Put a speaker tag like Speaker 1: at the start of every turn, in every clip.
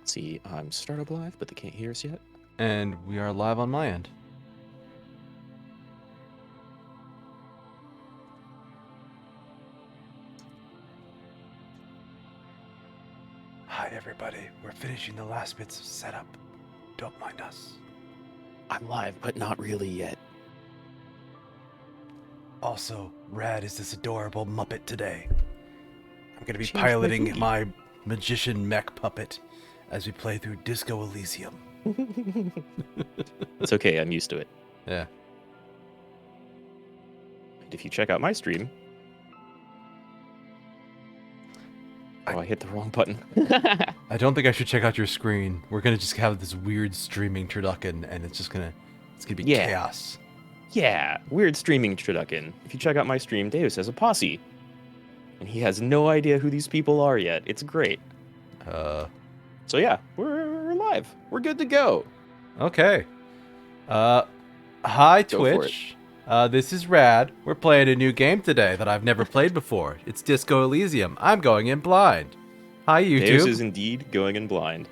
Speaker 1: See, I'm startup live, but they can't hear us yet.
Speaker 2: And we are live on my end. Hi, everybody. We're finishing the last bits of setup. Don't mind us.
Speaker 1: I'm live, but not really yet.
Speaker 2: Also, Rad is this adorable Muppet today. I'm going to be
Speaker 1: Change my
Speaker 2: piloting
Speaker 1: booty.
Speaker 2: my magician mech puppet as we play through Disco Elysium.
Speaker 1: It's okay, I'm used to it.
Speaker 2: Yeah.
Speaker 1: And if you check out my stream... Oh, I hit the wrong button.
Speaker 2: I don't think I should check out your screen. We're going to just have this weird streaming turducken, and it's going to be chaos.
Speaker 1: Yeah, weird streaming introduction. If you check out my stream, Deus has a posse. And he has no idea who these people are yet. It's great. So yeah, we're live. We're good to go.
Speaker 2: Okay. Hi,
Speaker 1: Go for
Speaker 2: Twitch. This is Rad. We're playing a new game today that I've never played before. It's Disco Elysium. I'm going in blind. Hi, YouTube.
Speaker 1: Deus is indeed going in blind.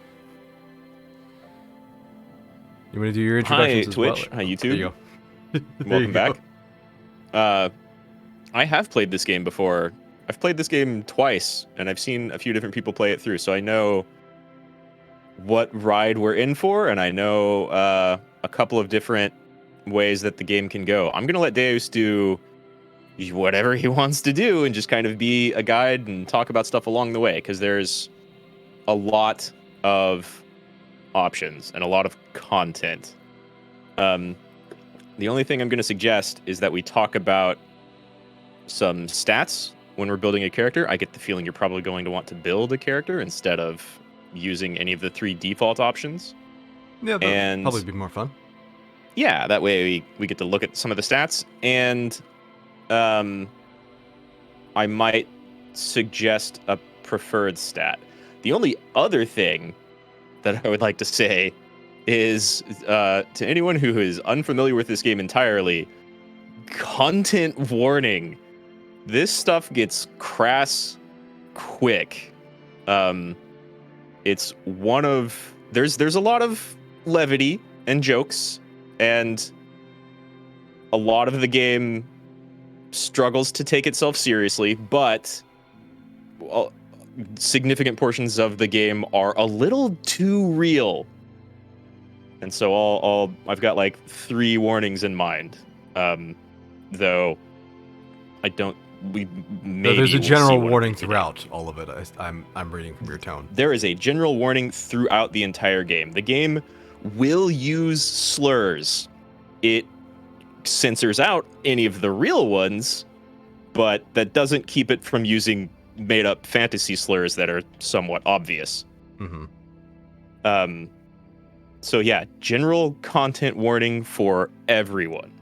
Speaker 2: You want to do your introductions as
Speaker 1: Twitch.
Speaker 2: well?
Speaker 1: Hi, YouTube.
Speaker 2: There you go.
Speaker 1: Welcome back. I have played this game before. I've played this game twice, and I've seen a few different people play it through, so I know what ride we're in for, and I know a couple of different ways that the game can go. I'm going to let Deus do whatever he wants to do and just kind of be a guide and talk about stuff along the way, because there's a lot of options and a lot of content. The only thing I'm going to suggest is that we talk about some stats when we're building a character. I get the feeling you're probably going to want to build a character instead of using any of the 3 default options.
Speaker 2: Yeah, that'll probably be more fun.
Speaker 1: Yeah, that way we get to look at some of the stats, and I might suggest a preferred stat. The only other thing that I would like to say is to anyone who is unfamiliar with this game entirely, content warning. This stuff gets crass quick. It's one of there's a lot of levity and jokes, and a lot of the game struggles to take itself seriously, but significant portions of the game are a little too real. And so I've got like 3 warnings in mind. Though I don't
Speaker 2: There's a general warning throughout all of it. I'm reading from your tone.
Speaker 1: There is a general warning throughout the entire game. The game will use slurs. It censors out any of the real ones, but that doesn't keep it from using made-up fantasy slurs that are somewhat obvious.
Speaker 2: Mm-hmm.
Speaker 1: So yeah, general content warning for everyone.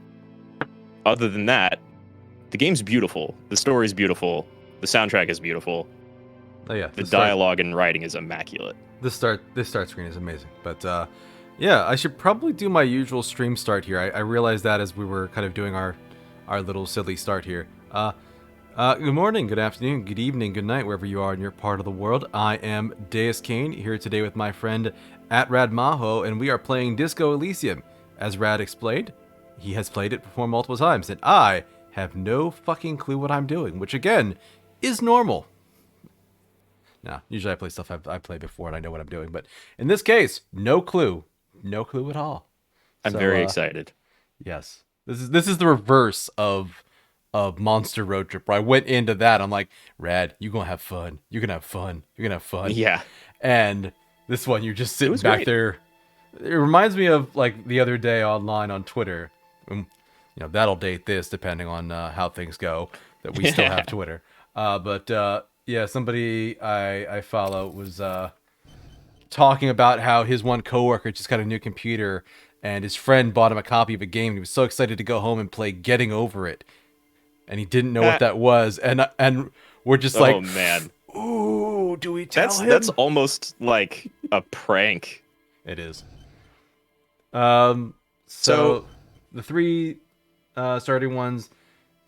Speaker 1: Other than that, the game's beautiful. The story's beautiful. The soundtrack is beautiful.
Speaker 2: Oh yeah,
Speaker 1: the dialogue and writing is immaculate.
Speaker 2: This start screen is amazing. But yeah, I should probably do my usual stream start here. I realized that as we were kind of doing our little silly start here. Good morning, good afternoon, good evening, good night, wherever you are in your part of the world. I am Deuscain, here today with my friend @RadMaho, and we are playing Disco Elysium. As Rad explained, he has played it before multiple times, and I have no fucking clue what I'm doing, which again is normal. Nah, usually I play stuff I've played before and I know what I'm doing, but in this case, no clue at all.
Speaker 1: I'm very excited.
Speaker 2: Yes, this is the reverse of Monster Road Trip, where I went into that, I'm like, Rad, you gonna have fun, you're gonna have fun.
Speaker 1: Yeah.
Speaker 2: And this one, you're just sitting back there. It reminds me of like the other day online on Twitter. You know, that'll date this depending on how things go, that we still have Twitter. Yeah, somebody I follow was talking about how his one coworker just got a new computer, and his friend bought him a copy of a game, and he was so excited to go home and play Getting Over It, and he didn't know what that was, and we're just like,
Speaker 1: oh man,
Speaker 2: ooh, do we tell him?
Speaker 1: That's almost like a prank.
Speaker 2: It is. So the 3 starting ones: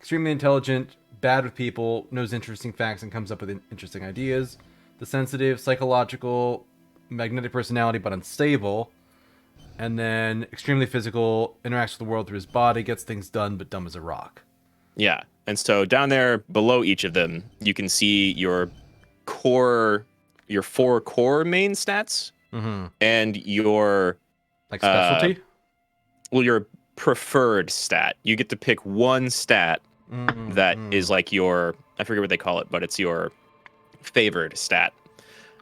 Speaker 2: extremely intelligent, bad with people, knows interesting facts, and comes up with interesting ideas. The sensitive, psychological, magnetic personality but unstable. And then extremely physical, interacts with the world through his body, gets things done but dumb as a rock.
Speaker 1: Yeah. And so down there below each of them, you can see your four core main stats and your
Speaker 2: like specialty.
Speaker 1: Your preferred stat. You get to pick one stat that is like your, I forget what they call it, but it's your favored stat.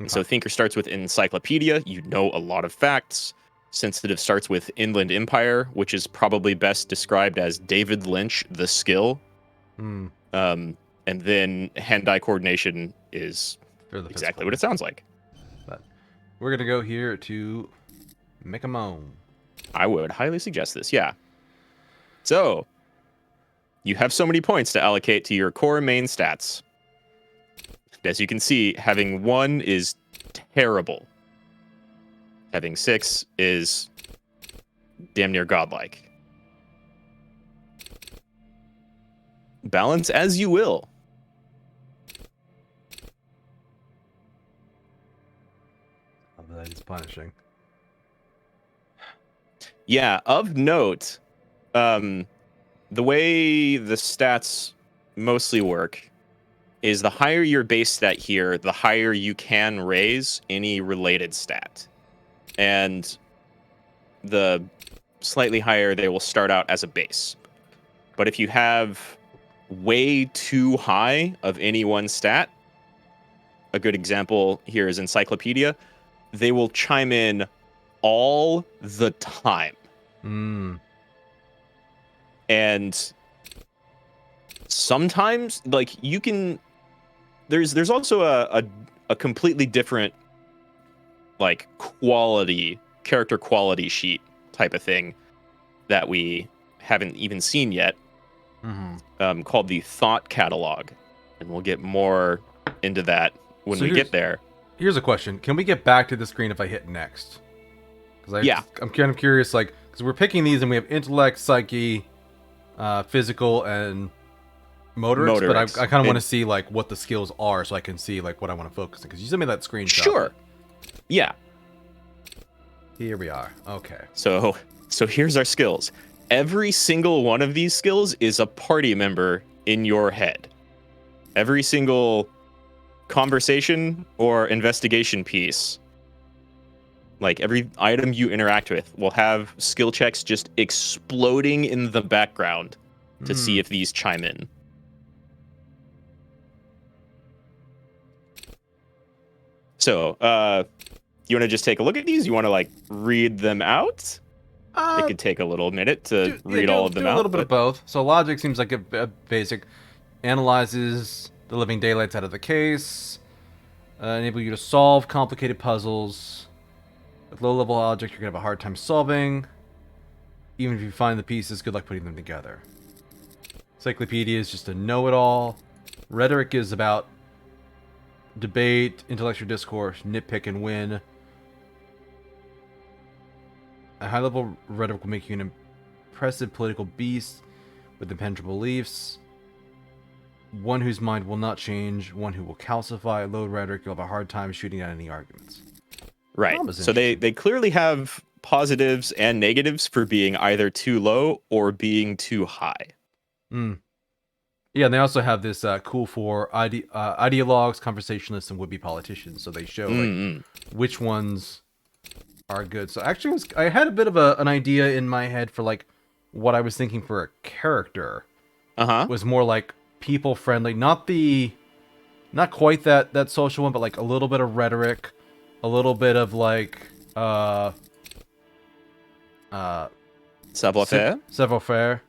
Speaker 1: And so Thinker starts with Encyclopedia. You know a lot of facts. Sensitive starts with Inland Empire, which is probably best described as David Lynch, the skill. And then hand-eye coordination is exactly what it sounds like.
Speaker 2: But we're going to go here to make a moan.
Speaker 1: I would highly suggest this, yeah. So, you have so many points to allocate to your core main stats. As you can see, having 1 is terrible. Having 6 is damn near godlike. Balance as you will.
Speaker 2: Oh, that is punishing.
Speaker 1: Yeah, of note, the way the stats mostly work is the higher your base stat here, the higher you can raise any related stat. And the slightly higher they will start out as a base. But if you have way too high of any one stat, a good example here is Encyclopedia, they will chime in all the time. And sometimes, like, you can... There's also a completely different, like, character quality sheet type of thing that we haven't even seen yet, called the Thought Catalog. And we'll get more into that when we get there.
Speaker 2: Here's a question. Can we get back to the screen if I hit next? I'm kind of curious, like, because we're picking these and we have intellect, psyche, physical, and motorics, but I kind of want to see, like, what the skills are so I can see, like, what I want to focus on. Because you sent me that screenshot.
Speaker 1: Sure. Yeah.
Speaker 2: Here we are. Okay.
Speaker 1: So here's our skills. Every single one of these skills is a party member in your head. Every single conversation or investigation piece, like every item you interact with, will have skill checks just exploding in the background to see if these chime in. So, you want to just take a look at these? You want to, like, read them out? It could take a little minute to read all of them out.
Speaker 2: A little bit of both. So logic seems like a basic. Analyzes the living daylights out of the case. Enable you to solve complicated puzzles. With low-level logic, you're going to have a hard time solving. Even if you find the pieces, good luck putting them together. Encyclopedia is just a know-it-all. Rhetoric is about debate, intellectual discourse, nitpick and win. A high-level rhetoric will make you an impressive political beast with impenetrable beliefs. One whose mind will not change, one who will calcify. Low rhetoric, you'll have a hard time shooting at any arguments.
Speaker 1: Right. So they clearly have positives and negatives for being either too low or being too high.
Speaker 2: Yeah, and they also have this cool for ideologues, conversationalists, and would-be politicians. So they show like, which ones are good. So actually, I had a bit of an idea in my head for like what I was thinking for a character. Was more like people-friendly, not quite that social one, but like a little bit of rhetoric, a little bit of like savoir-faire.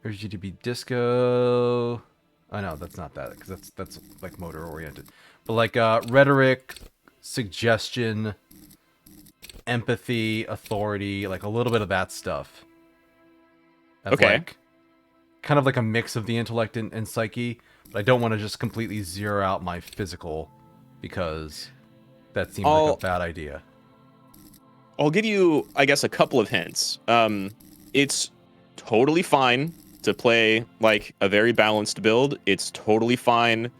Speaker 2: Urge you to be disco. Oh no, that's not that, because that's like motor oriented. But like rhetoric, suggestion, empathy, authority, like a little bit of that stuff.
Speaker 1: Okay.
Speaker 2: Like, kind of like a mix of the intellect and psyche, but I don't want to just completely zero out my physical, because that seems like a bad idea.
Speaker 1: I'll give you, I guess, a couple of hints. It's totally fine to play like a very balanced build. It's totally fine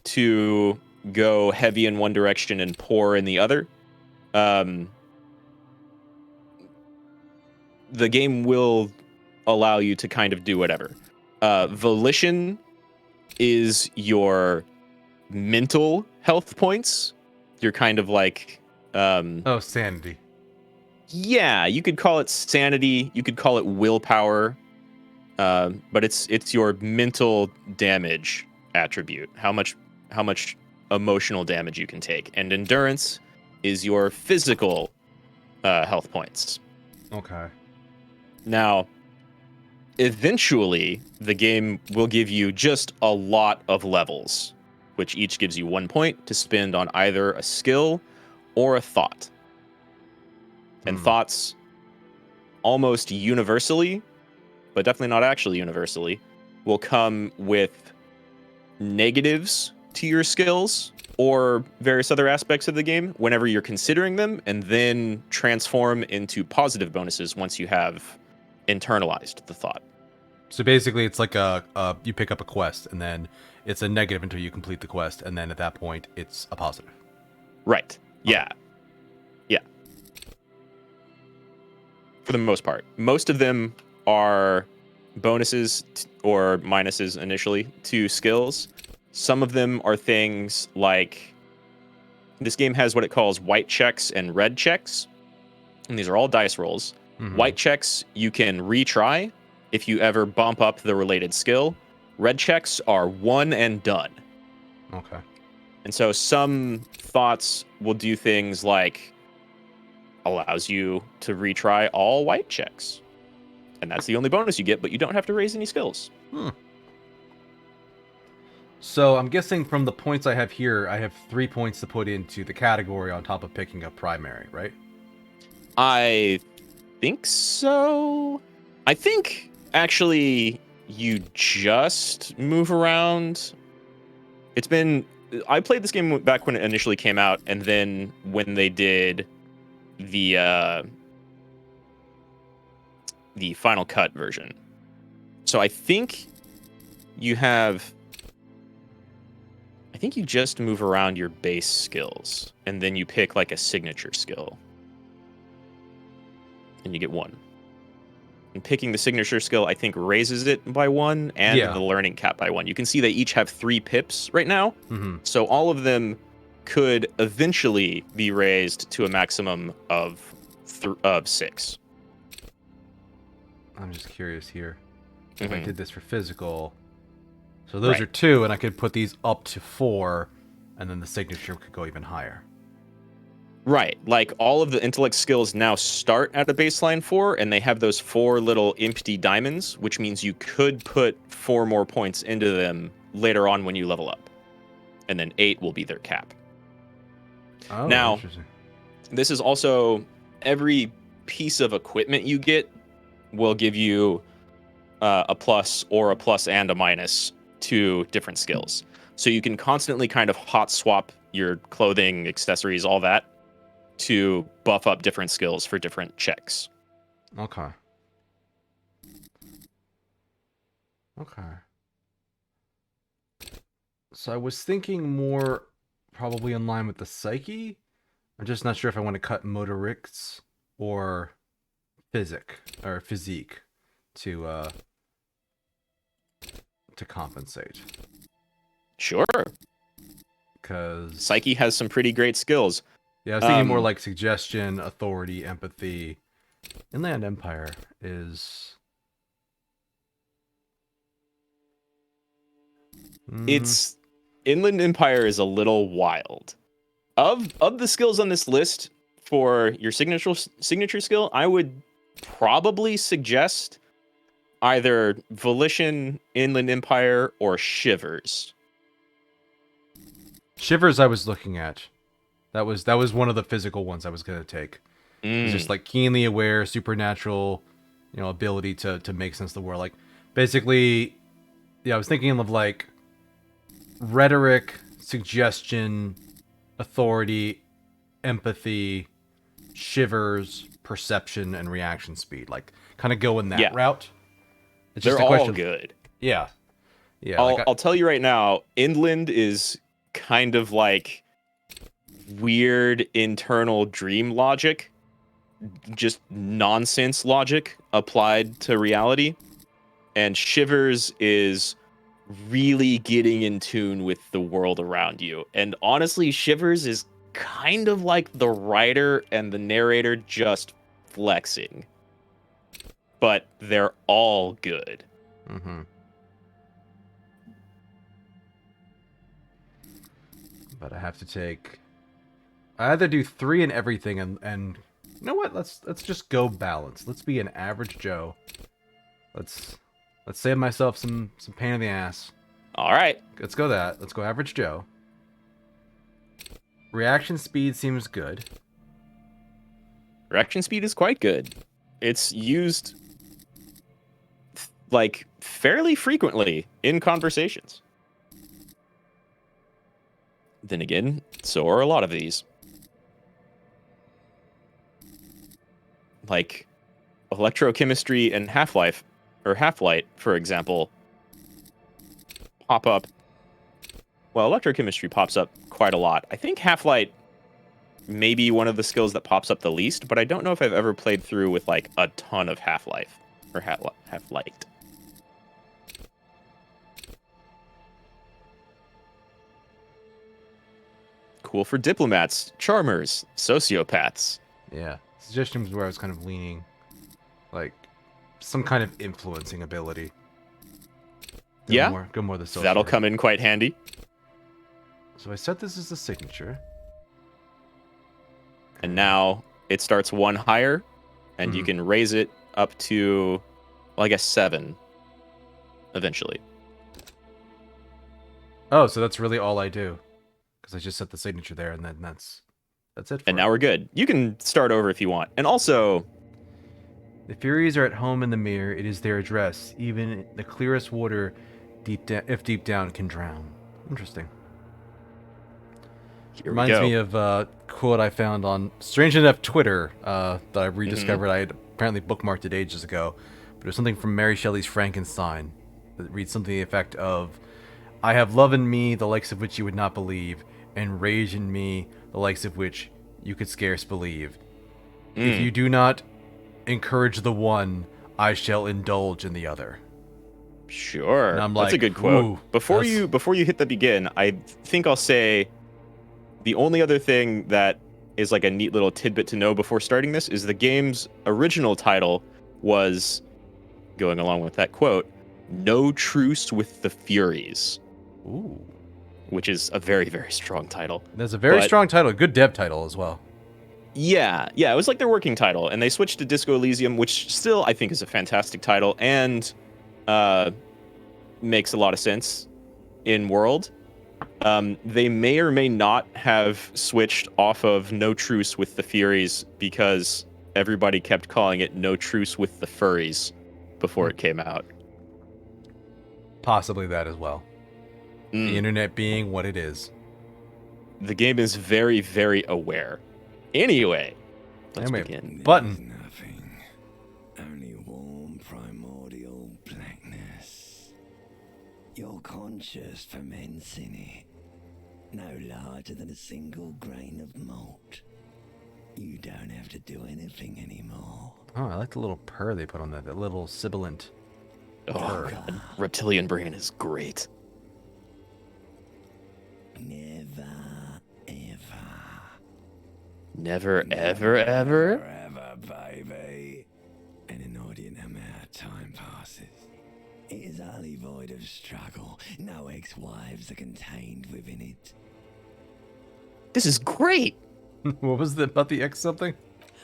Speaker 1: to go heavy in one direction and poor in the other. um, the game will allow you to kind of do whatever. Volition is your mental health points. You're kind of like,
Speaker 2: Oh, sanity.
Speaker 1: yeah, you could call it sanity. You could call it willpower. But it's your mental damage attribute. How much emotional damage you can take. And endurance is your physical health points.
Speaker 2: Okay.
Speaker 1: Now, eventually, the game will give you just a lot of levels, which each gives you 1 point to spend on either a skill or a thought. And thoughts, almost universally, but definitely not actually universally, will come with negatives to your skills or various other aspects of the game whenever you're considering them, and then transform into positive bonuses once you have internalized the thought.
Speaker 2: So basically, it's like you pick up a quest, and then it's a negative until you complete the quest, and then at that point, it's a positive.
Speaker 1: Right. Yeah. Yeah. For the most part. Most of them are bonuses or minuses initially to skills. Some of them are things like, this game has what it calls white checks and red checks. And these are all dice rolls.
Speaker 2: Mm-hmm.
Speaker 1: White checks you can retry if you ever bump up the related skill. Red checks are one and done.
Speaker 2: Okay.
Speaker 1: And so some thoughts will do things like allows you to retry all white checks. And that's the only bonus you get, but you don't have to raise any skills.
Speaker 2: So I'm guessing from the points I have here, I have 3 points to put into the category on top of picking up primary, right?
Speaker 1: I think so. I think actually you just move around. I played this game back when it initially came out, and then when they did the Final Cut version. So I think you just move around your base skills, and then you pick like a signature skill. And you get 1. And picking the signature skill, I think, raises it by 1, and the learning cap by 1. You can see they each have 3 pips right now.
Speaker 2: Mm-hmm.
Speaker 1: So all of them could eventually be raised to a maximum of 6.
Speaker 2: I'm just curious here. If
Speaker 1: Mm-hmm.
Speaker 2: I did this for physical, so those are 2, and I could put these up to 4, and then the signature could go even higher.
Speaker 1: Right. Like all of the intellect skills now start at a baseline 4, and they have those 4 little empty diamonds, which means you could put 4 more points into them later on when you level up. And then 8 will be their cap.
Speaker 2: Oh,
Speaker 1: now,
Speaker 2: interesting.
Speaker 1: This is also every piece of equipment you get will give you a plus or a plus and a minus to different skills. So you can constantly kind of hot swap your clothing, accessories, all that, to buff up different skills for different checks.
Speaker 2: Okay. So I was thinking more probably in line with the psyche. I'm just not sure if I want to cut motorics or physique to compensate.
Speaker 1: Sure.
Speaker 2: Because
Speaker 1: Psyche has some pretty great skills.
Speaker 2: Yeah, I was thinking more like suggestion, authority, empathy. Inland Empire is...
Speaker 1: Inland Empire is a little wild. Of the skills on this list for your signature skill, I would probably suggest either Volition, Inland Empire, or Shivers.
Speaker 2: Shivers I was looking at. That was one of the physical ones I was going to take. It's just like keenly aware, supernatural, ability to make sense of the world. Like basically, I was thinking of like rhetoric, suggestion, authority, empathy, shivers, perception, and reaction speed. Like kind of go in that route. It's just
Speaker 1: They're all good.
Speaker 2: Yeah.
Speaker 1: I'll tell you right now, Inland is kind of like weird internal dream logic, just nonsense logic applied to reality. And Shivers is really getting in tune with the world around you. And honestly, Shivers is kind of like the writer and the narrator just flexing. But they're all good.
Speaker 2: Mm-hmm. But I have to take... I either do 3 in everything and you know what? Let's just go balance. Let's be an average Joe. Let's save myself some pain in the ass.
Speaker 1: All right.
Speaker 2: Let's go that. Let's go average Joe. Reaction speed seems good.
Speaker 1: Reaction speed is quite good. It's used like fairly frequently in conversations. Then again, so are a lot of these. Like electrochemistry and Half-Life, or Half-Light, for example, pop up. Well, electrochemistry pops up quite a lot. I think Half-Light may be one of the skills that pops up the least, but I don't know if I've ever played through with like a ton of Half-Life or Half-Light. Cool for diplomats, charmers, sociopaths.
Speaker 2: Yeah. Suggestions where I was kind of leaning, like, some kind of influencing ability. Go more the social.
Speaker 1: That'll come in quite handy.
Speaker 2: So I set this as a signature.
Speaker 1: And now it starts one higher, and you can raise it up to, well, I guess 7 eventually.
Speaker 2: Oh, so that's really all I do. Because I just set the signature there, and then that's it.
Speaker 1: And now we're good. You can start over if you want. And also,
Speaker 2: the Furies are at home in the mirror. It is their address. Even the clearest water, if deep down, can drown. Interesting. Reminds me of a quote I found on, strange enough, Twitter, that I rediscovered. I had apparently bookmarked it ages ago. But it was something from Mary Shelley's Frankenstein that reads something to the effect of, I have love in me, the likes of which you would not believe, and rage in me, the likes of which you could scarce believe. If you do not encourage the one, I shall indulge in the other.
Speaker 1: Sure.
Speaker 2: And I'm
Speaker 1: that's a good quote. Before you hit the begin, I think I'll say the only other thing that is like a neat little tidbit to know before starting this is the game's original title was, going along with that quote, No Truce with the Furies.
Speaker 2: Ooh.
Speaker 1: Which is a very, very strong title.
Speaker 2: That's a very strong title. A good dev title as well.
Speaker 1: Yeah, it was like their working title. And they switched to Disco Elysium, which still I think is a fantastic title and makes a lot of sense in world. They may or may not have switched off of No Truce with the Furies because everybody kept calling it No Truce with the Furries before it came out.
Speaker 2: Possibly that as well. The internet being what it is.
Speaker 1: The game is very, very aware. Anyway, let's begin.
Speaker 2: Button.
Speaker 3: Nothing. Only warm primordial blackness. Your conscious ferments in it. No larger than a single grain of malt. You don't have to do anything anymore.
Speaker 2: Oh, I like the little purr they put on that little sibilant.
Speaker 1: Oh, God. Reptilian brain is great.
Speaker 3: Never, ever.
Speaker 1: Never, ever, ever?
Speaker 3: Forever, baby. An inordinate amount of time passes. It is utterly void of struggle. No ex-wives are contained within it.
Speaker 1: This is great!
Speaker 2: What was that about the X something?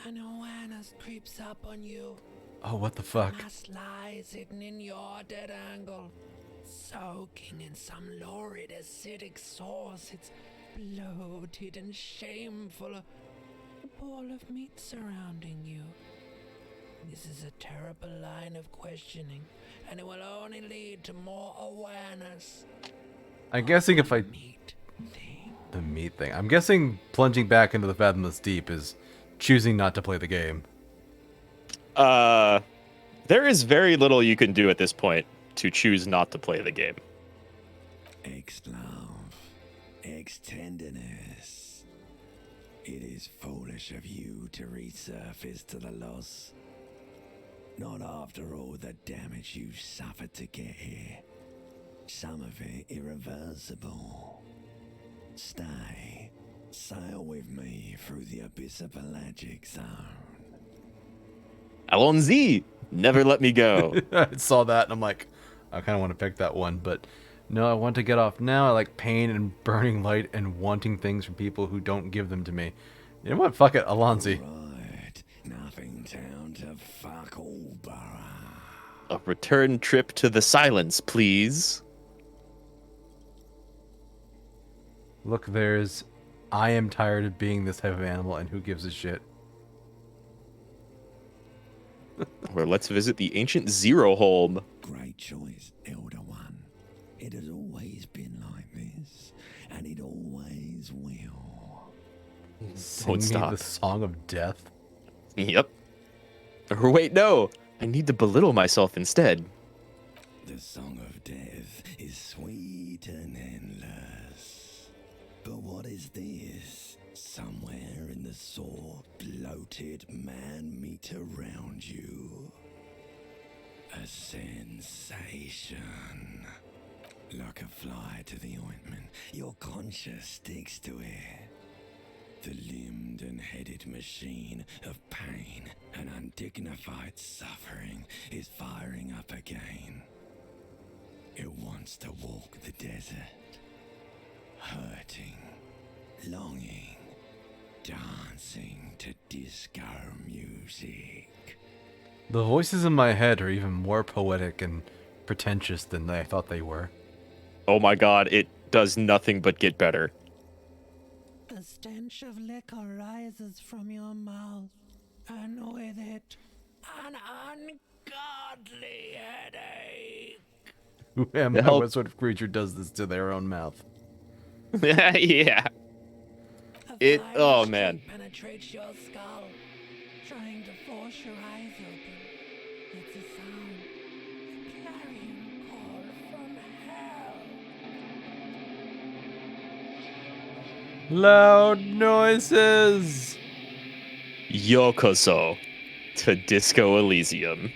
Speaker 3: An awareness creeps up on you.
Speaker 2: Oh, what the fuck?
Speaker 3: Past lies hidden in your dead angle. Soaking in some lurid acidic sauce. It's bloated and shameful. A ball of meat surrounding you. This is a terrible line of questioning, and it will only lead to more awareness.
Speaker 2: I'm guessing if I...
Speaker 3: Meat thing.
Speaker 2: The meat thing. I'm guessing plunging back into the fathomless deep is choosing not to play the game.
Speaker 1: There is very little you can do at this point to choose not to play the game.
Speaker 3: Ex-love. Ex-tenderness. It is foolish of you to resurface to the loss. Not after all the damage you suffered to get here. Some of it irreversible. Stay. Sail with me through the abyss of pelagic zone.
Speaker 1: Allons-y! Never let me go.
Speaker 2: I saw that and I'm like, I kind of want to pick that one, but no, I want to get off now. I like pain and burning light and wanting things from people who don't give them to me. You know what? Fuck it, Alonzi.
Speaker 3: Right. Nothing down to fuck all, Borough.
Speaker 1: A return trip to the silence, please.
Speaker 2: Look, there's... I am tired of being this type of animal, and who gives a shit?
Speaker 1: Or let's visit the ancient Zero Home.
Speaker 3: Great choice, Elder One. It has always been like this, and it always will.
Speaker 2: Sing me
Speaker 1: stop.
Speaker 2: the song of death.
Speaker 1: Yep. Or wait, no. I need to belittle myself instead.
Speaker 3: The song of death is sweet and endless. But what is this? Somewhere in the sore, bloated man meat around you. A sensation. Like a fly to the ointment, your conscience sticks to it. The limbed and headed machine of pain and undignified suffering is firing up again. It wants to walk the desert, hurting, longing, dancing to disco music.
Speaker 2: The voices in my head are even more poetic and pretentious than I thought they were.
Speaker 1: Oh my god, it does nothing but get better.
Speaker 3: The stench of liquor rises from your mouth, and with it, an ungodly headache.
Speaker 2: Who am I?
Speaker 1: Help.
Speaker 2: What sort of creature does this to their own mouth?
Speaker 1: Yeah. It. Oh man.
Speaker 3: Penetrates your skull, trying to force your eyes open. It's a sound, a clarion call from hell.
Speaker 2: Loud noises!
Speaker 1: Yokoso to Disco Elysium.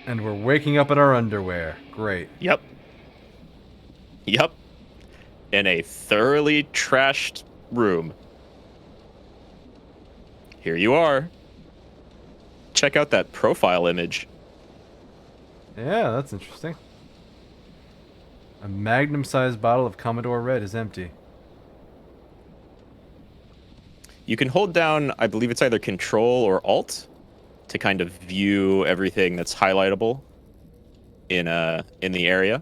Speaker 2: And we're waking up in our underwear. Great.
Speaker 1: Yep. Yep. In a thoroughly trashed room. Here you are. Check out that profile image.
Speaker 2: Yeah, that's interesting. A magnum-sized bottle of Commodore Red is empty.
Speaker 1: You can hold down, I believe it's either Control or Alt to kind of view everything that's highlightable in the area.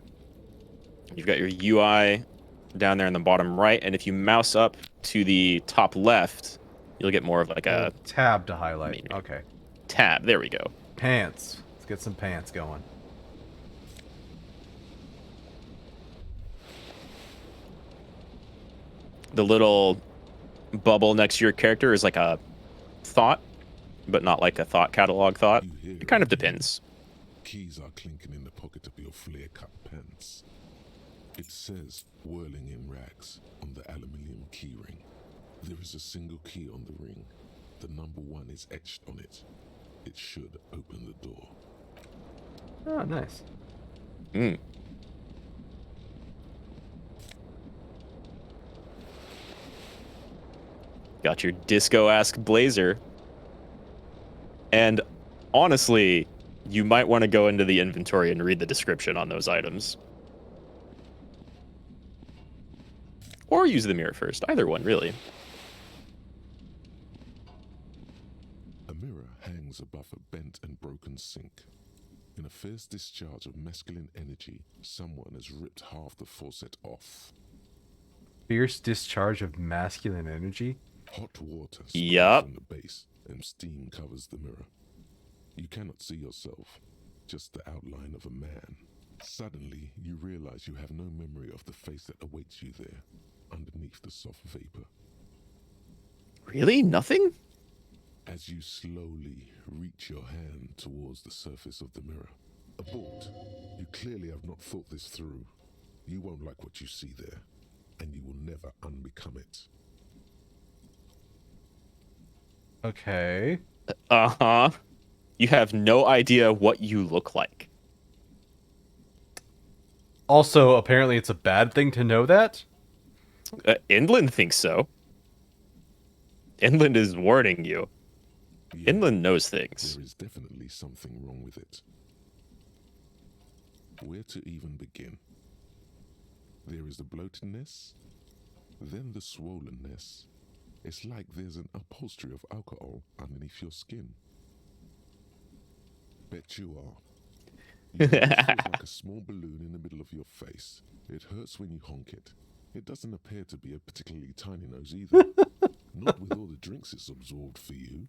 Speaker 1: You've got your UI down there in the bottom right, and if you mouse up to the top left, you'll get more of like a
Speaker 2: tab to highlight.
Speaker 1: menu.
Speaker 2: Okay.
Speaker 1: Tab. There we go.
Speaker 2: Pants. Let's get some pants going.
Speaker 1: The little bubble next to your character is like a thought, but not like a thought catalog thought. It kind of depends.
Speaker 4: Keys are clinking in the pocket of your flare-cut pants. It says, whirling in rags, on the aluminium keyring. There is a single key on the ring. The number 1 is etched on it. It should open the door.
Speaker 2: Oh, nice.
Speaker 1: Mm. Got your disco-esque blazer. And honestly, you might want to go into the inventory and read the description on those items. Or use the mirror first. Either one, really.
Speaker 4: A mirror hangs above a bent and broken sink. In a fierce discharge of masculine energy, someone has ripped half the faucet off.
Speaker 2: Fierce discharge of masculine energy?
Speaker 4: Hot water sprays
Speaker 1: Yup.
Speaker 4: from the base, and steam covers the mirror. You cannot see yourself, just the outline of a man. Suddenly, you realize you have no memory of the face that awaits you there, underneath the soft vapor.
Speaker 1: Really? Nothing?
Speaker 4: As you slowly reach your hand towards the surface of the mirror. Abort. You clearly have not thought this through. You won't like what you see there. and you will never unbecome it.
Speaker 2: Okay.
Speaker 1: Uh-huh. You have no idea what you look like.
Speaker 2: Also, apparently it's a bad thing to know that?
Speaker 1: Inland thinks so. Inland is warning you.
Speaker 4: Yeah,
Speaker 1: Inland knows things.
Speaker 4: there is definitely something wrong with it. Where to even begin? There is the bloatedness, then the swollenness. It's like there's an upholstery of alcohol underneath your skin. Bet you are. Your nose feels like a small balloon in the middle of your face. It hurts when you honk it. It doesn't appear to be a particularly tiny nose either. Not with all the drinks it's absorbed for you.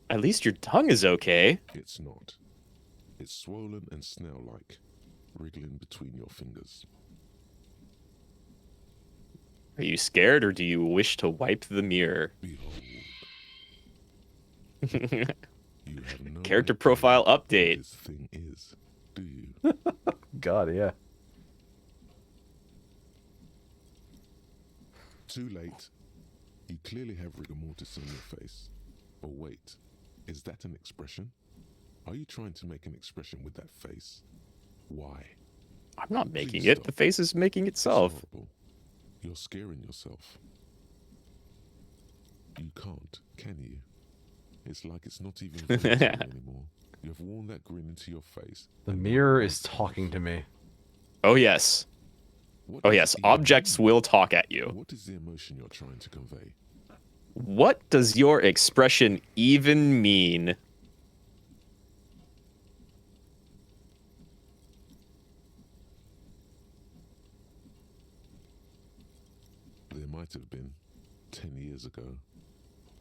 Speaker 1: At least your tongue is okay.
Speaker 4: It's not. It's swollen and snail-like, wriggling between your fingers.
Speaker 1: Are you scared or do you wish to wipe the mirror?
Speaker 4: Behold. You have no
Speaker 1: Character
Speaker 4: idea
Speaker 1: profile
Speaker 4: what
Speaker 1: update.
Speaker 4: this thing is, do you?
Speaker 2: God, yeah.
Speaker 4: Too late. You clearly have rigor mortis on your face. Or wait, is that an expression? Are you trying to make an expression with that face? Why?
Speaker 1: I'm not making
Speaker 4: Please
Speaker 1: it.
Speaker 4: stop.
Speaker 1: The face is making
Speaker 4: It's
Speaker 1: itself.
Speaker 4: horrible. You're scaring yourself. You can't, can you? It's like it's not even visible anymore. You have worn that grin into your face.
Speaker 2: The
Speaker 4: and
Speaker 2: mirror
Speaker 4: now
Speaker 2: is
Speaker 4: it's
Speaker 2: talking to me.
Speaker 1: Oh, yes.
Speaker 4: What
Speaker 1: Oh,
Speaker 4: does
Speaker 1: yes.
Speaker 4: it even
Speaker 1: Objects
Speaker 4: mean?
Speaker 1: will talk at you.
Speaker 4: What is the emotion you're trying to convey?
Speaker 1: What does your expression even mean?
Speaker 4: There might have been 10 years ago.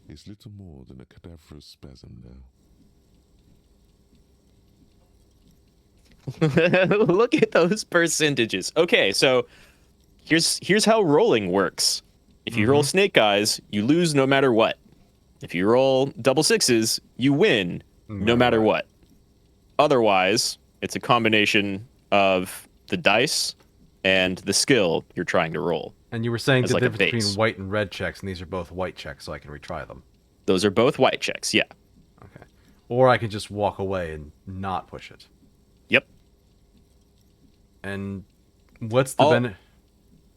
Speaker 4: It's little more than a cadaverous spasm now.
Speaker 1: Look at those percentages. Okay, so here's how rolling works. If you roll snake eyes, you lose no matter what. If you roll double sixes, you win no matter what. Otherwise, it's a combination of the dice and the skill you're trying to roll.
Speaker 2: And you were saying
Speaker 1: As
Speaker 2: the
Speaker 1: like a
Speaker 2: difference
Speaker 1: base.
Speaker 2: between white and red checks, and these are both white checks, so I can retry them.
Speaker 1: Those are both white checks, yeah.
Speaker 2: Okay. Or I can just walk away and not push it.
Speaker 1: Yep.
Speaker 2: And what's the benefit?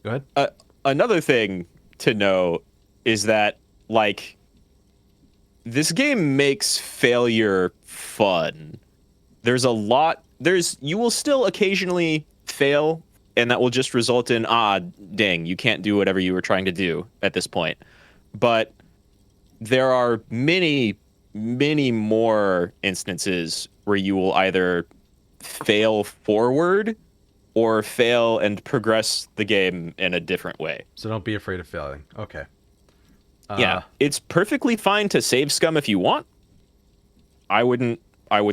Speaker 2: Go ahead.
Speaker 1: Another thing to know is that, like, this game makes failure fun. You will still occasionally fail, and that will just result in, dang, you can't do whatever you were trying to do at this point. But there are many, many more instances where you will either fail forward or fail and progress the game in a different way.
Speaker 2: So don't be afraid of failing. Okay.
Speaker 1: Yeah, it's perfectly fine to save scum if you want. I wouldn't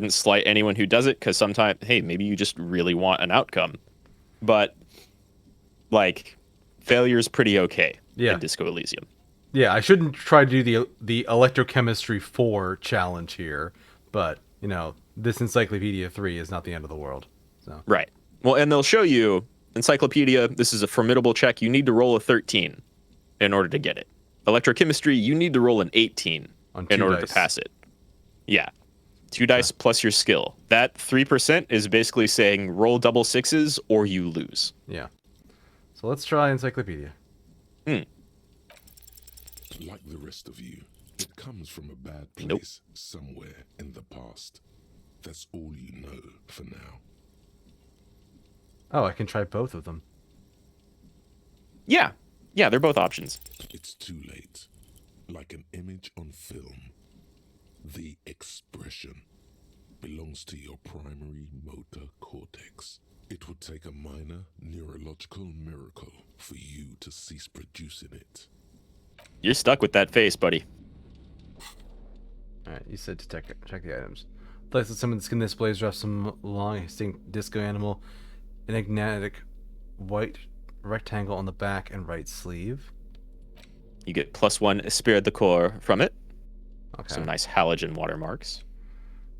Speaker 1: slight anyone who does it, because sometimes, hey, maybe you just really want an outcome. But, like, failure's pretty okay
Speaker 2: Yeah.
Speaker 1: in Disco Elysium.
Speaker 2: Yeah, I shouldn't try to do the Electrochemistry 4 challenge here, but, you know, this Encyclopedia 3 is not the end of the world. So.
Speaker 1: Right. Well, and they'll show you, Encyclopedia, this is a formidable check. You need to roll a 13 in order to get it. Electrochemistry, you need to roll an 18
Speaker 2: On
Speaker 1: in
Speaker 2: 2
Speaker 1: order
Speaker 2: dice.
Speaker 1: to pass it. Yeah. 2 dice plus your skill. That 3% is basically saying roll double sixes or you lose.
Speaker 2: Yeah. So let's try Encyclopedia.
Speaker 4: Like the rest of you, it comes from a bad place
Speaker 1: Nope.
Speaker 4: somewhere in the past. That's all you know for now.
Speaker 2: Oh, I can try both of them.
Speaker 1: Yeah. Yeah, they're both options.
Speaker 4: It's too late. Like an image on film. The expression belongs to your primary motor cortex. It would take a minor neurological miracle for you to cease producing it.
Speaker 1: You're stuck with that face, buddy.
Speaker 2: Alright, you said to check the items. Place that some of the skin displays draw some long, distinct disco animal, enigmatic white rectangle on the back and right sleeve.
Speaker 1: You get +1 Esprit de Corps from it.
Speaker 2: Okay.
Speaker 1: Some nice halogen watermarks.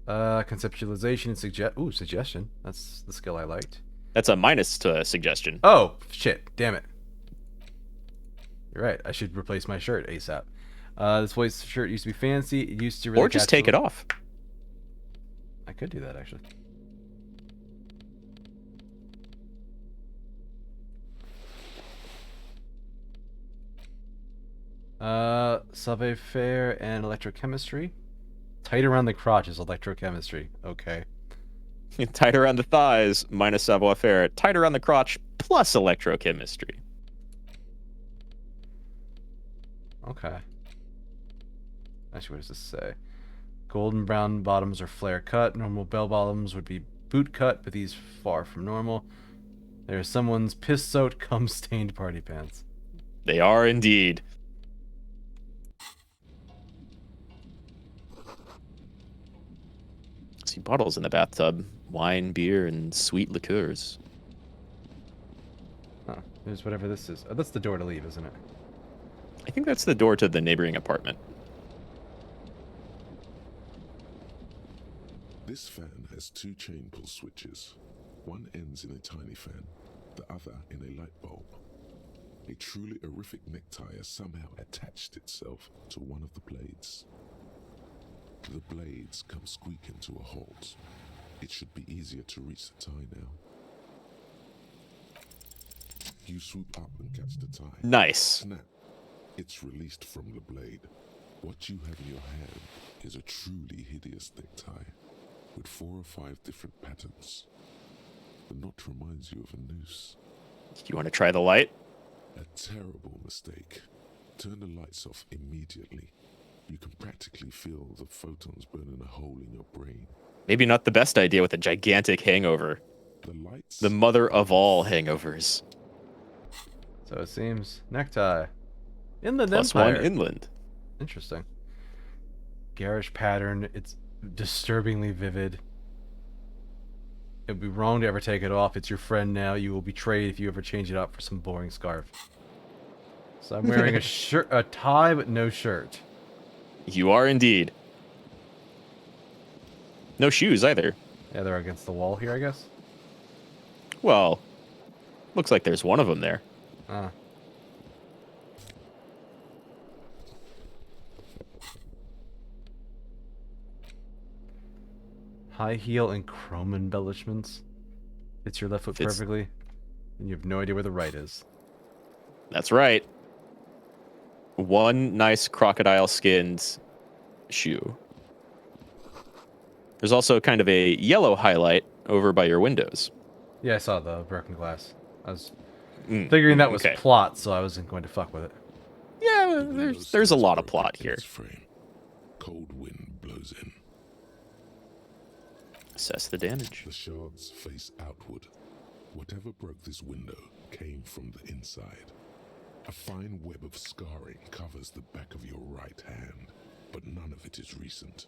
Speaker 2: Conceptualization and suggestion. That's the skill I liked.
Speaker 1: That's a minus to suggestion.
Speaker 2: Oh, shit. Damn it. You're right. I should replace my shirt ASAP. This voice shirt used to be fancy. It used to really
Speaker 1: Or just
Speaker 2: catch
Speaker 1: take
Speaker 2: the-
Speaker 1: it off.
Speaker 2: I could do that, actually. Subway fare and electrochemistry. Tight around the crotch is electrochemistry. Okay.
Speaker 1: Tight around the thighs, minus savoir-faire. Tight around the crotch, plus electrochemistry.
Speaker 2: Okay. Actually, what does this say? Golden brown bottoms are flare cut. Normal bell bottoms would be boot cut, but these far from normal. There's someone's piss-soaked, cum-stained party pants.
Speaker 1: They are indeed. See bottles in the bathtub. Wine, beer, and sweet liqueurs.
Speaker 2: Huh. There's whatever this is. Oh, that's the door to leave, isn't it?
Speaker 1: I think that's the door to the neighboring apartment.
Speaker 4: This fan has 2 chain pull switches. One ends in a tiny fan, the other in a light bulb. A truly horrific necktie has somehow attached itself to one of the blades. The blades come squeaking to a halt. It should be easier to reach the tie now. You swoop up and catch the tie.
Speaker 1: Nice.
Speaker 4: Snap. It's released from the blade. What you have in your hand is a truly hideous necktie with 4 or 5 different patterns. The knot reminds you of a noose.
Speaker 1: You want to try the light?
Speaker 4: A terrible mistake. Turn the lights off immediately. You can practically feel the photons burning a hole in your brain.
Speaker 1: Maybe not the best idea with a gigantic hangover.
Speaker 4: The lights...
Speaker 1: The mother of all hangovers.
Speaker 2: So it seems. Necktie. Inland
Speaker 1: Plus
Speaker 2: Empire.
Speaker 1: 1 inland.
Speaker 2: Interesting. Garish pattern. It's disturbingly vivid. It would be wrong to ever take it off. It's your friend now. You will betray it if you ever change it out for some boring scarf. So I'm wearing a shirt, a tie, but no shirt.
Speaker 1: You are indeed. No shoes either.
Speaker 2: Yeah, they're against the wall here, I guess.
Speaker 1: Well, looks like there's one of them there.
Speaker 2: Ah. High heel and chrome embellishments. Fits your left foot
Speaker 1: Fits-
Speaker 2: perfectly, and you have no idea where the right is.
Speaker 1: That's right. One nice crocodile skinned shoe. There's also kind of a yellow highlight over by your windows.
Speaker 2: Yeah, I saw the broken glass. I was figuring that was
Speaker 1: okay.
Speaker 2: plot, so I wasn't going to fuck with it.
Speaker 1: Yeah, there's a lot of plot
Speaker 4: in
Speaker 1: here.
Speaker 4: its frame. Cold wind blows in.
Speaker 1: Assess the damage.
Speaker 4: The shards face outward. Whatever broke this window came from the inside. A fine web of scarring covers the back of your right hand, but none of it is recent.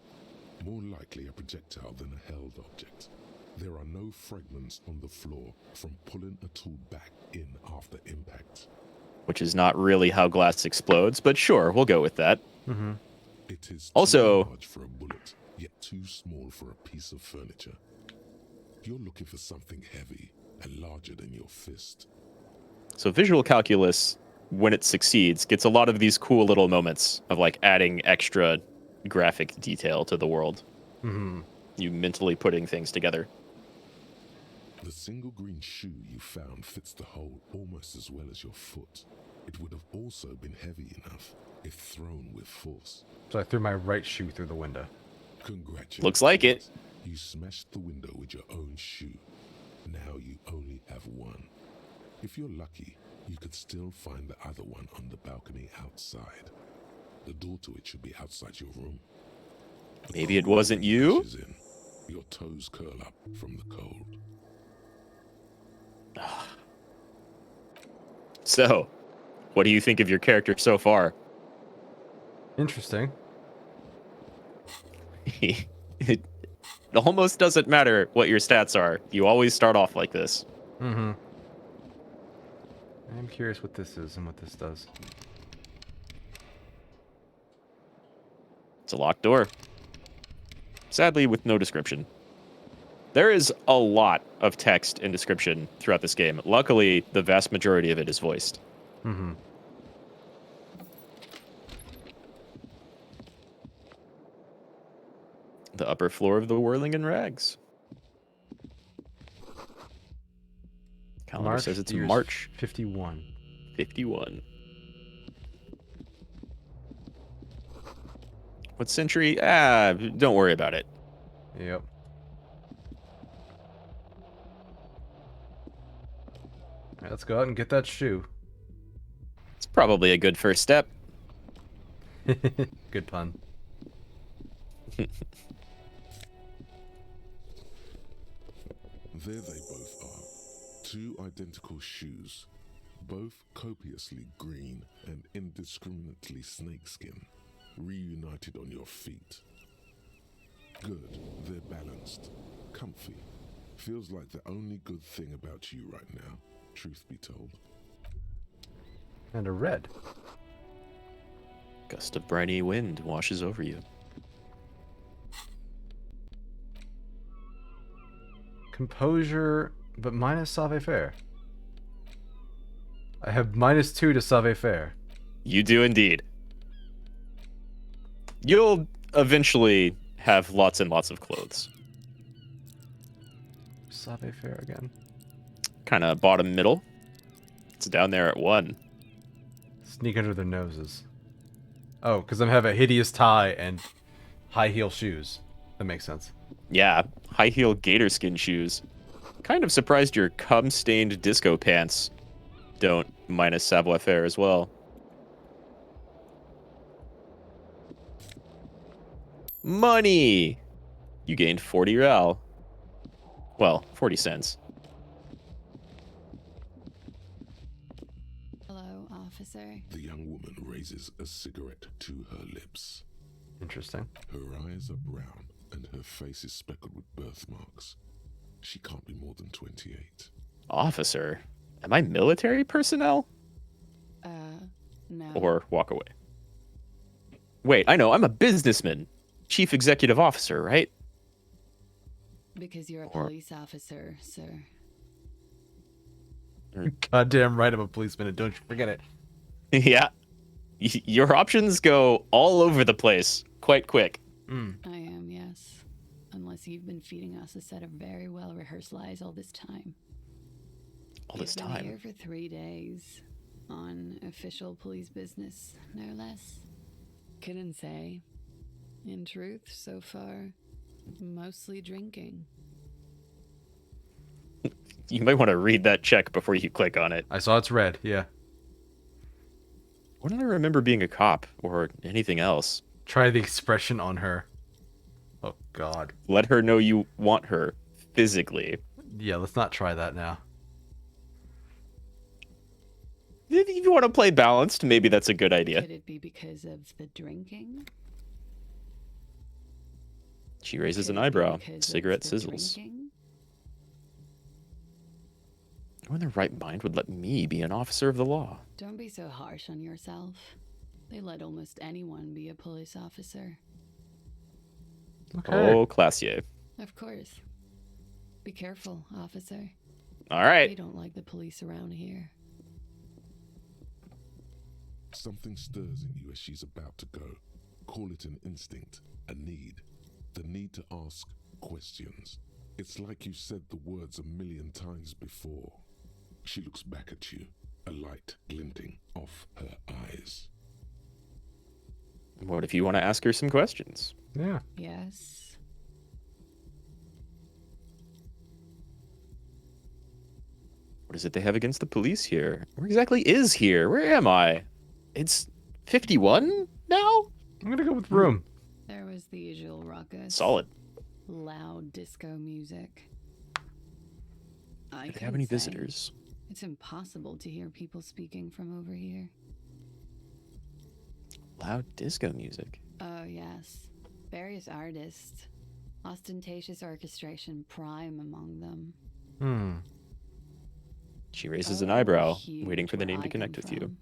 Speaker 4: More likely a projectile than a held object. There are no fragments on the floor from pulling a tool back in after impact.
Speaker 1: Which is not really how glass explodes, but sure, we'll go with that.
Speaker 2: Mm-hmm.
Speaker 4: It is
Speaker 1: Also-
Speaker 4: too large for a bullet, yet too small for a piece of furniture. You're looking for something heavy and larger than your fist.
Speaker 1: So visual calculus, when it succeeds, gets a lot of these cool little moments of like adding extra graphic detail to the world.
Speaker 2: Mm-hmm.
Speaker 1: You mentally putting things together.
Speaker 4: The single green shoe you found fits the hole almost as well as your foot. It would have also been heavy enough if thrown with force.
Speaker 2: So I threw my right shoe through the window.
Speaker 4: Congratulations.
Speaker 1: Looks like it.
Speaker 4: You smashed the window with your own shoe. Now you only have one. If you're lucky, you could still find the other one on the balcony outside. The door to it should be outside your room. The
Speaker 1: Maybe it
Speaker 4: cold
Speaker 1: wasn't
Speaker 4: wind
Speaker 1: you?
Speaker 4: rushes in. Your toes curl up from the cold.
Speaker 1: So, what do you think of your character so far?
Speaker 2: Interesting.
Speaker 1: It almost doesn't matter what your stats are. You always start off like this.
Speaker 2: Mm-hmm. I'm curious what this is and what this does.
Speaker 1: It's a locked door. Sadly, with no description. There is a lot of text and description throughout this game. Luckily, the vast majority of it is voiced.
Speaker 2: Mm-hmm.
Speaker 1: The upper floor of the Whirling in Rags. Calendar says it's
Speaker 2: year's
Speaker 1: March
Speaker 2: 51.
Speaker 1: 51. What century? Don't worry about it.
Speaker 2: Yep. Alright, let's go out and get that shoe.
Speaker 1: It's probably a good first step.
Speaker 2: Good pun.
Speaker 4: There they both are. Two identical shoes, both copiously green and indiscriminately snakeskin, reunited on your feet. Good, they're balanced, comfy. Feels like the only good thing about you right now, truth be told.
Speaker 2: And a red.
Speaker 1: Gust of briny wind washes over you.
Speaker 2: Composure, but minus savoir-faire. I have -2 to savoir-faire.
Speaker 1: You do indeed. You'll eventually have lots and lots of clothes.
Speaker 2: Savoir-faire again.
Speaker 1: Kind of bottom middle. It's down there at 1.
Speaker 2: Sneak under their noses. Oh, because I have a hideous tie and high heel shoes. That makes sense.
Speaker 1: Yeah, high heel gator skin shoes. Kind of surprised your cum stained disco pants don't minus savoir faire as well. Money! You gained 40 real. Well, 40 cents.
Speaker 5: Hello, officer.
Speaker 4: The young woman raises a cigarette to her lips.
Speaker 2: Interesting.
Speaker 4: Her eyes are brown and her face is speckled with birthmarks. She can't be more than 28.
Speaker 1: Officer? Am I military personnel?
Speaker 5: No.
Speaker 1: Or walk away. Wait, I know, I'm a businessman. Chief executive officer, right?
Speaker 5: Because you're a police officer, sir.
Speaker 2: Goddamn right I'm a policeman, and don't you forget it.
Speaker 1: Yeah. Your options go all over the place quite quick.
Speaker 5: I am, yes. Unless you've been feeding us a set of very well-rehearsed lies all this time.
Speaker 1: All this
Speaker 5: You've been
Speaker 1: time.
Speaker 5: here for 3 days. On official police business, no less. Couldn't say. In truth, so far, mostly drinking.
Speaker 1: You might want to read that check before you click on it.
Speaker 2: I saw it's red, yeah.
Speaker 1: Why don't I remember being a cop or anything else?
Speaker 2: Try the expression on her. Oh, God.
Speaker 1: Let her know you want her physically.
Speaker 2: Yeah, let's not try that now.
Speaker 1: If you want to play balanced, maybe that's a good idea.
Speaker 5: Could it be because of the drinking?
Speaker 1: She raises
Speaker 5: Could
Speaker 1: an
Speaker 5: it be
Speaker 1: eyebrow.
Speaker 5: because of
Speaker 1: Cigarette
Speaker 5: the
Speaker 1: sizzles.
Speaker 5: drinking?
Speaker 1: Who in their right mind would let me be an officer of the law?
Speaker 5: Don't be so harsh on yourself. They let almost anyone be a police officer.
Speaker 2: Okay.
Speaker 1: Oh, Classier.
Speaker 5: Of course. Be careful, officer.
Speaker 1: All
Speaker 5: We
Speaker 1: right.
Speaker 5: don't like the police around here.
Speaker 4: Something stirs in you as she's about to go. Call it an instinct, a need. The need to ask questions. It's like you said the words a million times before. She looks back at you, a light glinting off her eyes.
Speaker 1: What if you want to ask her some questions?
Speaker 2: Yeah.
Speaker 5: Yes.
Speaker 1: What is it they have against the police here? Where exactly is here? Where am I? It's 51 now?
Speaker 2: I'm gonna go with room.
Speaker 5: There was the usual ruckus.
Speaker 1: Solid.
Speaker 5: Loud disco music. I
Speaker 1: Do they have
Speaker 5: couldn't
Speaker 1: any
Speaker 5: say.
Speaker 1: visitors?
Speaker 5: It's impossible to hear people speaking from over here.
Speaker 1: Loud disco music.
Speaker 5: Oh, yes. Various artists. Ostentatious orchestration prime among them.
Speaker 1: She raises
Speaker 5: Oh,
Speaker 1: an eyebrow,
Speaker 5: huge
Speaker 1: waiting for the
Speaker 5: where
Speaker 1: name to
Speaker 5: I
Speaker 1: connect
Speaker 5: come
Speaker 1: with you.
Speaker 5: from.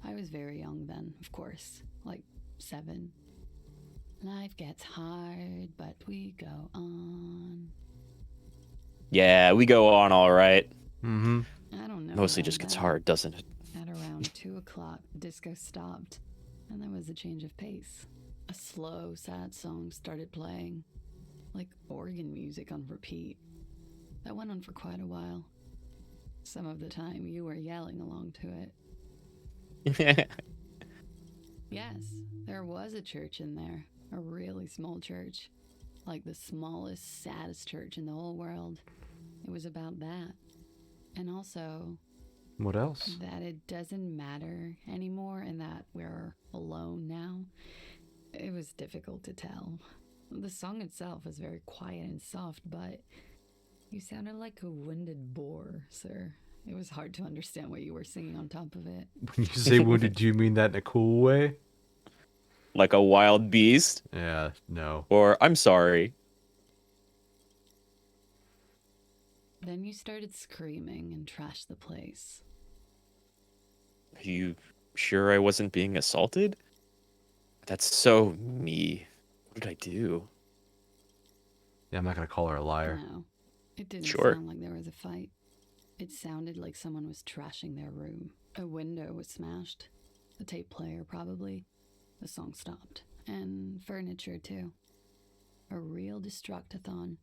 Speaker 5: I was very young then, of course. Like 7. Life gets hard, but we go on.
Speaker 1: Yeah, we go on all right.
Speaker 2: Mm-hmm.
Speaker 5: I don't know.
Speaker 1: Mostly
Speaker 5: about
Speaker 1: just gets
Speaker 5: that.
Speaker 1: hard, doesn't it?
Speaker 5: At around 2 o'clock, disco stopped, and there was a change of pace. A slow, sad song started playing. like organ music on repeat. That went on for quite a while. Some of the time you were yelling along to it. Yes, there was a church in there. A really small church. Like the smallest, saddest church in the whole world. It was about that. And also...
Speaker 2: What else?
Speaker 5: that it doesn't matter anymore and that we're alone now. It was difficult to tell. The song itself was very quiet and soft, but you sounded like a wounded boar, sir. It was hard to understand what you were singing on top of it.
Speaker 2: When you say wounded, do you mean that in a cool way?
Speaker 1: Like a wild beast?
Speaker 2: Yeah, no.
Speaker 1: Or, I'm sorry.
Speaker 5: Then you started screaming and trashed the place.
Speaker 1: Are you sure I wasn't being assaulted? That's so me. What did I do?
Speaker 2: Yeah, I'm not gonna call her a liar.
Speaker 5: No, it didn't
Speaker 1: Sure.
Speaker 5: sound like there was a fight. It sounded like someone was trashing their room. A window was smashed. A tape player, probably. The song stopped. And furniture, too. A real destructathon.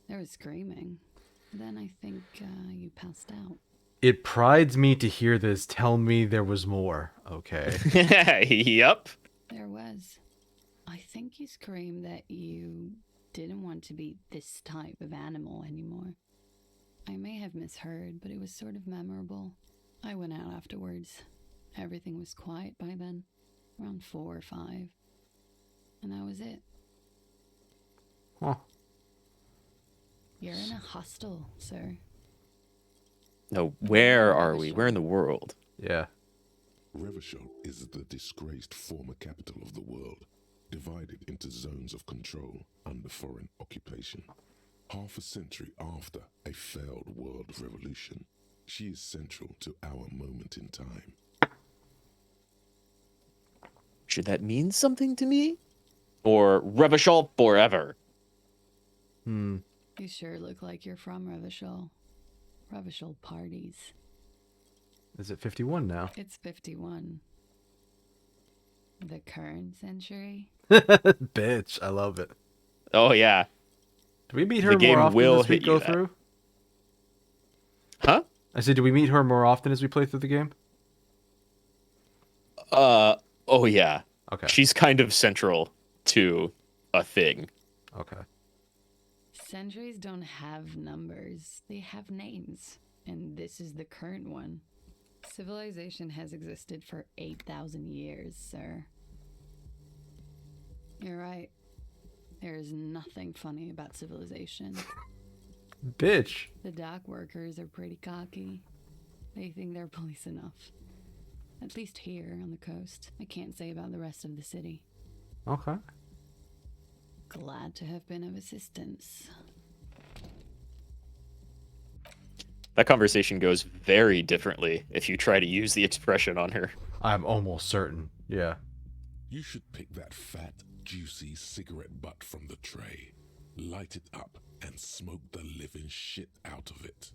Speaker 5: There was screaming. Then I think you passed out.
Speaker 2: It prides me to hear this. Tell me there was more. Okay.
Speaker 1: Yep.
Speaker 5: There was. I think you screamed that you didn't want to be this type of animal anymore. I may have misheard, but it was sort of memorable. I went out afterwards. Everything was quiet by then. Around 4 or 5. And that was it.
Speaker 2: Huh.
Speaker 5: You're in a hostel, sir.
Speaker 1: No, where are we? Where in the world?
Speaker 2: Yeah.
Speaker 4: Revachol is the disgraced former capital of the world, divided into zones of control under foreign occupation. Half a century after a failed world revolution, she is central to our moment in time.
Speaker 1: Should that mean something to me? Or Revachol forever?
Speaker 2: Hmm.
Speaker 5: You sure look like you're from Revachol. Revachol parties.
Speaker 2: Is it 51 now?
Speaker 5: It's 51. The current century?
Speaker 2: Bitch, I love it.
Speaker 1: Oh, yeah.
Speaker 2: Do we meet
Speaker 1: The
Speaker 2: her
Speaker 1: game
Speaker 2: more often
Speaker 1: will
Speaker 2: as we
Speaker 1: hit
Speaker 2: go
Speaker 1: you that.
Speaker 2: through?
Speaker 1: Huh?
Speaker 2: I said, do we meet her more often as we play through the game?
Speaker 1: Oh, yeah.
Speaker 2: Okay.
Speaker 1: She's kind of central to a thing.
Speaker 2: Okay.
Speaker 5: Centuries don't have numbers, they have names. And this is the current one. Civilization has existed for 8,000 years, sir. You're right. There is nothing funny about civilization.
Speaker 2: Bitch.
Speaker 5: The dock workers are pretty cocky. They think they're police enough. At least here on the coast. I can't say about the rest of the city.
Speaker 2: Okay.
Speaker 5: Glad to have been of assistance.
Speaker 1: That conversation goes very differently if you try to use the expression on her.
Speaker 2: I'm almost certain. Yeah.
Speaker 4: You should pick that fat, juicy cigarette butt from the tray, light it up, and smoke the living shit out of it.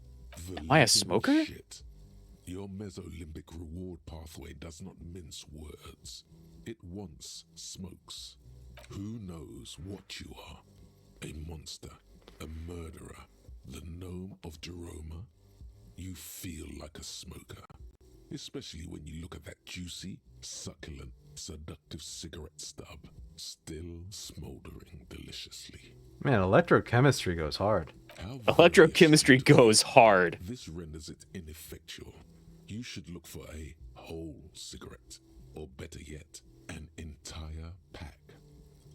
Speaker 4: The
Speaker 1: Am I a
Speaker 4: living
Speaker 1: smoker?
Speaker 4: Shit. Your mesolimbic reward pathway does not mince words. It once smokes. Who knows what you are? A monster, a murderer, the gnome of Jeroma? You feel like a smoker. Especially when you look at that juicy, succulent, seductive cigarette stub, still smoldering deliciously.
Speaker 2: Man, electrochemistry goes hard.
Speaker 4: How
Speaker 1: Electrochemistry
Speaker 4: very
Speaker 1: goes hard.
Speaker 4: This renders it ineffectual. You should look for a whole cigarette, or better yet, an entire pack.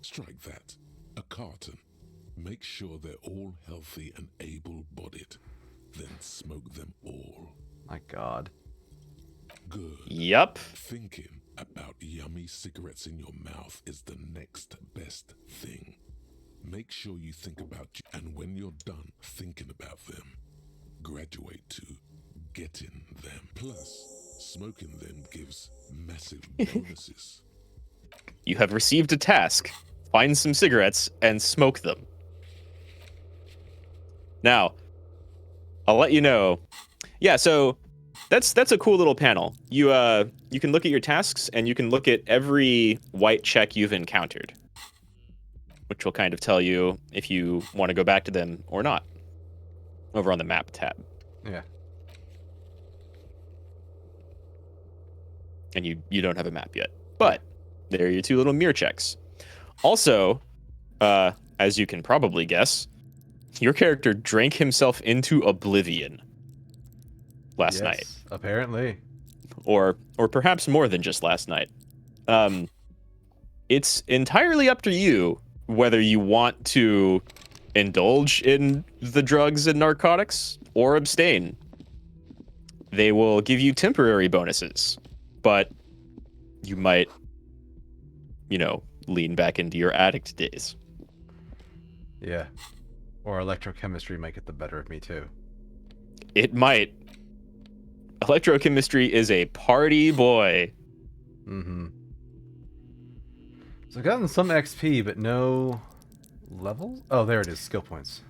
Speaker 4: Strike that, a carton. Make sure they're all healthy and able-bodied. Then smoke them all.
Speaker 2: My God.
Speaker 4: Good.
Speaker 1: Yep.
Speaker 4: Thinking about yummy cigarettes in your mouth is the next best thing. Make sure you think about you, and when you're done thinking about them, graduate to getting them. Plus, smoking them gives massive bonuses.
Speaker 1: You have received a task. Find some cigarettes and smoke them. Now, I'll let you know. Yeah, so that's a cool little panel. You can look at your tasks and you can look at every white check you've encountered. which will kind of tell you if you want to go back to them or not over on the map tab.
Speaker 2: Yeah.
Speaker 1: And you don't have a map yet. But there are your 2 little mirror checks. Also, as you can probably guess, your character drank himself into oblivion last night.
Speaker 2: Apparently.
Speaker 1: Or perhaps more than just last night. It's entirely up to you whether you want to indulge in the drugs and narcotics or abstain. They will give you temporary bonuses, but you might, lean back into your addict days.
Speaker 2: Yeah. Or electrochemistry might get the better of me too.
Speaker 1: It might. Electrochemistry is a party boy.
Speaker 2: Mm-hmm. So I've gotten some XP, but no levels? Oh, there it is. Skill points.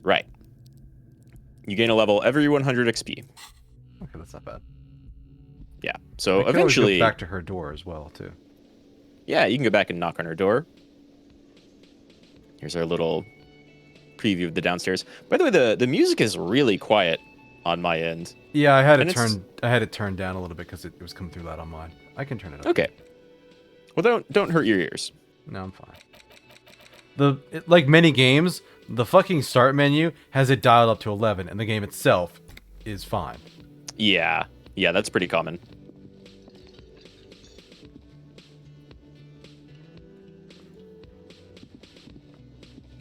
Speaker 1: Right. You gain a level every 100 XP.
Speaker 2: Okay, that's not bad.
Speaker 1: Yeah. So
Speaker 2: I can always
Speaker 1: eventually,
Speaker 2: go back to her door as well, too.
Speaker 1: yeah, you can go back and knock on her door. Here's our little preview of the downstairs. By the way, the music is really quiet on my end.
Speaker 2: Yeah, I had
Speaker 1: And
Speaker 2: it turned down a little bit because it was coming through loud on mine. I can turn it up.
Speaker 1: Okay. Well, don't hurt your ears.
Speaker 2: No, I'm fine. Like many games, the fucking start menu has it dialed up to 11, and the game itself is fine.
Speaker 1: Yeah, that's pretty common.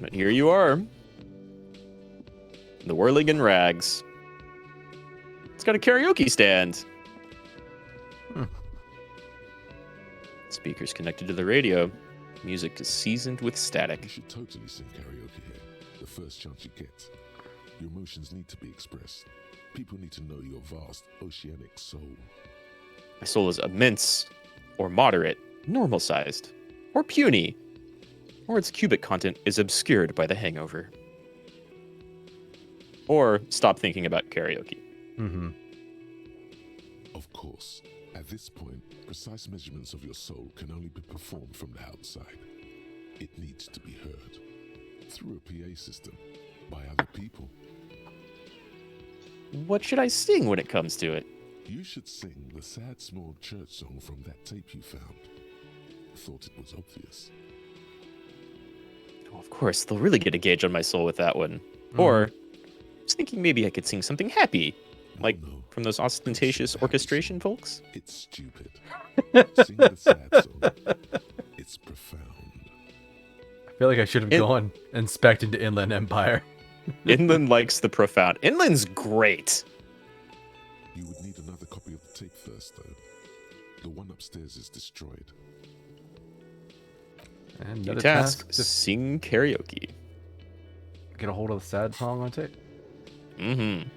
Speaker 1: But here you are. The whirling in rags. It's got a karaoke stand. Speakers connected to the radio. Music is seasoned with static.
Speaker 4: You should totally sing karaoke here. The first chance you get. Your emotions need to be expressed. People need to know your vast, oceanic soul.
Speaker 1: My soul is immense, or moderate, normal-sized, or puny, or its cubic content is obscured by the hangover. Or stop thinking about karaoke.
Speaker 2: Mm-hmm.
Speaker 4: Of course, at this point, precise measurements of your soul can only be performed from the outside. It needs to be heard through a PA system by other people.
Speaker 1: What should I sing when it comes to it?
Speaker 4: You should sing the sad small church song from that tape you found. Thought it was obvious.
Speaker 1: Oh, of course, they'll really get a gauge on my soul with that one. Or, I was thinking maybe I could sing something happy. Like from those ostentatious orchestration folks?
Speaker 4: It's stupid. Sing the sad song. It's profound.
Speaker 2: I feel like I should have gone and spec'd into Inland Empire.
Speaker 1: Inland likes the profound. Inland's great.
Speaker 4: You would need another copy of the tape first, though. The one upstairs is destroyed.
Speaker 2: And
Speaker 1: New
Speaker 2: another
Speaker 1: task,
Speaker 2: just
Speaker 1: sing karaoke.
Speaker 2: get a hold of the sad song on tape.
Speaker 1: Mm-hmm.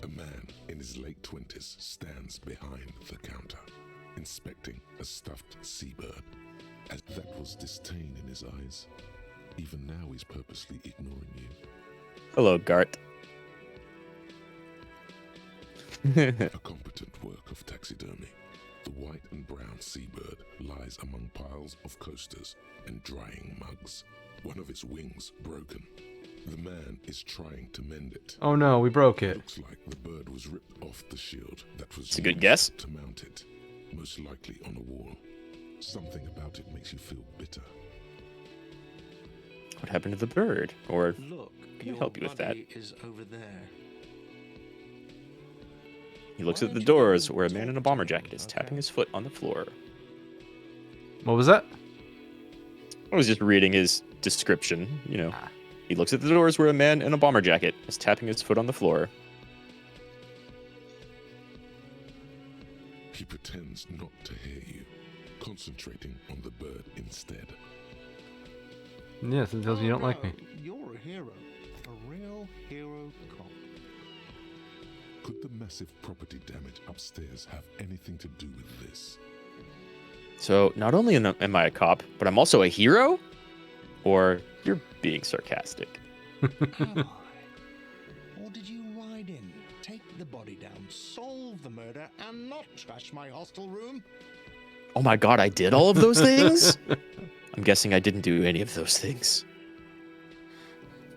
Speaker 4: A man in his late 20s stands behind the counter, inspecting a stuffed seabird. As that was disdain in his eyes. Even now he's purposely ignoring you.
Speaker 1: Hello, Gart.
Speaker 4: A competent work of taxidermy. The white and brown seabird lies among piles of coasters and drying mugs. One of its wings broken. The man is trying to mend it.
Speaker 2: Oh no, we broke it.
Speaker 4: Looks like the bird was ripped off the shield that was
Speaker 1: It's a good
Speaker 4: used
Speaker 1: guess.
Speaker 4: to mount it, most likely on a wall. Something about it makes you feel bitter.
Speaker 1: What happened to the bird? Or
Speaker 6: Look,
Speaker 1: can I
Speaker 6: your
Speaker 1: help you with that?
Speaker 6: buddy is over there.
Speaker 1: He looks
Speaker 6: Why
Speaker 1: at the
Speaker 6: don't you go
Speaker 1: doors
Speaker 6: and
Speaker 1: where a man
Speaker 6: talk
Speaker 1: in a
Speaker 6: to
Speaker 1: bomber
Speaker 6: him,
Speaker 1: jacket is tapping
Speaker 6: okay?
Speaker 1: his foot on the floor.
Speaker 2: What was that?
Speaker 1: I was just reading his description, you know. He looks at the doors where a man in a bomber jacket is tapping his foot on the floor.
Speaker 4: He pretends not to hear you, concentrating on the bird instead.
Speaker 2: Yes, it tells you don't like me.
Speaker 6: You're a hero. A real hero cop.
Speaker 4: Could the massive property damage upstairs have anything to do with this?
Speaker 1: So, not only am I a cop, but I'm also a hero? Or you're being sarcastic.
Speaker 6: Am I? Or did you ride in, take the body down, solve the murder, and not trash my hostel room?
Speaker 1: Oh my god, I did all of those things? I'm guessing I didn't do any of those things.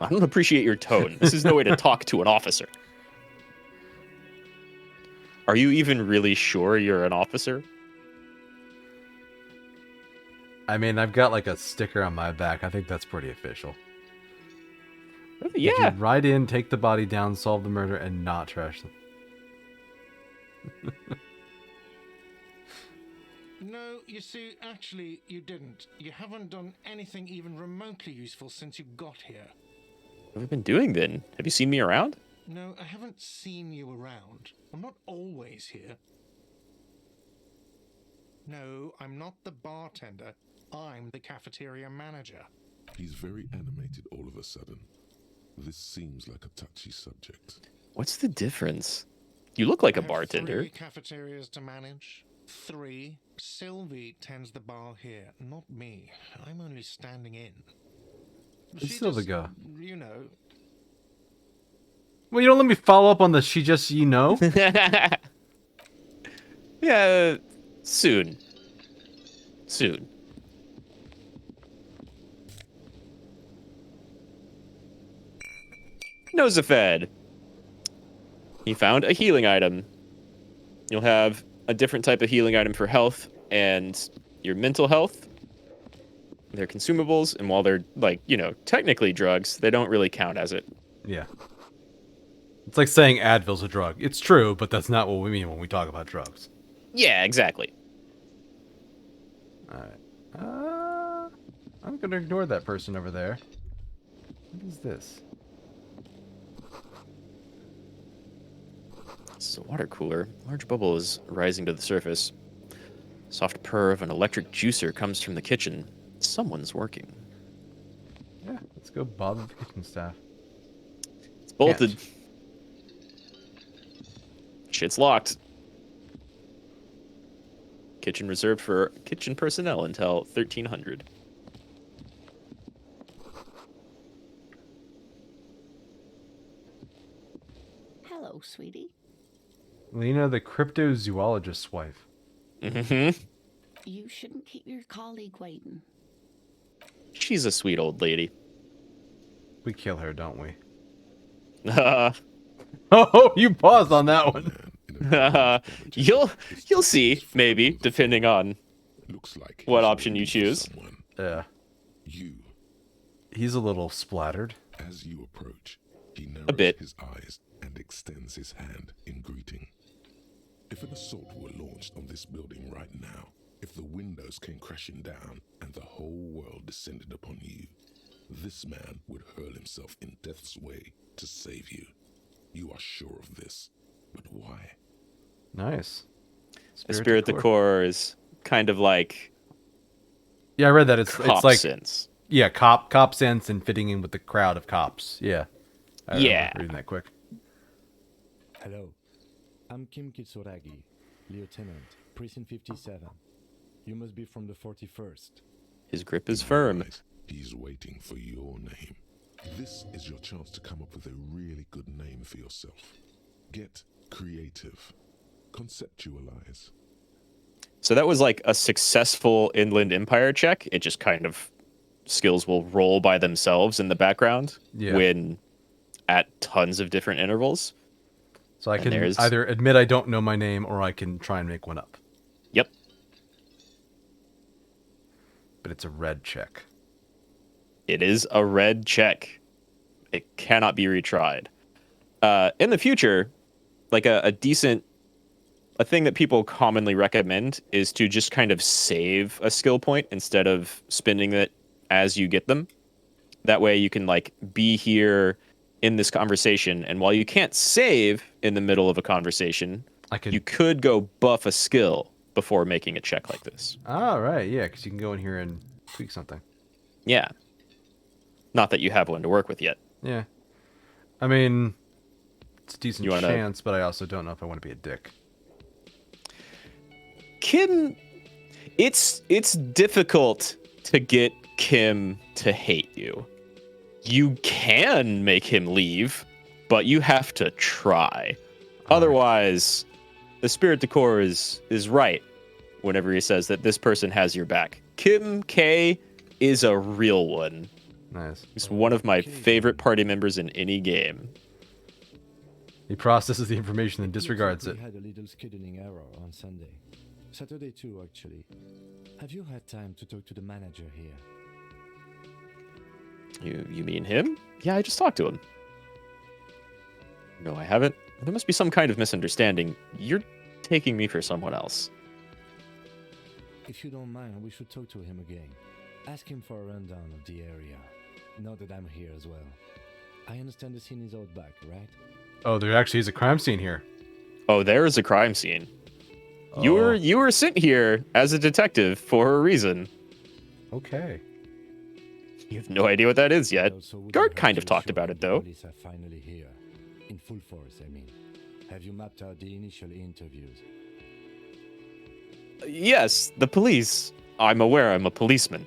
Speaker 1: I don't appreciate your tone. This is no way to talk to an officer. Are you even really sure you're an officer?
Speaker 2: I mean, I've got like a sticker on my back. I think that's pretty official. Did you
Speaker 1: Yeah.
Speaker 2: ride in, take the body down, solve the murder, and not trash them?
Speaker 6: No, you see, actually, you didn't. You haven't done anything even remotely useful since you got here.
Speaker 1: What have you been doing then? Have you seen me around?
Speaker 6: No, I haven't seen you around. I'm not always here. No, I'm not the bartender. I'm the cafeteria manager.
Speaker 4: He's very animated all of a sudden. This seems like a touchy subject.
Speaker 1: What's the difference? You look like
Speaker 6: I
Speaker 1: a
Speaker 6: have
Speaker 1: bartender.
Speaker 6: 3 cafeterias to manage. 3. Sylvie tends the bar here, not me. I'm only standing in.
Speaker 2: It's still the guy.
Speaker 6: You know.
Speaker 2: Well, you don't let me follow up on the she just, you know?
Speaker 1: Yeah, soon. Soon. Nosafed. He found a healing item. You'll have a different type of healing item for health and your mental health. They're consumables, and while they're, like, you know, technically drugs, they don't really count as it.
Speaker 2: Yeah. It's like saying Advil's a drug. It's true, but that's not what we mean when we talk about drugs.
Speaker 1: Yeah, exactly.
Speaker 2: Alright. I'm gonna ignore that person over there. What is this?
Speaker 1: This is a water cooler. Large bubble is rising to the surface. Soft purr of an electric juicer comes from the kitchen. Someone's working.
Speaker 2: Yeah, let's go bother the kitchen staff.
Speaker 1: It's bolted. Shit's locked. Kitchen reserved for kitchen personnel until 1300.
Speaker 5: Hello, sweetie.
Speaker 2: Lena, the cryptozoologist's wife.
Speaker 1: Mm-hmm.
Speaker 5: You shouldn't keep your colleague waiting.
Speaker 1: She's a sweet old lady.
Speaker 2: We kill her, don't we?
Speaker 1: Uh,
Speaker 2: Oh, you paused on that one.
Speaker 1: you'll see, maybe, depending on
Speaker 4: Looks like
Speaker 1: what
Speaker 4: he's
Speaker 1: option you
Speaker 4: waiting for
Speaker 1: choose.
Speaker 4: someone.
Speaker 2: Yeah.
Speaker 4: You.
Speaker 2: He's a little splattered.
Speaker 4: As you approach, he narrows
Speaker 1: A bit.
Speaker 4: his eyes and extends his hand in greeting. If an assault were launched on this building right now, if the windows came crashing down and the whole world descended upon you, this man would hurl himself in death's way to save you. You are sure of this, but why?
Speaker 2: Nice.
Speaker 1: Spirit Decor is kind of like
Speaker 2: Yeah, I read that. It's
Speaker 1: cop
Speaker 2: like
Speaker 1: sense.
Speaker 2: yeah, cop sense and fitting in with the crowd of cops. Yeah. I remember
Speaker 1: Yeah.
Speaker 2: reading that quick.
Speaker 7: Hello, I'm Kim Kitsuragi, Lieutenant, Precinct 57. You must be from the 41st.
Speaker 1: His grip is
Speaker 4: In my
Speaker 1: firm.
Speaker 4: eyes, he's waiting for your name. This is your chance to come up with a really good name for yourself. Get creative. Conceptualize.
Speaker 1: So that was like a successful Inland Empire check. It just kind of skills will roll by themselves in the background
Speaker 2: Yeah.
Speaker 1: when at tons of different intervals.
Speaker 2: So I
Speaker 1: And
Speaker 2: can
Speaker 1: there's-
Speaker 2: either admit I don't know my name or I can try and make one up.
Speaker 1: Yep.
Speaker 2: But it's a red check.
Speaker 1: It is a red check. It cannot be retried. In the future, like a thing that people commonly recommend is to just kind of save a skill point instead of spending it as you get them. That way you can like be here in this conversation, and while you can't save in the middle of a conversation,
Speaker 2: I can.
Speaker 1: you could go buff a skill before making a check like this.
Speaker 2: Ah, right. Yeah, because you can go in here and tweak something.
Speaker 1: Yeah. Not that you have one to work with yet.
Speaker 2: Yeah. I mean, it's a decent
Speaker 1: You wanna-
Speaker 2: chance, but I also don't know if I want to be a dick.
Speaker 1: Kim, it's difficult to get Kim to hate you. You can make him leave, but you have to try. Otherwise, the Spirit Decor is right. whenever he says that this person has your back. Kim K is a real one.
Speaker 2: Nice.
Speaker 1: He's one of my favorite party members in any game.
Speaker 2: He processes the information and disregards it.
Speaker 7: We had a little scheduling error on Sunday. Saturday too, actually. Have you had time to talk to the manager here?
Speaker 1: You mean him? Yeah, I just talked to him. No, I haven't. There must be some kind of misunderstanding. You're taking me for someone else.
Speaker 7: If you don't mind, we should talk to him again. Ask him for a rundown of the area. Now that I'm here as well. I understand the scene is out back, right?
Speaker 2: Oh, there actually is a crime scene here.
Speaker 1: Oh, there is a crime scene.
Speaker 2: Oh.
Speaker 1: You were sent here as a detective for a reason.
Speaker 2: Okay.
Speaker 1: You have no idea what that is yet.
Speaker 7: Also, would
Speaker 1: Guard
Speaker 7: you
Speaker 1: kind
Speaker 7: have
Speaker 1: of
Speaker 7: to
Speaker 1: talked
Speaker 7: ensure
Speaker 1: about it,
Speaker 7: the
Speaker 1: though.
Speaker 7: Police are finally here. In full force, I mean. Have you mapped out the initial interviews?
Speaker 1: Yes, the police. I'm aware I'm a policeman.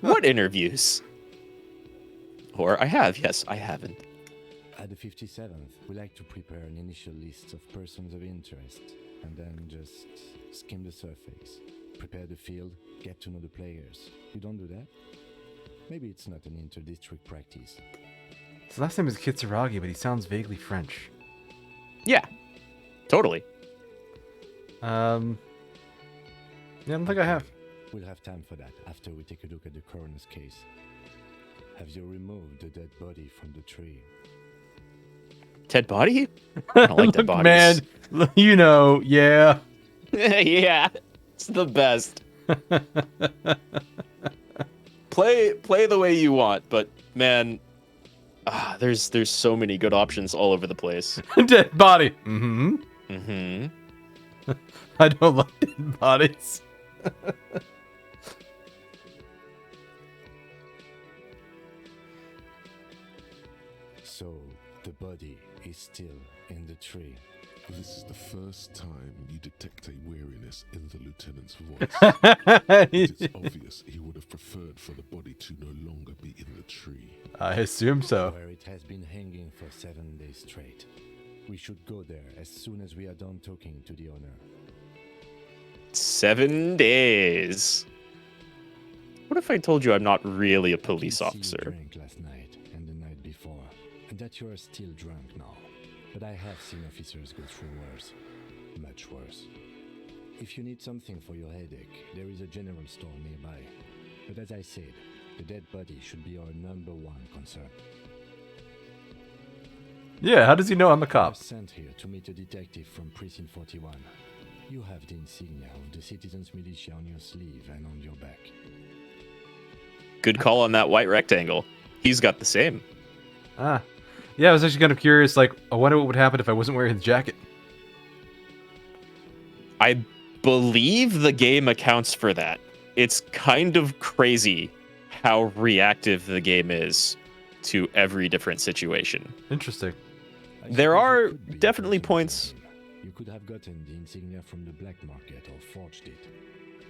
Speaker 1: What interviews? Or I have, yes, I haven't.
Speaker 7: At the 57th, we like to prepare an initial list of persons of interest, and then just skim the surface. Prepare the field, get to know the players. You don't do that? Maybe it's not an inter-district practice.
Speaker 2: His last name is Kitsuragi, but he sounds vaguely French.
Speaker 1: Yeah, totally.
Speaker 2: Yeah, I don't think I have.
Speaker 7: We'll have time for that after we take a look at the coroner's case. Have you removed the dead body from the tree?
Speaker 1: Dead body? I don't like dead
Speaker 2: Look,
Speaker 1: bodies.
Speaker 2: man, you know, yeah.
Speaker 1: Yeah, it's the best. Play the way you want, but man, there's so many good options all over the place.
Speaker 2: Dead body. Mm-hmm.
Speaker 1: Mm-hmm.
Speaker 2: I don't like dead bodies.
Speaker 7: So, the body is still in the tree.
Speaker 4: This is the first time you detect a weariness in the lieutenant's voice. It's obvious he would have preferred for the body to no longer be in the tree.
Speaker 2: I assume so.
Speaker 7: Where it has been hanging for 7 days straight. We should go there as soon as we are done talking to the owner.
Speaker 1: 7 days. What if I told you I'm not really a
Speaker 7: I
Speaker 1: police
Speaker 7: can see
Speaker 1: officer?
Speaker 7: You drank last night and the night before, and that you are still drunk now. But I have seen officers go through worse. Much worse. If you need something for your headache, there is a general store nearby. But as I said, the dead body should be our #1 concern.
Speaker 2: Yeah, how does he know I'm a
Speaker 7: I
Speaker 2: cop?
Speaker 7: was sent here to meet a detective from Precinct 41. You have the insignia of the Citizens Militia on your sleeve and on your back.
Speaker 1: Good call on that white rectangle. He's got the same.
Speaker 2: Ah. Yeah, I was actually kind of curious, like, I wonder what would happen if I wasn't wearing the jacket.
Speaker 1: I believe the game accounts for that. It's kind of crazy how reactive the game is to every different situation.
Speaker 2: Interesting.
Speaker 7: I
Speaker 1: There
Speaker 7: suppose
Speaker 1: are
Speaker 7: it could be a
Speaker 1: definitely
Speaker 7: personal
Speaker 1: points-
Speaker 7: claim. You could have gotten the insignia from the black market or forged it.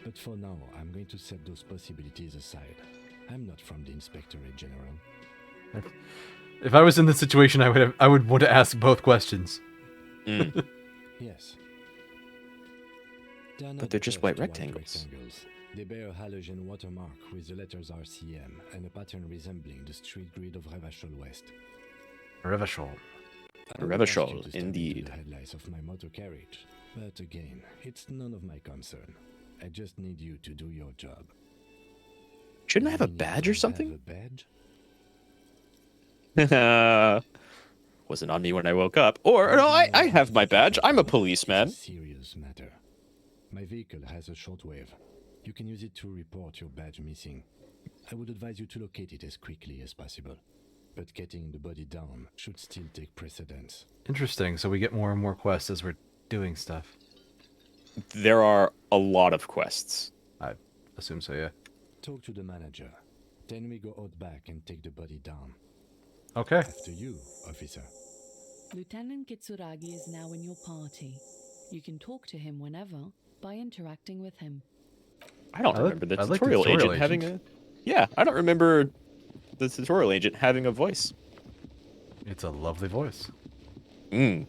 Speaker 7: But for now, I'm going to set those possibilities aside. I'm not from the Inspectorate General.
Speaker 2: If I was in this situation, I would want to ask both questions.
Speaker 1: Mm.
Speaker 7: Yes.
Speaker 1: But they're just white rectangles.
Speaker 7: They bear a halogen watermark with the letters RCM and a pattern resembling the street grid of Revachol West.
Speaker 2: Revachol.
Speaker 7: I would ask you
Speaker 1: Revachol,
Speaker 7: to step into
Speaker 1: indeed.
Speaker 7: the headlights of my motor carriage. But again, it's none of my concern. I just need you to do your job.
Speaker 1: Shouldn't I have a
Speaker 7: Meaning
Speaker 1: badge
Speaker 7: you
Speaker 1: or
Speaker 7: don't
Speaker 1: something?
Speaker 7: have a badge?
Speaker 1: Wasn't on me when I woke up. Or, no, I have my badge. I'm a policeman.
Speaker 7: It's a serious matter. My vehicle has a shortwave. You can use it to report your badge missing. I would advise you to locate it as quickly as possible. But getting the body down should still take precedence.
Speaker 2: Interesting. So we get more and more quests as we're doing stuff.
Speaker 1: There are a lot of quests.
Speaker 2: I assume so, yeah.
Speaker 7: Talk to the manager. Then we go out back and take the body down.
Speaker 2: Okay.
Speaker 7: After you, officer.
Speaker 5: Lieutenant Kitsuragi is now in your party. You can talk to him whenever by interacting with him.
Speaker 1: I don't
Speaker 2: I like-
Speaker 1: remember the
Speaker 2: I like the
Speaker 1: tutorial
Speaker 2: tutorial
Speaker 1: agent having
Speaker 2: agent.
Speaker 1: a... Yeah, I don't remember the tutorial agent having a voice.
Speaker 2: It's a lovely voice.
Speaker 1: Mm.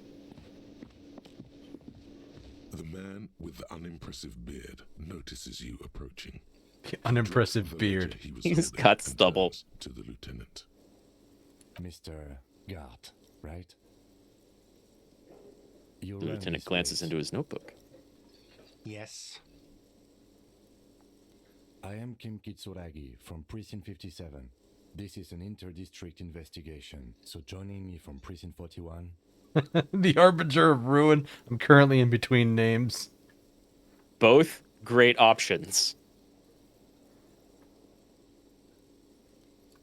Speaker 4: The man with the unimpressive beard notices you approaching.
Speaker 2: Unimpressive
Speaker 4: The
Speaker 2: beard.
Speaker 4: letter he was
Speaker 1: He's
Speaker 4: holding
Speaker 1: got
Speaker 4: and
Speaker 1: stubble.
Speaker 4: turns to the lieutenant.
Speaker 7: Mr. Gart, right? You
Speaker 1: The
Speaker 7: run
Speaker 1: lieutenant
Speaker 7: this
Speaker 1: glances
Speaker 7: place.
Speaker 1: into his notebook.
Speaker 6: Yes.
Speaker 7: I am Kim Kitsuragi from Precinct 57. This is an inter-district investigation, so joining me from Precinct 41.
Speaker 2: The Arbiter of Ruin. I'm currently in between names.
Speaker 1: Both great options.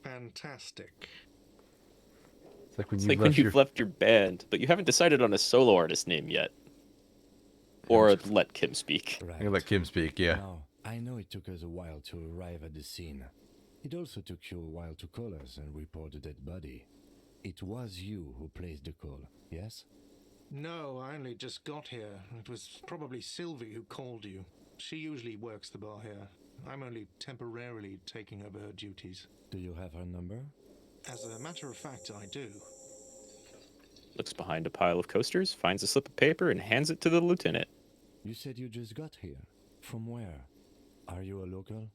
Speaker 6: Fantastic.
Speaker 2: It's like when
Speaker 1: It's
Speaker 2: you
Speaker 1: like when
Speaker 2: left
Speaker 1: you've
Speaker 2: your...
Speaker 1: left your band, but you haven't decided on a solo artist name yet. Or let Kim speak.
Speaker 7: Right.
Speaker 2: I'm gonna let Kim speak, yeah.
Speaker 7: Now, I know it took us a while to arrive at the scene. It also took you a while to call us and report the dead body. It was you who placed the call, yes?
Speaker 6: No, I only just got here. It was probably Sylvie who called you. She usually works the bar here. I'm only temporarily taking over her duties.
Speaker 7: Do you have her number?
Speaker 6: As a matter of fact, I do.
Speaker 1: Looks behind a pile of coasters, finds a slip of paper, and hands it to the lieutenant.
Speaker 7: You said you just got here. From where? Are you a local?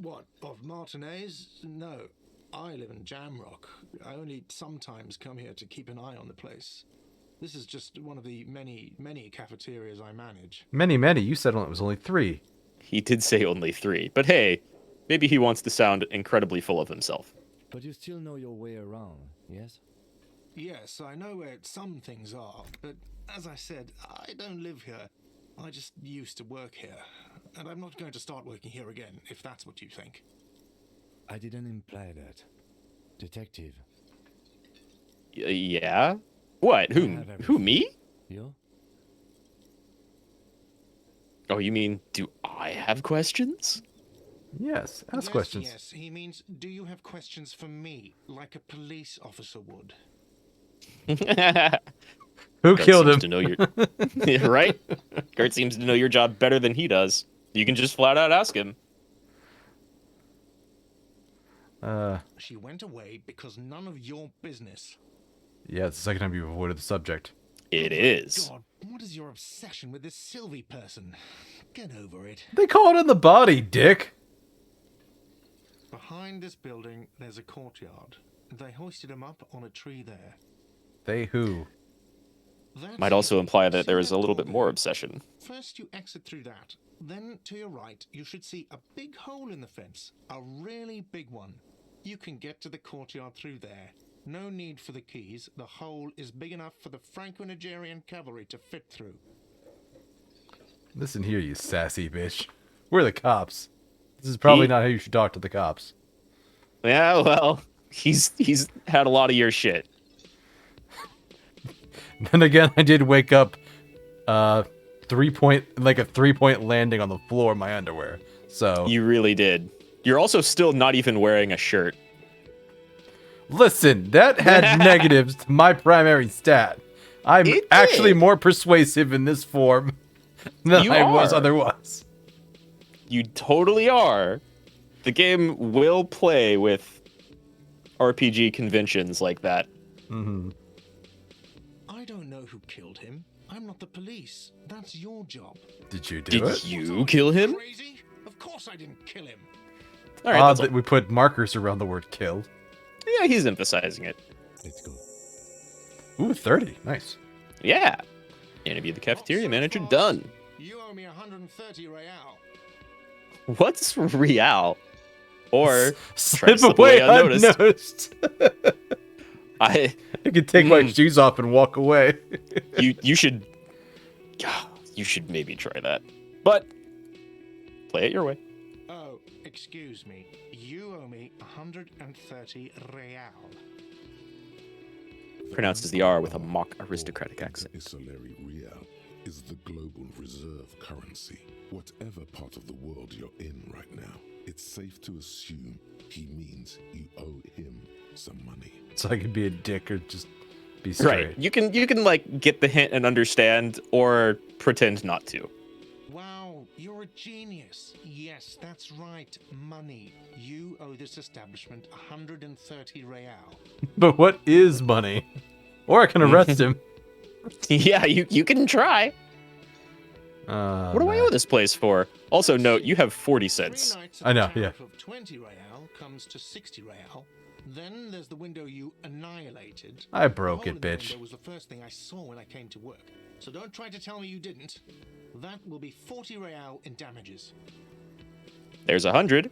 Speaker 6: What, of Martinez? No. I live in Jamrock. I only sometimes come here to keep an eye on the place. This is just one of the many cafeterias I manage.
Speaker 2: Many. You said it was only 3.
Speaker 1: He did say only 3, but hey, maybe he wants to sound incredibly full of himself.
Speaker 7: But you still know your way around, yes?
Speaker 6: Yes, I know where some things are, but as I said, I don't live here. I just used to work here, and I'm not going to start working here again, if that's what you think.
Speaker 7: I didn't imply that. Detective,
Speaker 1: Yeah? What? Who?
Speaker 7: have everything.
Speaker 1: Who, me?
Speaker 7: you?
Speaker 1: Oh, you mean, do I have questions?
Speaker 2: Yes, ask
Speaker 6: Yes,
Speaker 2: questions.
Speaker 6: Yes, he means, do you have questions for me, like a police officer would?
Speaker 2: Who
Speaker 1: Kurt
Speaker 2: killed
Speaker 1: seems
Speaker 2: him?
Speaker 1: To know your... Yeah, right? Kurt seems to know your job better than he does. You can just flat out ask him.
Speaker 6: She went away because none of your business.
Speaker 2: Yeah, it's the second time you've avoided the subject.
Speaker 1: It is.
Speaker 6: God, what is your obsession with this Sylvie person? Get over it.
Speaker 2: They call it in the body, dick.
Speaker 6: Behind this building, there's a courtyard. They hoisted him up on a tree there.
Speaker 2: They who?
Speaker 6: That's
Speaker 1: Might also
Speaker 6: it.
Speaker 1: imply that
Speaker 6: See
Speaker 1: there is a little
Speaker 6: door
Speaker 1: bit more
Speaker 6: there?
Speaker 1: obsession.
Speaker 6: First, you exit through that. Then, to your right, you should see a big hole in the fence. A really big one. You can get to the courtyard through there. No need for the keys. The hole is big enough for the Franco-Nigerian cavalry to fit through.
Speaker 2: Listen here, you sassy bitch. We're the cops. This is probably not how you should talk to the cops.
Speaker 1: Yeah, well, he's had a lot of your shit.
Speaker 2: Then again, I did wake up, 3-point landing on the floor in my underwear. So
Speaker 1: You really did. You're also still not even wearing a shirt.
Speaker 2: listen, that had negatives to my primary stat. I'm
Speaker 1: It
Speaker 2: actually
Speaker 1: did.
Speaker 2: more persuasive in this form than
Speaker 1: You
Speaker 2: I was
Speaker 1: are.
Speaker 2: otherwise.
Speaker 1: You totally are. The game will play with RPG conventions like that.
Speaker 6: I don't know who killed him. I'm not the police. That's your job.
Speaker 2: Did you do
Speaker 1: Did
Speaker 2: it?
Speaker 1: you kill him?
Speaker 6: Crazy? Of course I didn't kill him.
Speaker 1: All right,
Speaker 2: Odd
Speaker 1: that's
Speaker 2: that we put markers around the word killed.
Speaker 1: yeah, he's emphasizing it.
Speaker 7: Let's go.
Speaker 2: Ooh, 30. Nice.
Speaker 1: Yeah. Interview the cafeteria manager done.
Speaker 6: You owe me 130 real.
Speaker 1: What's real? Or
Speaker 2: Slip
Speaker 1: slip
Speaker 2: away
Speaker 1: away unnoticed.
Speaker 2: unnoticed.
Speaker 1: I
Speaker 2: I could take my shoes off and walk away.
Speaker 1: you should maybe try that. But play it your way.
Speaker 6: Oh, excuse me. You owe me 130 real.
Speaker 1: Pronounces the R with a mock aristocratic accent.
Speaker 4: Isolari Real is the global reserve currency. Whatever part of the world you're in right now, it's safe to assume he means you owe him some money.
Speaker 2: So I could be a dick or just be straight.
Speaker 1: Right. You can like get the hint and understand or pretend not to.
Speaker 6: Wow, you're a genius. Yes, that's right. Money. You owe this establishment 130 real.
Speaker 2: But what is money? Or I can arrest him.
Speaker 1: Yeah, you can try. What do I owe this place for? Also, note, you have 40 cents.
Speaker 2: I know, yeah.
Speaker 6: Of 20 real comes to 60 real. Then there's the window you annihilated.
Speaker 2: I broke
Speaker 6: The hole
Speaker 2: it,
Speaker 6: in the
Speaker 2: bitch.
Speaker 6: window was the first thing I saw when I came to work. So don't try to tell me you didn't. That will be 40 real in damages.
Speaker 1: There's 100.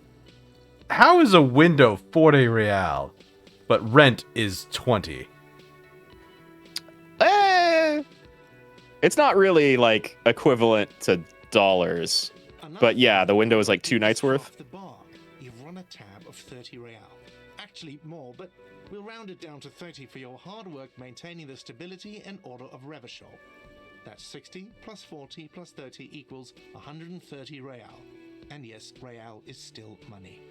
Speaker 2: How is a window 40 real, but rent is 20?
Speaker 1: It's not really like equivalent to dollars. But yeah, the window is like 2 nights worth.
Speaker 6: Half the bar. You've run a tab of 30 real. Actually more, but we'll round it down to 30 for your hard work maintaining the stability and order of Revachol. That's 60 plus 40 plus 30 equals 130 real. And yes, real is still money.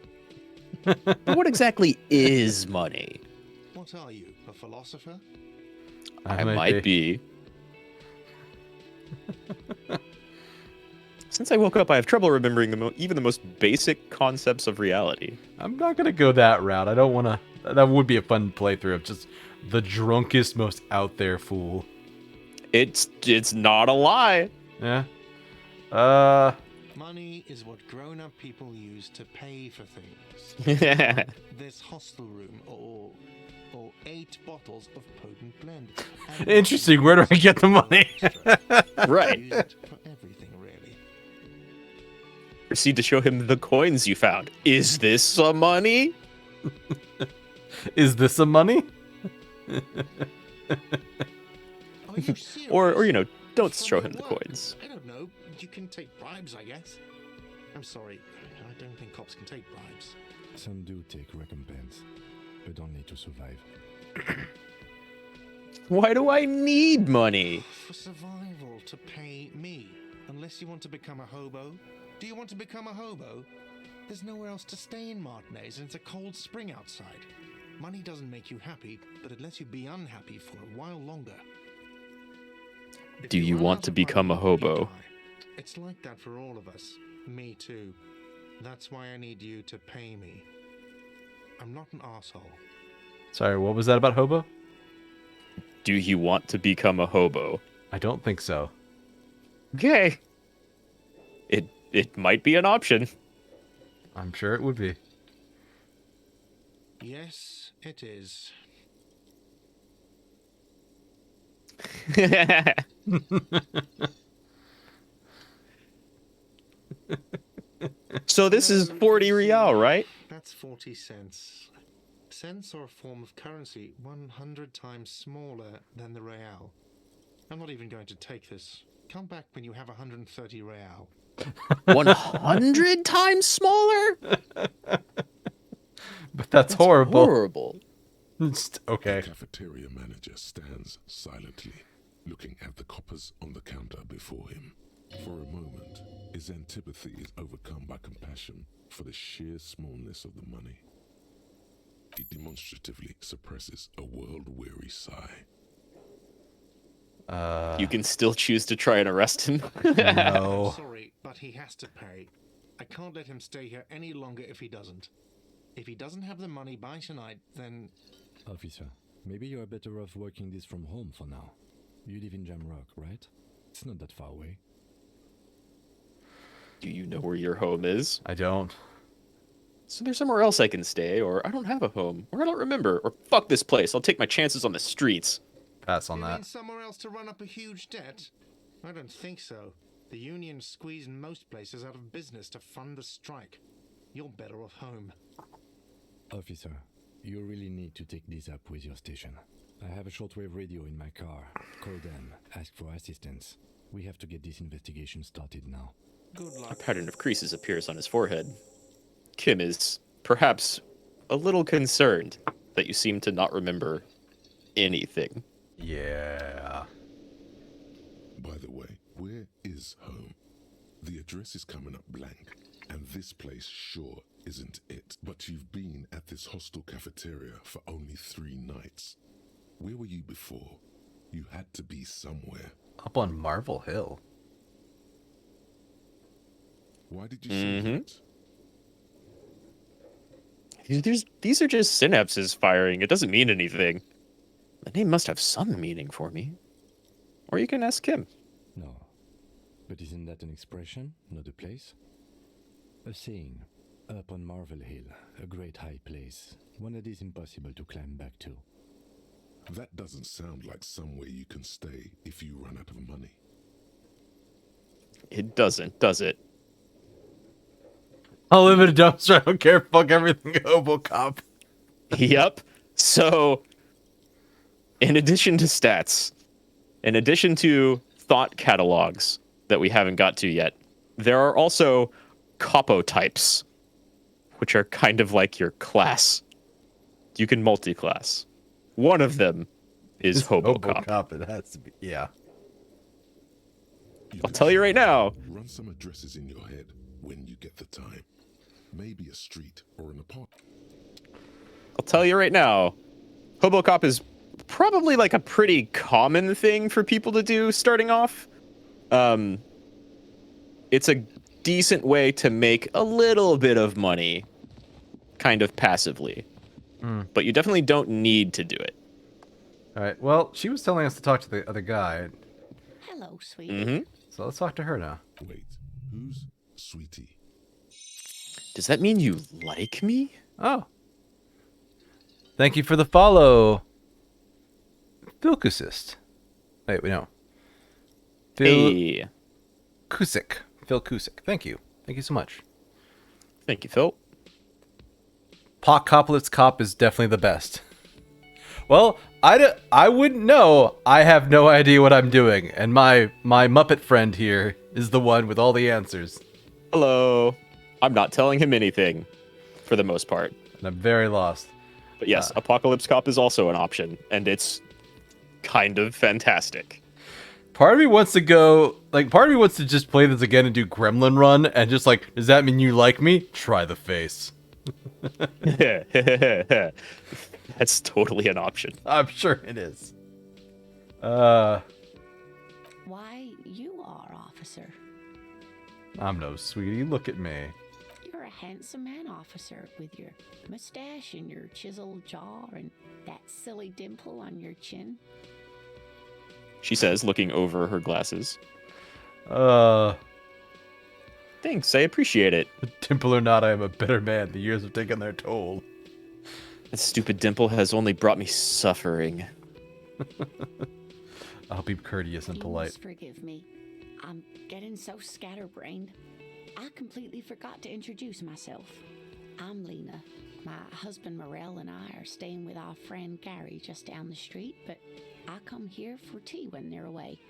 Speaker 1: But what exactly is money?
Speaker 6: What are you, a philosopher?
Speaker 1: I might be. Since I woke up, I have trouble remembering even the most basic concepts of reality.
Speaker 2: I'm not gonna go that route. I don't want to. That would be a fun playthrough of just the drunkest, most out there fool.
Speaker 1: It's not a lie.
Speaker 2: Yeah.
Speaker 6: Money is what grown-up people use to pay for things. This hostel room or 8 bottles of potent blend. And
Speaker 2: Interesting. Where do I get the money?
Speaker 1: Right.
Speaker 6: use it for everything, really.
Speaker 1: Proceed to show him the coins you found. Is this some money?
Speaker 2: Is this a money?
Speaker 6: Are you serious?
Speaker 1: Or you know, don't
Speaker 6: For
Speaker 1: show
Speaker 6: my
Speaker 1: him the
Speaker 6: work?
Speaker 1: coins.
Speaker 6: I don't know. You can take bribes, I guess. I'm sorry. I don't think cops can take bribes.
Speaker 7: Some do take recompense, but only to survive.
Speaker 1: Why do I need money?
Speaker 6: For survival, to pay me. Unless you want to become a hobo. Do you want to become a hobo? There's nowhere else to stay in Martinez, and it's a cold spring outside. Money doesn't make you happy, but it lets you be unhappy for a while longer. If
Speaker 1: Do you
Speaker 6: run
Speaker 1: want
Speaker 6: out
Speaker 1: to
Speaker 6: of
Speaker 1: become
Speaker 6: money,
Speaker 1: a
Speaker 6: you
Speaker 1: hobo?
Speaker 6: die. It's like that for all of us. Me too. That's why I need you to pay me. I'm not an asshole.
Speaker 2: Sorry, what was that about hobo?
Speaker 1: Do you want to become a hobo?
Speaker 2: I don't think so.
Speaker 1: Okay. It might be an option.
Speaker 2: I'm sure it would be.
Speaker 6: Yes, it is.
Speaker 1: So this is 40 real, right?
Speaker 6: That's 40 cents. Cents are a form of currency 100 times smaller than the real. I'm not even going to take this. Come back when you have 130 real.
Speaker 1: 100 times smaller?
Speaker 2: But that's horrible.
Speaker 1: Horrible.
Speaker 2: Okay.
Speaker 4: The cafeteria manager stands silently, looking at the coppers on the counter before him. For a moment, his antipathy is overcome by compassion for the sheer smallness of the money. He demonstratively suppresses a world-weary sigh.
Speaker 1: You can still choose to try and arrest him.
Speaker 2: No.
Speaker 6: Sorry, but he has to pay. I can't let him stay here any longer if he doesn't. If he doesn't have the money by tonight, then...
Speaker 7: Officer, maybe you're better off working this from home for now. You live in Jamrock, right? It's not that far away.
Speaker 1: Do you know where your home is?
Speaker 2: I don't.
Speaker 1: So there's somewhere else I can stay, or I don't have a home, or I don't remember, or fuck this place. I'll take my chances on the streets.
Speaker 2: Pass on
Speaker 6: You mean
Speaker 2: that.
Speaker 6: somewhere else to run up a huge debt? I don't think so. The union's squeezing most places out of business to fund the strike. You're better off home.
Speaker 7: Officer, you really need to take this up with your station. I have a shortwave radio in my car. Call them, ask for assistance. We have to get this investigation started now.
Speaker 6: Good
Speaker 1: A
Speaker 6: luck.
Speaker 1: pattern of creases appears on his forehead. Kim is, perhaps, a little concerned that you seem to not remember anything.
Speaker 2: Yeah.
Speaker 4: By the way, where is home? The address is coming up blank, and this place sure isn't it. But you've been at this hostel cafeteria for only 3 nights. Where were you before? You had to be somewhere.
Speaker 2: Up on Marvel Hill.
Speaker 4: Why did you say that?
Speaker 1: These are just synapses firing. It doesn't mean anything. The name must have some meaning for me. Or you can ask Kim.
Speaker 7: No. But But isn't that an expression, not a place? A saying. Up on Marvel Hill, a great high place, one that is impossible to climb back to.
Speaker 4: That doesn't sound like somewhere you can stay if you run out of money.
Speaker 1: It doesn't, does it?
Speaker 2: I'll live in a dumpster. I don't care. Fuck everything, Hobocop.
Speaker 1: Yep. So, in addition to stats, in addition to thought catalogs that we haven't got to yet, there are also capo types, which are kind of like your class. You can multi-class. One of them is Hobocop.
Speaker 2: Hobocop, it has to be. Yeah.
Speaker 4: You
Speaker 1: I'll
Speaker 4: can
Speaker 1: tell you right now.
Speaker 4: Run some addresses in your head when you get the time. Maybe a street or an apartment.
Speaker 1: I'll tell you right now. Hobocop is probably like a pretty common thing for people to do starting off. It's a decent way to make a little bit of money, kind of passively. But you definitely don't need to do it.
Speaker 2: All right. Well, she was telling us to talk to the other guy,
Speaker 5: Hello, sweetie.
Speaker 2: so let's talk to her now.
Speaker 4: Wait, who's Sweetie?
Speaker 1: Does that mean you like me?
Speaker 2: Oh. Thank you for the follow. Philkusist. Wait, no. Phil
Speaker 1: Hey.
Speaker 2: Kusik. Phil Kusik. Thank you. Thank you so much.
Speaker 1: Thank you, Phil.
Speaker 2: Pockcoplets Cop is definitely the best. Well, I wouldn't know. I have no idea what I'm doing. And my Muppet friend here is the one with all the answers.
Speaker 1: Hello. I'm not telling him anything, for the most part.
Speaker 2: And I'm very lost.
Speaker 1: But yes, Apocalypse Cop is also an option, and it's kind of fantastic.
Speaker 2: Part of me wants to go, part of me wants to just play this again and do Gremlin Run, and just does that mean you like me? Try the face.
Speaker 1: That's totally an option.
Speaker 2: I'm sure it is.
Speaker 5: Why, you are, officer.
Speaker 2: I'm no sweetie. Look at me.
Speaker 5: You're a handsome man, officer, with your mustache and your chiseled jaw and that silly dimple on your chin.
Speaker 1: She says, looking over her glasses. Thanks, I appreciate it.
Speaker 2: Dimple or not, I am a better man. The years have taken their toll.
Speaker 1: That stupid dimple has only brought me suffering.
Speaker 2: I'll be courteous and
Speaker 5: You
Speaker 2: polite.
Speaker 5: must forgive me. I'm getting so scatterbrained. I completely forgot to introduce myself. I'm Lena. My husband Morel and I are staying with our friend Gary just down the street, but I come here for tea when they're away.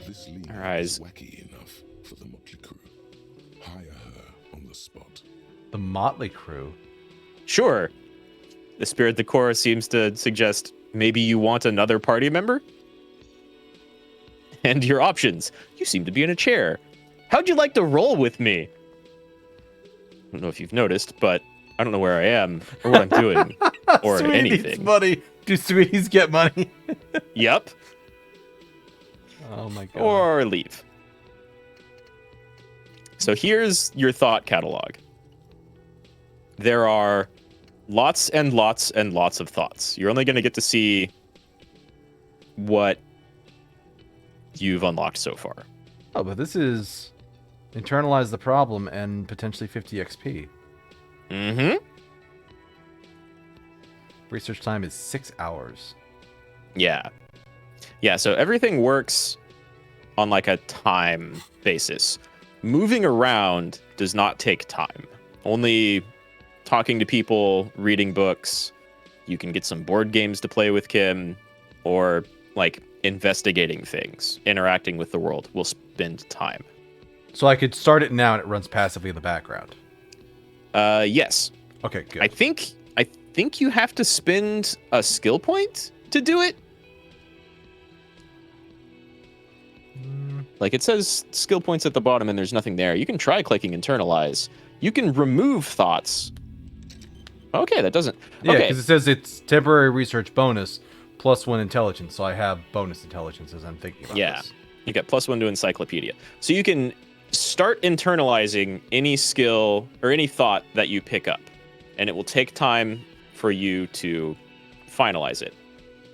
Speaker 4: This Lena
Speaker 1: Her eyes-
Speaker 4: is wacky enough for the Motley Crew. Hire her on the spot.
Speaker 2: The Motley Crew.
Speaker 1: Sure. The spirit the chorus seems to suggest maybe you want another party member? And your options. You seem to be in a chair. How'd you like to roll with me? I don't know if you've noticed, but I don't know where I am or what I'm doing or
Speaker 2: Sweeties
Speaker 1: anything.
Speaker 2: money. Do sweeties get money?
Speaker 1: Yep.
Speaker 2: Oh my god.
Speaker 1: Or leave. So here's your thought catalog. There are lots and lots and lots of thoughts. You're only going to get to see what you've unlocked so far.
Speaker 2: Oh, but this is internalize the problem and potentially 50 XP.
Speaker 1: Mm-hmm.
Speaker 2: Research time is 6 hours.
Speaker 1: Yeah. Yeah, so everything works on like a time basis. Moving around does not take time. Only talking to people, reading books, you can get some board games to play with Kim, or like investigating things, interacting with the world will spend time.
Speaker 2: So I could start it now and it runs passively in the background.
Speaker 1: Yes.
Speaker 2: Okay, good.
Speaker 1: I think you have to spend a skill point to do it. Like it says skill points at the bottom and there's nothing there. You can try clicking internalize. You can remove thoughts. Okay, that doesn't.
Speaker 2: Yeah,
Speaker 1: Okay.
Speaker 2: because it says it's temporary research bonus plus 1 intelligence, so I have bonus intelligence as I'm thinking about
Speaker 1: Yeah.
Speaker 2: this.
Speaker 1: You got +1 to encyclopedia. So you can start internalizing any skill or any thought that you pick up, and it will take time for you to finalize it.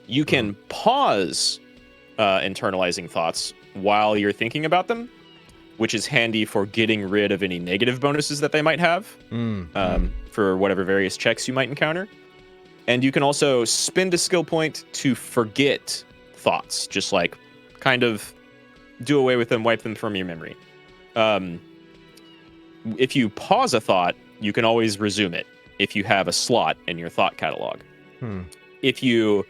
Speaker 1: You can pause internalizing thoughts while you're thinking about them, which is handy for getting rid of any negative bonuses that they might have for whatever various checks you might encounter. And you can also spend a skill point to forget thoughts, just like kind of do away with them, wipe them from your memory. If you pause a thought, you can always resume it if you have a slot in your thought catalog. If you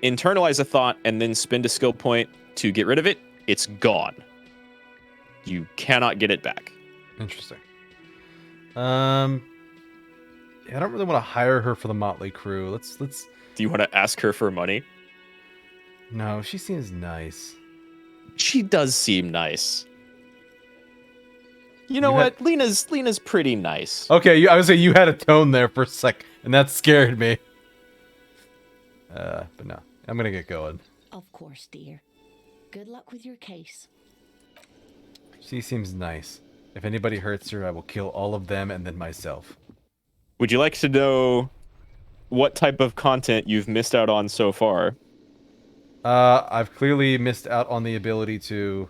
Speaker 1: internalize a thought and then spend a skill point to get rid of it, it's gone. You cannot get it back.
Speaker 2: Interesting. I don't really want to hire her for the Motley Crew. Let's.
Speaker 1: Do you want to ask her for money?
Speaker 2: No, she seems nice.
Speaker 1: She does seem nice. You know what? Lena's pretty nice.
Speaker 2: Okay, I would say you had a tone there for a sec, and that scared me. But no, I'm gonna get going.
Speaker 8: Of course, dear. Good luck with your case.
Speaker 2: She seems nice. If anybody hurts her, I will kill all of them and then myself.
Speaker 1: Would you like to know what type of content you've missed out on so far?
Speaker 2: I've clearly missed out on the ability to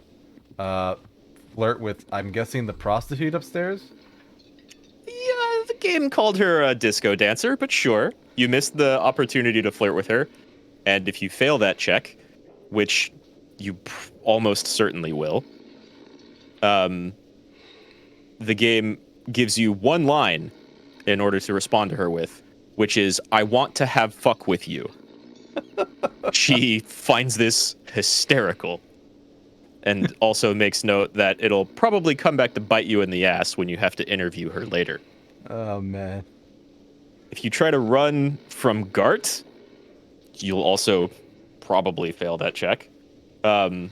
Speaker 2: flirt with, I'm guessing, the prostitute upstairs?
Speaker 1: Yeah, the game called her a disco dancer, but sure. You missed the opportunity to flirt with her. And if you fail that check, which you almost certainly will, the game gives you one line in order to respond to her with, which is, I want to have fuck with you. She finds this hysterical and also makes note that it'll probably come back to bite you in the ass when you have to interview her later.
Speaker 2: Oh, man.
Speaker 1: If you try to run from Gart, you'll also probably fail that check. I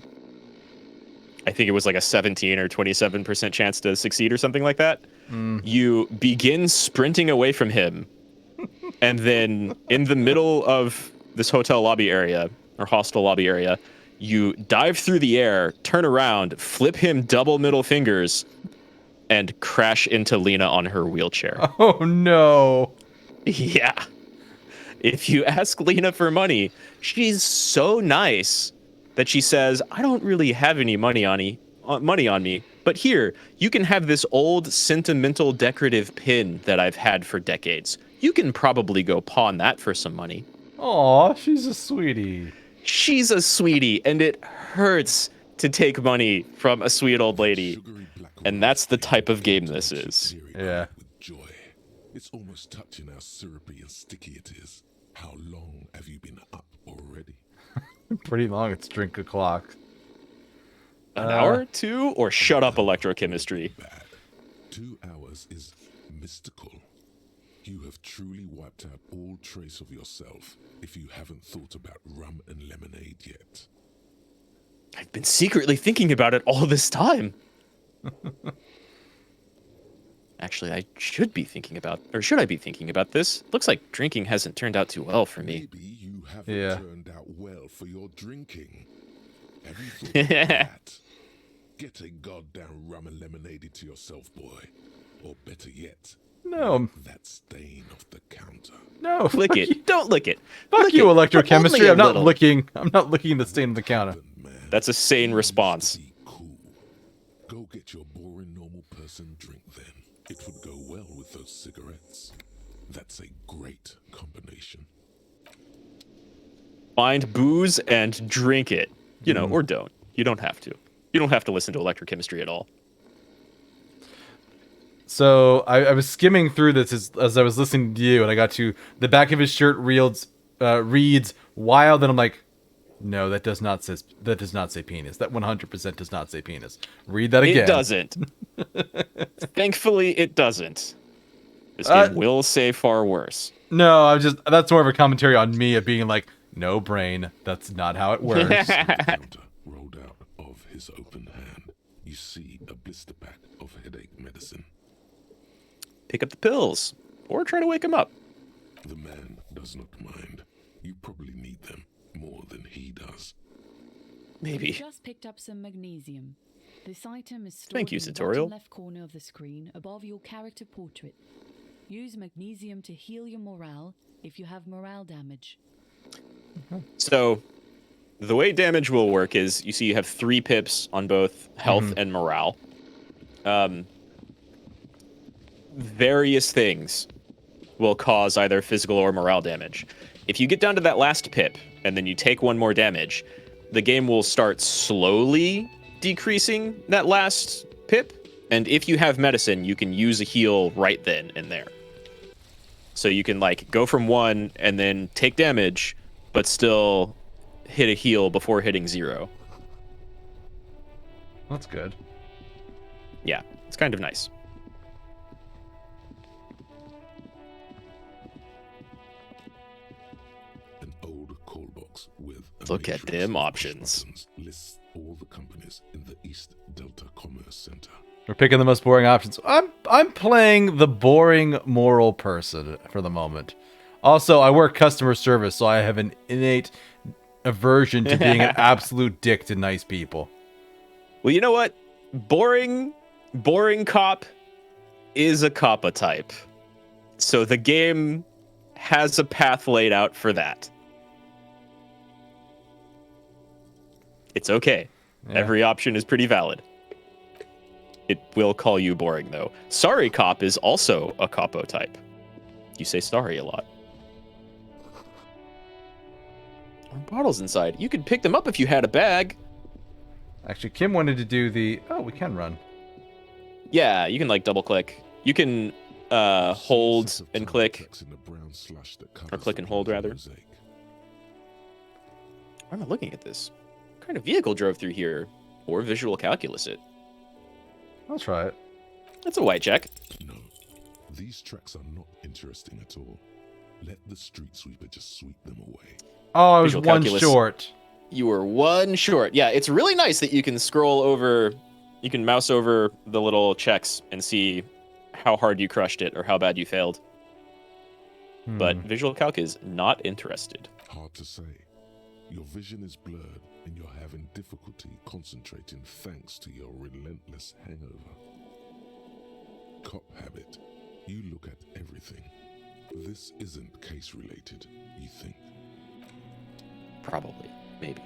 Speaker 1: think it was like a 17 or 27% chance to succeed or something like that. You begin sprinting away from him, and then in the middle of this hotel lobby area, or hostel lobby area, you dive through the air, turn around, flip him double middle fingers, and crash into Lena on her wheelchair.
Speaker 2: Oh, no.
Speaker 1: Yeah. If you ask Lena for money, she's so nice that she says, I don't really have any money on me, but here, you can have this old sentimental decorative pin that I've had for decades. You can probably go pawn that for some money.
Speaker 2: Aw, she's a sweetie.
Speaker 1: She's a sweetie, and it hurts to take money from a sweet old lady. And that's the type of game this is.
Speaker 2: Yeah.
Speaker 4: With joy. It's almost touching how syrupy and sticky it is. How long have you been up already?
Speaker 2: Pretty long. It's drink o'clock.
Speaker 1: An hour, 2, or shut up, electrochemistry.
Speaker 4: Bad. 2 hours is mystical. You have truly wiped out all trace of yourself if you haven't thought about rum and lemonade yet.
Speaker 1: I've been secretly thinking about it all this time. Actually, I should be thinking about, or should I be thinking about this? Looks like drinking hasn't turned out too well for me.
Speaker 4: Maybe you haven't turned out well for your drinking. Have you thought of that? Get a goddamn rum and lemonade to yourself, boy. Or better yet,
Speaker 2: No.
Speaker 4: that stain off the counter.
Speaker 2: No.
Speaker 1: Lick it. Don't lick it.
Speaker 2: Fuck
Speaker 1: Lick
Speaker 2: you,
Speaker 1: it, but
Speaker 2: electrochemistry.
Speaker 1: only a
Speaker 2: I'm not
Speaker 1: little.
Speaker 2: licking. I'm not licking the stain of the counter.
Speaker 4: Man,
Speaker 1: That's a sane response.
Speaker 4: be cool. Go get your boring normal person drink then. It would go well with those cigarettes. That's a great combination.
Speaker 1: Find booze and drink it. You know, or don't. You don't have to. You don't have to listen to electrochemistry at all.
Speaker 2: So I was skimming through this as I was listening to you, and I got to the back of his shirt reads wild, and I'm like, no, that does not say penis. That 100% does not say penis. Read that again.
Speaker 1: It doesn't. Thankfully, it doesn't. This game will say far worse.
Speaker 2: No, that's more of a commentary on me of being like, no brain. That's not how it works.
Speaker 4: Counter rolled out of his open hand. You see a blister pack of headache medicine.
Speaker 1: Pick up the pills, or try to wake him up.
Speaker 4: The man does not mind. You probably need them more than he does.
Speaker 1: Maybe.
Speaker 5: Just picked up some magnesium. This item is stored
Speaker 1: Thank you,
Speaker 5: in the
Speaker 1: Tutorial.
Speaker 5: bottom left corner of the screen above your character portrait. Use magnesium to heal your morale if you have morale damage.
Speaker 1: So, The way damage will work is you see you have 3 pips on both health and morale. Various things will cause either physical or morale damage. If you get down to that last pip and then you take 1 more damage, the game will start slowly decreasing that last pip. And if you have medicine, you can use a heal right then and there. So you can like go from 1 and then take damage, but still hit a heal before hitting 0.
Speaker 2: That's good.
Speaker 1: Yeah, it's kind of nice.
Speaker 4: An old call box with a
Speaker 1: Look at
Speaker 4: matrix
Speaker 1: them
Speaker 4: of
Speaker 1: options.
Speaker 4: buttons lists all the companies in the East Delta Commerce Center.
Speaker 2: We're picking the most boring options. I'm playing the boring moral person for the moment. Also, I work customer service, so I have an innate aversion to being an absolute dick to nice people.
Speaker 1: Well, you know what? Boring cop is a coppa type. So the game has a path laid out for that. It's okay.
Speaker 2: Yeah.
Speaker 1: Every option is pretty valid. It will call you boring, though. Sorry cop is also a capo type. You say sorry a lot. Bottles inside. You could pick them up if you had a bag.
Speaker 2: Actually, Kim wanted to do the... Oh, we can run.
Speaker 1: Yeah, you can like double click. You can hold and click. Or click and hold, rather. Why am I looking at this? What kind of vehicle drove through here? Or visual calculus it?
Speaker 2: I'll try it.
Speaker 1: That's a white check.
Speaker 4: No, these tracks are not interesting at all. Let the street sweeper just sweep them away.
Speaker 2: Oh, I was
Speaker 1: Visual
Speaker 2: 1
Speaker 1: calculus.
Speaker 2: short.
Speaker 1: You were 1 short. Yeah, it's really nice that you can scroll over, you can mouse over the little checks and see how hard you crushed it or how bad you failed. But visual calc is not interested.
Speaker 4: Hard to say. Your vision is blurred and you're having difficulty concentrating thanks to your relentless hangover. Cop habit. You look at everything. This isn't case related, you think.
Speaker 1: Probably. Maybe.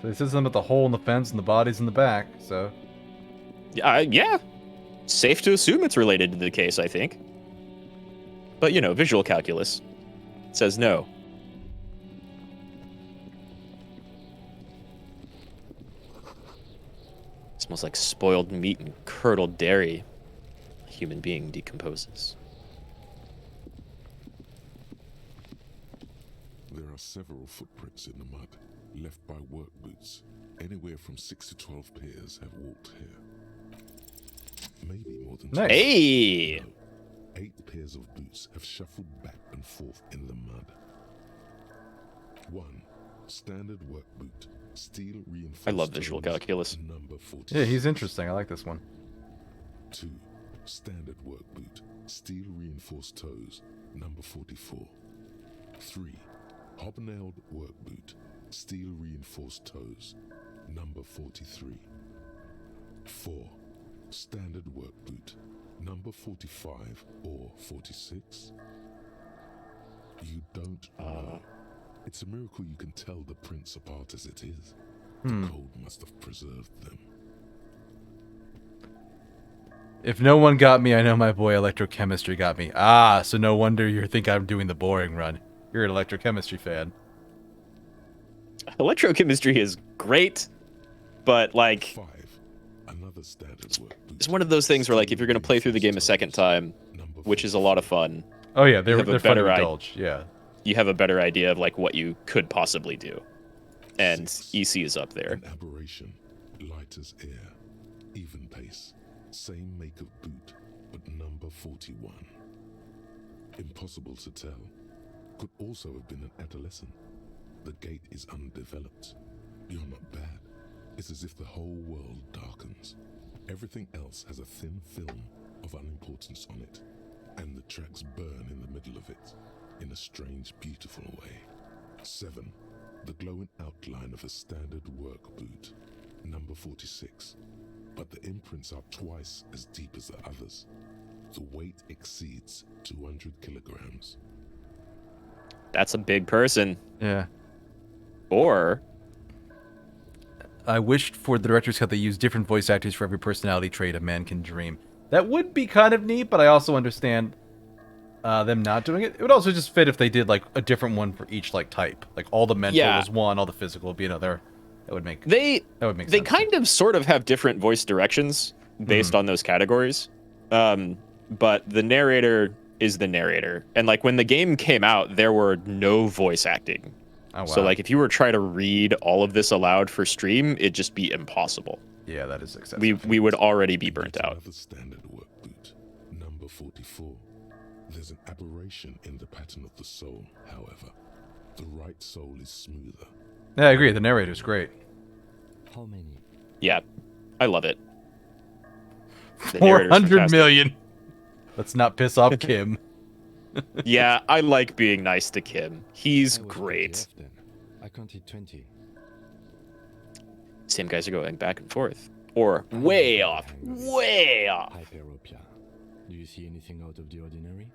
Speaker 2: So this isn't about the hole in the fence and the bodies in the back, so...
Speaker 1: Yeah. Safe to assume it's related to the case, I think. But, you know, visual calculus says no. Smells like spoiled meat and curdled dairy. A human being decomposes.
Speaker 4: There are several footprints in the mud, left by work boots. Anywhere from 6 to 12 pairs have walked here. Maybe more than
Speaker 2: Nice.
Speaker 4: 2.
Speaker 1: Hey!
Speaker 4: No, 8 pairs of boots have shuffled back and forth in the mud. 1. Standard work boot. Steel reinforced
Speaker 1: I love visual
Speaker 4: toes,
Speaker 1: calculus.
Speaker 4: number 46.
Speaker 2: Yeah, he's interesting. I like this one.
Speaker 4: 2. Standard work boot. Steel reinforced toes. Number 44. 3. Hobnailed work boot. Steel reinforced toes. Number 43. 4. Standard work boot. Number 45 or 46. You don't know. It's a miracle you can tell the prints apart as it is. The cold must have preserved them.
Speaker 2: If no one got me, I know my boy electrochemistry got me. Ah, so no wonder you think I'm doing the boring run. You're an electrochemistry fan.
Speaker 1: Electrochemistry is great, but like
Speaker 4: 5. Another standard work boot.
Speaker 1: it's one of those things where like if you're gonna play through the game a second time,
Speaker 4: Number
Speaker 1: which is a lot of fun,
Speaker 2: Oh yeah, they're
Speaker 1: have a
Speaker 2: fun to
Speaker 1: better
Speaker 2: indulge. Yeah.
Speaker 1: you have a better idea of like what you could possibly do. And EC is up there.
Speaker 4: An aberration, light as air, even pace, same make of boot, but number 41. Impossible to tell. Could also have been an adolescent. The gate is undeveloped. You're not bad. It's as if the whole world darkens. Everything else has a thin film of unimportance on it, and the tracks burn in the middle of it, in a strange, beautiful way. 7. The glowing outline of a standard work boot, number 46. But the imprints are twice as deep as the others. The weight exceeds 200 kilograms.
Speaker 1: That's a big person.
Speaker 2: Yeah.
Speaker 1: Or
Speaker 2: I wished for the director's cut they use different voice actors for every personality trait a man can dream. That would be kind of neat, but I also understand them not doing it. It would also just fit if they did like a different one for each like type. Like all the mental was one, all the physical would be another. That would make sense.
Speaker 1: They kind of sort of have different voice directions based on those categories. But the narrator is the narrator. And like when the game came out, there were no voice acting.
Speaker 2: Oh, wow.
Speaker 1: So like if you were trying to read all of this aloud for stream, it'd just be impossible.
Speaker 2: Yeah, that is excessive.
Speaker 1: We would already be burnt out.
Speaker 4: Another standard work boot, number 44. There's an aberration in the pattern of the soul, however. The right soul is smoother.
Speaker 2: Yeah, I agree. The narrator's great.
Speaker 7: How many?
Speaker 1: Yeah, I love it. The
Speaker 2: 400
Speaker 1: narrator's
Speaker 2: million. Let's not piss off Kim.
Speaker 1: Yeah, I like being nice to Kim. He's
Speaker 7: I was
Speaker 1: great.
Speaker 7: 20 off then. I counted 20.
Speaker 1: Same guys are going back and forth. Or way off. Way off.
Speaker 7: Hyperopia. Do you see anything out of the ordinary?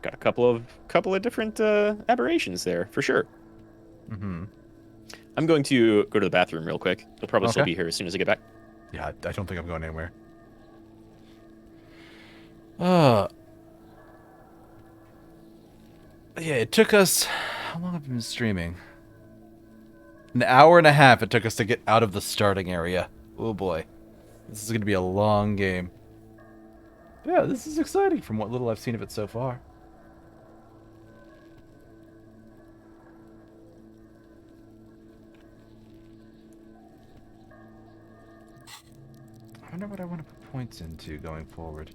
Speaker 1: Got a couple of different aberrations there, for sure.
Speaker 2: Mm-hmm.
Speaker 1: I'm going to go to the bathroom real quick. He'll probably still
Speaker 2: Okay.
Speaker 1: be here as soon as I get back.
Speaker 2: Yeah, I don't think I'm going anywhere. Yeah, it took us... How long have we been streaming? An hour and a half it took us to get out of the starting area. Oh boy. This is going to be a long game. Yeah, this is exciting from what little I've seen of it so far. I wonder what I want to put points into going forward.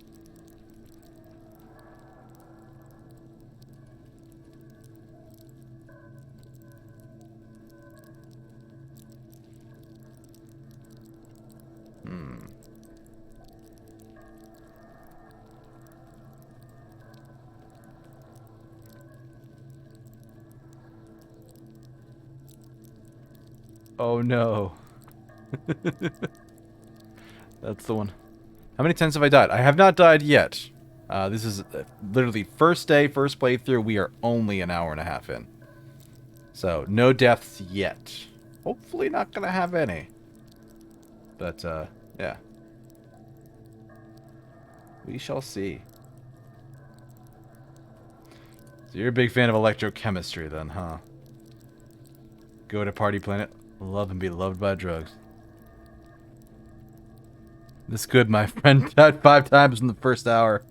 Speaker 2: Oh no. That's the one. How many times have I died? I have not died yet. This is literally first day, first playthrough. We are only an hour and a half in. So, no deaths yet. Hopefully not going to have any. But, yeah. We shall see. So you're a big fan of electrochemistry then, huh? Go to Party Planet, love and be loved by drugs. This good, my friend died 5 times in the first hour.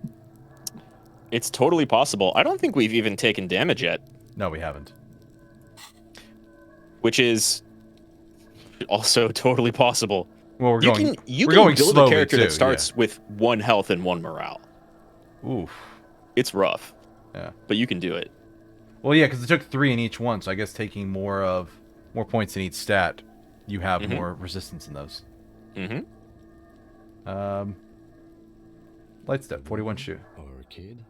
Speaker 1: It's totally possible. I don't think we've even taken damage yet.
Speaker 2: No, we haven't.
Speaker 1: Which is also totally possible.
Speaker 2: Well, we're going
Speaker 1: can build a character
Speaker 2: too,
Speaker 1: that starts with 1 health and 1 morale.
Speaker 2: Oof.
Speaker 1: It's rough.
Speaker 2: Yeah.
Speaker 1: But you can do it.
Speaker 2: Well, yeah, because it took 3 in each one, so I guess taking more points in each stat, you have more resistance in those.
Speaker 1: Mm-hmm.
Speaker 2: Light step, 41 shoe.
Speaker 7: Or a kid?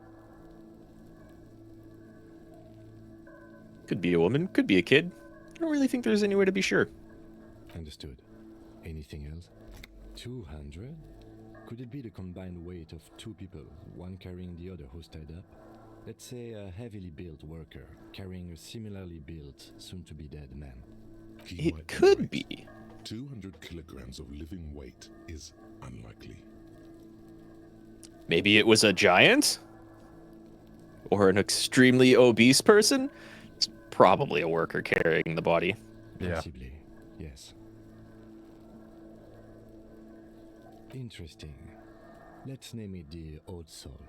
Speaker 1: Could be a woman, could be a kid. I don't really think there's any way to be sure.
Speaker 7: Understood. Anything else? 200? Could it be the combined weight of 2 people, one carrying the other who's tied up? Let's say a heavily built worker carrying a similarly built, soon-to-be-dead man.
Speaker 4: He
Speaker 1: It
Speaker 4: might
Speaker 1: could
Speaker 4: right.
Speaker 1: be.
Speaker 4: 200 kilograms of living weight is unlikely.
Speaker 1: Maybe it was a giant? Or an extremely obese person? It's probably a worker carrying the body.
Speaker 2: Yeah.
Speaker 7: Possibly, yes. Interesting. Let's name it the Old Soul.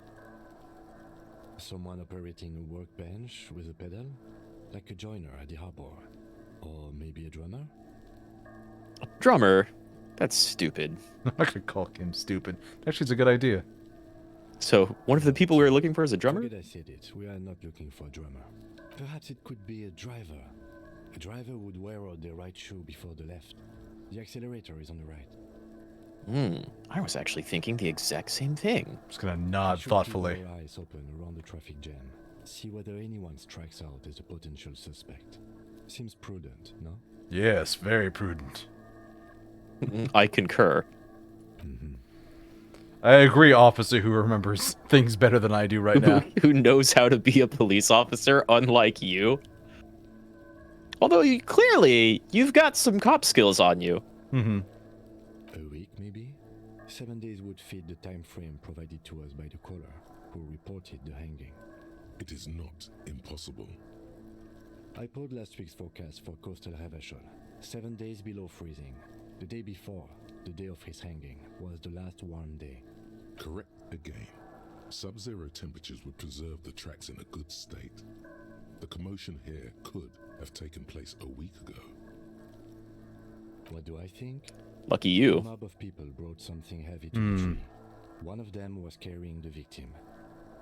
Speaker 7: Someone operating a workbench with a pedal? Like a joiner at the harbor. Or maybe a drummer?
Speaker 1: Drummer? That's stupid.
Speaker 2: I'm not gonna call him stupid. Actually, it's a good idea.
Speaker 1: So, one of the people we were looking for is a drummer?
Speaker 7: Forget I said it. We are not looking for a drummer. Perhaps it could be a driver. A driver would wear out the right shoe before the left. The accelerator is on the right.
Speaker 1: I was actually thinking the exact same thing.
Speaker 2: Just gonna nod
Speaker 7: Should
Speaker 2: thoughtfully.
Speaker 7: keep our eyes open around the traffic jam. See whether anyone strikes out as a potential suspect. Seems prudent, no?
Speaker 2: Yes, very prudent.
Speaker 1: I concur.
Speaker 2: I agree, officer who remembers things better than I do right now.
Speaker 1: Who knows how to be a police officer, unlike you? Although clearly, you've got some cop skills on you.
Speaker 2: Mm-hmm.
Speaker 7: A week, maybe? 7 days would fit the time frame provided to us by the caller, who reported the hanging.
Speaker 4: It is not impossible.
Speaker 7: I pulled last week's forecast for coastal Havashol. 7 days below freezing. The day before, the day of his hanging, was the last warm day.
Speaker 4: Correct again. Sub-zero temperatures would preserve the tracks in a good state. The commotion here could have taken place a week ago.
Speaker 7: What do I think?
Speaker 1: Lucky
Speaker 7: A
Speaker 1: you.
Speaker 7: mob of people brought something heavy to the tree. One of them was carrying the victim.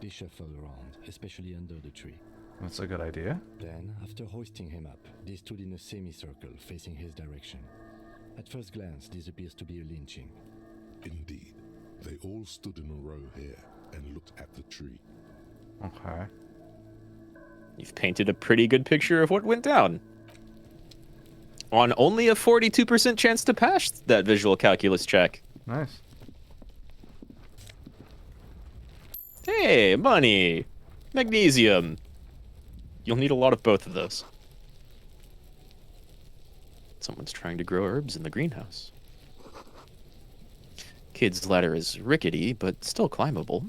Speaker 7: They shuffled around, especially under the tree.
Speaker 2: That's a good idea.
Speaker 7: Then, after hoisting him up, they stood in a semicircle facing his direction. At first glance, this appears to be a lynching.
Speaker 4: Indeed. They all stood in a row here and looked at the tree.
Speaker 2: Okay.
Speaker 1: You've painted a pretty good picture of what went down. On only a 42% chance to pass that visual calculus check.
Speaker 2: Nice.
Speaker 1: Hey, money. Magnesium. You'll need a lot of both of those. Someone's trying to grow herbs in the greenhouse. Kid's ladder is rickety, but still climbable.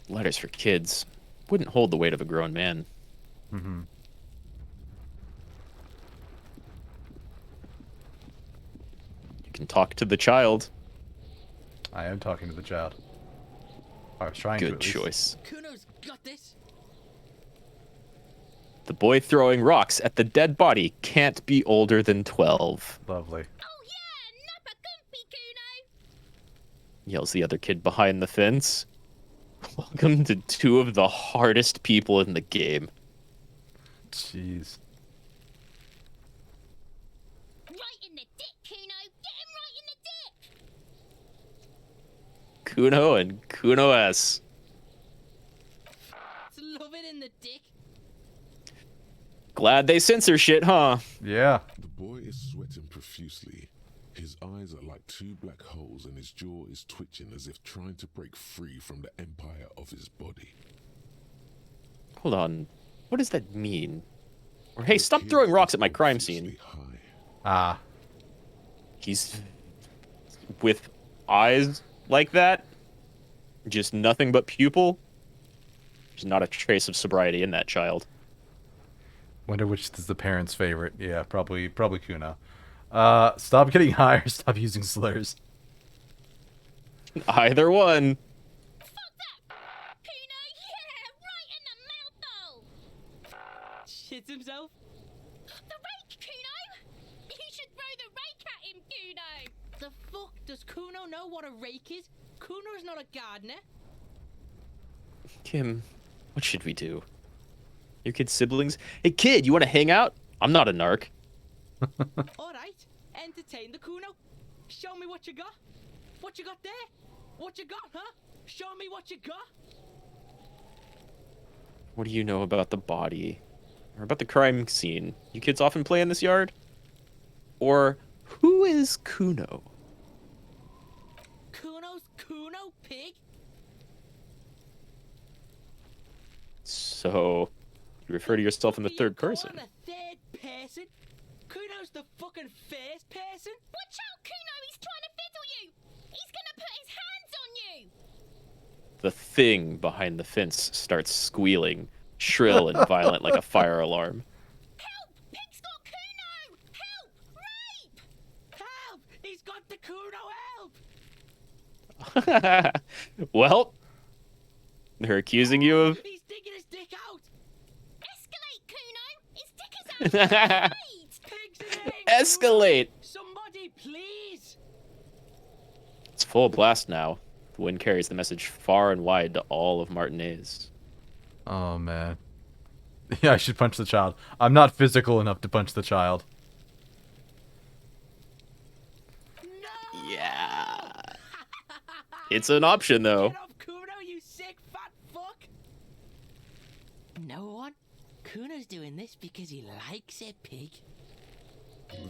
Speaker 1: Ladders for kids wouldn't hold the weight of a grown man.
Speaker 2: Mm-hmm.
Speaker 1: You can talk to the child.
Speaker 2: I am talking to the child. I was trying to.
Speaker 1: Good
Speaker 2: At least.
Speaker 1: choice.
Speaker 3: Kuno's got this.
Speaker 1: The boy throwing rocks at the dead body can't be older than 12.
Speaker 2: Lovely.
Speaker 8: Oh yeah, Nappa Gumpy, Kuno!
Speaker 1: Yells the other kid behind the fence. Welcome to two of the hardest people in the game.
Speaker 2: Jeez.
Speaker 8: Right in the dick, Kuno! Get him right in the dick!
Speaker 1: Kuno and Kuno S.
Speaker 3: Love it in the dick.
Speaker 1: Glad they censor shit, huh?
Speaker 2: Yeah.
Speaker 4: The boy is sweating profusely. His eyes are like two black holes and his jaw is twitching as if trying to break free from the empire of his body.
Speaker 1: Hold on. What does that mean? Or hey,
Speaker 4: The
Speaker 1: stop
Speaker 4: kid
Speaker 1: throwing rocks
Speaker 4: is
Speaker 1: at my crime
Speaker 4: obviously
Speaker 1: scene.
Speaker 4: high.
Speaker 2: Ah.
Speaker 1: He's with eyes like that. Just nothing but pupil. There's not a trace of sobriety in that child.
Speaker 2: Wonder which is the parent's favorite. Yeah, probably Kuno. Stop getting high or stop using slurs.
Speaker 1: Either one.
Speaker 8: Kuno, yeah! Right in the mouth hole!
Speaker 3: Shits himself.
Speaker 8: The rake, Kuno! You should throw the rake at him, Kuno!
Speaker 3: The fuck does Kuno know what a rake is? Kuno's not a gardener.
Speaker 1: Kim, what should we do? Your kid's siblings? Hey kid, you want to hang out? I'm not a narc.
Speaker 3: Alright, entertain the Kuno. Show me what you got. What you got there? What you got, huh? Show me what you got.
Speaker 1: What do you know about the body? Or about the crime scene? You kids often play in this yard? Or who is Kuno?
Speaker 3: Kuno's Kuno, pig?
Speaker 1: So, you refer to yourself in the third person.
Speaker 3: On the third person? Kuno's the fucking first person?
Speaker 8: Watch out, Kuno! He's trying to fiddle you! He's gonna put his hands on you!
Speaker 1: The thing behind the fence starts squealing, shrill and violent like a fire alarm.
Speaker 8: Help! Pig's got Kuno! Help! Rape!
Speaker 3: Help! He's got the Kuno, help!
Speaker 1: Well, they're accusing you of...
Speaker 3: He's digging his dick out!
Speaker 8: Escalate, Kuno! His dick is out! Wait!
Speaker 3: Pigs in eggs!
Speaker 1: Escalate!
Speaker 3: Somebody, please!
Speaker 1: It's full blast now. The wind carries the message far and wide to all of Martinez.
Speaker 2: Oh man. Yeah, I should punch the child. I'm not physical enough to punch the child.
Speaker 3: No!
Speaker 1: Yeah. It's an option, though.
Speaker 3: Get off Kuno, you sick fat fuck! No one? Kuno's doing this because he likes it, pig.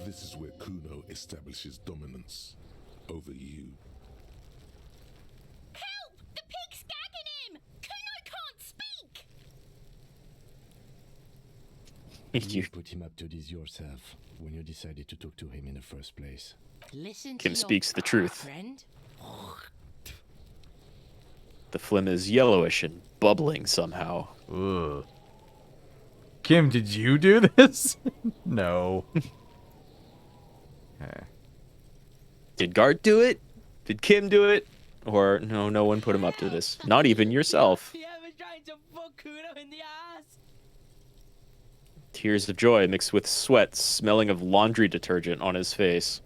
Speaker 4: This is where Kuno establishes dominance over you.
Speaker 8: Help! The pig's gagging him! Kuno can't speak!
Speaker 7: You put him up to this yourself when you decided to talk to him in the first place.
Speaker 3: Listen
Speaker 1: Kim
Speaker 3: to
Speaker 1: speaks
Speaker 3: your
Speaker 1: the truth.
Speaker 3: friend.
Speaker 1: The phlegm is yellowish and bubbling somehow.
Speaker 2: Ugh. Kim, did you do this? No. Okay.
Speaker 1: Did Gart do it? Did Kim do it? Or no one put him up to this. Not even yourself.
Speaker 3: You ever tried to fuck Kuno in the ass?
Speaker 1: Tears of joy mixed with sweat smelling of laundry detergent on his face.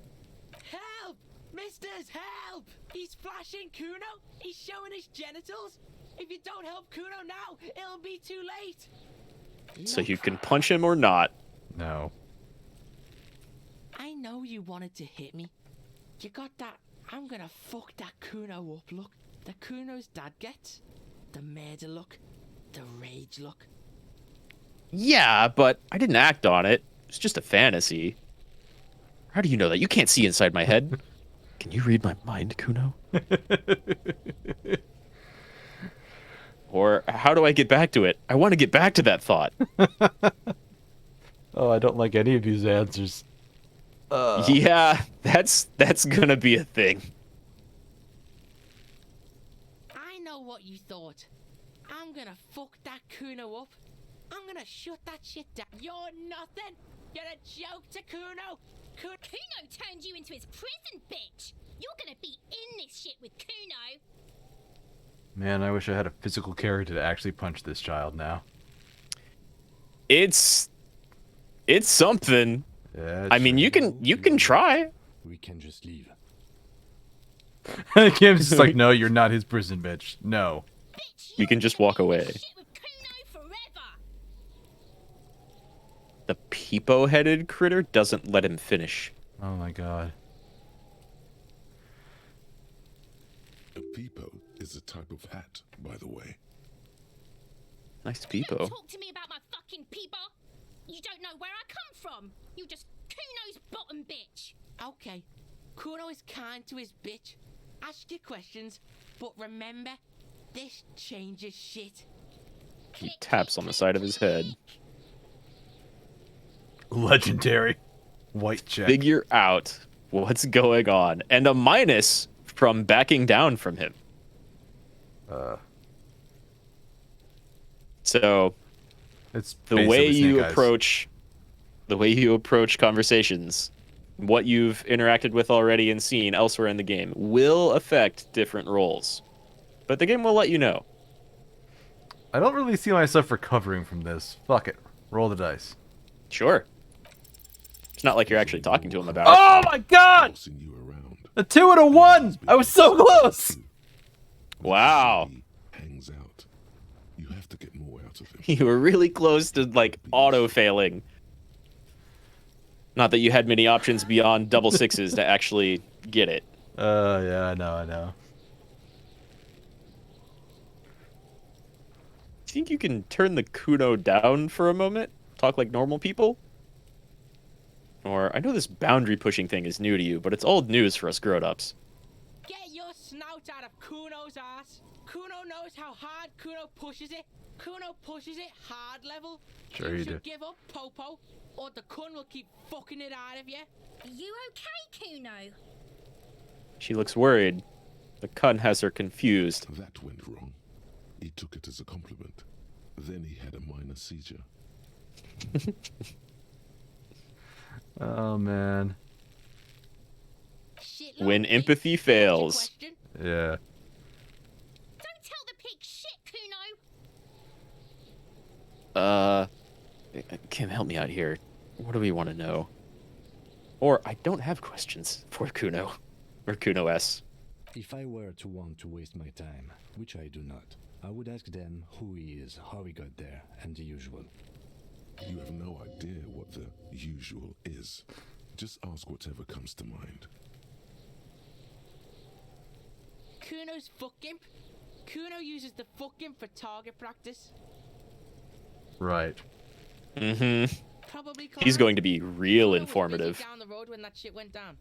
Speaker 3: Help! Misters, help! He's flashing Kuno. He's showing his genitals. If you don't help Kuno now, it'll be too late.
Speaker 1: So you can punch him or not.
Speaker 2: No.
Speaker 3: I know you wanted to hit me. You got that I'm gonna fuck that Kuno up look that Kuno's dad gets. The murder look. The rage look.
Speaker 1: Yeah, but I didn't act on it. It's just a fantasy. How do you know that? You can't see inside my head. Can you read my mind, Kuno? Or how do I get back to it? I want to get back to that thought.
Speaker 2: Oh, I don't like any of these answers.
Speaker 1: Yeah, that's gonna be a thing.
Speaker 3: I know what you thought. I'm gonna fuck that Kuno up. I'm gonna shut that shit down. You're nothing. You're a joke to Kuno.
Speaker 8: Kuno turned you into his prison, bitch. You're gonna be in this shit with Kuno.
Speaker 2: Man, I wish I had a physical character to actually punch this child now.
Speaker 1: It's something.
Speaker 2: Yeah,
Speaker 1: I mean, you can try.
Speaker 7: We can just leave.
Speaker 2: Kim's just like, no, you're not his prison, bitch. No.
Speaker 8: Bitch,
Speaker 1: You can just walk away.
Speaker 8: shit with Kuno forever.
Speaker 1: The peepo-headed critter doesn't let him finish.
Speaker 2: Oh my god.
Speaker 4: A peepo is a type of hat, by the way.
Speaker 1: Nice
Speaker 8: Don't
Speaker 1: peepo.
Speaker 8: talk to me about my fucking peeper. You don't know where I come from. You just Kuno's bottom bitch.
Speaker 3: Okay. Kuno is kind to his bitch. Ask your questions, but remember, this changes shit.
Speaker 1: He taps on the side of his head.
Speaker 2: Legendary. White check.
Speaker 1: Figure out what's going on. And a minus from backing down from him. So
Speaker 2: It's
Speaker 1: the way
Speaker 2: basically
Speaker 1: you
Speaker 2: Snake Eyes.
Speaker 1: approach conversations, what you've interacted with already and seen elsewhere in the game will affect different roles. But the game will let you know.
Speaker 2: I don't really see myself recovering from this. Fuck it. Roll the dice.
Speaker 1: Sure. It's not like you're actually talking to him about it.
Speaker 2: Oh my god!
Speaker 4: Bossing you around.
Speaker 2: A 2 and a 1! I was so close!
Speaker 1: Wow.
Speaker 4: Hangs out. You have to get more out of him.
Speaker 1: You were really close to, like, auto-failing. Not that you had many options beyond double sixes to actually get it.
Speaker 2: Yeah, I know.
Speaker 1: Do you think you can turn the Kuno down for a moment? Talk like normal people? Or, I know this boundary pushing thing is new to you, but it's old news for us grown-ups.
Speaker 3: Get your snout out of Kuno's ass. Kuno knows how hard Kuno pushes it. Kuno pushes it hard level.
Speaker 2: Sure
Speaker 3: you
Speaker 2: you
Speaker 3: should
Speaker 2: do.
Speaker 3: give up, Popo, or the Kun will keep fucking it out of you.
Speaker 8: Are you okay, Kuno?
Speaker 1: She looks worried. The Kun has her confused.
Speaker 4: That went wrong. He took it as a compliment. Then he had a minor seizure.
Speaker 2: Oh man.
Speaker 3: Shitload
Speaker 1: When
Speaker 3: pig.
Speaker 1: empathy
Speaker 3: What's your
Speaker 1: fails.
Speaker 3: question?
Speaker 2: Yeah.
Speaker 8: Don't tell the pig shit, Kuno.
Speaker 1: Kim, help me out here. What do we want to know? Or, I don't have questions for Kuno. Or Kuno S.
Speaker 7: If I were to want to waste my time, which I do not, I would ask them who he is, how he got there, and the usual.
Speaker 4: You have no idea what the usual is. Just ask whatever comes to mind.
Speaker 3: Kuno's fuck imp. Kuno uses the fuck imp for target practice.
Speaker 2: Right.
Speaker 1: Mm-hmm.
Speaker 3: Probably.
Speaker 1: He's going to be real
Speaker 3: Kuno was busy
Speaker 1: informative.
Speaker 3: down the road when that shit went down.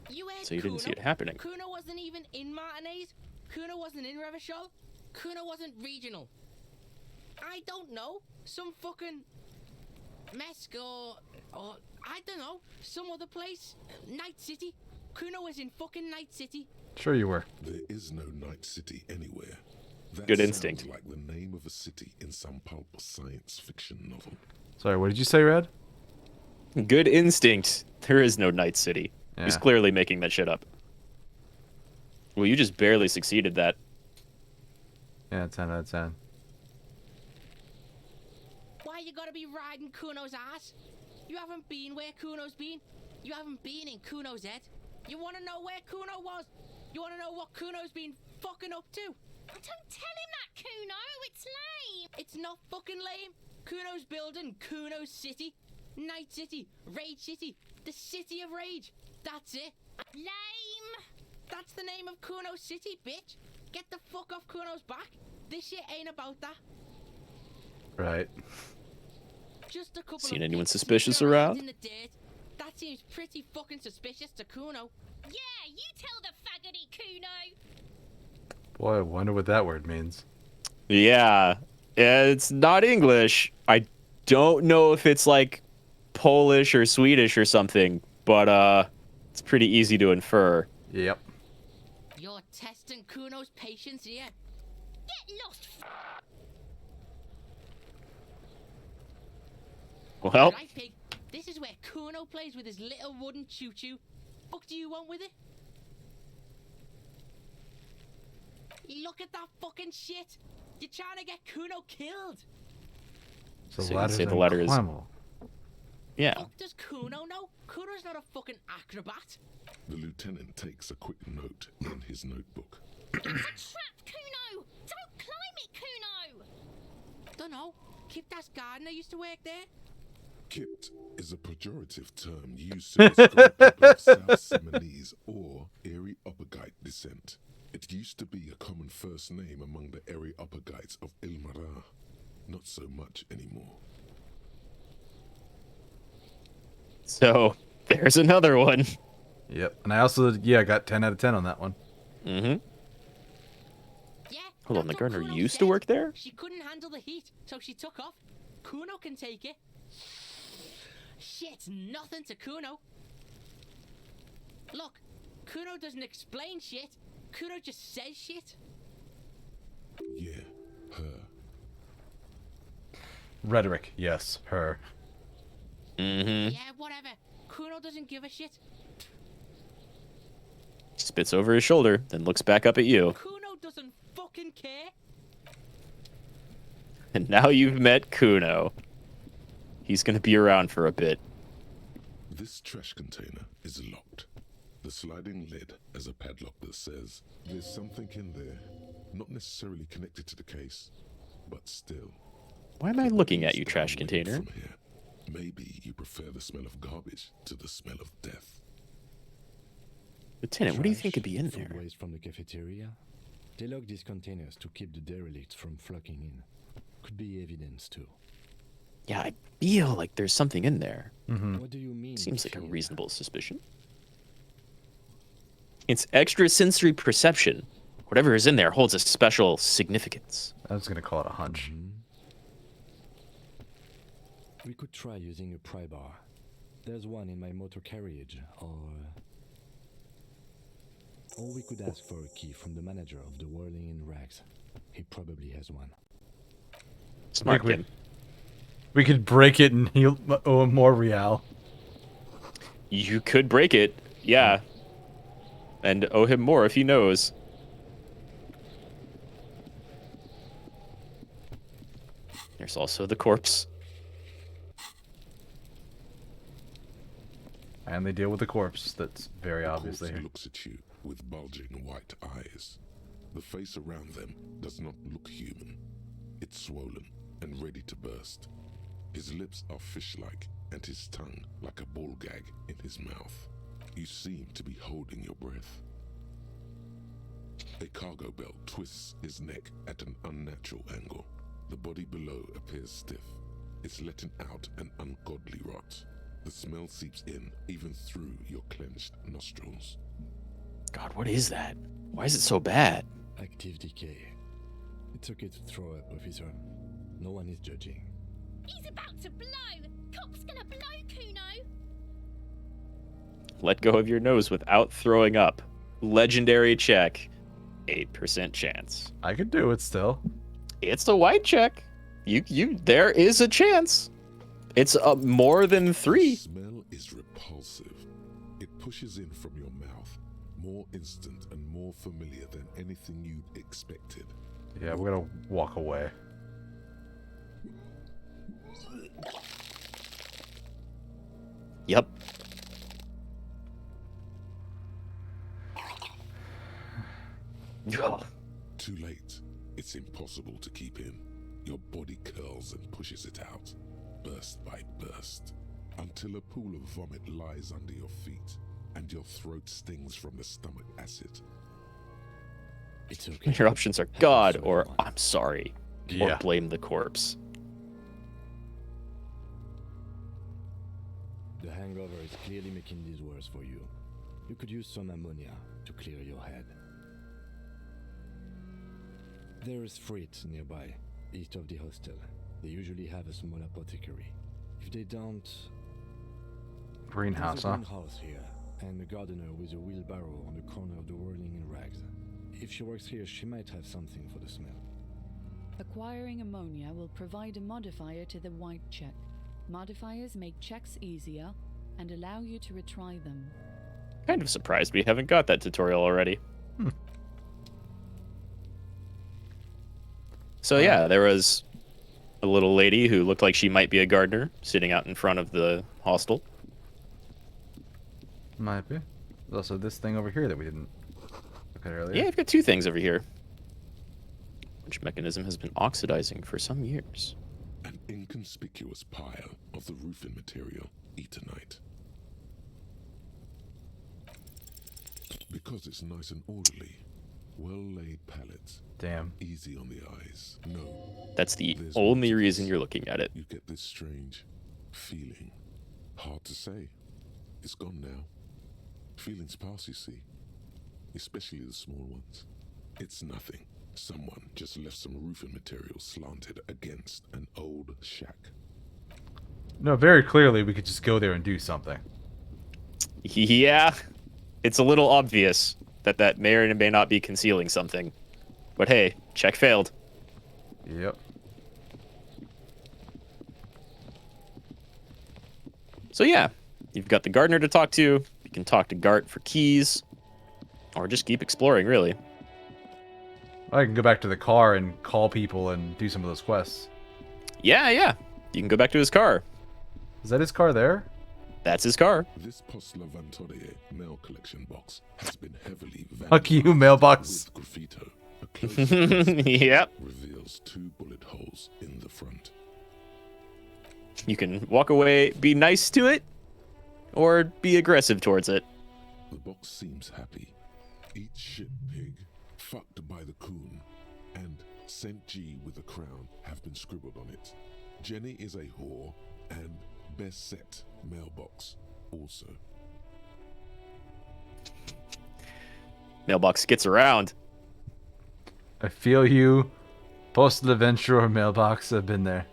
Speaker 3: You heard
Speaker 1: So you didn't see
Speaker 3: Kuno?
Speaker 1: it happening.
Speaker 3: Kuno wasn't even in Martinez. Kuno wasn't in Revachol. Kuno wasn't regional. I don't know. Some fucking Mesk or I don't know. Some other place. Night City. Kuno is in fucking Night City.
Speaker 2: Sure you were.
Speaker 4: There is no Night City anywhere. That
Speaker 1: Good
Speaker 4: sounds
Speaker 1: instinct.
Speaker 4: like the name of a city in some pulp science fiction novel.
Speaker 2: Sorry, what did you say, Red?
Speaker 1: Good instinct. There is no Night City. He's
Speaker 2: Yeah.
Speaker 1: clearly making that shit up. Well, you just barely succeeded that.
Speaker 2: Yeah, 10 out of 10.
Speaker 3: Why you gotta be riding Kuno's ass? You haven't been where Kuno's been. You haven't been in Kuno's head. You wanna know where Kuno was? You wanna know what Kuno's been fucking up to?
Speaker 8: Don't tell him that, Kuno. It's lame.
Speaker 3: It's not fucking lame. Kuno's building Kuno's City. Night City. Rage City. The City of Rage. That's it.
Speaker 8: Lame.
Speaker 3: That's the name of Kuno's City, bitch. Get the fuck off Kuno's back. This shit ain't about that.
Speaker 2: Right.
Speaker 3: Just a couple
Speaker 1: Seen
Speaker 3: of
Speaker 1: anyone
Speaker 3: bits
Speaker 1: suspicious
Speaker 3: sitting
Speaker 1: around?
Speaker 3: in the dirt. That seems pretty fucking suspicious to Kuno.
Speaker 8: Yeah, you tell the faggoty, Kuno.
Speaker 2: Boy, I wonder what that word means.
Speaker 1: Yeah, it's not English. I don't know if it's like Polish or Swedish or something, but it's pretty easy to infer.
Speaker 2: Yep.
Speaker 3: You're testing Kuno's patience here.
Speaker 8: Get lost.
Speaker 1: Well,
Speaker 3: Right, pig. This is where Kuno plays with his little wooden choo-choo. What do you want with it? Look at that fucking shit. You're trying to get Kuno killed.
Speaker 2: So,
Speaker 1: So you
Speaker 2: ladder's
Speaker 1: say the
Speaker 2: in
Speaker 1: ladder is-
Speaker 2: climbable.
Speaker 1: yeah.
Speaker 3: Fuck does Kuno know? Kuno's not a fucking acrobat.
Speaker 4: The lieutenant takes a quick note in his notebook.
Speaker 8: It's a trap, Kuno. Don't climb it, Kuno.
Speaker 3: Dunno. Kiptas Gardener used to work there.
Speaker 4: Kipt is a pejorative term used to describe people of South Seminese or Erie Uppergite descent. It used to be a common first name among the Erie Uppergites of Ilmara. Not so much anymore.
Speaker 1: So there's another one.
Speaker 2: Yep. And I also, yeah, got 10 out of 10 on that one.
Speaker 1: Mm-hmm.
Speaker 3: Yeah.
Speaker 1: Hold on,
Speaker 3: that's
Speaker 1: the
Speaker 3: what
Speaker 1: gardener
Speaker 3: Kuno
Speaker 1: used
Speaker 3: said.
Speaker 1: to work there?
Speaker 3: She couldn't handle the heat, so she took off. Kuno can take it. Shit's nothing to Kuno. Look, Kuno doesn't explain shit. Kuno just says shit.
Speaker 4: Yeah, her.
Speaker 2: Rhetoric, yes, her.
Speaker 1: Mm-hmm.
Speaker 3: Yeah, whatever. Kuno doesn't give a shit.
Speaker 1: Spits over his shoulder, then looks back up at you.
Speaker 3: Kuno doesn't fucking care.
Speaker 1: And now you've met Kuno. He's gonna be around for a bit.
Speaker 4: This trash container is locked. The sliding lid has a padlock that says there's something in there, not necessarily connected to the case, but still.
Speaker 1: Why am I looking at you,
Speaker 4: Stay
Speaker 1: trash
Speaker 4: away
Speaker 1: container?
Speaker 4: From here. Maybe you prefer the smell of garbage to the smell of death.
Speaker 1: Lieutenant, what do you
Speaker 7: Trash,
Speaker 1: think could be in
Speaker 7: food
Speaker 1: there?
Speaker 7: waste from the cafeteria. They lock these containers to keep the derelicts from flocking in. Could be evidence too.
Speaker 1: Yeah, I feel like there's something in there.
Speaker 7: What do you mean?
Speaker 1: Seems like a
Speaker 7: feel?
Speaker 1: reasonable suspicion. It's extrasensory perception. Whatever is in there holds a special significance.
Speaker 2: I was going to call it a hunch.
Speaker 7: We could try using a pry bar. There's one in my motor carriage, or we could ask for a key from the manager of the Whirling in Rags. He probably has one.
Speaker 1: Smart
Speaker 2: Wait,
Speaker 1: kid.
Speaker 2: We could break it and he'll owe him more real.
Speaker 1: You could break it, yeah. And owe him more if he knows. There's also the corpse.
Speaker 2: And they deal with the corpse that's very obviously
Speaker 4: Corpse
Speaker 2: here.
Speaker 4: looks at you with bulging white eyes. The face around them does not look human. It's swollen and ready to burst. His lips are fish-like and his tongue like a ball gag in his mouth. You seem to be holding your breath. A cargo belt twists his neck at an unnatural angle. The body below appears stiff. It's letting out an ungodly rot. The smell seeps in even through your clenched nostrils.
Speaker 1: God, what is that? Why is it so bad?
Speaker 7: Active decay. It's okay to throw up, officer. No one is judging.
Speaker 8: He's about to blow. Cock's gonna blow, Kuno.
Speaker 1: Let go of your nose without throwing up. Legendary check. 8% chance.
Speaker 2: I could do it still.
Speaker 1: It's a white check. There is a chance. It's more than 3.
Speaker 4: The smell is repulsive. It pushes in from your mouth, more instant and more familiar than anything you'd expected.
Speaker 2: Yeah, we're gonna walk away.
Speaker 1: Yep. Ugh.
Speaker 4: Too late. It's impossible to keep in. Your body curls and pushes it out, burst by burst, until a pool of vomit lies under your feet, and your throat stings from the stomach acid.
Speaker 7: It's okay.
Speaker 1: Your options are God or I'm sorry.
Speaker 2: Yeah.
Speaker 1: Or blame the corpse.
Speaker 7: The hangover is clearly making this worse for you. You could use some ammonia to clear your head. There is Frit nearby, east of the hostel. They usually have a small apothecary. If they don't...
Speaker 2: Greenhouse,
Speaker 7: There's a
Speaker 2: huh?
Speaker 7: greenhouse here, and a gardener with a wheelbarrow on the corner of the whirling in rags. If she works here, she might have something for the smell.
Speaker 5: Acquiring ammonia will provide a modifier to the white check. Modifiers make checks easier and allow you to retry them.
Speaker 1: Kind of surprised we haven't got that tutorial already. So yeah, there was a little lady who looked like she might be a gardener sitting out in front of the hostel.
Speaker 2: Might be. There's also this thing over here that we didn't look at earlier.
Speaker 1: Yeah, I've got 2 things over here. Which mechanism has been oxidizing for some years.
Speaker 4: An inconspicuous pile of the roofing material, Eternite. Because it's nice and orderly. Well-laid pallets.
Speaker 2: Damn.
Speaker 4: Easy on the eyes. No.
Speaker 1: That's the
Speaker 4: There's
Speaker 1: only
Speaker 4: more to
Speaker 1: reason
Speaker 4: this.
Speaker 1: you're looking at it.
Speaker 4: You get this strange feeling. Hard to say. It's gone now. Feelings pass, you see. Especially the small ones. It's nothing. Someone just left some roofing material slanted against an old shack.
Speaker 2: No, very clearly we could just go there and do something.
Speaker 1: Yeah, it's a little obvious that may or may not be concealing something. But hey, check failed.
Speaker 2: Yep.
Speaker 1: So yeah, you've got the gardener to talk to. You can talk to Gart for keys. Or just keep exploring, really.
Speaker 2: I can go back to the car and call people and do some of those quests.
Speaker 1: Yeah. You can go back to his car.
Speaker 2: Is that his car there?
Speaker 1: That's his car.
Speaker 4: This Postler Vantorie mail collection box has been heavily
Speaker 2: Fuck you,
Speaker 4: vandalized
Speaker 2: mailbox.
Speaker 4: with graffito. A close look
Speaker 1: Yep.
Speaker 4: reveals 2 bullet holes in the front.
Speaker 1: You can walk away, be nice to it, or be aggressive towards it.
Speaker 4: The box seems happy. Eat shit pig, fucked by the coon, and Saint G with a crown have been scribbled on it. Jenny is a whore, and best set mailbox also.
Speaker 1: Mailbox gets around.
Speaker 2: I feel you. Post adventure or mailbox have been there.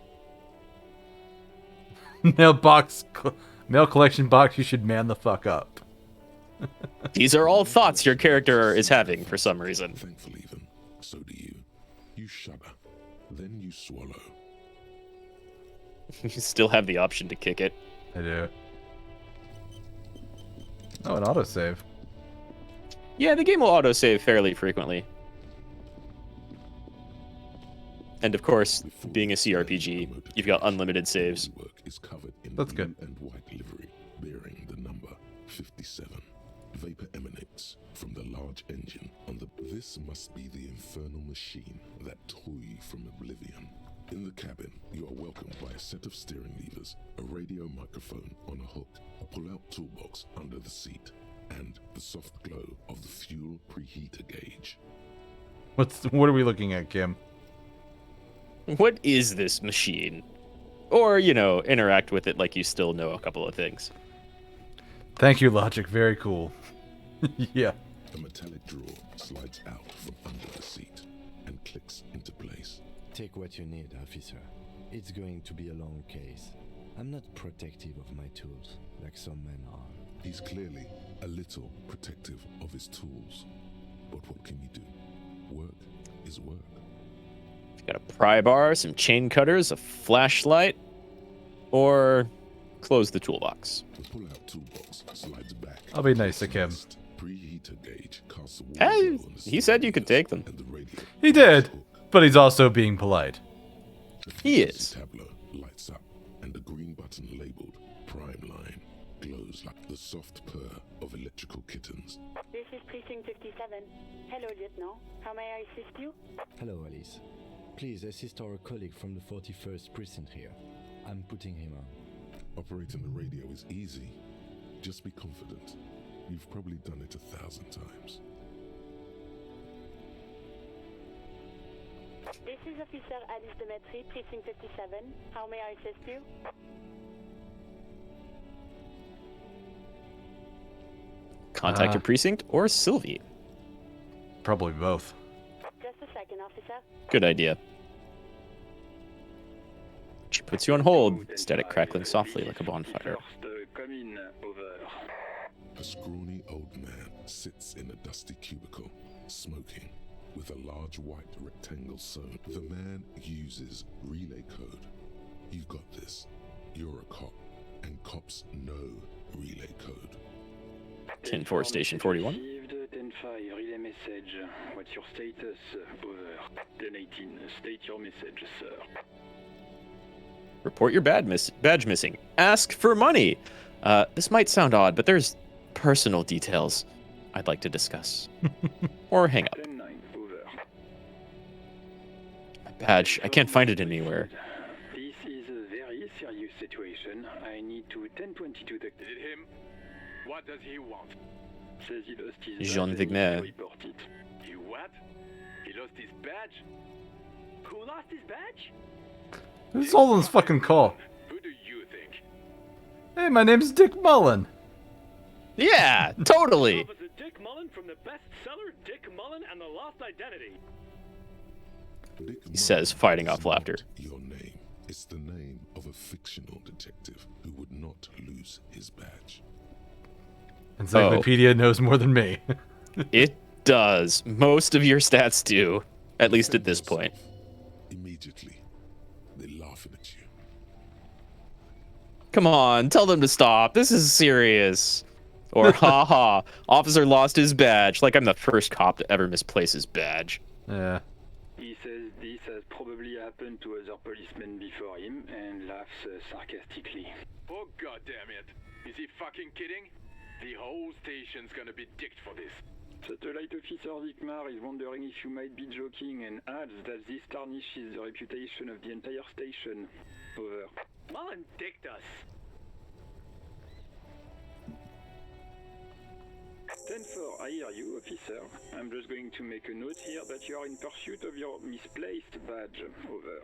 Speaker 2: Mail collection box, you should man the fuck up.
Speaker 1: These are all thoughts your character is having for some reason.
Speaker 4: Thankful even, so do you. You shudder, then you swallow.
Speaker 1: You still have the option to kick it.
Speaker 2: I do. Oh, an autosave.
Speaker 1: Yeah, the game will autosave fairly frequently. And of course, being a CRPG, you've got unlimited saves.
Speaker 4: Work is covered in
Speaker 2: That's
Speaker 4: blue
Speaker 2: good.
Speaker 4: and white livery, bearing the number 57. Vapor emanates from the large engine on the... This must be the infernal machine that tore you from oblivion. In the cabin, you are welcomed by a set of steering levers, a radio microphone on a hook, a pull-out toolbox under the seat, and the soft glow of the fuel preheater gauge.
Speaker 2: What are we looking at, Kim?
Speaker 1: What is this machine? Or, interact with it like you still know a couple of things.
Speaker 2: Thank you, Logic. Very cool. Yeah.
Speaker 4: A metallic drawer slides out from under the seat and clicks into place.
Speaker 7: Take what you need, officer. It's going to be a long case. I'm not protective of my tools, like some men are.
Speaker 4: He's clearly a little protective of his tools. But what can you do? Work is work.
Speaker 1: Got a pry bar, some chain cutters, a flashlight, or close the toolbox.
Speaker 4: The pull-out toolbox slides back.
Speaker 2: I'll be nice to Kim.
Speaker 4: Preheater gauge casts a warning
Speaker 1: Hey,
Speaker 4: glow on the
Speaker 1: he said you could take them.
Speaker 4: and the radio.
Speaker 2: He did, but he's also being polite.
Speaker 4: The
Speaker 1: He
Speaker 4: frequency
Speaker 1: is.
Speaker 4: tableau lights up, and the green button labeled Prime Line glows like the soft purr of electrical kittens.
Speaker 9: This is Precinct 57. Hello, Lieutenant. How may I assist you?
Speaker 7: Hello, Alice. Please assist our colleague from the 41st precinct here. I'm putting him on.
Speaker 4: Operating the radio is easy. Just be confident. You've probably done it 1,000 times.
Speaker 9: This is Officer Alice Demetri, Precinct 57. How may I assist you?
Speaker 1: Contact your precinct or Sylvie.
Speaker 2: Probably both.
Speaker 9: Just a second, officer.
Speaker 1: Good idea. She puts you on hold, static crackling softly like a bonfire.
Speaker 4: A scrawny old man sits in a dusty cubicle, smoking, with a large white rectangle sewn. The man uses relay code. You've got this. You're a cop, and cops know relay code.
Speaker 1: 10-4 Station 41.
Speaker 10: 10-5, relay message. What's your status? Over. 10-18, state your message, sir.
Speaker 1: Report your badge missing. Ask for money. This might sound odd, but there's personal details I'd like to discuss. Or hang up.
Speaker 10: 10-9, over.
Speaker 1: My badge, I can't find it anywhere.
Speaker 10: This is a very serious situation. I need to 1022 the... Is it him? What does he want? Says he lost his
Speaker 1: Jean
Speaker 10: badge and
Speaker 1: Vigner.
Speaker 10: needs to report it. He what? He lost his badge? Who lost his badge?
Speaker 2: Who's holding this fucking call?
Speaker 10: Who do you think?
Speaker 2: Hey, my name's Dick Mullen.
Speaker 1: Yeah, totally.
Speaker 10: Officer Dick Mullen from the bestseller Dick Mullen and the Lost Identity.
Speaker 4: Dick
Speaker 1: He says,
Speaker 4: Mullen
Speaker 1: fighting
Speaker 4: is
Speaker 1: off laughter.
Speaker 4: not your name. It's the name of a fictional detective who would not lose his badge.
Speaker 2: Encyclopedia knows more than me.
Speaker 1: It does. Most of your stats do, at least at this point.
Speaker 4: Immediately, they're laughing at you.
Speaker 1: Come on, tell them to stop. This is serious. Or, haha, officer lost his badge. Like I'm the first cop to ever misplace his badge.
Speaker 2: Yeah.
Speaker 10: He says this has probably happened to other policemen before him and laughs sarcastically. Oh god damn it. Is he fucking kidding? The whole station's gonna be dicked for this. Satellite Officer Vikmar is wondering if you might be joking and adds that this tarnishes the reputation of the entire station. Over. Mullen dicked us. 10-4, I hear you, officer. I'm just going to make a note here that you are in pursuit of your misplaced badge. Over.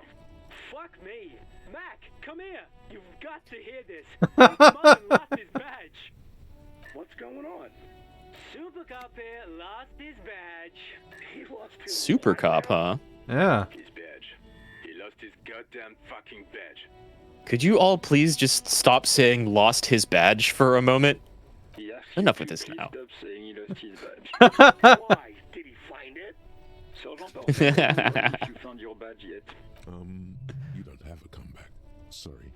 Speaker 10: Fuck me! Mac, come here! You've got to hear this! Mullen lost his badge! What's going on? Super Cop here lost his badge. He lost his
Speaker 1: Super cop, huh?
Speaker 2: Yeah.
Speaker 10: His badge. He lost his goddamn fucking badge.
Speaker 1: Could you all please just stop saying lost his badge for a moment?
Speaker 10: He asked
Speaker 1: Enough
Speaker 10: you
Speaker 1: with
Speaker 10: to
Speaker 1: this
Speaker 10: please
Speaker 1: now.
Speaker 10: Stop saying he lost his badge. Why? Did he find it? Sergeant Orson, if you found your badge yet?
Speaker 4: You don't have a comeback. Sorry.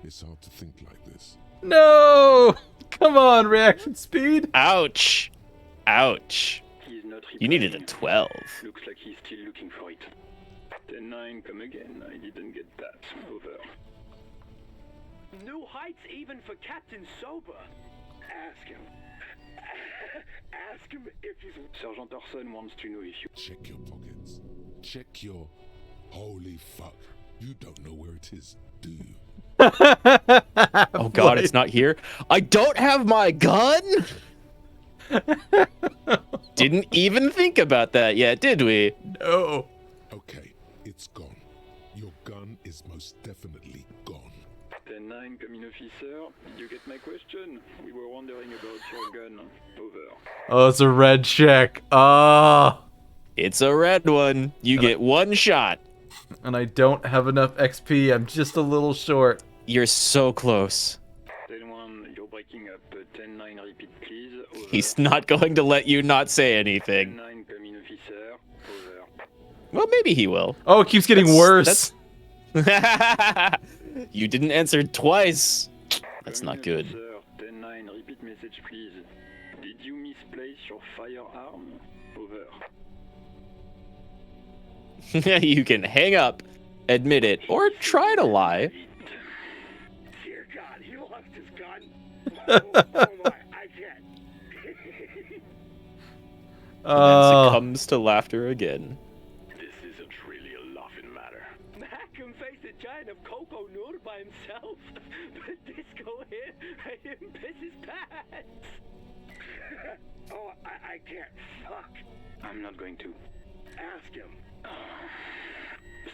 Speaker 4: It's hard to think like this.
Speaker 2: No! Come on, reaction speed.
Speaker 1: Ouch. Ouch.
Speaker 10: He's not
Speaker 1: You needed a
Speaker 10: replying.
Speaker 1: 12.
Speaker 10: Looks like he's still looking for it. 10-9, come again. I didn't get that. Over.
Speaker 11: New heights even for Captain Sober.
Speaker 10: Ask him. Ask him if he's... Sergeant Orson wants to know if you...
Speaker 4: Check your pockets. Check your... Holy fuck. You don't know where it is, do you?
Speaker 1: Oh god, it's not here. I don't have my gun? Didn't even think about that yet, did we?
Speaker 2: No.
Speaker 4: Okay, it's gone. Your gun is most definitely gone.
Speaker 10: 10-9, come in, officer. Did you get my question? We were wondering about your gun. Over.
Speaker 2: Oh, it's a red check. Oh.
Speaker 1: It's a red one. You get one shot.
Speaker 2: And I don't have enough XP. I'm just a little short.
Speaker 1: You're so close.
Speaker 10: 10-1, you're breaking up. 10-9, repeat, please. Over.
Speaker 1: He's not going to let you not say anything.
Speaker 10: 10-9, come in, officer. Over.
Speaker 1: Well, maybe he will.
Speaker 2: Oh, it keeps getting worse.
Speaker 1: You didn't answer twice. That's not good.
Speaker 10: 10-9, repeat message, please. Did you misplace your firearm? Over.
Speaker 1: You can hang up, admit it, or try to lie.
Speaker 11: Dear God, he lost his gun. Oh my, I can't.
Speaker 1: And then succumbs to laughter again.
Speaker 10: This isn't really a laughing matter.
Speaker 11: Mac can face a giant of Coco Nur by himself. But Disco here made him piss his pants. Oh, I can't. Fuck.
Speaker 10: I'm not going to.
Speaker 11: Ask him.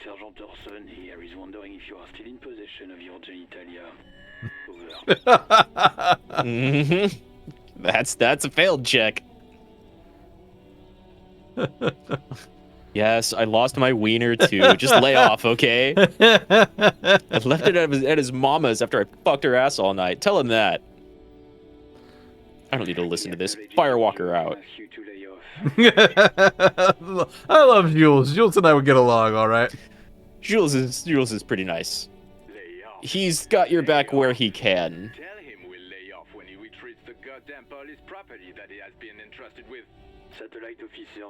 Speaker 10: Sergeant Orson here is wondering if you are still in possession of your genitalia. Over.
Speaker 1: That's a failed check. Yes, I lost my wiener too. Just lay off, okay? I left it at his mama's after I fucked her ass all night. Tell him that. I don't need to listen to this. Firewalker out.
Speaker 2: I love Jules. Jules and I would get along, all right.
Speaker 1: Jules is pretty nice. He's got your back where he can.
Speaker 10: Tell him we'll lay off when he retrieves the goddamn police property that he has been entrusted with. Satellite officer.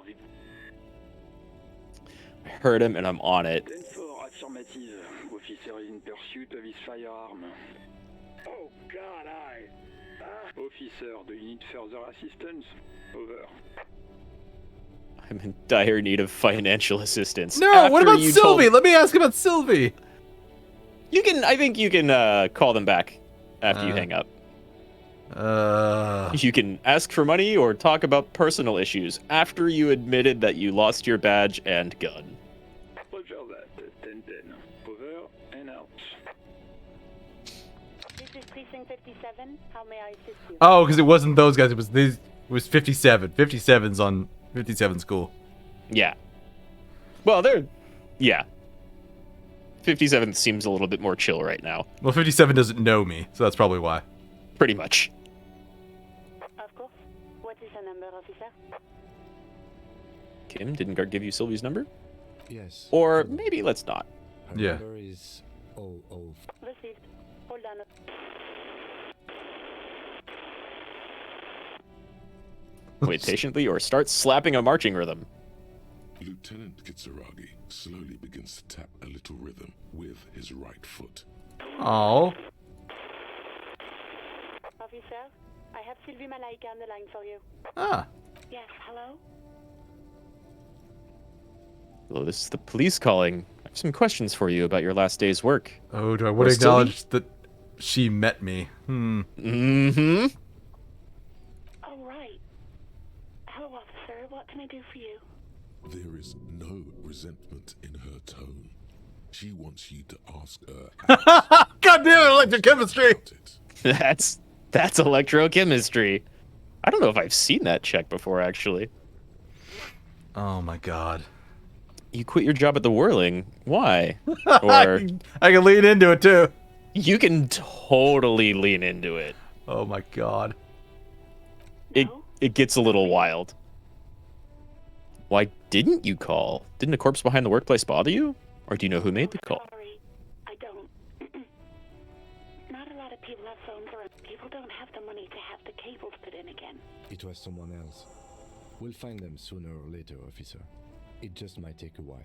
Speaker 1: I heard him and I'm on it.
Speaker 10: 10-4, affirmative. Officer is in pursuit of his firearm.
Speaker 11: Oh God,
Speaker 10: Officer, do you need further assistance? Over.
Speaker 1: I'm in dire need of financial assistance.
Speaker 2: No, what
Speaker 1: After
Speaker 2: about
Speaker 1: you
Speaker 2: Sylvie? Let me ask about Sylvie.
Speaker 1: I think you can call them back after you hang up. You can ask for money or talk about personal issues after you admitted that you lost your badge and gun.
Speaker 10: Roger that. 10-10. Over and out.
Speaker 9: This is Precinct 57. How may I assist you?
Speaker 2: Oh, because it wasn't those guys. It was 57. 57's on 57 school.
Speaker 1: Yeah. Well, yeah. 57 seems a little bit more chill right now.
Speaker 2: Well, 57 doesn't know me, so that's probably why.
Speaker 1: Pretty much.
Speaker 9: Of course. What is your number, officer?
Speaker 1: Kim, didn't Guard give you Sylvie's number?
Speaker 7: Yes.
Speaker 1: Or maybe let's not.
Speaker 7: Her
Speaker 2: Yeah.
Speaker 7: number is 00.
Speaker 9: Received. Hold on.
Speaker 1: Wait patiently or start slapping a marching rhythm.
Speaker 4: Lieutenant Kitsuragi slowly begins to tap a little rhythm with his right foot.
Speaker 2: Oh.
Speaker 9: Officer, I have Sylvie Malaika on the line for you.
Speaker 2: Ah.
Speaker 9: Yes, hello?
Speaker 1: Hello, this is the police calling. I have some questions for you about your last day's work.
Speaker 2: Oh, do I want to
Speaker 1: Where's Sylvie?
Speaker 2: acknowledge that she met me?
Speaker 1: Mm-hmm.
Speaker 9: Oh, right. Hello, officer. What can I do for you?
Speaker 4: There is no resentment in her tone. She wants you to ask her
Speaker 2: God damn it, electrochemistry!
Speaker 4: about it.
Speaker 1: That's electrochemistry. I don't know if I've seen that check before, actually.
Speaker 2: Oh my god.
Speaker 1: You quit your job at the Whirling. Why? Or
Speaker 2: I can lean into it too.
Speaker 1: you can totally lean into it.
Speaker 2: Oh my god.
Speaker 1: It gets a little wild. Why didn't you call? Didn't a corpse behind the workplace bother you? Or do you know who made the call?
Speaker 9: Sorry, I don't. Not a lot of people have phones or people don't have the money to have the cables put in again.
Speaker 7: It was someone else. We'll find them sooner or later, officer. It just might take a while.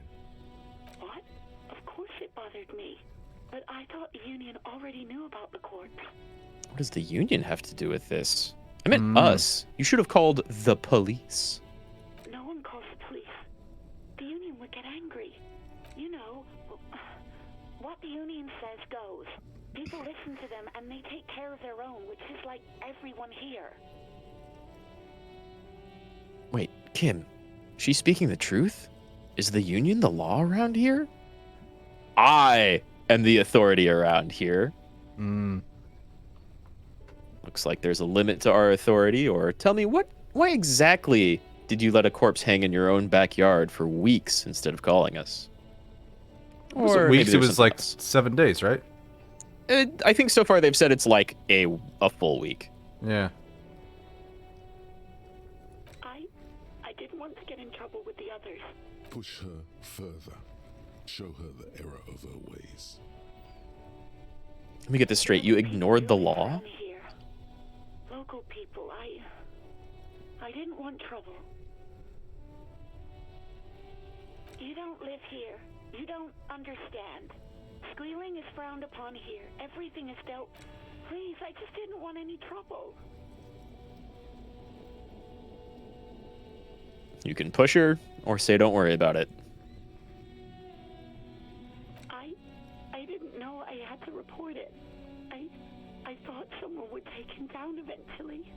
Speaker 9: What? Of course it bothered me. But I thought the union already knew about the corpse.
Speaker 1: What does the union have to do with this? I meant us. You should have called the police.
Speaker 9: No one calls the police. The union would get angry. You know, what the union says goes. People listen to them and they take care of their own, which is like everyone here.
Speaker 1: Wait, Kim, she's speaking the truth? Is the union the law around here? I am the authority around here. Looks like there's a limit to our authority, or tell me why exactly did you let a corpse hang in your own backyard for weeks instead of calling us?
Speaker 2: Was it
Speaker 1: Or
Speaker 2: weeks?
Speaker 1: maybe
Speaker 2: It
Speaker 1: there's
Speaker 2: was
Speaker 1: something
Speaker 2: like
Speaker 1: else.
Speaker 2: 7 days, right?
Speaker 1: I think so far they've said it's like a full week.
Speaker 2: Yeah.
Speaker 9: I didn't want to get in trouble with the others.
Speaker 4: Push her further. Show her the error of her ways.
Speaker 1: Let me get this straight. You ignored the law?
Speaker 9: Around here. Local people, I didn't want trouble. You don't live here. You don't understand. Squealing is frowned upon here. Everything is dealt. Please, I just didn't want any trouble.
Speaker 1: You can push her or say don't worry about it.
Speaker 9: I didn't know I had to report it. I thought someone would take him down eventually.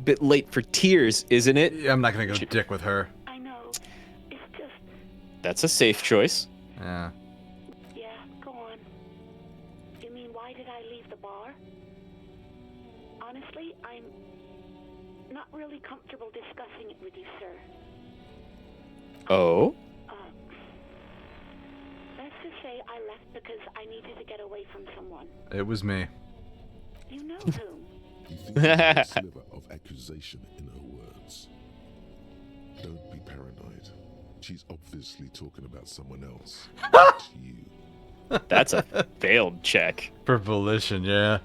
Speaker 1: Bit late for tears, isn't it?
Speaker 2: Yeah, I'm not gonna go dick with her.
Speaker 9: I know. It's just...
Speaker 1: That's a safe choice.
Speaker 2: Yeah.
Speaker 9: Yeah, go on. You mean, why did I leave the bar? Honestly, I'm not really comfortable discussing it with you, sir.
Speaker 1: Oh?
Speaker 9: Let's just say I left because I needed to get away from someone.
Speaker 2: It was me.
Speaker 9: You know whom?
Speaker 4: You think there's a sliver of accusation in her words. Don't be paranoid. She's obviously talking about someone else. Not you.
Speaker 1: That's a failed check.
Speaker 2: For volition, yeah.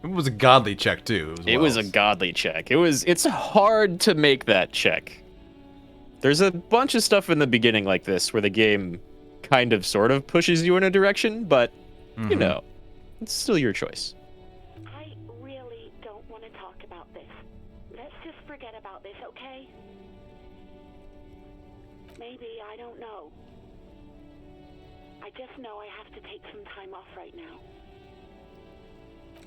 Speaker 2: It was a godly check too.
Speaker 1: It was a godly check. It's hard to make that check. There's a bunch of stuff in the beginning like this where the game kind of sort of pushes you in a direction, but you know, it's still your choice.
Speaker 9: I really don't want to talk about this. Let's just forget about this, okay? Maybe, I don't know. I just know I have to take some time off right now.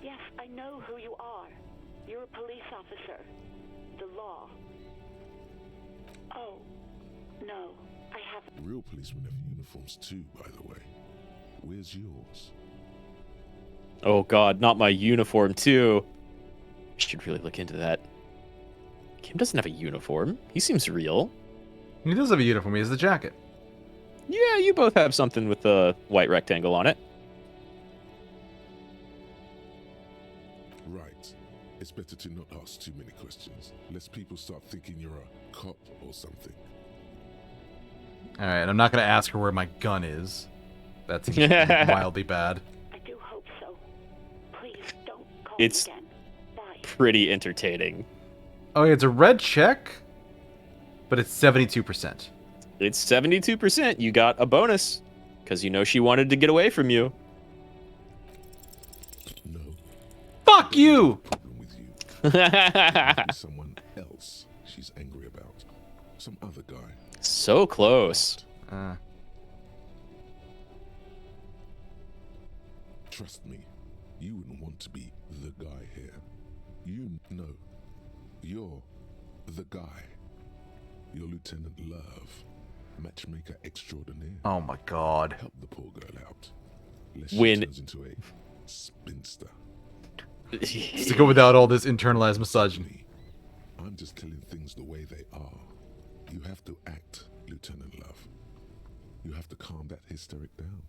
Speaker 9: Yes, I know who you are. You're a police officer. The law. Oh, no, I haven't.
Speaker 4: Real policemen have uniforms too, by the way. Where's yours?
Speaker 1: Oh god, not my uniform too. I should really look into that. Kim doesn't have a uniform. He seems real.
Speaker 2: He does have a uniform. He has the jacket.
Speaker 1: Yeah, you both have something with a white rectangle on it.
Speaker 4: Right. It's better to not ask too many questions, lest people start thinking you're a cop or something.
Speaker 2: Alright, I'm not gonna ask her where my gun is. That's wildly bad.
Speaker 9: I do hope so. Please don't call
Speaker 1: It's
Speaker 9: me again. Bye.
Speaker 1: pretty entertaining.
Speaker 2: Oh, yeah, it's a red check, but it's 72%.
Speaker 1: It's 72%. You got a bonus because you know she wanted to get away from you.
Speaker 4: No.
Speaker 2: Fuck you!
Speaker 4: Problem with you. Maybe someone else she's angry about. Some other guy.
Speaker 1: So close.
Speaker 4: Trust me, you wouldn't want to be the guy here. You know, you're the guy. You're Lieutenant Love, matchmaker extraordinaire.
Speaker 2: Oh my god.
Speaker 4: Help the poor girl out. Lest
Speaker 1: When-
Speaker 4: she turns into a spinster.
Speaker 2: Just to go without all this internalized misogyny.
Speaker 4: I'm just telling things the way they are. You have to act, Lieutenant Love. You have to calm that hysteric down.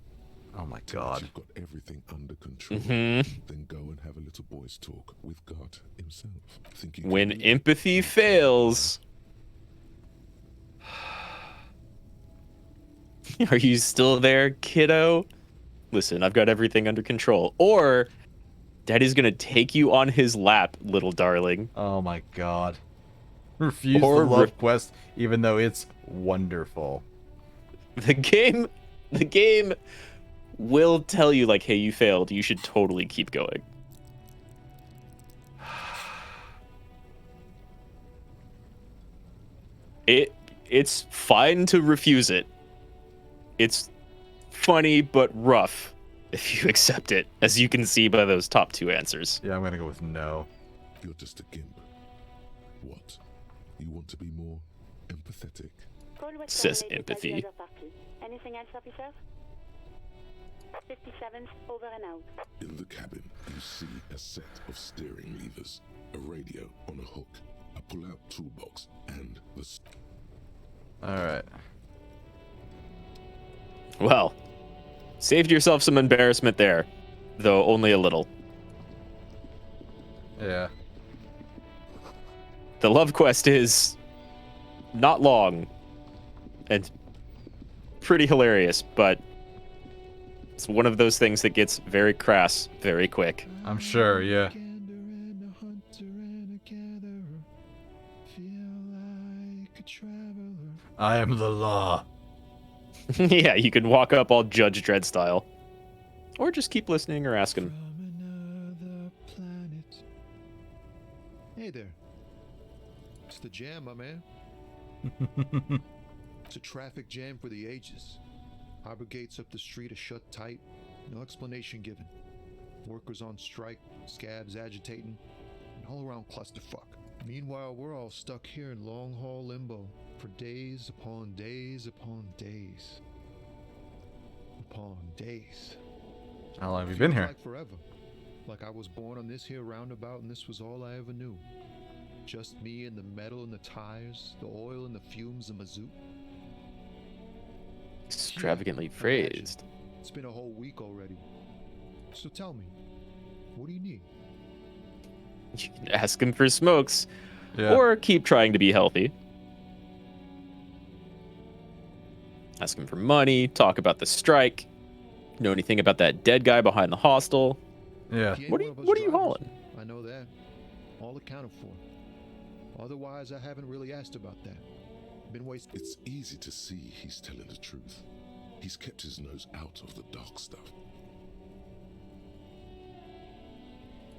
Speaker 2: Oh my
Speaker 4: Till
Speaker 2: god.
Speaker 4: you've got everything under control.
Speaker 1: Mhm.
Speaker 4: Then go and have a little boys' talk with God himself. Think you
Speaker 1: When
Speaker 4: can do it?
Speaker 1: empathy fails. Are you still there, kiddo? Listen, I've got everything under control. Or Daddy's gonna take you on his lap, little darling.
Speaker 2: Oh my god. Refuse
Speaker 1: Or
Speaker 2: the love quest, even though it's wonderful.
Speaker 1: The game will tell you, like, hey, you failed. You should totally keep going. It's fine to refuse it. It's funny but rough if you accept it, as you can see by those top two answers.
Speaker 2: Yeah, I'm gonna go with no.
Speaker 4: You're just a gimp. What? You want to be more empathetic?
Speaker 1: Says empathy.
Speaker 9: Anything else of yourself? 57's over and out.
Speaker 4: In the cabin, you see a set of steering levers, a radio on a hook, a pull-out toolbox, and the...
Speaker 2: Alright.
Speaker 1: Well, saved yourself some embarrassment there, though only a little.
Speaker 2: Yeah.
Speaker 1: The love quest is not long and pretty hilarious, but it's one of those things that gets very crass very quick.
Speaker 2: I'm sure, yeah. I am the law.
Speaker 1: Yeah, you can walk up all Judge Dredd style. Or just keep listening or ask him.
Speaker 12: Hey there. It's the jam, my man. It's a traffic jam for the ages. Harbor gates up the street are shut tight. No explanation given. Workers on strike, scabs agitating, an all-around clusterfuck. Meanwhile, we're all stuck here in long-haul limbo for days upon days upon days. Upon days.
Speaker 2: How long have you been here?
Speaker 12: Like forever. Like I was born on this here roundabout and this was all I ever knew. Just me and the metal and the tires, the oil and the fumes of mazout.
Speaker 1: Extravagantly phrased.
Speaker 12: It's been a whole week already. So tell me, what do you need?
Speaker 1: You can ask him for smokes,
Speaker 2: Yeah.
Speaker 1: or keep trying to be healthy. Ask him for money, talk about the strike, know anything about that dead guy behind the hostel.
Speaker 2: Yeah.
Speaker 12: He ain't
Speaker 1: What are
Speaker 12: one
Speaker 1: you,
Speaker 12: of us
Speaker 1: what are you
Speaker 12: drivers.
Speaker 1: hauling?
Speaker 12: I know that. All accounted for. Otherwise, I haven't really asked about that. Been wasting.
Speaker 4: It's easy to see he's telling the truth. He's kept his nose out of the dark stuff.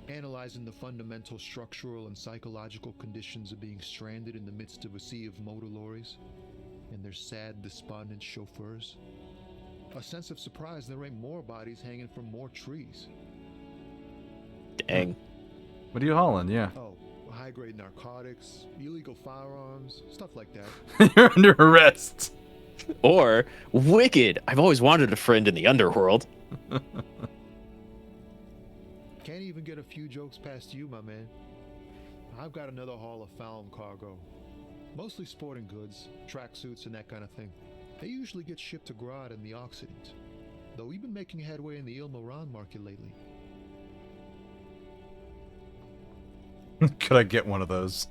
Speaker 12: Analyzing the fundamental structural and psychological conditions of being stranded in the midst of a sea of motor lorries and their sad, despondent chauffeurs. A sense of surprise there ain't more bodies hanging from more trees.
Speaker 1: Dang.
Speaker 2: What are you hauling? Yeah.
Speaker 12: Oh, high-grade narcotics, illegal firearms, stuff like that.
Speaker 2: You're under arrest.
Speaker 1: Or, wicked, I've always wanted a friend in the underworld.
Speaker 12: Can't even get a few jokes past you, my man. I've got another haul of found cargo. Mostly sporting goods, tracksuits, and that kind of thing. They usually get shipped to Grad in the Occident, though we've been making headway in the Il Moran market lately.
Speaker 2: Could I get one of those?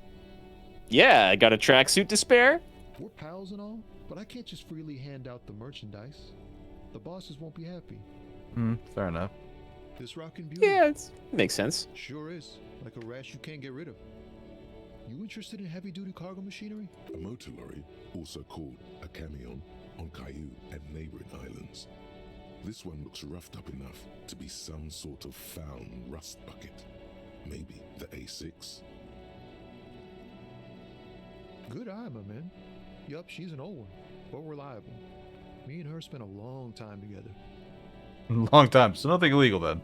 Speaker 1: Yeah, I got a tracksuit to spare.
Speaker 12: We're pals and all, but I can't just freely hand out the merchandise. The bosses won't be happy.
Speaker 2: Fair enough.
Speaker 12: This rockin' beauty.
Speaker 1: Yeah, it makes sense.
Speaker 12: Sure is. Like a rash you can't get rid of. You interested in heavy-duty cargo machinery?
Speaker 4: A motor lorry, also called a camion, on Caillou and neighboring islands. This one looks roughed up enough to be some sort of found rust bucket. Maybe the A6.
Speaker 12: Good eye, my man. Yup, she's an old one, but reliable. Me and her spent a long time together.
Speaker 2: Long time, so nothing illegal then.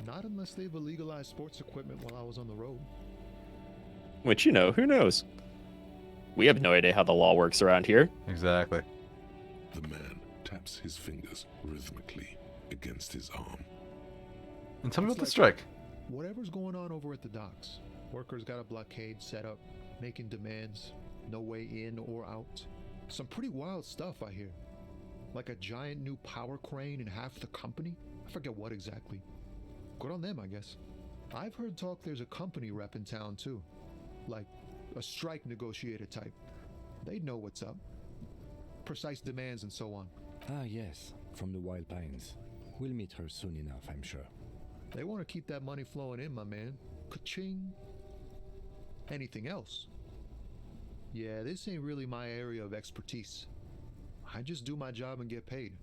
Speaker 12: Not unless they've illegalized sports equipment while I was on the road.
Speaker 1: Which, you know, who knows? We have no idea how the law works around here.
Speaker 2: Exactly.
Speaker 4: The man taps his fingers rhythmically against his arm.
Speaker 2: And tell me
Speaker 12: It's
Speaker 2: about the
Speaker 12: like-
Speaker 2: strike.
Speaker 12: Whatever's going on over at the docks. Workers got a blockade set up, making demands, no way in or out. Some pretty wild stuff, I hear. Like a giant new power crane in half the company? I forget what exactly. Good on them, I guess. I've heard talk there's a company rep in town too. Like a strike negotiator type. They'd know what's up. Precise demands and so on.
Speaker 7: Ah, yes, from the Wild Pines. We'll meet her soon enough, I'm sure.
Speaker 12: They want to keep that money flowing in, my man. Ka-ching. Anything else? Yeah, this ain't really my area of expertise. I just do my job and get paid.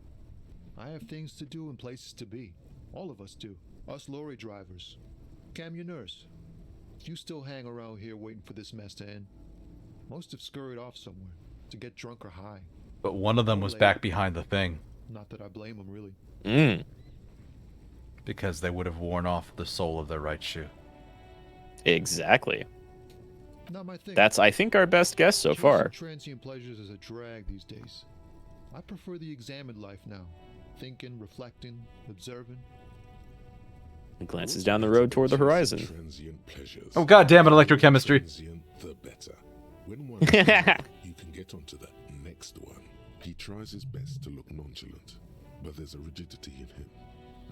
Speaker 12: I have things to do and places to be. All of us do. Us lorry drivers. Camionneurs. You still hang around here waiting for this mess to end. Most have scurried off somewhere to get drunk or high.
Speaker 2: But one of them was back behind the thing.
Speaker 12: Not that I blame them, really.
Speaker 2: Because they would have worn off the sole of their right shoe.
Speaker 1: Exactly.
Speaker 12: Not my thing.
Speaker 1: That's, I think, our best guess so
Speaker 12: Chasing
Speaker 1: far.
Speaker 12: Transient pleasures is a drag these days. I prefer the examined life now. Thinking, reflecting, observing.
Speaker 1: He glances down the road toward the horizon.
Speaker 4: Transient pleasures.
Speaker 2: Oh, god damn it, electrochemistry.
Speaker 4: Transient, the better. When one is done, you can get onto the next one. He tries his best to look nonchalant, but there's a rigidity in him,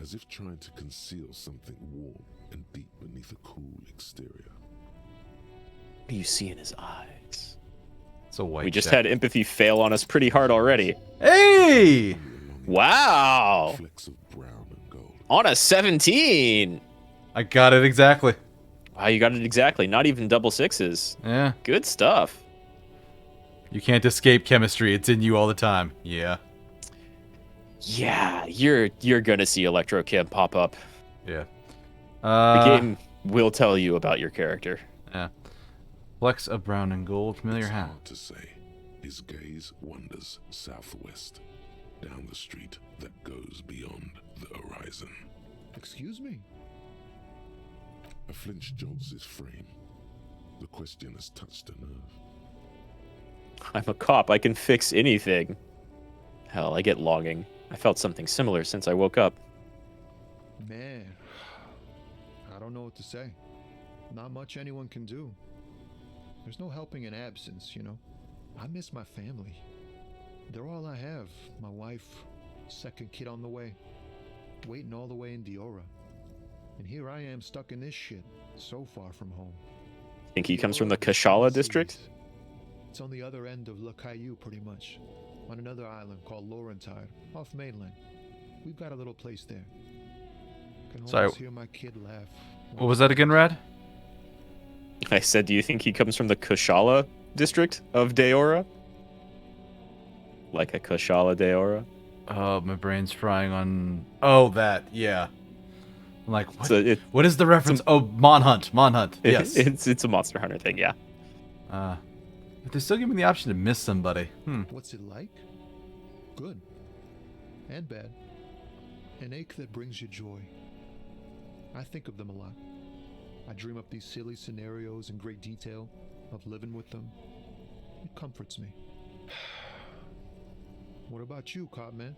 Speaker 4: as if trying to conceal something warm and deep beneath a cool exterior.
Speaker 1: What do you see in his eyes?
Speaker 2: It's a white
Speaker 1: We just
Speaker 2: check.
Speaker 1: had empathy fail on us pretty hard already.
Speaker 2: Hey!
Speaker 1: Wow!
Speaker 4: Flecks of brown and gold.
Speaker 1: On a 17!
Speaker 2: I got it exactly.
Speaker 1: Wow, you got it exactly. Not even double sixes.
Speaker 2: Yeah.
Speaker 1: Good stuff.
Speaker 2: You can't escape chemistry. It's in you all the time. Yeah.
Speaker 1: Yeah, you're gonna see Electrochem pop up.
Speaker 2: Yeah.
Speaker 1: The game will tell you about your character.
Speaker 2: Yeah. Flecks of brown and gold, familiar
Speaker 4: It's
Speaker 2: hat.
Speaker 4: hard to say. His gaze wanders southwest, down the street that goes beyond the horizon.
Speaker 12: Excuse me?
Speaker 4: A flinch jolts his frame. The question has touched a nerve.
Speaker 1: I'm a cop. I can fix anything. Hell, I get longing. I felt something similar since I woke up.
Speaker 12: Man, I don't know what to say. Not much anyone can do. There's no helping in absence, you know. I miss my family. They're all I have. My wife, second kid on the way, waiting all the way in Diora. And here I am stuck in this shit, so far from home.
Speaker 1: Think he comes from the Kashala district?
Speaker 12: It's on the other end of Le Caillou, pretty much. On another island called Laurentide, off mainland. We've got a little place there. Can
Speaker 2: Sorry.
Speaker 12: almost hear my kid laugh.
Speaker 2: What was that again, Rad?
Speaker 1: I said, do you think he comes from the Kashala district of Deora? Like a Kashala Deora?
Speaker 2: Oh, my brain's frying on... Oh, that. Yeah. I'm like, what,
Speaker 1: So
Speaker 2: what is the reference? Oh, Monhunt. Monhunt. Yes.
Speaker 1: It's a Monster Hunter thing, yeah.
Speaker 2: But they still give me the option to miss somebody.
Speaker 12: What's it like? Good. And bad. An ache that brings you joy. I think of them a lot. I dream up these silly scenarios in great detail of living with them. It comforts me. What about you, cop man?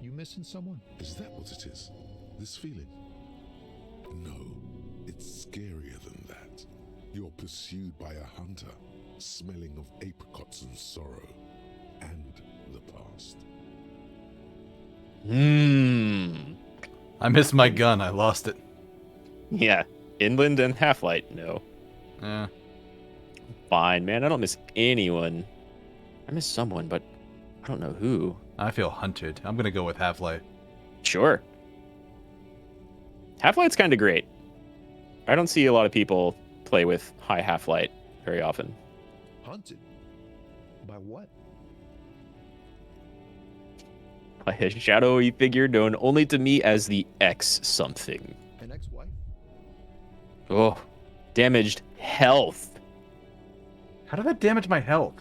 Speaker 12: You missing someone?
Speaker 4: Is that what it is? This feeling? No, it's scarier than that. You're pursued by a hunter, smelling of apricots and sorrow, and the past.
Speaker 2: I missed my gun. I lost it.
Speaker 1: Yeah. Inland and Half-Light, no.
Speaker 2: Yeah.
Speaker 1: Fine, man. I don't miss anyone. I miss someone, but I don't know who.
Speaker 2: I feel hunted. I'm gonna go with Half-Life.
Speaker 1: Sure. Half-Light's kind of great. I don't see a lot of people play with high Half-Light very often.
Speaker 12: Hunted? By what?
Speaker 1: By a shadowy figure known only to me as the X something.
Speaker 12: An ex-wife?
Speaker 1: Oh, damaged health.
Speaker 2: How did that damage my health?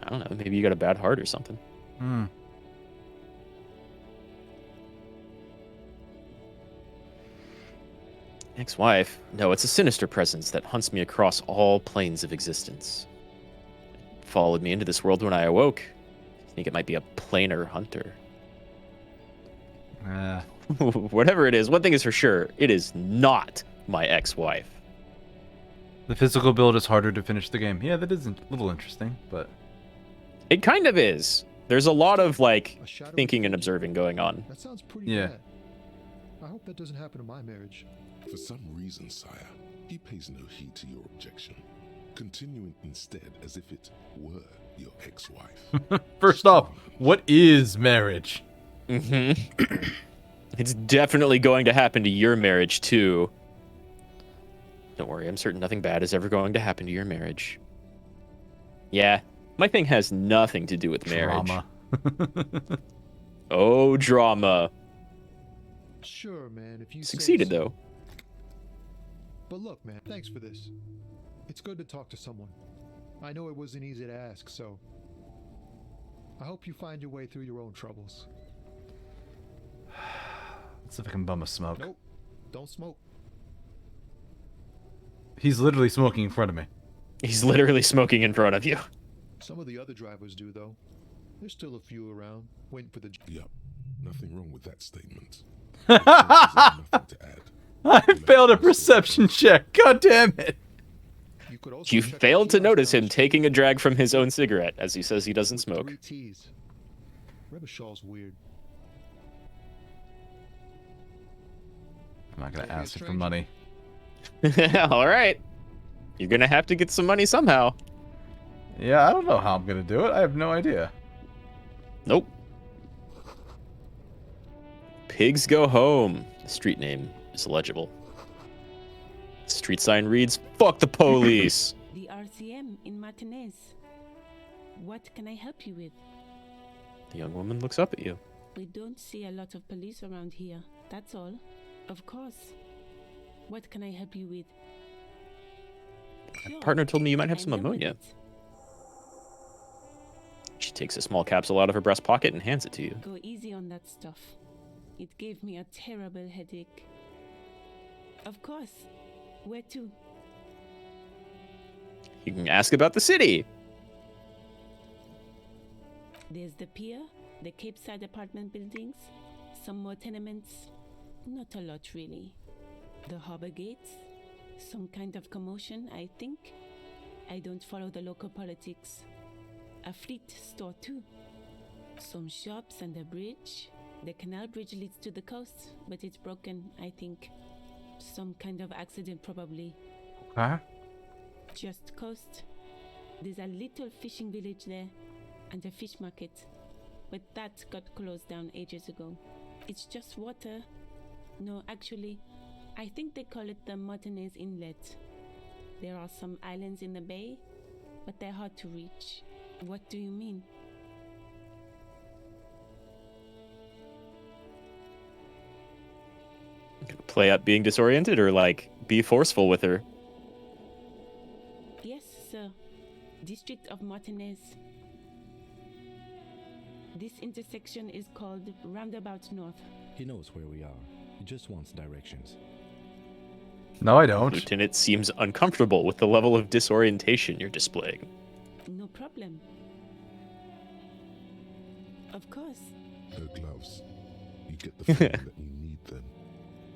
Speaker 1: I don't know. Maybe you got a bad heart or something. Ex-wife? No, it's a sinister presence that hunts me across all planes of existence. It followed me into this world when I awoke. I think it might be a planar hunter. Whatever it is, one thing is for sure, it is not my ex-wife.
Speaker 2: The physical build is harder to finish the game. Yeah, that is a little interesting, but...
Speaker 1: It kind of is. There's a lot of, like, thinking and observing going on.
Speaker 12: That sounds pretty bad. I hope that doesn't happen to my marriage.
Speaker 4: For some reason, sire, he pays no heed to your objection, continuing instead as if it were your ex-wife.
Speaker 2: First off, what is marriage?
Speaker 1: It's definitely going to happen to your marriage, too. Don't worry, I'm certain nothing bad is ever going to happen to your marriage. Yeah, my thing has nothing to do with marriage.
Speaker 2: Drama.
Speaker 1: Oh, drama.
Speaker 12: Sure, man, if you
Speaker 1: Succeeded,
Speaker 12: say so.
Speaker 1: though.
Speaker 12: But look, man, thanks for this. It's good to talk to someone. I know it wasn't easy to ask, so... I hope you find your way through your own troubles.
Speaker 2: Let's see if I can bum a smoke.
Speaker 12: Nope, don't smoke.
Speaker 2: He's literally smoking in front of me.
Speaker 1: He's literally smoking in front of you.
Speaker 12: Some of the other drivers do, though. There's still a few around, waiting for the...
Speaker 4: Yup, nothing wrong with that statement.
Speaker 2: I failed a perception check. God damn it.
Speaker 12: You could also
Speaker 1: You
Speaker 12: check the
Speaker 1: failed to
Speaker 12: kiosks
Speaker 1: notice
Speaker 12: down
Speaker 1: him
Speaker 12: the street
Speaker 1: taking a drag from his own cigarette, as he says he doesn't
Speaker 12: with
Speaker 1: smoke.
Speaker 12: 3 T's. Rebishaw's weird.
Speaker 2: I'm not gonna
Speaker 12: Don't be a
Speaker 2: ask you for
Speaker 12: stranger.
Speaker 2: money.
Speaker 1: All right. You're going to have to get some money somehow.
Speaker 2: Yeah, I don't know how I'm gonna do it. I have no idea.
Speaker 1: Nope. Pigs Go Home. The street name is legible. The street sign reads, "Fuck the police."
Speaker 13: The RCM in Martinez. What can I help you with?
Speaker 1: The young woman looks up at you.
Speaker 13: We don't see a lot of police around here, that's all. Of course. What can I help you with?
Speaker 1: My
Speaker 13: Sure.
Speaker 1: partner told me you might have
Speaker 13: I'm
Speaker 1: some
Speaker 13: done with
Speaker 1: ammonia.
Speaker 13: it.
Speaker 1: She takes a small capsule out of her breast pocket and hands it to you.
Speaker 13: Go easy on that stuff. It gave me a terrible headache. Of course. Where to?
Speaker 1: You can ask about the city.
Speaker 13: There's the pier, the Cape Side apartment buildings, some more tenements. Not a lot, really. The harbor gates, some kind of commotion, I think. I don't follow the local politics. A fleet store, too. Some shops and a bridge. The canal bridge leads to the coast, but it's broken, I think. Some kind of accident, probably.
Speaker 2: Huh?
Speaker 13: Just coast. There's a little fishing village there, and a fish market. But that got closed down ages ago. It's just water. No, actually, I think they call it the Martinez Inlet. There are some islands in the bay, but they're hard to reach. What do you mean?
Speaker 1: Play up being disoriented or like be forceful with her.
Speaker 13: Yes, sir. District of Martinez. This intersection is called Roundabout North.
Speaker 7: He knows where we are. He just wants directions.
Speaker 2: No, I don't.
Speaker 1: Lieutenant seems uncomfortable with the level of disorientation you're displaying.
Speaker 13: No problem. Of course.
Speaker 4: Her gloves. You get the feeling that you need them.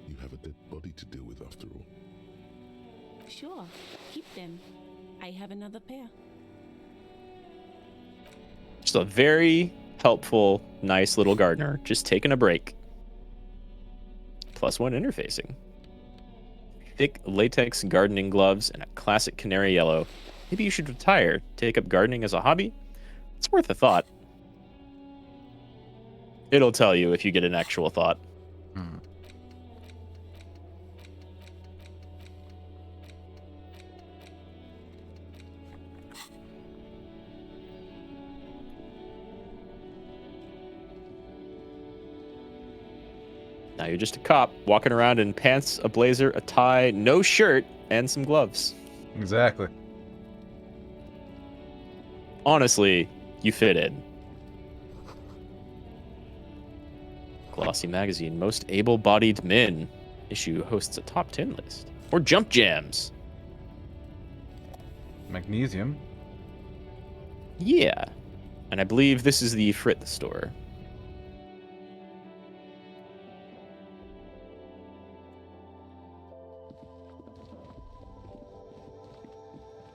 Speaker 4: You have a dead body to deal with after all.
Speaker 13: Sure. Keep them. I have another pair.
Speaker 1: Just a very helpful, nice little gardener, just taking a break. +1 interfacing. Thick latex gardening gloves and a classic canary yellow. Maybe you should retire, take up gardening as a hobby? It's worth a thought. It'll tell you if you get an actual thought. Now you're just a cop walking around in pants, a blazer, a tie, no shirt, and some gloves.
Speaker 2: Exactly.
Speaker 1: Honestly, you fit in. Glossy magazine, most able-bodied men. Issue hosts a top 10 list. Or jump jams.
Speaker 2: Magnesium.
Speaker 1: Yeah. And I believe this is the Frit store.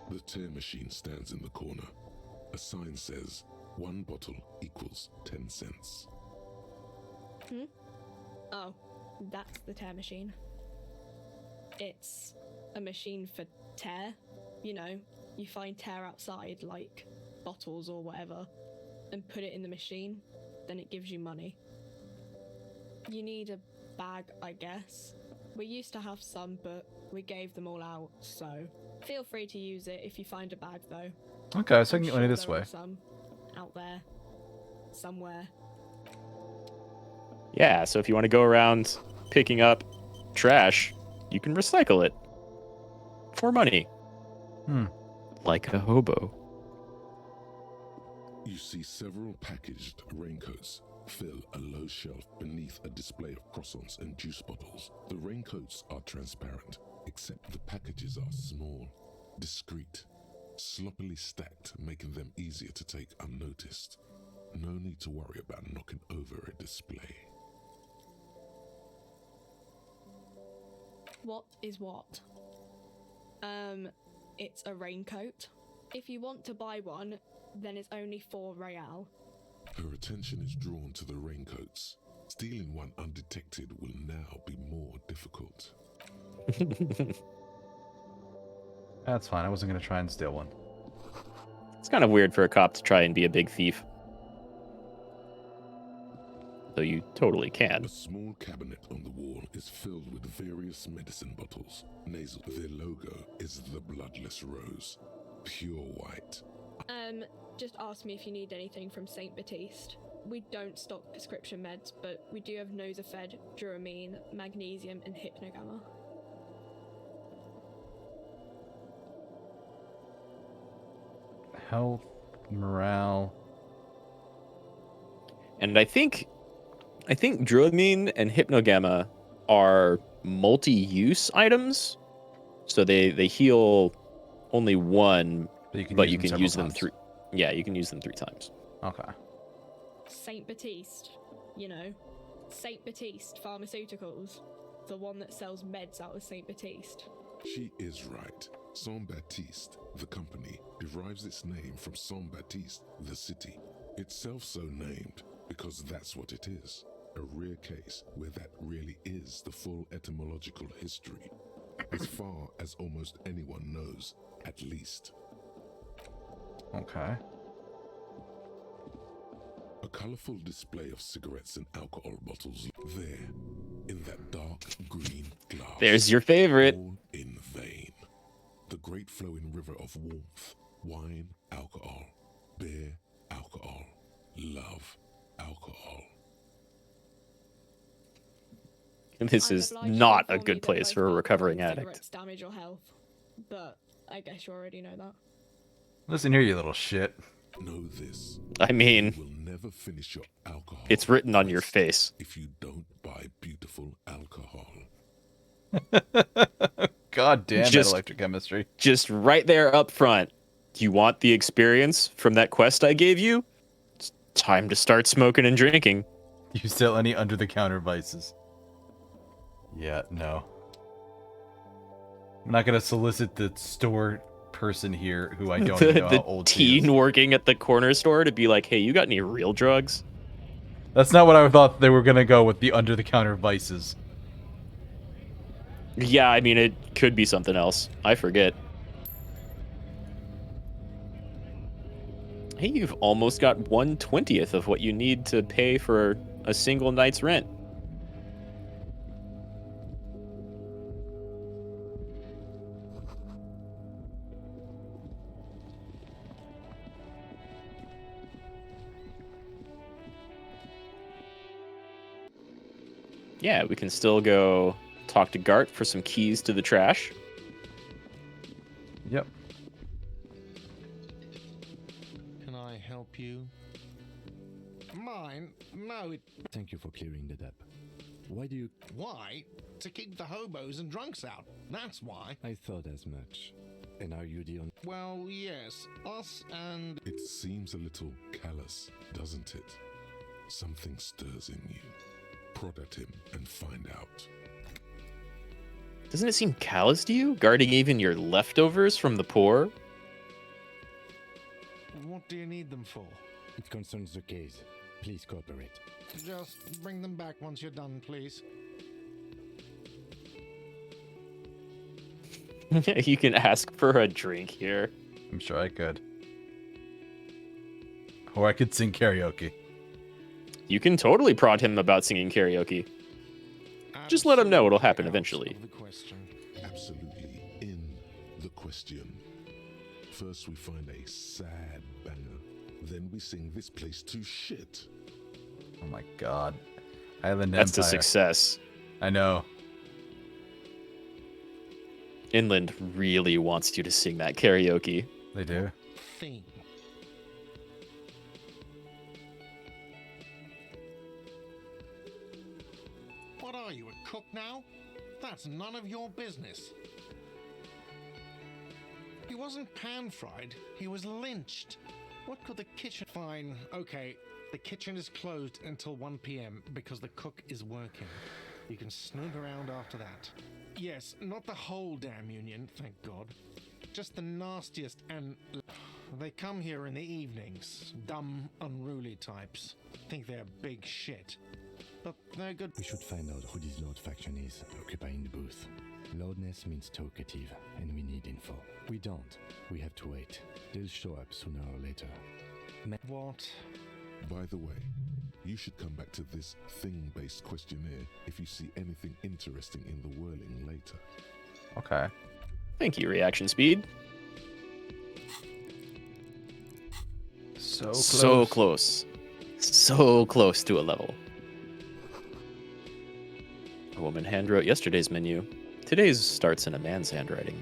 Speaker 4: The tear machine stands in the corner. A sign says, 1 bottle equals 10 cents.
Speaker 14: Oh, that's the tear machine. It's a machine for tear. You know, you find tear outside, like bottles or whatever, and put it in the machine, then it gives you money. You need a bag, I guess. We used to have some, but we gave them all out, so feel free to use it if you find a bag, though.
Speaker 2: Okay, so I
Speaker 14: I'm
Speaker 2: can get money
Speaker 14: sure
Speaker 2: this
Speaker 14: there are
Speaker 2: way.
Speaker 14: some out there, somewhere.
Speaker 1: Yeah, so if you want to go around picking up trash, you can recycle it. For money. Like a hobo.
Speaker 4: You see several packaged raincoats fill a low shelf beneath a display of croissants and juice bottles. The raincoats are transparent, except the packages are small, discreet, sloppily stacked, making them easier to take unnoticed. No need to worry about knocking over a display.
Speaker 14: What is what? It's a raincoat. If you want to buy one, then it's only 4 real.
Speaker 4: Her attention is drawn to the raincoats. Stealing one undetected will now be more difficult.
Speaker 2: That's fine. I wasn't going to try and steal one.
Speaker 1: It's kind of weird for a cop to try and be a big thief. Though you totally can.
Speaker 4: A small cabinet on the wall is filled with various medicine bottles. Nasal. Their logo is the bloodless rose. Pure white.
Speaker 14: Just ask me if you need anything from St. Baptiste. We don't stock prescription meds, but we do have Nosafed, Duramine, Magnesium, and Hypnogamma.
Speaker 2: Health, morale.
Speaker 1: And I think Dramamine and Hypnogamma are multi-use items. So they heal only one, but you can use them 3. Yeah, you can use them 3 times.
Speaker 2: Okay.
Speaker 14: St. Baptiste, you know. St. Baptiste Pharmaceuticals. The one that sells meds out of St. Baptiste.
Speaker 4: She is right. Saint Baptiste, the company, derives its name from Saint Baptiste, the city. Itself so named because that's what it is. A rare case where that really is the full etymological history. As far as almost anyone knows, at least.
Speaker 2: Okay.
Speaker 4: A colorful display of cigarettes and alcohol bottles there, in that dark green glass.
Speaker 1: There's your favorite.
Speaker 4: All in vain. The great flowing river of warmth, wine, alcohol, beer, alcohol, love, alcohol.
Speaker 1: This is not a good place for a recovering addict.
Speaker 14: Cigarettes damage your health, but I guess you already know that.
Speaker 2: Listen here, you little shit.
Speaker 4: Know this.
Speaker 1: I mean,
Speaker 4: you will never finish your alcohol.
Speaker 1: It's written on your face.
Speaker 4: If you don't buy beautiful alcohol.
Speaker 2: God damn it, electrochemistry.
Speaker 1: Just right there up front. Do you want the experience from that quest I gave you? It's time to start smoking and drinking.
Speaker 2: You sell any under-the-counter vices? Yeah, no. I'm not gonna solicit the store person here who I don't even know how old
Speaker 1: he is. The teen working at the corner store to be like, hey, you got any real drugs?
Speaker 2: That's not what I thought they were gonna go with, the under-the-counter vices.
Speaker 1: Yeah, I mean, it could be something else. I forget. Hey, you've almost got 1/20th of what you need to pay for a single night's rent. Yeah, we can still go talk to Gart for some keys to the trash.
Speaker 2: Yep.
Speaker 6: Can I help you? Mine? No, it...
Speaker 7: Thank you for clearing that up. Why do you...
Speaker 6: Why? To keep the hobos and drunks out. That's why.
Speaker 7: I thought as much. And are you the only...
Speaker 6: Well, yes. Us and...
Speaker 4: It seems a little callous, doesn't it? Something stirs in you. Prod at him and find out.
Speaker 1: Doesn't it seem callous to you? Guarding even your leftovers from the poor?
Speaker 6: What do you need them for?
Speaker 7: It concerns the case. Please cooperate.
Speaker 6: Just bring them back once you're done, please.
Speaker 1: You can ask for a drink here.
Speaker 2: I'm sure I could. Or I could sing karaoke.
Speaker 1: You can totally prod him about singing karaoke. Just let him know it'll happen eventually.
Speaker 4: Absolutely in the question. First we find a sad banger. Then we sing this place to shit.
Speaker 2: Oh my god. Island
Speaker 1: That's
Speaker 2: Empire.
Speaker 1: a success.
Speaker 2: I know.
Speaker 1: Inland really wants you to sing that karaoke.
Speaker 2: They do.
Speaker 6: Theme. What are you, a cook now? That's none of your business. He wasn't pan-fried, he was lynched. What could the kitchen... Fine, okay. The kitchen is closed until 1 p.m. because the cook is working. You can snoop around after that. Yes, not the whole damn union, thank God. just the nastiest, and they come here in the evenings. Dumb, unruly types. Think they're big shit. But they're good.
Speaker 7: We should find out who this Lord faction is occupying the booth. Loudness means talkative, and we need info. We don't. We have to wait. They'll show up sooner or later.
Speaker 6: What?
Speaker 4: By the way, you should come back to this thing-based questionnaire if you see anything interesting in the whirling later.
Speaker 2: Okay.
Speaker 1: Thank you, reaction speed.
Speaker 2: So
Speaker 1: close. So close to a level. A woman handwrote yesterday's menu. Today's starts in a man's handwriting.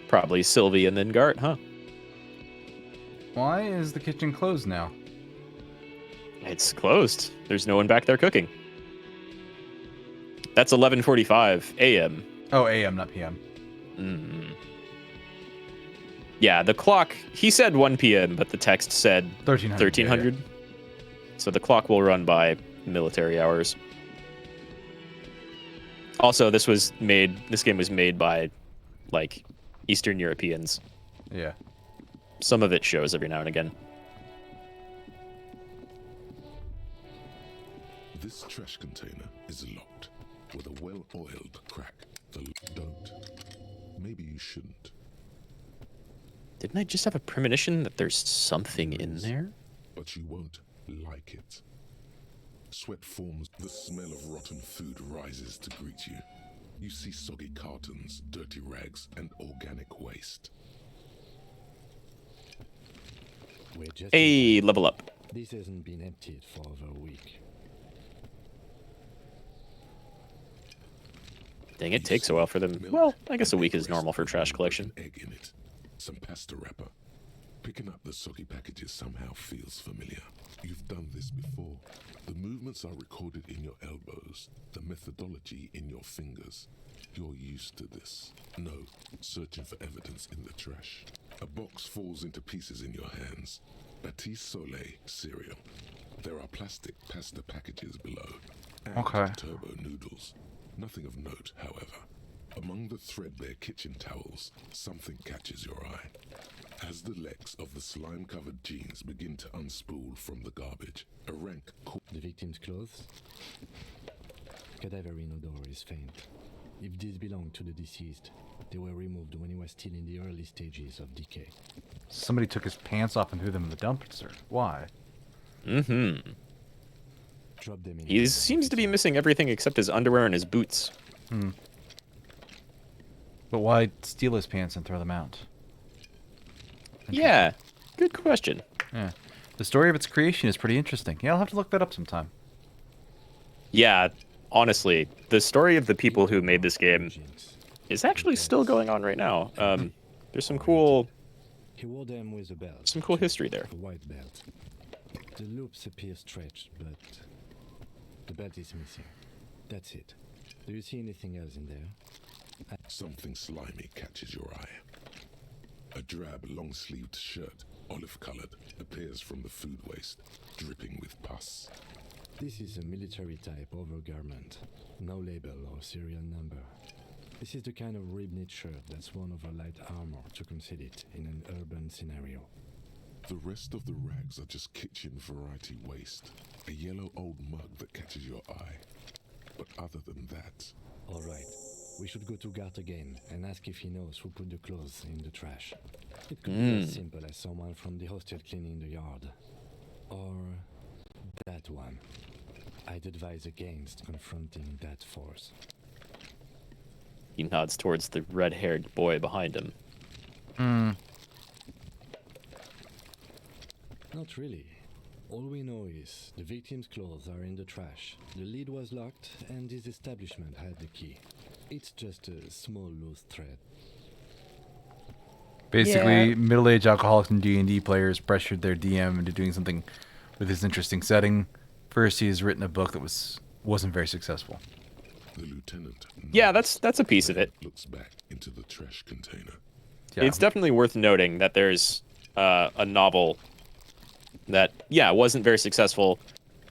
Speaker 1: Probably Sylvie and then Gart, huh?
Speaker 2: Why is the kitchen closed now?
Speaker 1: It's closed. There's no one back there cooking. That's 11:45 a.m.
Speaker 2: Oh, a.m., not p.m.
Speaker 1: Yeah, the clock, he said 1 p.m., but the text said 1300.
Speaker 2: Yeah.
Speaker 1: So the clock will run by military hours. Also, this game was made by, like, Eastern Europeans.
Speaker 2: Yeah.
Speaker 1: Some of it shows every now and again.
Speaker 4: This trash container is locked with a well-oiled crack. Don't. Maybe you shouldn't.
Speaker 1: Didn't I just have a premonition that there's something in there?
Speaker 4: But you won't like it. Sweat forms, the smell of rotten food rises to greet you. You see soggy cartons, dirty rags, and organic waste.
Speaker 1: Hey, level up.
Speaker 7: This hasn't been emptied for over a week.
Speaker 1: Dang, it takes a while for them. Well, I guess a week is normal for trash collection.
Speaker 4: Egg in it, some pasta wrapper. Picking up the soggy packages somehow feels familiar. You've done this before. The movements are recorded in your elbows, the methodology in your fingers. You're used to this. No, searching for evidence in the trash. A box falls into pieces in your hands. Batiste Soleil cereal. There are plastic pasta packages below. And
Speaker 2: Okay.
Speaker 4: turbo noodles. Nothing of note, however. Among the threadbare kitchen towels, something catches your eye. As the legs of the slime-covered jeans begin to unspool from the garbage, a rank
Speaker 7: The victim's clothes? Cadaverine odor is faint. If these belong to the deceased, they were removed when he was still in the early stages of decay.
Speaker 2: Somebody took his pants off and threw them in the dumpster. Why?
Speaker 7: Drop them in.
Speaker 1: He seems to be missing everything except his underwear and his boots.
Speaker 2: But why steal his pants and throw them out?
Speaker 1: Yeah, good question.
Speaker 2: Yeah. The story of its creation is pretty interesting. Yeah, I'll have to look that up sometime.
Speaker 1: Yeah, honestly, the story of the people who made this game is actually still going on right now. There's some cool
Speaker 7: He wore them with a belt.
Speaker 1: Some cool history there.
Speaker 7: A white belt. The loops appear stretched, but the belt is missing. That's it. Do you see anything else in there?
Speaker 4: Something slimy catches your eye. A drab, long-sleeved shirt, olive-colored, appears from the food waste, dripping with pus.
Speaker 7: This is a military-type overgarment. No label or serial number. This is the kind of rib-knit shirt that's worn over light armor to conceal it in an urban scenario.
Speaker 4: The rest of the rags are just kitchen variety waste. A yellow old mug that catches your eye. But other than that...
Speaker 7: All right. We should go to Gart again and ask if he knows who put the clothes in the trash. It could be as simple as someone from the hostel cleaning the yard. Or that one. I'd advise against confronting that force.
Speaker 1: He nods towards the red-haired boy behind him.
Speaker 7: Not really. All we know is the victim's clothes are in the trash. The lid was locked and this establishment had the key. It's just a small loose thread.
Speaker 2: Basically, middle-aged alcoholics and D&D players pressured their DM into doing something with this interesting setting. First, he has written a book that wasn't very successful.
Speaker 4: The lieutenant...
Speaker 1: Yeah, that's a piece of it.
Speaker 4: ...looks back into the trash container.
Speaker 2: Yeah.
Speaker 1: It's definitely worth noting that there's a novel that, wasn't very successful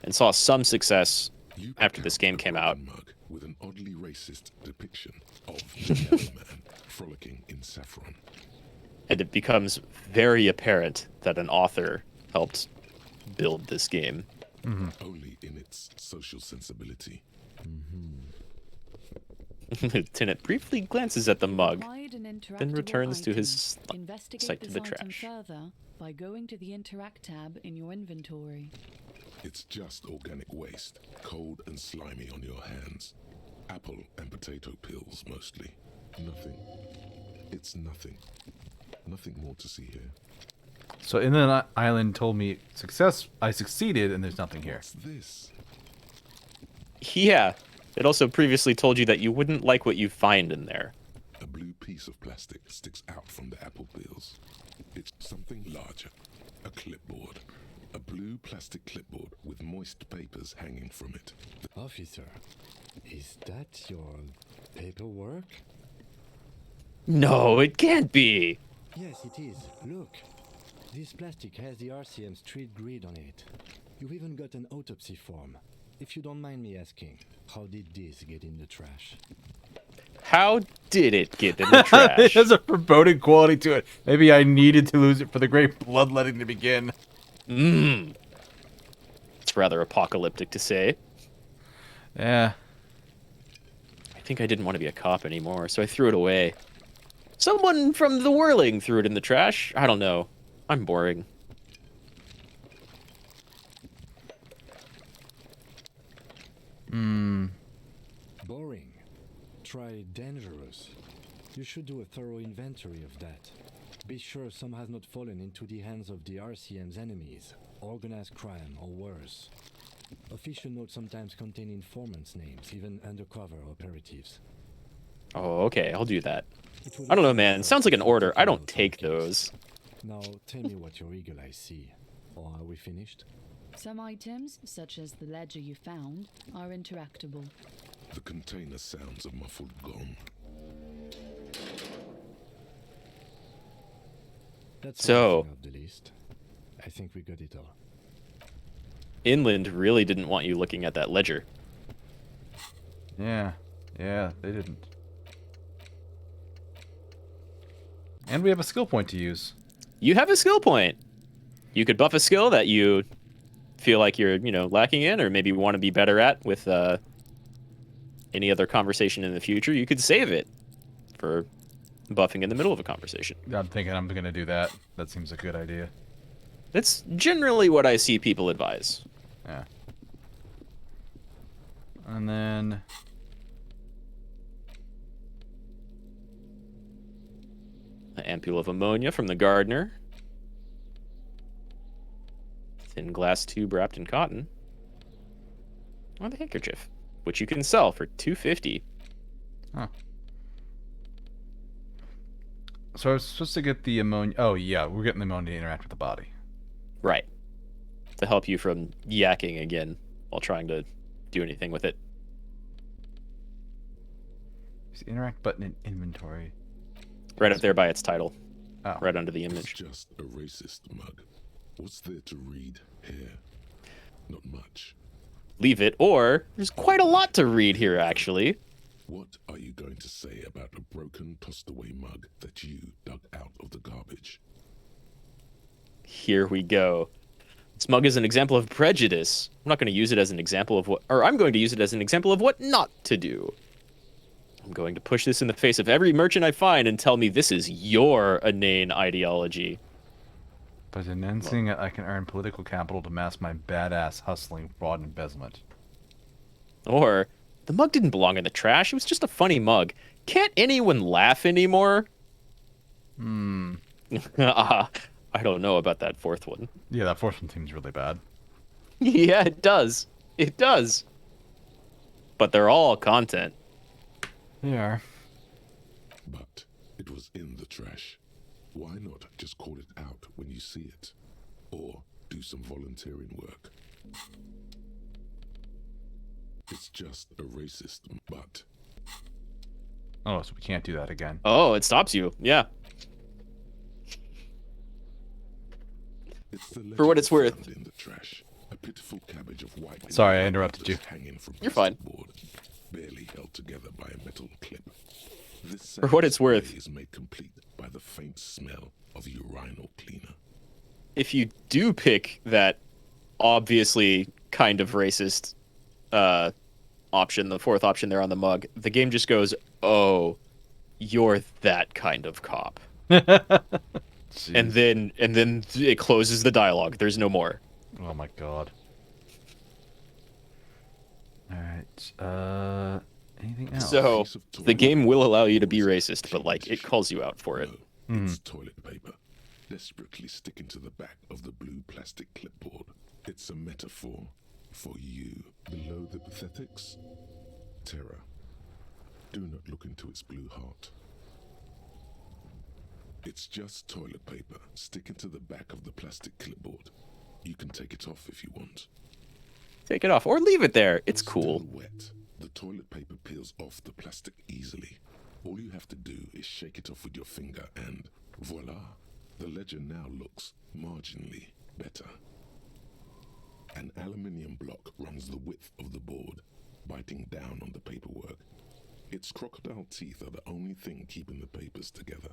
Speaker 1: and saw some success after this game came out.
Speaker 4: with an oddly racist depiction of the yellow man frolicking in saffron.
Speaker 1: And it becomes very apparent that an author helped build this game.
Speaker 4: Only in its social sensibility.
Speaker 1: Lieutenant briefly glances at the mug,
Speaker 5: Acquired an
Speaker 1: then
Speaker 5: interactable
Speaker 1: returns to
Speaker 5: item.
Speaker 1: his
Speaker 5: Investigate
Speaker 1: sight to
Speaker 5: this
Speaker 1: the
Speaker 5: item
Speaker 1: trash.
Speaker 5: further by going to the Interact tab in your inventory.
Speaker 4: It's just organic waste, cold and slimy on your hands. Apple and potato peels, mostly. Nothing. It's nothing. Nothing more to see here.
Speaker 2: So Inland Island told me I succeeded, and there's nothing here.
Speaker 4: What's this?
Speaker 1: Yeah. It also previously told you that you wouldn't like what you find in there.
Speaker 4: A blue piece of plastic sticks out from the apple peels. It's something larger. A clipboard. A blue plastic clipboard with moist papers hanging from it.
Speaker 7: Officer, is that your paperwork?
Speaker 1: No, it can't be.
Speaker 7: Yes, it is. Look. This plastic has the RCM street grid on it. You've even got an autopsy form. If you don't mind me asking, how did this get in the trash?
Speaker 1: How did it get in the trash?
Speaker 2: It has a foreboding quality to it. Maybe I needed to lose it for the great bloodletting to begin.
Speaker 1: It's rather apocalyptic to say.
Speaker 2: Yeah.
Speaker 1: I think I didn't want to be a cop anymore, so I threw it away. Someone from the Whirling threw it in the trash. I don't know. I'm boring.
Speaker 7: Boring. Try dangerous. You should do a thorough inventory of that. Be sure some has not fallen into the hands of the RCM's enemies, organized crime or worse. Official notes sometimes contain informants' names, even undercover operatives.
Speaker 1: Oh, okay, I'll do that. I don't know, man. It sounds like an order. I don't take those.
Speaker 7: Now, tell me what your eagle eyes see. Or are we finished?
Speaker 5: Some items, such as the ledger you found, are interactable.
Speaker 4: The container sounds a muffled gong.
Speaker 7: That's
Speaker 1: So,
Speaker 7: everything off the list. I think we got it all.
Speaker 1: Inland really didn't want you looking at that ledger.
Speaker 2: Yeah, they didn't. And we have a skill point to use.
Speaker 1: You have a skill point. You could buff a skill that you feel like you're, lacking in, or maybe want to be better at with any other conversation in the future. You could save it for buffing in the middle of a conversation.
Speaker 2: I'm thinking I'm going to do that. That seems a good idea.
Speaker 1: That's generally what I see people advise.
Speaker 2: Yeah. And then...
Speaker 1: An ampule of ammonia from the gardener. Thin glass tube wrapped in cotton. Or the handkerchief, which you can sell for $2.50.
Speaker 2: Huh. So I was supposed to get the ammonia... Oh, yeah, we're getting the ammonia to interact with the body.
Speaker 1: Right. To help you from yakking again while trying to do anything with it.
Speaker 2: There's the interact button in inventory.
Speaker 1: Right up there by its title.
Speaker 2: Oh.
Speaker 1: Right under the image.
Speaker 4: It's just a racist mug. What's there to read here? Not much.
Speaker 1: Leave it, or there's quite a lot to read here, actually.
Speaker 4: What are you going to say about a broken, tossed-away mug that you dug out of the garbage?
Speaker 1: Here we go. This mug is an example of prejudice. I'm not going to use it as an example of what... Or I'm going to use it as an example of what not to do. I'm going to push this in the face of every merchant I find and tell me this is your inane ideology.
Speaker 2: By denouncing it, I can earn political capital to mask my badass hustling, fraud, and embezzlement.
Speaker 1: Or, the mug didn't belong in the trash. It was just a funny mug. Can't anyone laugh anymore? I don't know about that fourth one.
Speaker 2: Yeah, that fourth one seems really bad.
Speaker 1: Yeah, it does. It does. But they're all content.
Speaker 2: They are.
Speaker 4: But it was in the trash. Why not just call it out when you see it? Or do some volunteering work? It's just a racist, but...
Speaker 2: Oh, so we can't do that again.
Speaker 1: Oh, it stops you. Yeah.
Speaker 4: It's the
Speaker 1: For what it's worth.
Speaker 4: in the trash. A pitiful cabbage of white.
Speaker 2: Sorry, I interrupted you.
Speaker 4: Hanging from
Speaker 1: You're fine.
Speaker 4: board. barely held together by a metal clip. This
Speaker 1: For what it's worth,
Speaker 4: is made complete by the faint smell of urinal cleaner.
Speaker 1: if you do pick that obviously kind of racist option, the fourth option there on the mug, the game just goes, "Oh, you're that kind of cop." and then it closes the dialogue. There's no more.
Speaker 2: Oh my god. Alright, anything else?
Speaker 1: So, the game will allow you to be racist, but, like, it calls you out for it.
Speaker 4: It's toilet paper, desperately sticking to the back of the blue plastic clipboard. It's a metaphor for you. Below the pathetics, terror. Do not look into its blue heart. It's just toilet paper sticking to the back of the plastic clipboard. You can take it off if you want.
Speaker 1: Take it off, or leave it there. It's cool.
Speaker 4: Still wet. The toilet paper peels off the plastic easily. All you have to do is shake it off with your finger and voila. The ledger now looks marginally better. An aluminium block runs the width of the board, biting down on the paperwork. Its crocodile teeth are the only thing keeping the papers together.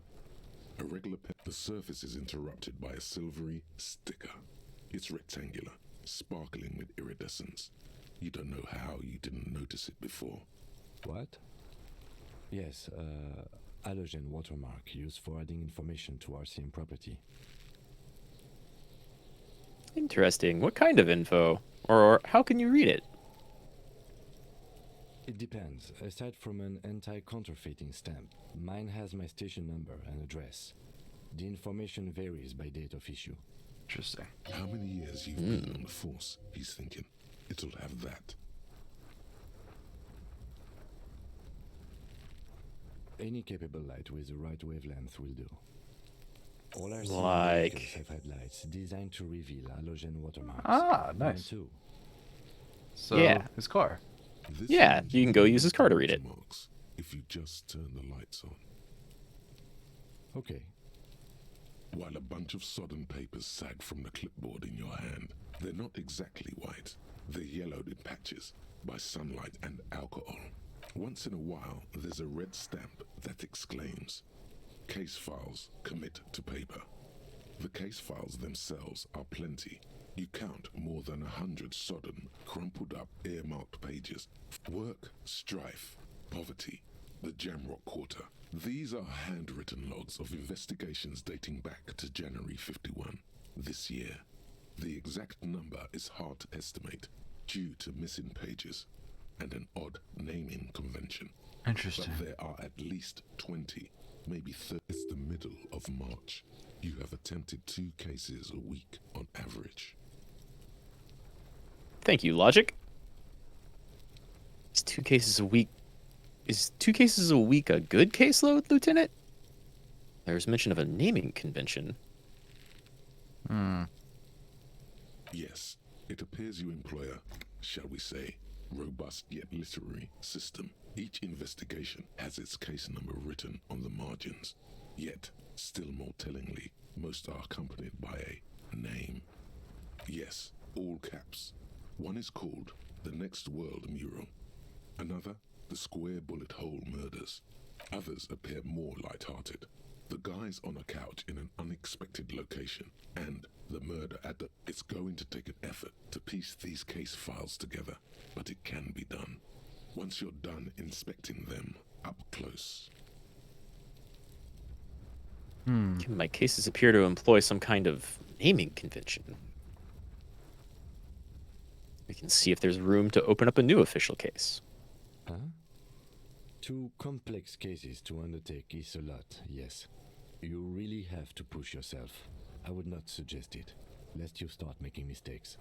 Speaker 4: A regular pen. The surface is interrupted by a silvery sticker. It's rectangular, sparkling with iridescence. You don't know how you didn't notice it before.
Speaker 7: What? Yes, halogen watermark used for adding information to RCM property.
Speaker 1: Interesting. What kind of info? Or how can you read it?
Speaker 7: It depends. Aside from an anti-counterfeiting stamp, mine has my station number and address. The information varies by date of issue.
Speaker 2: Interesting.
Speaker 4: How many years you've been on the force, he's thinking. It'll have that.
Speaker 7: Any capable light with the right wavelength will do. All our
Speaker 1: Like...
Speaker 7: have headlights designed to reveal halogen watermarks.
Speaker 2: Ah,
Speaker 7: Mine
Speaker 2: nice.
Speaker 7: too.
Speaker 2: So,
Speaker 1: Yeah.
Speaker 2: his car.
Speaker 4: This
Speaker 1: Yeah,
Speaker 4: means
Speaker 1: you can go use his car to read it.
Speaker 4: marks if you just turn the lights on.
Speaker 7: Okay.
Speaker 4: While a bunch of sodden papers sag from the clipboard in your hand, they're not exactly white. They're yellowed in patches by sunlight and alcohol. Once in a while, there's a red stamp that exclaims, "Case files commit to paper." The case files themselves are plenty. You count more than 100 sodden, crumpled up, earmarked pages. Work, strife, poverty, the Jamrock Quarter. These are handwritten logs of investigations dating back to January 51, this year. The exact number is hard to estimate due to missing pages and an odd naming convention.
Speaker 2: Interesting.
Speaker 4: But there are at least 20, maybe 30. It's the middle of March. You have attempted 2 cases a week on average.
Speaker 1: Thank you, Logic. Is 2 cases a week... Is 2 cases a week a good caseload, Lieutenant? There's mention of a naming convention.
Speaker 4: Yes, it appears you employ a, shall we say, robust yet literary system. Each investigation has its case number written on the margins. Yet, still more tellingly, most are accompanied by a name. Yes, all caps. One is called The Next World Mural. Another, The Square Bullet Hole Murders. Others appear more light-hearted. The guy's on a couch in an unexpected location, and the murder at the... It's going to take an effort to piece these case files together, but it can be done. Once you're done inspecting them up close.
Speaker 1: My cases appear to employ some kind of naming convention. We can see if there's room to open up a new official case.
Speaker 7: Huh? 2 complex cases to undertake is a lot, yes. You really have to push yourself. I would not suggest it, lest you start making mistakes.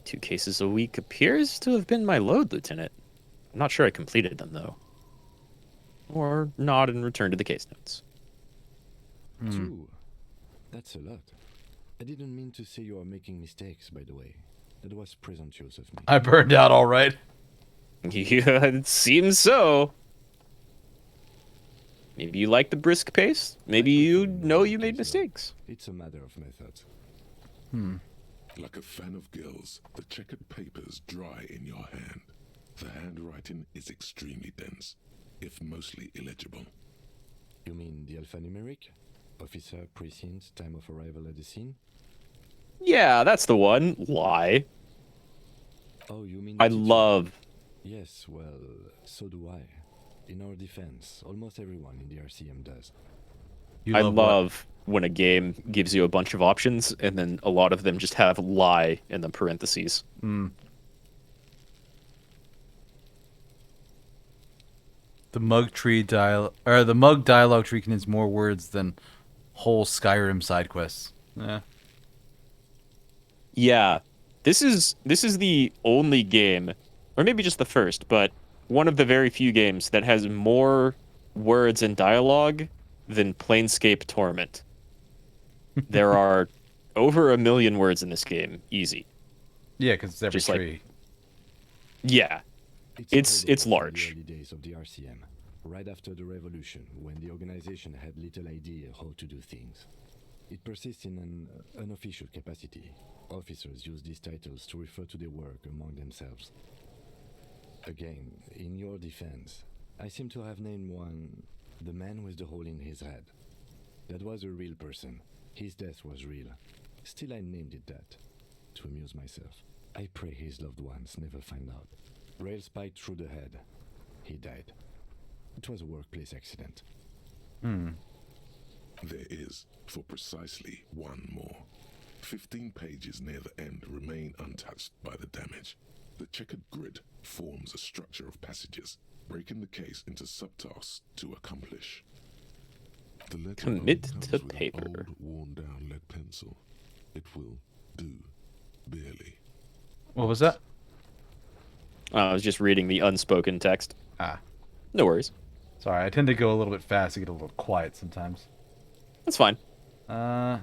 Speaker 1: 2 cases a week appears to have been my load, Lieutenant. I'm not sure I completed them, though. Or nod and return to the case notes.
Speaker 7: 2? That's a lot. I didn't mean to say you are making mistakes, by the way. That was presumptuous of me.
Speaker 2: I burned out all right.
Speaker 1: Yeah, it seems so. Maybe you like the brisk pace. Maybe you know you made mistakes.
Speaker 7: It's a matter of method.
Speaker 4: Like a fan of girls, the checkered papers dry in your hand. The handwriting is extremely dense, if mostly illegible.
Speaker 7: You mean the alphanumeric? Officer, precinct, time of arrival at the scene?
Speaker 1: Yeah, that's the one. Lie.
Speaker 7: Oh, you mean
Speaker 1: I
Speaker 7: teacher?
Speaker 1: love.
Speaker 7: Yes, well, so do I. In our defense, almost everyone in the RCM does.
Speaker 2: You
Speaker 1: I
Speaker 2: love what?
Speaker 1: love when a game gives you a bunch of options and then a lot of them just have lie in the parentheses.
Speaker 2: Hmm. The mug dialogue tree contains more words than whole Skyrim side quests. Yeah.
Speaker 1: Yeah. This is the only game, or maybe just the first, but one of the very few games that has more words and dialogue than Planescape Torment. There are over 1 million words in this game, easy.
Speaker 2: Yeah, because it's every
Speaker 1: Just like-
Speaker 2: tree.
Speaker 1: Yeah. It's
Speaker 7: a holdover from
Speaker 1: large.
Speaker 7: The early days of the RCM, right after the revolution, when the organization had little idea how to do things. It persists in an unofficial capacity. Officers use these titles to refer to their work among themselves. Again, in your defense, I seem to have named one the man with the hole in his head. That was a real person. His death was real. Still, I named it that, to amuse myself. I pray his loved ones never find out. Rail spiked through the head. He died. It was a workplace accident.
Speaker 4: There is, for precisely one more. 15 pages near the end remain untouched by the damage. The checkered grid forms a structure of passages, breaking the case into subtasks to accomplish. The letter
Speaker 1: Commit
Speaker 4: only comes
Speaker 1: to
Speaker 4: with
Speaker 1: paper.
Speaker 4: an old, worn-down lead pencil. It will do, barely.
Speaker 2: What was that?
Speaker 1: I was just reading the unspoken text.
Speaker 2: Ah.
Speaker 1: No worries.
Speaker 2: Sorry, I tend to go a little bit fast to get a little quiet sometimes.
Speaker 1: That's fine.
Speaker 2: Do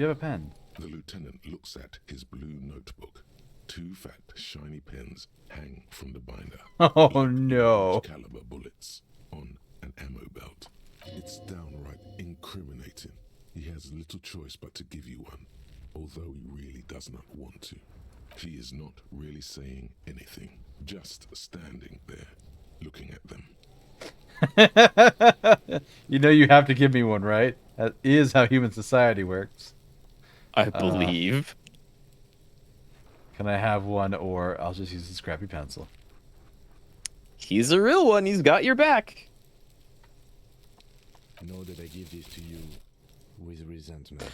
Speaker 2: you have a pen?
Speaker 4: The lieutenant looks at his blue notebook. 2 fat, shiny pens hang from the binder.
Speaker 2: Oh no.
Speaker 4: Large caliber bullets on an ammo belt. It's downright incriminating. He has little choice but to give you one, although he really does not want to. He is not really saying anything, just standing there, looking at them.
Speaker 2: You know you have to give me one, right? That is how human society works.
Speaker 1: I believe.
Speaker 2: Can I have one, or I'll just use a scrappy pencil?
Speaker 1: He's a real one. He's got your back.
Speaker 7: Know that I give this to you with resentment.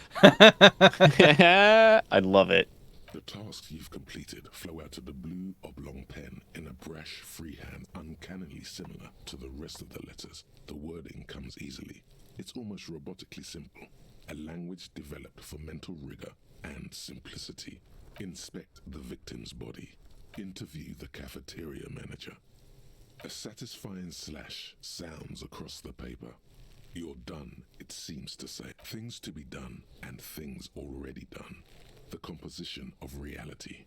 Speaker 1: I love it.
Speaker 4: The tasks you've completed flow out of the blue oblong pen in a brash freehand uncannily similar to the rest of the letters. The wording comes easily. It's almost robotically simple. A language developed for mental rigor and simplicity. Inspect the victim's body. Interview the cafeteria manager. A satisfying slash sounds across the paper. You're done, it seems to say. Things to be done and things already done. The composition of reality.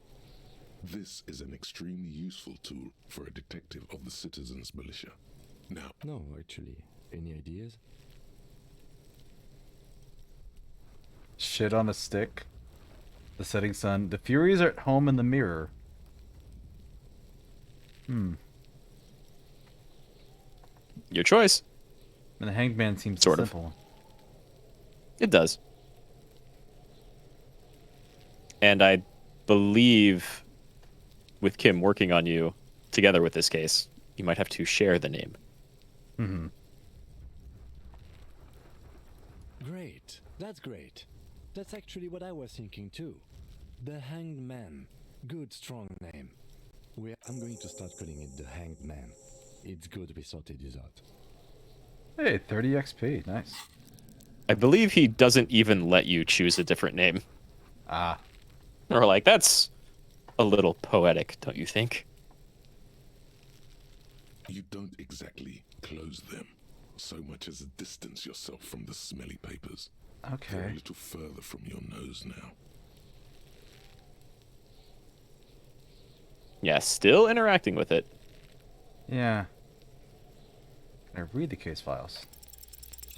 Speaker 4: This is an extremely useful tool for a detective of the citizens' militia. Now,
Speaker 7: No, actually. Any ideas?
Speaker 2: Shit on a stick. The setting sun. The Furies are at home in the mirror.
Speaker 1: Your choice.
Speaker 2: And the Hanged Man seems
Speaker 1: Sort of.
Speaker 2: simple.
Speaker 1: It does. And I believe with Kim working on you together with this case, you might have to share the name.
Speaker 7: Great. That's great. That's actually what I was thinking too. The Hanged Man. Good, strong name. I'm going to start calling it the Hanged Man. It's good we sorted this out.
Speaker 2: Hey, 30 XP. Nice.
Speaker 1: I believe he doesn't even let you choose a different name.
Speaker 2: Ah.
Speaker 1: Or like, that's a little poetic, don't you think?
Speaker 4: you don't exactly close them so much as distance yourself from the smelly papers.
Speaker 2: Okay.
Speaker 4: They're a little further from your nose now.
Speaker 1: Yeah, still interacting with it.
Speaker 2: Yeah. Can I read the case files?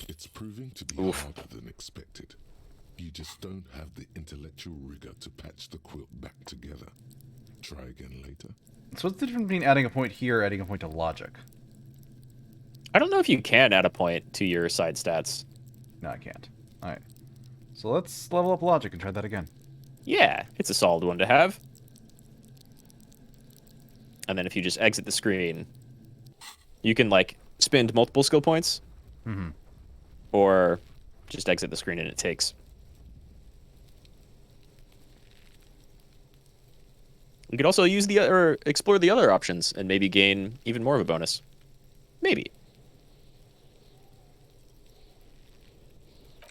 Speaker 4: It's proving to be harder than expected. You just don't have the intellectual rigor to patch the quilt back together. Try again later.
Speaker 2: So what's the difference between adding a point here or adding a point to logic?
Speaker 1: I don't know if you can add a point to your side stats.
Speaker 2: No, I can't. Alright. So let's level up logic and try that again.
Speaker 1: Yeah, it's a solid one to have. And then if you just exit the screen, you can, like, spend multiple skill points.
Speaker 2: Mm-hmm.
Speaker 1: Or just exit the screen and it takes. You could also use or explore the other options and maybe gain even more of a bonus. Maybe.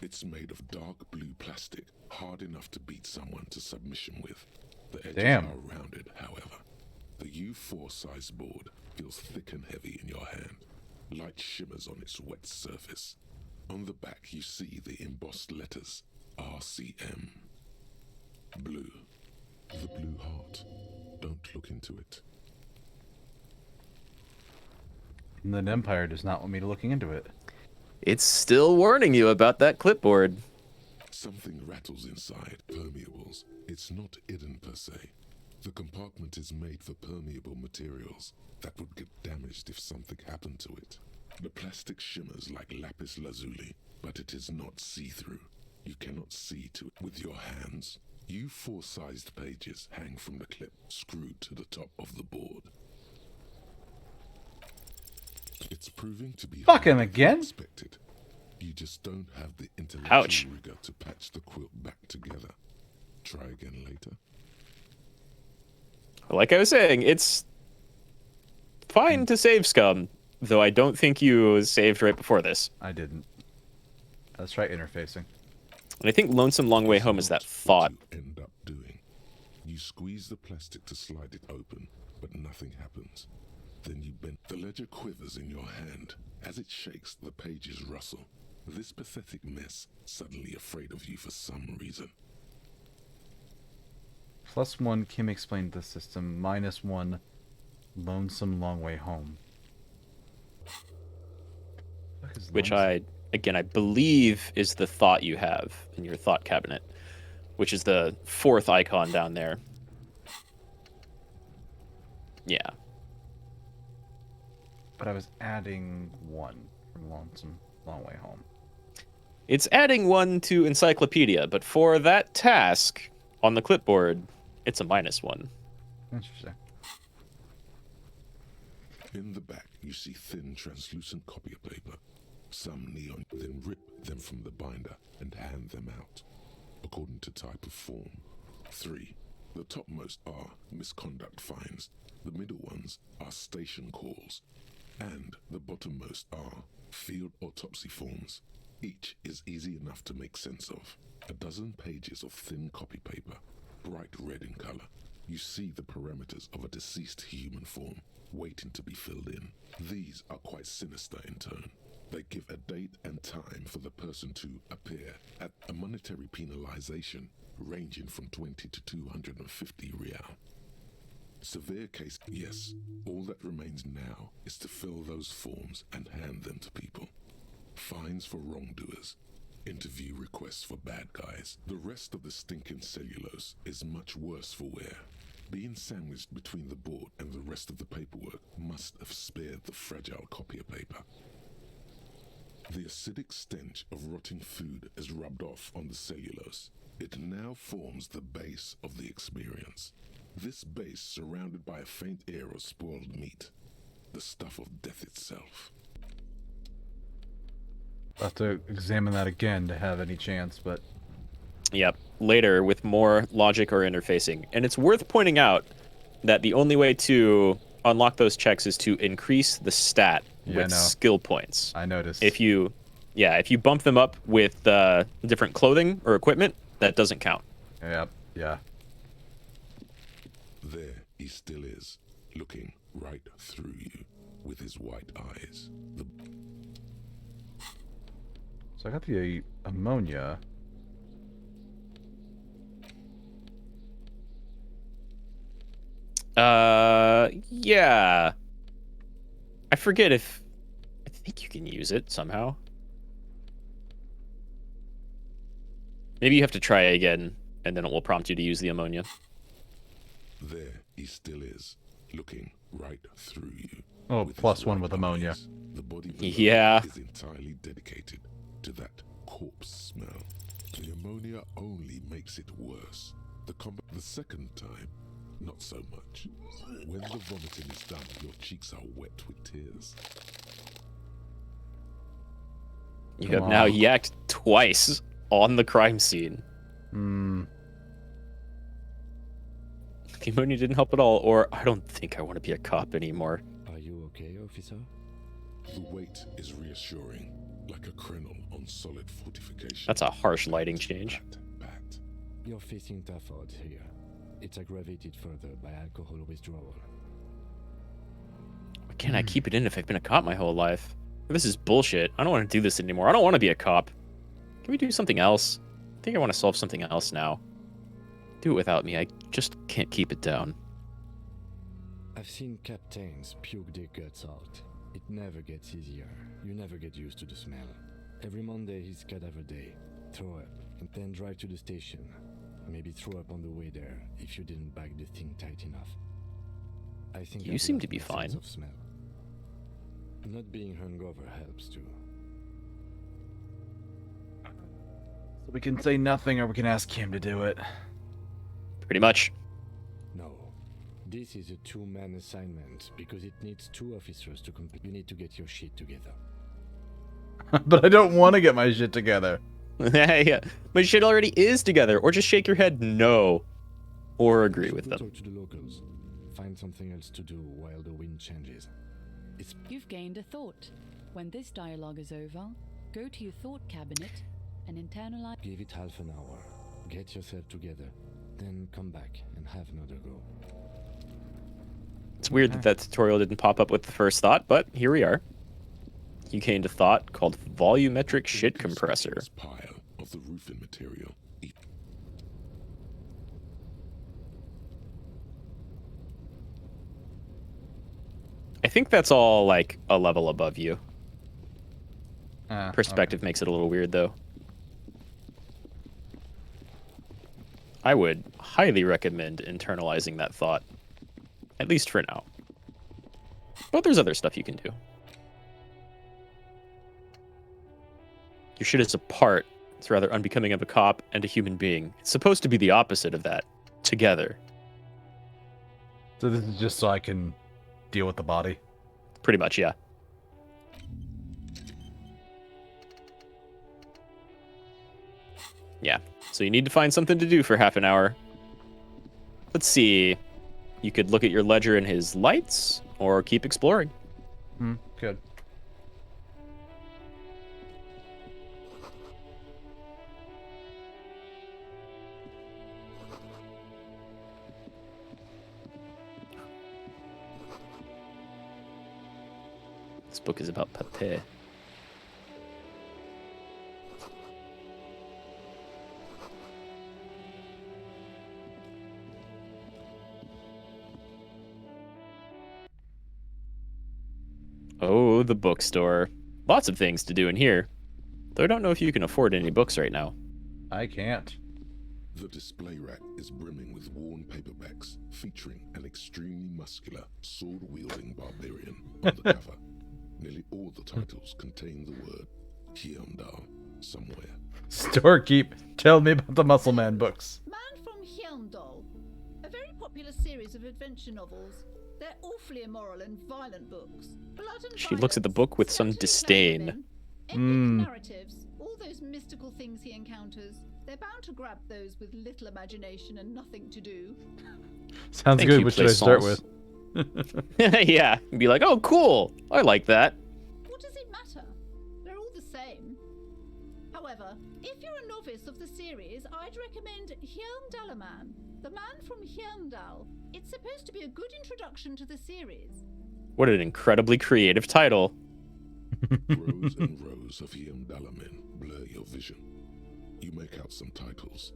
Speaker 4: It's made of dark blue plastic, hard enough to beat someone to submission with. The edges
Speaker 2: Damn.
Speaker 4: are rounded, however. The U4 size board feels thick and heavy in your hand. Light shimmers on its wet surface. On the back you see the embossed letters RCM. Blue. The blue heart. Don't look into it.
Speaker 2: And then Empire does not want me to looking into it.
Speaker 1: It's still warning you about that clipboard.
Speaker 4: Something rattles inside. Permeables. It's not hidden per se. The compartment is made for permeable materials that would get damaged if something happened to it. The plastic shimmers like lapis lazuli, but it is not see-through. You cannot see to it with your hands. U4-sized pages hang from the clip, screwed to the top of the board. It's proving to be
Speaker 2: Fuck him again?
Speaker 4: expected. You just don't have the intellectual
Speaker 1: Ouch.
Speaker 4: rigor to patch the quilt back together. Try again later.
Speaker 1: Like I was saying, it's fine to save scum, though I don't think you saved right before this.
Speaker 2: I didn't. Let's try interfacing.
Speaker 1: And I think Lonesome Long Way Home is that thought.
Speaker 4: You end up doing. You squeeze the plastic to slide it open, but nothing happens. Then you bend. The ledger quivers in your hand. As it shakes, the pages rustle. This pathetic mess suddenly afraid of you for some reason.
Speaker 2: +1, Kim explained the system. -1, Lonesome Long Way Home.
Speaker 1: Which I believe is the thought you have in your thought cabinet, which is the 4th icon down there. Yeah.
Speaker 2: But I was adding 1 from Lonesome Long Way Home.
Speaker 1: It's adding 1 to Encyclopedia, but for that task on the clipboard, it's a -1.
Speaker 2: Interesting.
Speaker 4: In the back, you see thin, translucent copy paper. Some neon, then rip them from the binder and hand them out, according to type of form. 3. The topmost are misconduct fines, the middle ones are station calls, and the bottommost are field autopsy forms. Each is easy enough to make sense of. A dozen pages of thin copy paper, bright red in color. You see the parameters of a deceased human form, waiting to be filled in. These are quite sinister in turn. They give a date and time for the person to appear at a monetary penalization ranging from 20 to 250 real. Severe case, yes. All that remains now is to fill those forms and hand them to people. Fines for wrongdoers. Interview requests for bad guys. The rest of the stinking cellulose is much worse for wear. Being sandwiched between the board and the rest of the paperwork must have spared the fragile copier paper. The acidic stench of rotting food is rubbed off on the cellulose. It now forms the base of the experience. This base surrounded by a faint air of spoiled meat. The stuff of death itself.
Speaker 2: I'll have to examine that again to have any chance, but...
Speaker 1: Yep, later with more logic or interfacing. And it's worth pointing out that the only way to unlock those checks is to increase the stat with skill points.
Speaker 2: I noticed.
Speaker 1: If you bump them up with different clothing or equipment, that doesn't count.
Speaker 2: Yep, yeah.
Speaker 4: There he still is, looking right through you with his white eyes.
Speaker 2: So I got the ammonia.
Speaker 1: Yeah. I forget if... I think you can use it somehow. Maybe you have to try again, and then it will prompt you to use the ammonia.
Speaker 4: There he still is, looking right through you.
Speaker 2: Oh,
Speaker 4: With
Speaker 2: plus
Speaker 4: its
Speaker 2: one
Speaker 4: right
Speaker 2: with ammonia.
Speaker 4: eyes. The body
Speaker 1: Yeah.
Speaker 4: is entirely dedicated to that corpse smell. The ammonia only makes it worse. The second time, not so much. When the vomiting is done, your cheeks are wet with tears.
Speaker 1: You have now yacked twice on the crime scene. The ammonia didn't help at all, or I don't think I want to be a cop anymore.
Speaker 7: Are you okay, officer?
Speaker 4: The weight is reassuring, like a krenel on solid fortification.
Speaker 1: That's a harsh lighting change.
Speaker 7: You're facing tough odds here. It's aggravated further by alcohol withdrawal.
Speaker 1: Why can't I keep it in if I've been a cop my whole life? This is bullshit. I don't want to do this anymore. I don't want to be a cop. Can we do something else? I think I want to solve something else now. Do it without me. I just can't keep it down.
Speaker 7: I've seen captains puke their guts out. It never gets easier. You never get used to the smell. Every Monday is cadaver day. Throw up, and then drive to the station. Maybe throw up on the way there if you didn't bag the thing tight enough. I think
Speaker 1: You seem to be fine.
Speaker 7: Of smell. Not being hungover helps too.
Speaker 2: So we can say nothing or we can ask him to do it.
Speaker 1: Pretty much.
Speaker 7: No. This is a two-man assignment because it needs 2 officers to complete. You need to get your shit together.
Speaker 2: But I don't want to get my shit together.
Speaker 1: Yeah, my shit already is together. Or just shake your head no. Or agree with them.
Speaker 7: Talk to the locals. Find something else to do while the wind changes.
Speaker 5: You've gained a thought. When this dialogue is over, go to your thought cabinet and internalize.
Speaker 7: Give it half an hour. Get yourself together. Then come back and have another go.
Speaker 1: It's weird that tutorial didn't pop up with the first thought, but here we are. You gained a thought called volumetric shit compressor.
Speaker 4: Pile of the roofing material.
Speaker 1: I think that's all like a level above you. Perspective makes it a little weird though. I would highly recommend internalizing that thought. At least for now. But there's other stuff you can do. Your shit is apart. It's rather unbecoming of a cop and a human being. It's supposed to be the opposite of that. Together.
Speaker 2: So this is just so I can deal with the body?
Speaker 1: Pretty much, yeah. Yeah. So you need to find something to do for half an hour. Let's see. You could look at your ledger and his lights, or keep exploring.
Speaker 2: Good.
Speaker 1: This book is about papier. Oh, the bookstore. Lots of things to do in here. Though I don't know if you can afford any books right now.
Speaker 2: I can't.
Speaker 4: The display rack is brimming with worn paperbacks featuring an extremely muscular, sword-wielding barbarian on the cover. Nearly all the titles contain the word Hyundai somewhere.
Speaker 2: Storekeep, tell me about the Muscle Man books.
Speaker 15: Man from Hyundai. A very popular series of adventure novels. They're awfully immoral and violent books. Blood and
Speaker 1: She looks at the book with some disdain.
Speaker 15: Epic narratives, all those mystical things he encounters. They're bound to grab those with little imagination and nothing to do.
Speaker 2: Sounds good. What should I start with?
Speaker 1: Yeah, be like, oh, cool. I like that.
Speaker 15: What does it matter? They're all the same. However, if you're a novice of the series, I'd recommend Hyundalaman, the man from Hyundal. It's supposed to be a good introduction to the series.
Speaker 1: What an incredibly creative title.
Speaker 4: Rows and rows of Hyundalamen blur your vision. You make out some titles.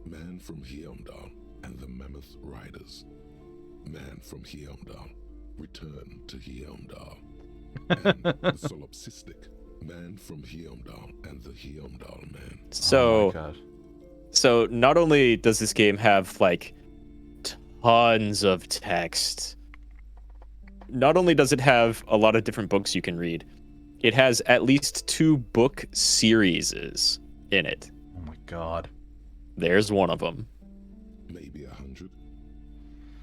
Speaker 4: Man from Hyundal and the Mammoth Riders. Man from Hyundal, Return to Hyundal. And the Solipsistic, Man from Hyundal and the Hyundal Man.
Speaker 1: So not only does this game have like tons of text, not only does it have a lot of different books you can read, it has at least 2 book series in it.
Speaker 2: Oh my god.
Speaker 1: There's one of them.
Speaker 4: Maybe 100.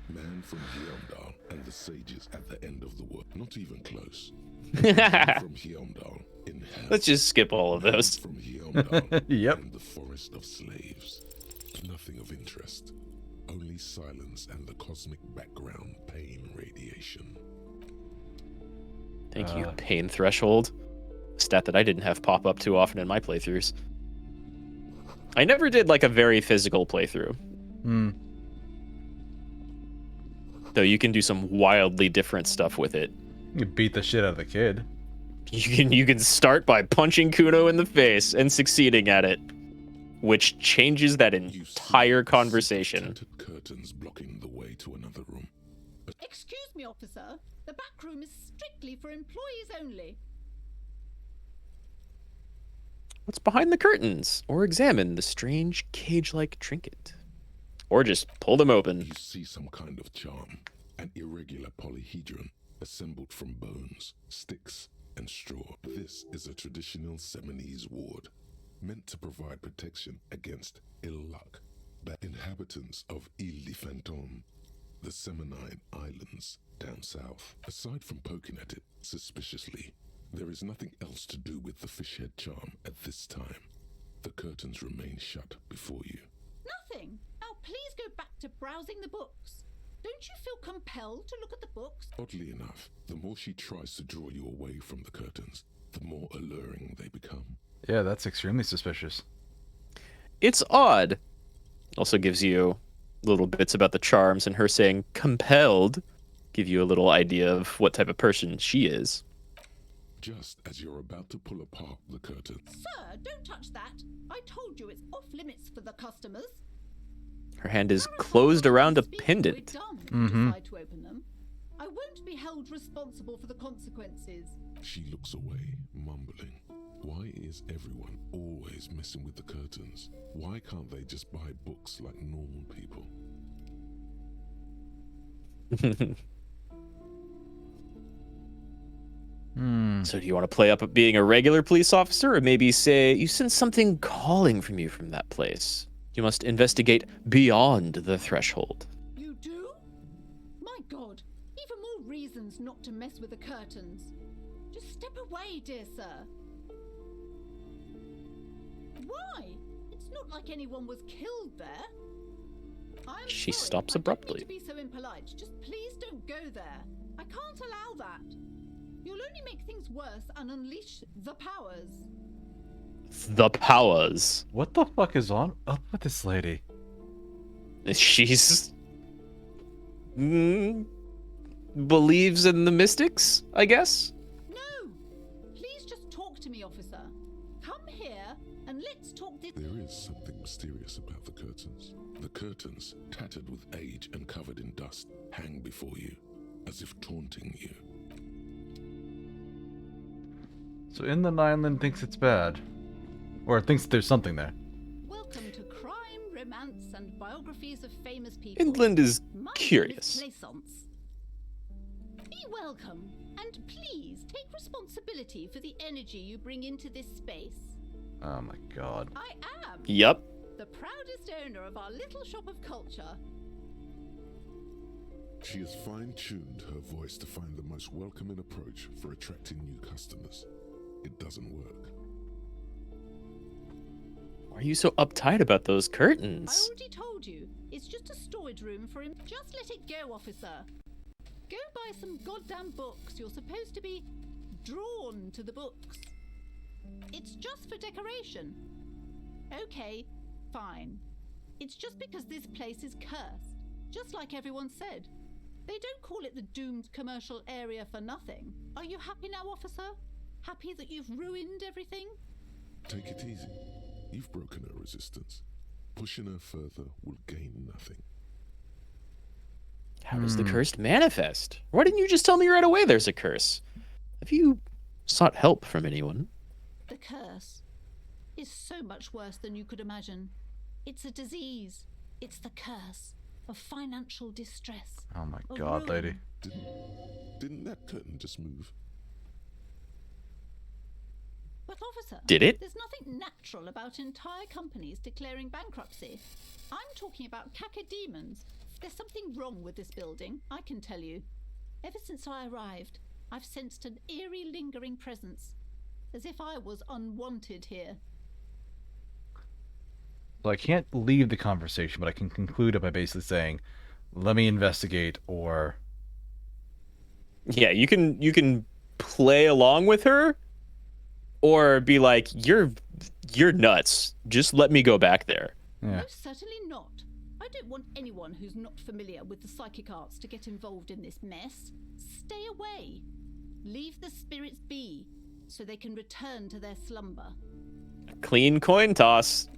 Speaker 4: Man from Heimdall and the sages at the end of the world. Not even close. Man from Heimdall in hell.
Speaker 1: Let's just skip all of those.
Speaker 4: From Heimdall
Speaker 2: Yep.
Speaker 4: and the forest of slaves. Nothing of interest. Only silence and the cosmic background pain radiation.
Speaker 1: Thank you, pain threshold. Stat that I didn't have pop up too often in my playthroughs. I never did like a very physical playthrough. Though you can do some wildly different stuff with it.
Speaker 2: You can beat the shit out of the kid.
Speaker 1: You can start by punching Kuno in the face and succeeding at it, which changes that entire conversation.
Speaker 4: Curtains blocking the way to another room.
Speaker 15: Excuse me, officer. The back room is strictly for employees only.
Speaker 1: What's behind the curtains? Or examine the strange cage-like trinket. Or just pull them open.
Speaker 4: You see some kind of charm. An irregular polyhedron assembled from bones, sticks, and straw. This is a traditional Seminese ward, meant to provide protection against ill luck. The inhabitants of Ile de Fantôme, the Seminine Islands down south. Aside from poking at it suspiciously, there is nothing else to do with the fishhead charm at this time. The curtains remain shut before you.
Speaker 15: Nothing. Now please go back to browsing the books. Don't you feel compelled to look at the books?
Speaker 4: Oddly enough, the more she tries to draw you away from the curtains, the more alluring they become.
Speaker 2: Yeah, that's extremely suspicious.
Speaker 1: It's odd. Also gives you little bits about the charms, and her saying compelled give you a little idea of what type of person she is.
Speaker 4: Just as you're about to pull apart the curtain.
Speaker 15: Sir, don't touch that. I told you it's off limits for the customers.
Speaker 1: Her hand is closed around a pendant.
Speaker 15: Decide to open them. I won't be held responsible for the consequences.
Speaker 4: She looks away, mumbling. Why is everyone always messing with the curtains? Why can't they just buy books like normal people?
Speaker 1: So do you want to play up at being a regular police officer, or maybe say you sense something calling from you from that place? You must investigate beyond the threshold.
Speaker 15: You do? My God, even more reasons not to mess with the curtains. Just step away, dear sir. Why? It's not like anyone was killed there. I'm
Speaker 1: She
Speaker 15: sorry,
Speaker 1: stops
Speaker 15: I don't
Speaker 1: abruptly.
Speaker 15: mean to be so impolite. Just please don't go there. I can't allow that. You'll only make things worse and unleash the powers.
Speaker 1: The powers.
Speaker 2: What the fuck is on up with this lady?
Speaker 1: She's believes in the mystics, I guess.
Speaker 15: No! Please just talk to me, officer. Come here and let's talk this.
Speaker 4: There is something mysterious about the curtains. The curtains, tattered with age and covered in dust, hang before you, as if taunting you.
Speaker 2: So Inland Island thinks it's bad. Or thinks there's something there.
Speaker 15: Welcome to crime, romance, and biographies of famous people.
Speaker 1: Inland is
Speaker 15: My
Speaker 1: curious.
Speaker 15: name is Plaisance. Be welcome, and please take responsibility for the energy you bring into this space.
Speaker 2: Oh my god.
Speaker 15: I am.
Speaker 1: Yep.
Speaker 15: The proudest owner of our little shop of culture.
Speaker 4: She has fine-tuned her voice to find the most welcoming approach for attracting new customers. It doesn't work.
Speaker 1: Why are you so uptight about those
Speaker 15: I
Speaker 1: curtains?
Speaker 15: already told you. It's just a storage room for him. Just let it go, officer. Go buy some goddamn books. You're supposed to be drawn to the books. It's just for decoration. Okay, fine. It's just because this place is cursed. Just like everyone said. They don't call it the doomed commercial area for nothing. Are you happy now, officer? Happy that you've ruined everything?
Speaker 4: Take it easy. You've broken her resistance. Pushing her further will gain nothing.
Speaker 1: How does the curse manifest? Why didn't you just tell me right away there's a curse? Have you sought help from anyone?
Speaker 15: The curse is so much worse than you could imagine. It's a disease. It's the curse. of financial distress.
Speaker 2: Oh my
Speaker 15: of
Speaker 2: god,
Speaker 15: ruin.
Speaker 2: lady.
Speaker 4: Didn't that curtain just move?
Speaker 15: But officer,
Speaker 1: Did it?
Speaker 15: there's nothing natural about entire companies declaring bankruptcy. I'm talking about cacodemons. There's something wrong with this building, I can tell you. Ever since I arrived, I've sensed an eerie lingering presence, as if I was unwanted here.
Speaker 2: So I can't leave the conversation, but I can conclude it by basically saying, let me investigate, or...
Speaker 1: Yeah, you can play along with her, or be like, you're nuts. Just let me go back there.
Speaker 2: Yeah.
Speaker 15: Most certainly not. I don't want anyone who's not familiar with the psychic arts to get involved in this mess. Stay away. Leave the spirits be, so they can return to their slumber.
Speaker 1: Clean coin toss.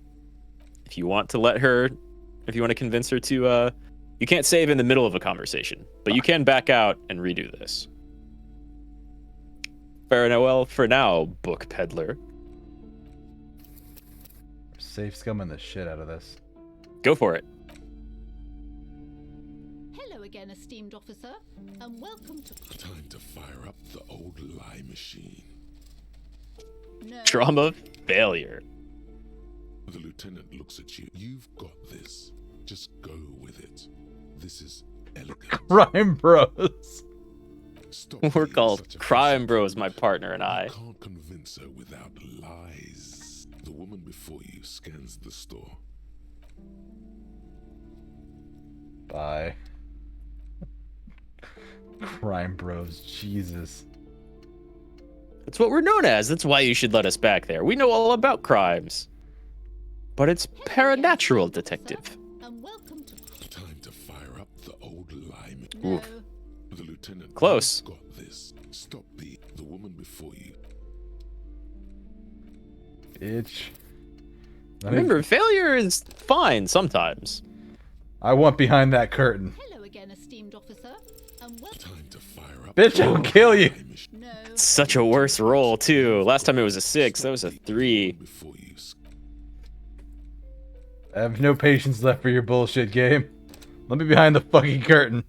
Speaker 1: If you want to convince her to, you can't save in the middle of a conversation, but you can back out and redo this. Farewell for now, book peddler.
Speaker 2: Safe scumming the shit out of this.
Speaker 1: Go for it.
Speaker 15: Hello again, esteemed officer, and welcome to...
Speaker 4: Time to fire up the old lie machine.
Speaker 15: No.
Speaker 1: Drama failure.
Speaker 4: The lieutenant looks at you. You've got this. Just go with it. This is elegant.
Speaker 2: Crime Bros.
Speaker 4: Stop
Speaker 1: We're
Speaker 4: being
Speaker 1: called
Speaker 4: such a
Speaker 1: Crime Bros, my partner and I.
Speaker 4: You can't convince her without lies. The woman before you scans the store.
Speaker 2: Bye. Crime Bros. Jesus.
Speaker 1: That's what we're known as. That's why you should let us back there. We know all about crimes. But it's paranatural, detective.
Speaker 15: And welcome to...
Speaker 4: Time to fire up the old lie machine.
Speaker 15: No.
Speaker 1: Oof.
Speaker 4: The lieutenant
Speaker 1: Close.
Speaker 4: got this. Stop being the woman before you.
Speaker 2: Bitch.
Speaker 1: Remember, failure is fine sometimes.
Speaker 2: I want behind that curtain.
Speaker 15: Hello again, esteemed officer, and welcome...
Speaker 4: Time to fire up
Speaker 2: Bitch, I'll kill you.
Speaker 15: No.
Speaker 1: Such a worse roll, too. Last time it was a 6. That was a 3.
Speaker 4: Before you.
Speaker 2: I have no patience left for your bullshit game. Let me behind the fucking curtain.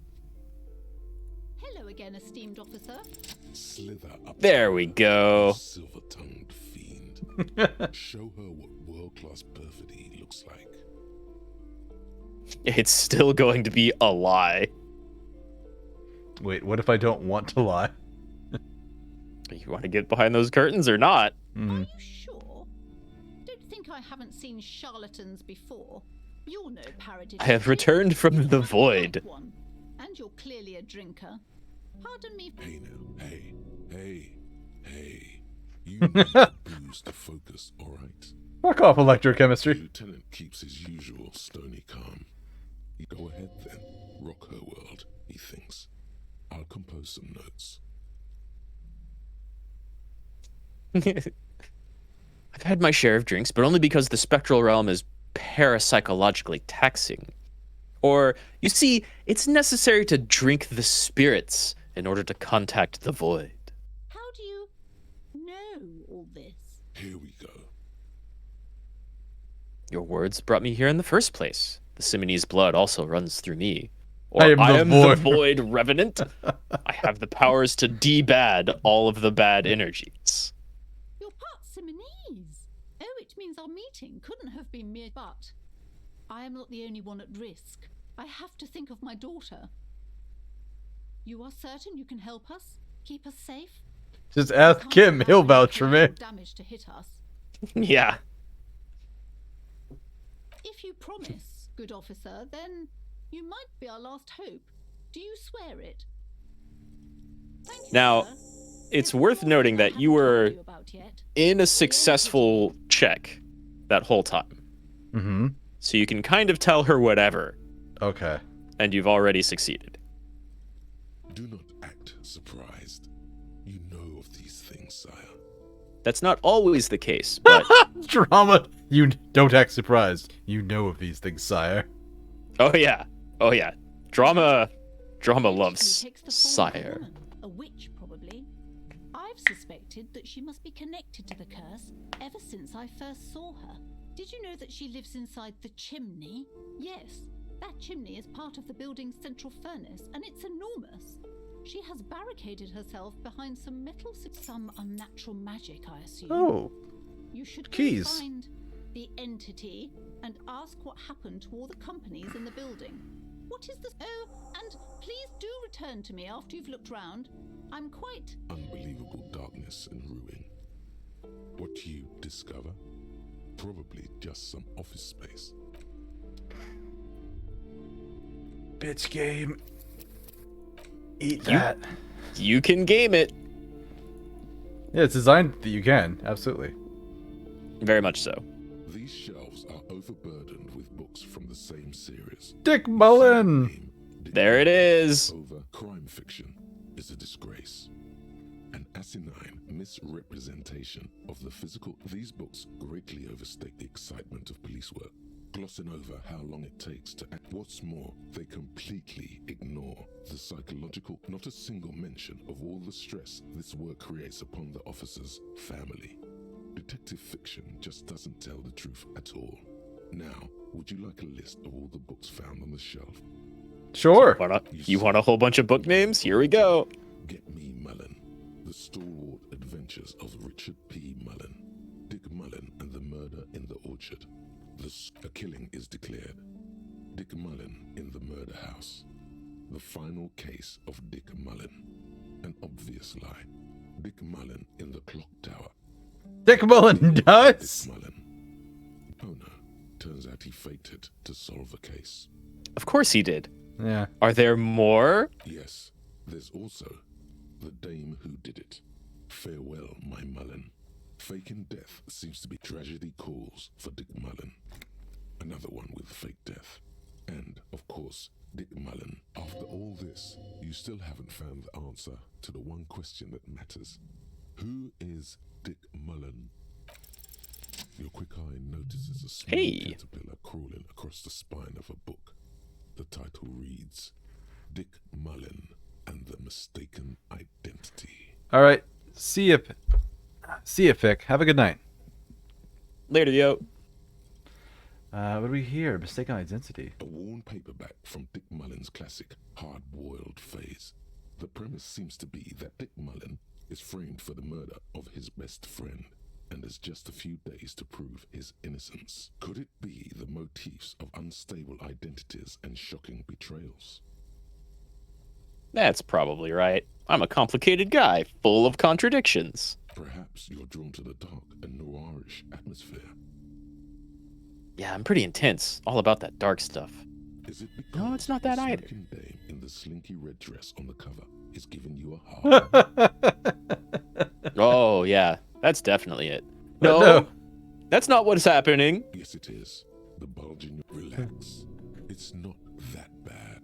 Speaker 15: Hello again, esteemed officer.
Speaker 4: Slither up.
Speaker 1: There we go.
Speaker 4: Silver-tongued fiend. Show her what world-class perfidy looks like.
Speaker 1: It's still going to be a lie.
Speaker 2: Wait, what if I don't want to lie?
Speaker 1: You want to get behind those curtains or not?
Speaker 15: Are you sure? Don't think I haven't seen charlatans before. You're no parody.
Speaker 1: I have returned from the void.
Speaker 15: And you're clearly a drinker. Pardon me.
Speaker 4: Hey now, hey. You need booze to focus, alright?
Speaker 2: Fuck off, electrochemistry.
Speaker 4: The lieutenant keeps his usual stony calm. You go ahead then. Rock her world, he thinks. I'll compose some notes.
Speaker 1: I've had my share of drinks, but only because the spectral realm is parapsychologically taxing. Or, you see, it's necessary to drink the spirits in order to contact the void.
Speaker 15: How do you know all this?
Speaker 4: Here we go.
Speaker 1: Your words brought me here in the first place. The Simonese blood also runs through me. Or
Speaker 2: I am the
Speaker 1: void revenant. I have the powers to de-bad all of the bad energies.
Speaker 15: You're part Simonese. Oh, it means our meeting couldn't have been mere but. I am not the only one at risk. I have to think of my daughter. You are certain you can help us? Keep us safe?
Speaker 2: Just ask Kim, he'll vouch for me.
Speaker 15: Damage to hit us.
Speaker 1: Yeah.
Speaker 15: If you promise, good officer, then you might be our last hope. Do you swear it? Thank you,
Speaker 1: Now,
Speaker 15: sir.
Speaker 1: it's worth noting that you were in a successful check that whole time.
Speaker 2: Mm-hmm.
Speaker 1: So you can kind of tell her whatever.
Speaker 2: Okay.
Speaker 1: And you've already succeeded.
Speaker 4: Do not act surprised. You know of these things, sire.
Speaker 1: That's not always the case, but...
Speaker 2: Drama! You don't act surprised. You know of these things, sire.
Speaker 1: Oh yeah. Drama loves sire.
Speaker 15: A witch, probably. I've suspected that she must be connected to the curse ever since I first saw her. Did you know that she lives inside the chimney? Yes, That chimney is part of the building's central furnace, and it's enormous. She has barricaded herself behind some some unnatural magic, I assume.
Speaker 2: Oh.
Speaker 15: You should go
Speaker 2: Keys.
Speaker 15: find the entity and ask what happened to all the companies in the building. What is this? Oh, and please do return to me after you've looked round. I'm quite...
Speaker 4: Unbelievable darkness and ruin. What you discover? Probably just some office space.
Speaker 2: Bitch game. Eat that.
Speaker 1: You can game it.
Speaker 2: Yeah, it's designed that you can. Absolutely.
Speaker 1: Very much so.
Speaker 4: These shelves are overburdened with books from the same series.
Speaker 2: Dick Mullen!
Speaker 1: There it is.
Speaker 4: Over crime fiction is a disgrace. An asinine misrepresentation of the physical. These books greatly overstate the excitement of police work, glossing over how long it takes to act. What's more, they completely ignore the psychological, not a single mention of all the stress this work creates upon the officer's family. Detective fiction just doesn't tell the truth at all. Now, would you like a list of all the books found on the shelf?
Speaker 2: Sure.
Speaker 1: You want a whole bunch of book names? Here we go.
Speaker 4: Get Me Mullen, The Stalwart Adventures of Richard P. Mullen, Dick Mullen and the Murder in the Orchard. A killing is declared. Dick Mullen in the Murder House. The Final Case of Dick Mullen. An Obvious Lie. Dick Mullen in the Clock Tower.
Speaker 2: Dick Mullen does?
Speaker 4: Dick Mullen. Oh no, turns out he faked it to solve a case.
Speaker 1: Of course he did.
Speaker 2: Yeah.
Speaker 1: Are there more?
Speaker 4: Yes, there's also The Dame Who Did It. Farewell, my Mullen. Faking death seems to be tragedy calls for Dick Mullen. Another one with fake death. And, of course, Dick Mullen. After all this, you still haven't found the answer to the one question that matters. Who is Dick Mullen? Your quick eye notices a small caterpillar crawling across the spine of a book. The title reads, Dick Mullen and the Mistaken Identity.
Speaker 2: All right. See you, Fick. Have a good night.
Speaker 1: Later, yo.
Speaker 2: What do we hear? Mistaken Identity.
Speaker 4: A worn paperback from Dick Mullen's classic hard-boiled phase. The premise seems to be that Dick Mullen is framed for the murder of his best friend and has just a few days to prove his innocence. Could it be the motifs of unstable identities and shocking betrayals?
Speaker 1: That's probably right. I'm a complicated guy, full of contradictions.
Speaker 4: Perhaps you're drawn to the dark and noirish atmosphere.
Speaker 1: Yeah, I'm pretty intense. All about that dark stuff.
Speaker 4: Is it because
Speaker 1: no, it's not that either.
Speaker 4: The dame in the slinky red dress on the cover is giving you a hard.
Speaker 1: Oh, yeah. That's definitely it. No, that's not what's happening.
Speaker 4: Yes, it is. The bulge in your... Relax. It's not that bad.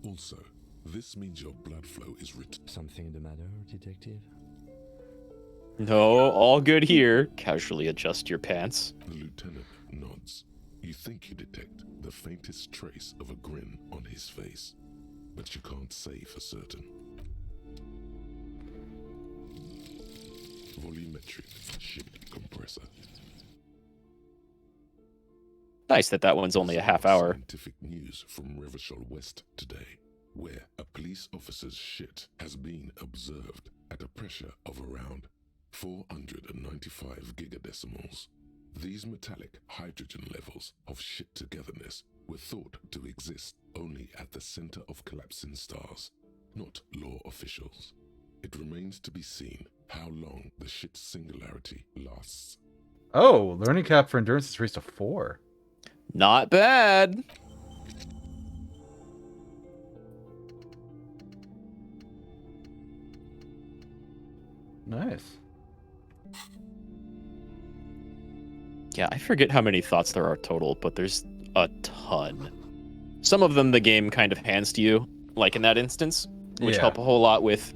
Speaker 4: Also, this means your blood flow is
Speaker 7: Something the matter, detective?
Speaker 1: No, all good here. Casually adjust your pants.
Speaker 4: The lieutenant nods. You think you detect the faintest trace of a grin on his face, but you can't say for certain. Volumetric ship compressor.
Speaker 1: Nice that one's only a half hour.
Speaker 4: Scientific news from Revachol West today, where a police officer's shit has been observed at a pressure of around 495 gigadecimals. These metallic hydrogen levels of shit togetherness were thought to exist only at the center of collapsing stars, not law officials. It remains to be seen how long the shit singularity lasts.
Speaker 2: Oh, learning cap for endurance is raised to 4.
Speaker 1: Not bad.
Speaker 2: Nice.
Speaker 1: Yeah, I forget how many thoughts there are total, but there's a ton. Some of them the game kind of hands to you, like in that instance, which help a whole lot with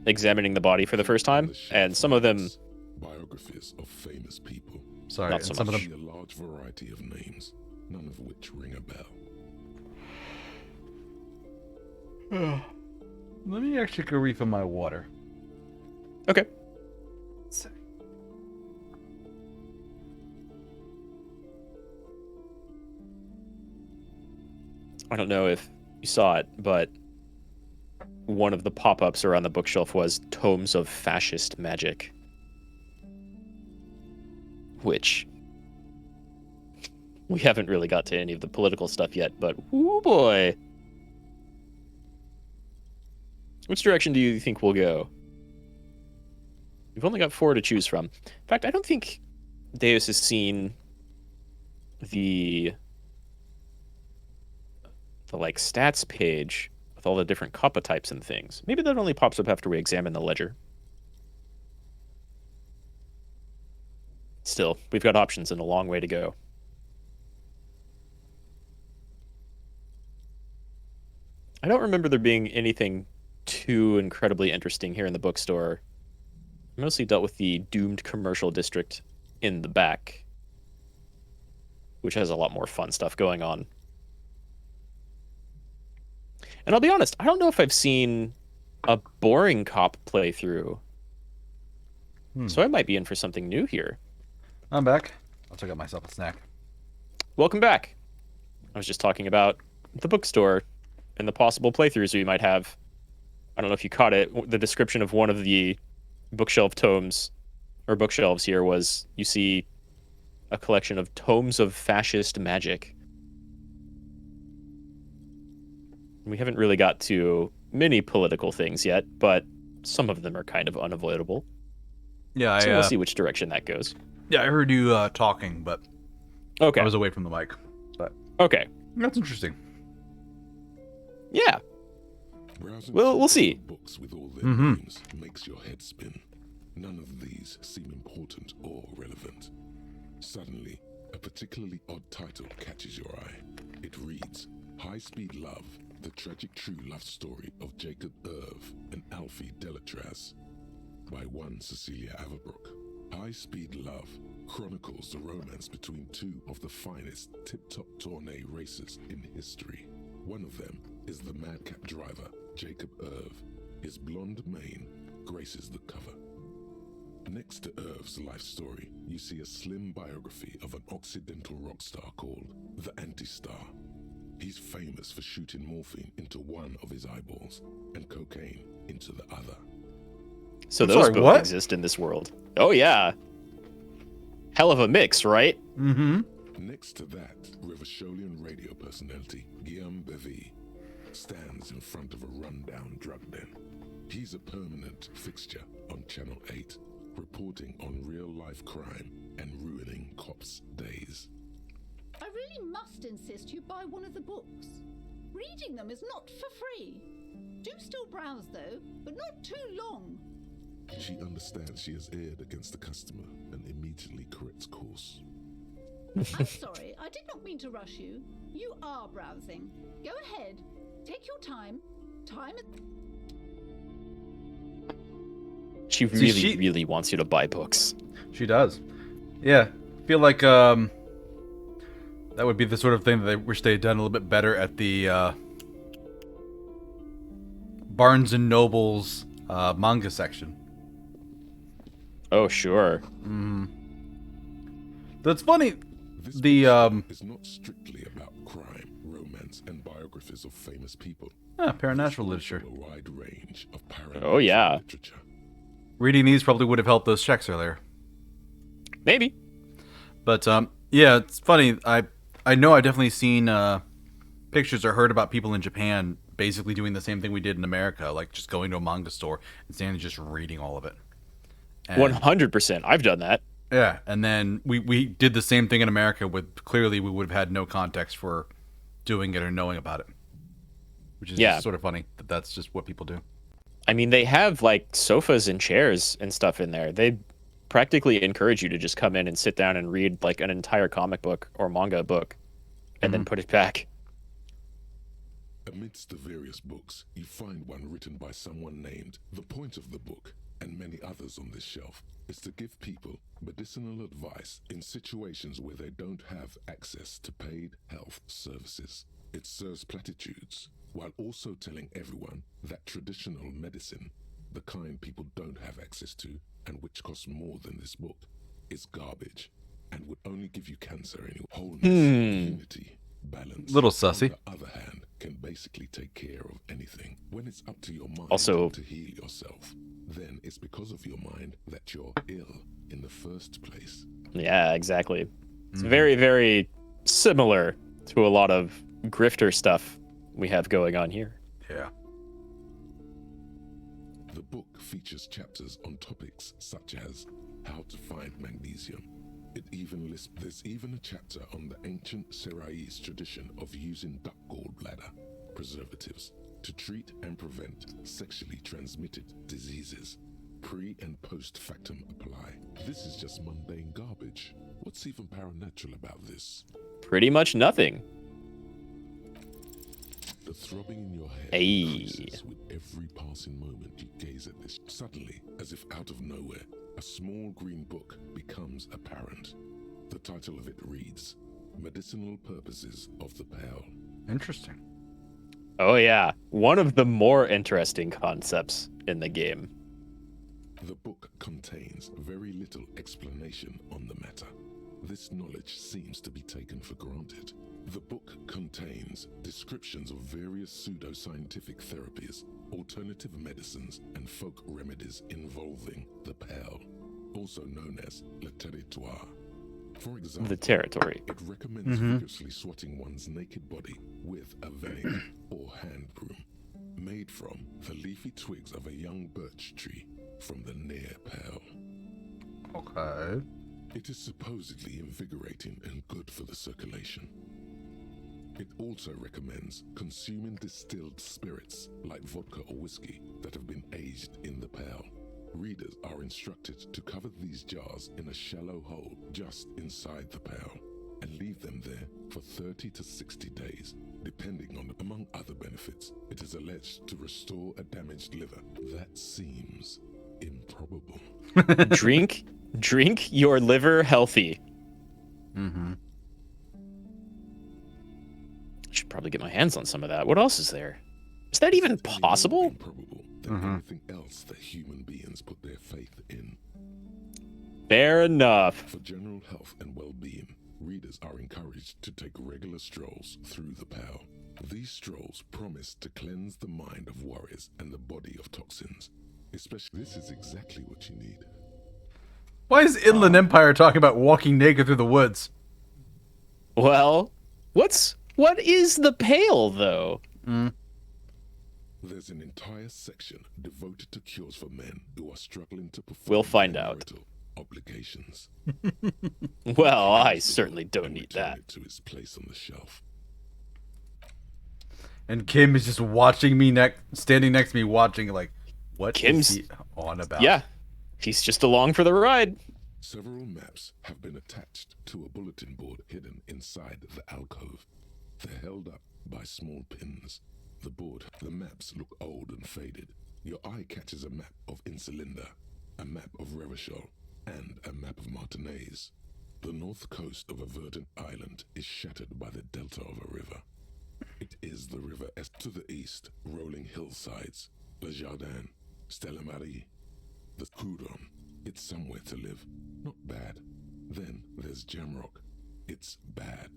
Speaker 1: examining the body for the first time, and some of them...
Speaker 4: Biographies of famous people.
Speaker 2: Sorry,
Speaker 1: not so
Speaker 2: some
Speaker 1: much.
Speaker 2: of them...
Speaker 4: A large variety of names, none of which ring a bell.
Speaker 2: Let me actually go refill my water.
Speaker 1: Okay. I don't know if you saw it, but one of the pop-ups around the bookshelf was Tomes of Fascist Magic. Which we haven't really got to any of the political stuff yet, but oh boy. Which direction do you think we'll go? We've only got 4 to choose from. In fact, I don't think Deus has seen the like stats page with all the different kappa types and things. Maybe that only pops up after we examine the ledger. Still, we've got options and a long way to go. I don't remember there being anything too incredibly interesting here in the bookstore. I mostly dealt with the doomed commercial district in the back, which has a lot more fun stuff going on. And I'll be honest, I don't know if I've seen a boring cop playthrough. So I might be in for something new here.
Speaker 2: I'm back. I'll check out myself a snack.
Speaker 1: Welcome back. I was just talking about the bookstore and the possible playthroughs we might have. I don't know if you caught it. The description of one of the bookshelf tomes, or bookshelves here, was you see a collection of Tomes of Fascist Magic. We haven't really got to many political things yet, but some of them are kind of unavoidable.
Speaker 2: Yeah,
Speaker 1: so we'll see which direction that goes.
Speaker 2: Yeah, I heard you talking, but
Speaker 1: okay,
Speaker 2: I was away from the mic. But
Speaker 1: okay,
Speaker 2: that's interesting.
Speaker 1: Yeah. Well, we'll see.
Speaker 4: Books with all their names makes your head spin. None of these seem important or relevant. Suddenly, a particularly odd title catches your eye. It reads, High Speed Love, the tragic true love story of Jacob Irv and Alfie Delatraz, by one Cecilia Averbrook. High Speed Love chronicles the romance between 2 of the finest tip-top tourney racers in history. One of them is the madcap driver, Jacob Irv. His blonde mane graces the cover. Next to Irv's life story, you see a slim biography of an Occidental rock star called the Anti-Star. He's famous for shooting morphine into one of his eyeballs and cocaine into the other.
Speaker 1: So those both exist in this world. Oh yeah. Hell of a mix, right?
Speaker 2: Mm-hmm.
Speaker 4: Next to that, Revacholian radio personality Guillaume Bevy stands in front of a rundown drug den. He's a permanent fixture on Channel 8, reporting on real-life crime and ruining cops' days.
Speaker 15: I really must insist you buy one of the books. Reading them is not for free. Do still browse though, but not too long.
Speaker 4: She understands she has erred against the customer and immediately corrects course.
Speaker 15: I'm sorry, I did not mean to rush you. You are browsing. Go ahead. Take your time. Time is...
Speaker 1: She really wants you to buy books.
Speaker 2: She does. Yeah. I feel like that would be the sort of thing that I wish they had done a little bit better at the Barnes & Noble's manga section.
Speaker 1: Oh, sure.
Speaker 2: That's funny.
Speaker 4: This is not strictly about crime, romance, and biographies of famous people.
Speaker 2: Paranatural literature.
Speaker 4: A wide range of paranormal
Speaker 1: Oh yeah.
Speaker 4: literature.
Speaker 2: Reading these probably would have helped those checks earlier.
Speaker 1: Maybe.
Speaker 2: But yeah, it's funny. I know I've definitely seen pictures or heard about people in Japan basically doing the same thing we did in America, like just going to a manga store and standing just reading all of it.
Speaker 1: 100%. I've done that.
Speaker 2: Yeah, and then we did the same thing in America with clearly we would have had no context for doing it or knowing about it. Which is just sort of funny that that's just what people do.
Speaker 1: I mean, they have like sofas and chairs and stuff in there. They practically encourage you to just come in and sit down and read like an entire comic book or manga book and then put it back.
Speaker 4: Amidst the various books, you find one written by someone named. The point of the book, and many others on this shelf, is to give people medicinal advice in situations where they don't have access to paid health services. It serves platitudes, while also telling everyone that traditional medicine, the kind people don't have access to, and which costs more than this book, is garbage, and would only give you cancer anyway. Wholeness, unity, balance.
Speaker 2: Little sussy.
Speaker 4: On the other hand, can basically take care of anything. When it's up to your mind
Speaker 1: Also,
Speaker 4: to heal yourself, then it's because of your mind that you're ill in the first place.
Speaker 1: yeah, exactly. It's very, very similar to a lot of grifter stuff we have going on here.
Speaker 2: Yeah.
Speaker 4: The book features chapters on topics such as how to find magnesium. There's even a chapter on the ancient Seraïs tradition of using duck gallbladder preservatives to treat and prevent sexually transmitted diseases. Pre and post factum apply. This is just mundane garbage. What's even paranatural about this?
Speaker 1: Pretty much nothing.
Speaker 4: The throbbing in your head
Speaker 1: Ayy.
Speaker 4: increases with every passing moment you gaze at this. Suddenly, as if out of nowhere, a small green book becomes apparent. The title of it reads, Medicinal Purposes of the Pale.
Speaker 2: Interesting.
Speaker 1: Oh yeah, one of the more interesting concepts in the game.
Speaker 4: The book contains very little explanation on the matter. This knowledge seems to be taken for granted. The book contains descriptions of various pseudoscientific therapies, alternative medicines, and folk remedies involving the pale, also known as le territoire. For example,
Speaker 1: The territory.
Speaker 4: it recommends vigorously swatting one's naked body with a vein or hand broom made from the leafy twigs of a young birch tree from the near pale.
Speaker 2: Okay.
Speaker 4: It is supposedly invigorating and good for the circulation. It also recommends consuming distilled spirits like vodka or whiskey that have been aged in the pale. Readers are instructed to cover these jars in a shallow hole just inside the pale and leave them there for 30 to 60 days, depending on, among other benefits, it is alleged to restore a damaged liver. That seems improbable.
Speaker 1: Drink your liver healthy.
Speaker 2: Mm-hmm.
Speaker 1: Should probably get my hands on some of that. What else is there? Is that even possible?
Speaker 4: Improbable than anything else that human beings put their faith in.
Speaker 1: Fair enough.
Speaker 4: For general health and well-being, readers are encouraged to take regular strolls through the pale. These strolls promise to cleanse the mind of worries and the body of toxins. Especially, this is exactly what you need.
Speaker 2: Why is Inland Empire talking about walking naked through the woods?
Speaker 1: Well, what is the pale though?
Speaker 4: There's an entire section devoted to cures for men who are struggling to perform
Speaker 1: We'll find
Speaker 4: their
Speaker 1: out.
Speaker 4: marital obligations.
Speaker 1: Well, I certainly don't need
Speaker 4: Return
Speaker 1: that.
Speaker 4: it to its place on the shelf.
Speaker 2: And Kim is just watching me standing next to me watching like, what
Speaker 1: Kim's-
Speaker 2: is he on about?
Speaker 1: Yeah, he's just along for the ride.
Speaker 4: Several maps have been attached to a bulletin board hidden inside the alcove. They're held up by small pins. The maps look old and faded. Your eye catches a map of Insulinda, a map of Revachol, and a map of Martinaise. The north coast of a verdant island is shattered by the delta of a river. It is the river to the east, rolling hillsides, Le Jardin, Stella Marie, the Coudon. It's somewhere to live. Not bad. Then there's Jamrock. It's bad.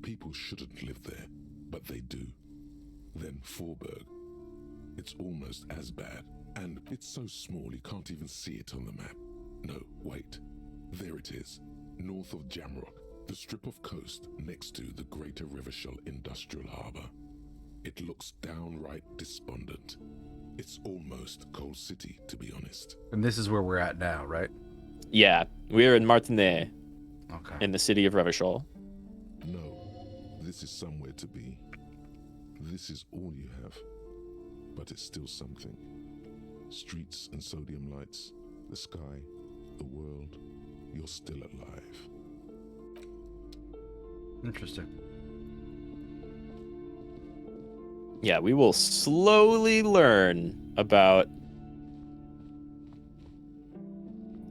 Speaker 4: People shouldn't live there, but they do. Then Forberg. It's almost as bad, and it's so small you can't even see it on the map. No, wait. There it is, north of Jamrock, the strip of coast next to the Greater Revachol Industrial Harbour. It looks downright despondent. It's almost Coal City, to be honest.
Speaker 2: And this is where we're at now, right?
Speaker 1: Yeah, we're in Martinet,
Speaker 2: Okay.
Speaker 1: in the city of Revachol.
Speaker 4: No, this is somewhere to be. This is all you have, but it's still something. Streets and sodium lights, the sky, the world, you're still alive.
Speaker 2: Interesting.
Speaker 1: Yeah, we will slowly learn about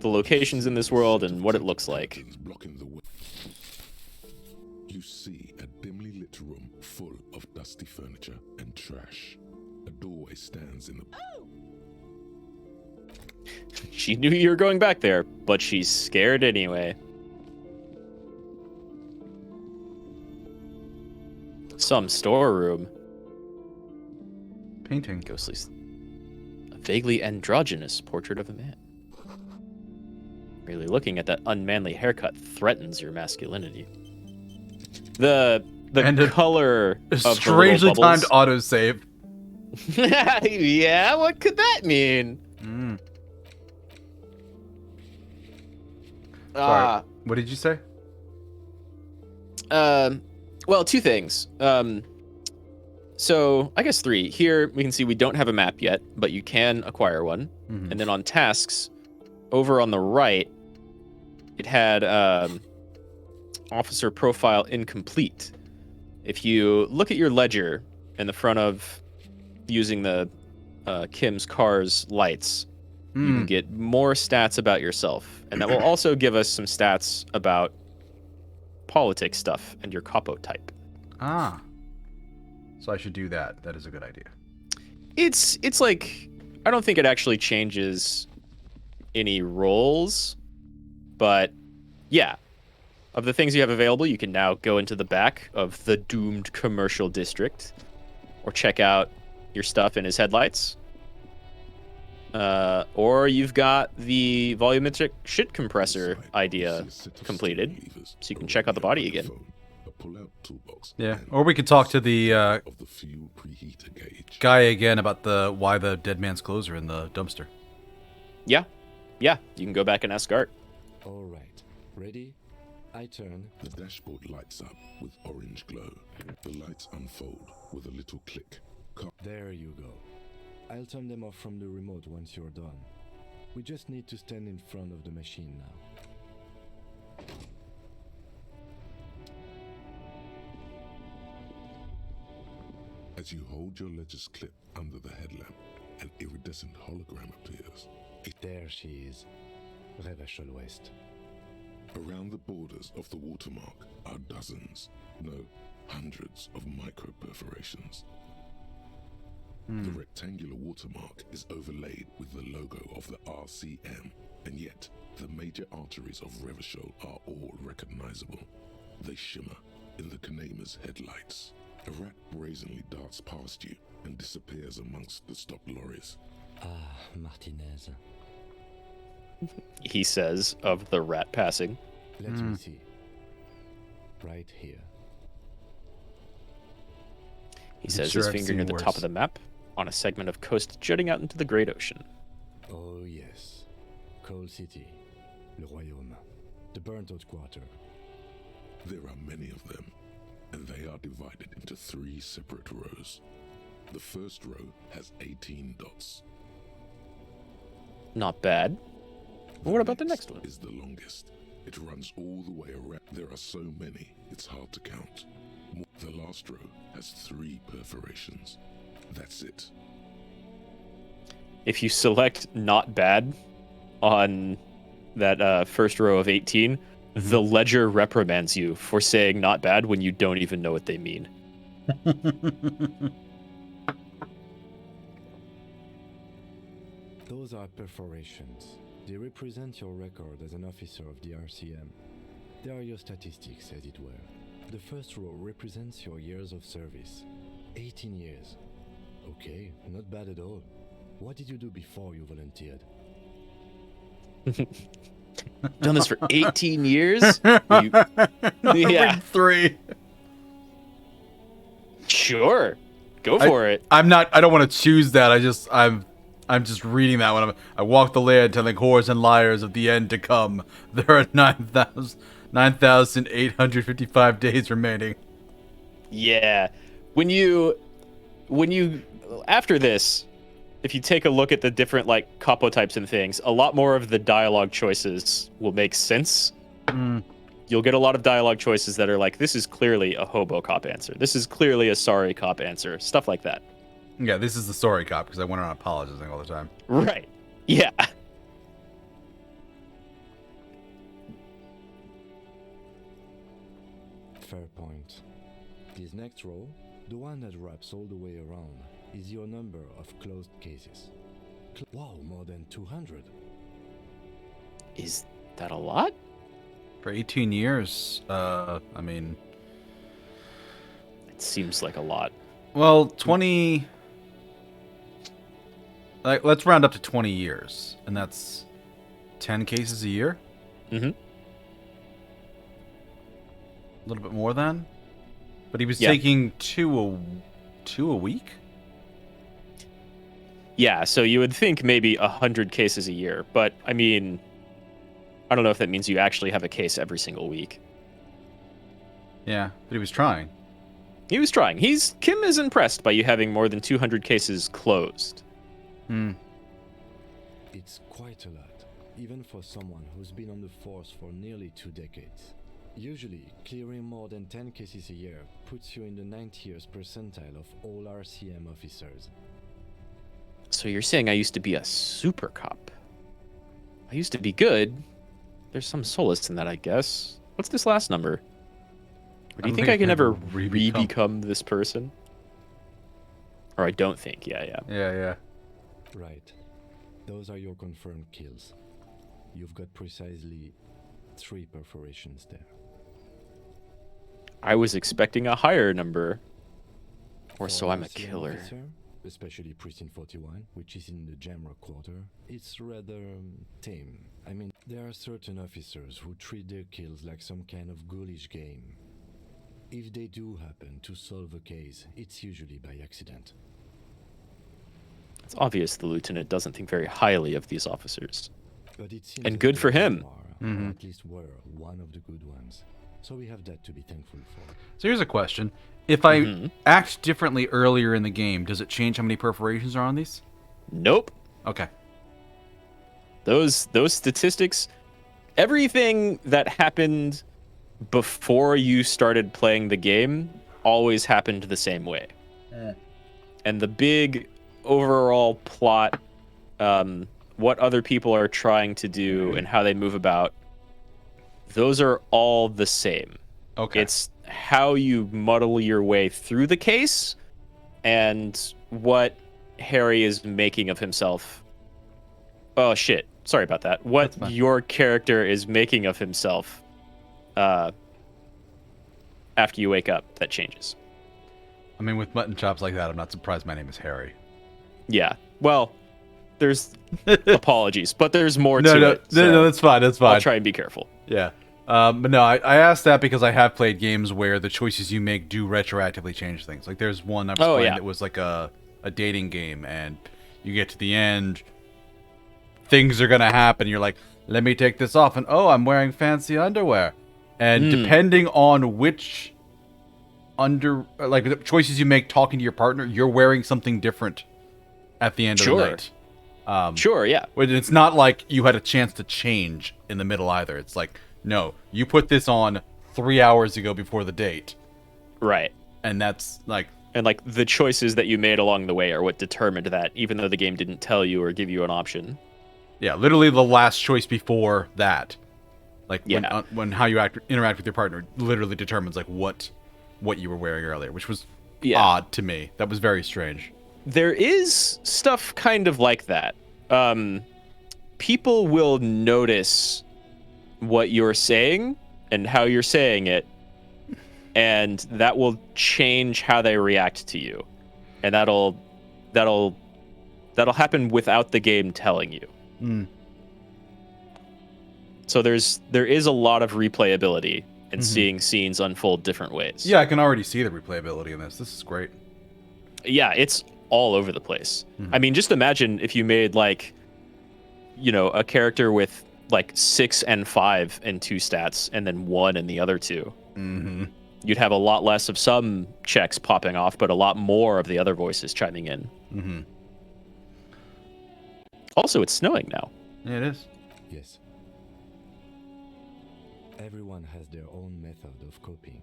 Speaker 1: the locations in this world and what it looks like.
Speaker 4: Blocking the way. You see a dimly lit room full of dusty furniture and trash. A doorway stands in the...
Speaker 1: She knew you were going back there, but she's scared anyway. Some storeroom.
Speaker 2: painting?
Speaker 1: Ghostly. A vaguely androgynous portrait of a man. Really looking at that unmanly haircut threatens your masculinity. The color of
Speaker 2: strangely
Speaker 1: the little
Speaker 2: timed
Speaker 1: bubbles.
Speaker 2: autosave.
Speaker 1: Yeah, what could that mean?
Speaker 2: Sorry, what did you say?
Speaker 1: Well, two things. So I guess three. Here we can see we don't have a map yet, but you can acquire one. And then on tasks, over on the right, it had officer profile incomplete. If you look at your ledger in the front of using the Kim's car's lights, you can get more stats about yourself. And that will also give us some stats about politics stuff and your capo type.
Speaker 2: Ah. So I should do that. That is a good idea.
Speaker 1: It's like, I don't think it actually changes any roles, but yeah. Of the things you have available, you can now go into the back of the doomed commercial district or check out your stuff in his headlights. Or you've got the volumetric shit compressor idea completed, so you can check out the body again.
Speaker 2: Yeah, or we could talk to the guy again about why the dead man's clothes are in the dumpster.
Speaker 1: Yeah, you can go back and ask Art.
Speaker 7: All right, ready? I turn.
Speaker 4: The dashboard lights up with orange glow. The lights unfold with a little click.
Speaker 7: There you go. I'll turn them off from the remote once you're done. We just need to stand in front of the machine now.
Speaker 4: As you hold your ledger's clip under the headlamp, an iridescent hologram appears.
Speaker 7: There she is. Revachol West.
Speaker 4: Around the borders of the watermark are dozens, no, hundreds of micro-perforations. The rectangular watermark is overlaid with the logo of the RCM, and yet the major arteries of Revachol are all recognizable. They shimmer in the Kanema's headlights. A rat brazenly darts past you and disappears amongst the stopped lorries.
Speaker 7: Ah, Martinez.
Speaker 1: He says of the rat passing.
Speaker 7: Let me see. Right here.
Speaker 1: He says his finger near the top of the map on a segment of coast jutting out into the great ocean.
Speaker 7: Oh yes. Coal City. Le Royaume. The burnt-out quarter.
Speaker 4: There are many of them, and they are divided into 3 separate rows. The first row has 18 dots.
Speaker 1: Not bad. What about the next one?
Speaker 4: Is the longest. It runs all the way around. There are so many, it's hard to count. The last row has 3 perforations. That's it.
Speaker 1: If you select not bad on that first row of 18, the ledger reprimands you for saying not bad when you don't even know what they mean.
Speaker 7: Those are perforations. They represent your record as an officer of the RCM. They are your statistics, as it were. The first row represents your years of service. 18 years. Okay, not bad at all. What did you do before you volunteered?
Speaker 1: Done this for 18 years? Yeah.
Speaker 2: 3.
Speaker 1: Sure. Go for it.
Speaker 2: I don't want to choose that. I'm just reading that one. I walk the land telling whores and liars of the end to come. There are 9,855 days remaining.
Speaker 1: Yeah. When you after this, if you take a look at the different like capo types and things, a lot more of the dialogue choices will make sense. You'll get a lot of dialogue choices that are like, this is clearly a hobo cop answer. This is clearly a sorry cop answer. Stuff like that.
Speaker 2: Yeah, this is the sorry cop because I went around apologizing all the time.
Speaker 1: Right. Yeah.
Speaker 7: Fair point. This next row, the one that wraps all the way around, is your number of closed cases. Wow, more than 200.
Speaker 1: Is that a lot?
Speaker 2: For 18 years, I mean...
Speaker 1: It seems like a lot.
Speaker 2: Well, 20 Like, let's round up to 20 years, and that's 10 cases a year?
Speaker 1: Mm-hmm.
Speaker 2: A little bit more than? But he was
Speaker 1: Yeah.
Speaker 2: taking two a week?
Speaker 1: Yeah, so you would think maybe 100 cases a year, but I mean, I don't know if that means you actually have a case every single week.
Speaker 2: Yeah, but he was trying.
Speaker 1: He was trying. Kim is impressed by you having more than 200 cases closed.
Speaker 7: It's quite a lot, even for someone who's been on the force for nearly 2 decades. Usually, clearing more than 10 cases a year puts you in the 90th percentile of all RCM officers.
Speaker 1: So you're saying I used to be a super cop? I used to be good. There's some solace in that, I guess. What's this last number? Or do you think I can ever re-become this person? Or I don't think. Yeah.
Speaker 2: Yeah.
Speaker 7: Right. Those are your confirmed kills. You've got precisely 3 perforations there.
Speaker 1: I was expecting a higher number. Or so I'm a
Speaker 7: RCM
Speaker 1: killer.
Speaker 7: officer, especially Precinct 41, which is in the Jamrock Quarter, it's rather tame. I mean, there are certain officers who treat their kills like some kind of ghoulish game. If they do happen to solve a case, it's usually by accident.
Speaker 1: It's obvious the lieutenant doesn't think very highly of these officers.
Speaker 7: But it seems
Speaker 1: And
Speaker 7: that
Speaker 1: good for
Speaker 7: they
Speaker 1: him.
Speaker 7: are, or at least were, one of the good ones. So we have that to be thankful for.
Speaker 2: So here's a question. If I act differently earlier in the game, does it change how many perforations are on these?
Speaker 1: Nope.
Speaker 2: Okay.
Speaker 1: Those statistics, everything that happened before you started playing the game always happened the same way. And the big overall plot, what other people are trying to do and how they move about, those are all the same.
Speaker 2: Okay.
Speaker 1: It's how you muddle your way through the case and what Harry is making of himself. Oh, shit. Sorry about that. What your character is making of himself after you wake up, that changes.
Speaker 2: I mean, with mutton chops like that, I'm not surprised my name is Harry.
Speaker 1: Yeah. Well, there's apologies, but there's more to it.
Speaker 2: No, that's fine. That's fine.
Speaker 1: I'll try and be careful.
Speaker 2: Yeah. But no, I asked that because I have played games where the choices you make do retroactively change things. Like there's one I was playing that was like a dating game, and you get to the end, things are gonna happen. You're like, let me take this off, and oh, I'm wearing fancy underwear. And depending on which like the choices you make talking to your partner, you're wearing something different at the end of the night.
Speaker 1: Sure, yeah.
Speaker 2: But it's not like you had a chance to change in the middle either. It's like, no, you put this on 3 hours ago before the date.
Speaker 1: Right.
Speaker 2: And that's like...
Speaker 1: And like the choices that you made along the way are what determined that, even though the game didn't tell you or give you an option.
Speaker 2: Yeah, literally the last choice before that. Like when how you interact with your partner literally determines like what you were wearing earlier, which was odd to me. That was very strange.
Speaker 1: There is stuff kind of like that. People will notice what you're saying and how you're saying it, and that will change how they react to you. And that'll happen without the game telling you. So there is a lot of replayability in seeing scenes unfold different ways.
Speaker 2: Yeah, I can already see the replayability in this. This is great.
Speaker 1: Yeah, it's all over the place. I mean, just imagine if you made like, a character with like 6 and 5 and 2 stats, and then 1 in the other 2. You'd have a lot less of some checks popping off, but a lot more of the other voices chiming in. Also, it's snowing now.
Speaker 2: Yeah, it is.
Speaker 7: Yes. Everyone has their own method of coping,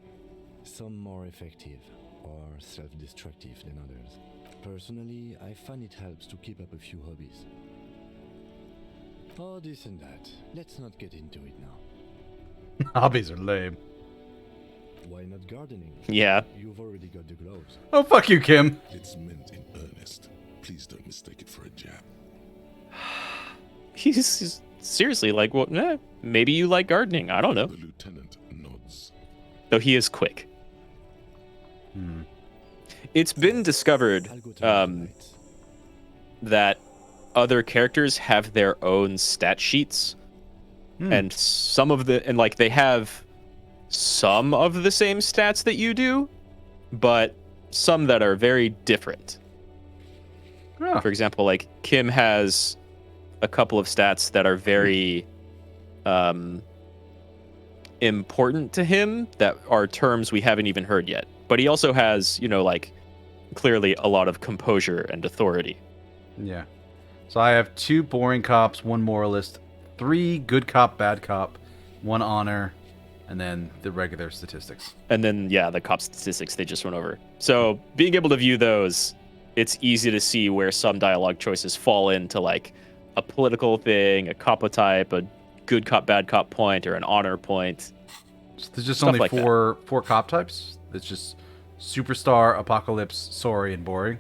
Speaker 7: some more effective or self-destructive than others. Personally, I find it helps to keep up a few hobbies. Oh, this and that. Let's not get into it now.
Speaker 2: Hobbies are lame.
Speaker 7: Why not gardening?
Speaker 1: Yeah.
Speaker 7: You've already got the gloves.
Speaker 2: Oh, fuck you, Kim.
Speaker 4: It's meant in earnest. Please don't mistake it for a jab.
Speaker 1: He's seriously like, well, maybe you like gardening. I don't know.
Speaker 4: The lieutenant nods.
Speaker 1: Though he is quick. It's been discovered that other characters have their own stat sheets, and like they have some of the same stats that you do, but some that are very different.
Speaker 2: Oh.
Speaker 1: For example, like Kim has a couple of stats that are very important to him that are terms we haven't even heard yet. But he also has, like clearly a lot of composure and authority.
Speaker 2: Yeah. So I have 2 boring cops, 1 moralist, 3 good cop, bad cop, 1 honor, and then the regular statistics.
Speaker 1: And then, yeah, the cop statistics they just went over. So being able to view those, it's easy to see where some dialogue choices fall into like a political thing, a copotype, a good cop, bad cop point, or an honor point.
Speaker 2: So there's just
Speaker 1: Stuff
Speaker 2: only
Speaker 1: like
Speaker 2: four cop types? It's just superstar, apocalypse, sorry, and boring?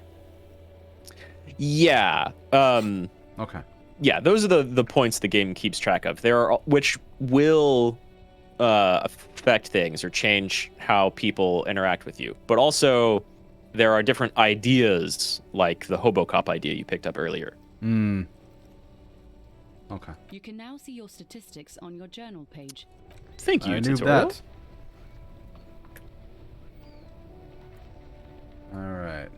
Speaker 1: Yeah.
Speaker 2: Okay.
Speaker 1: Yeah, those are the points the game keeps track of. There are which will affect things or change how people interact with you. But also, there are different ideas, like the Hobocop idea you picked up earlier.
Speaker 2: Okay.
Speaker 16: You can now see your statistics on your journal page.
Speaker 1: Thank you,
Speaker 2: I knew
Speaker 1: tutorial.
Speaker 2: that. All right.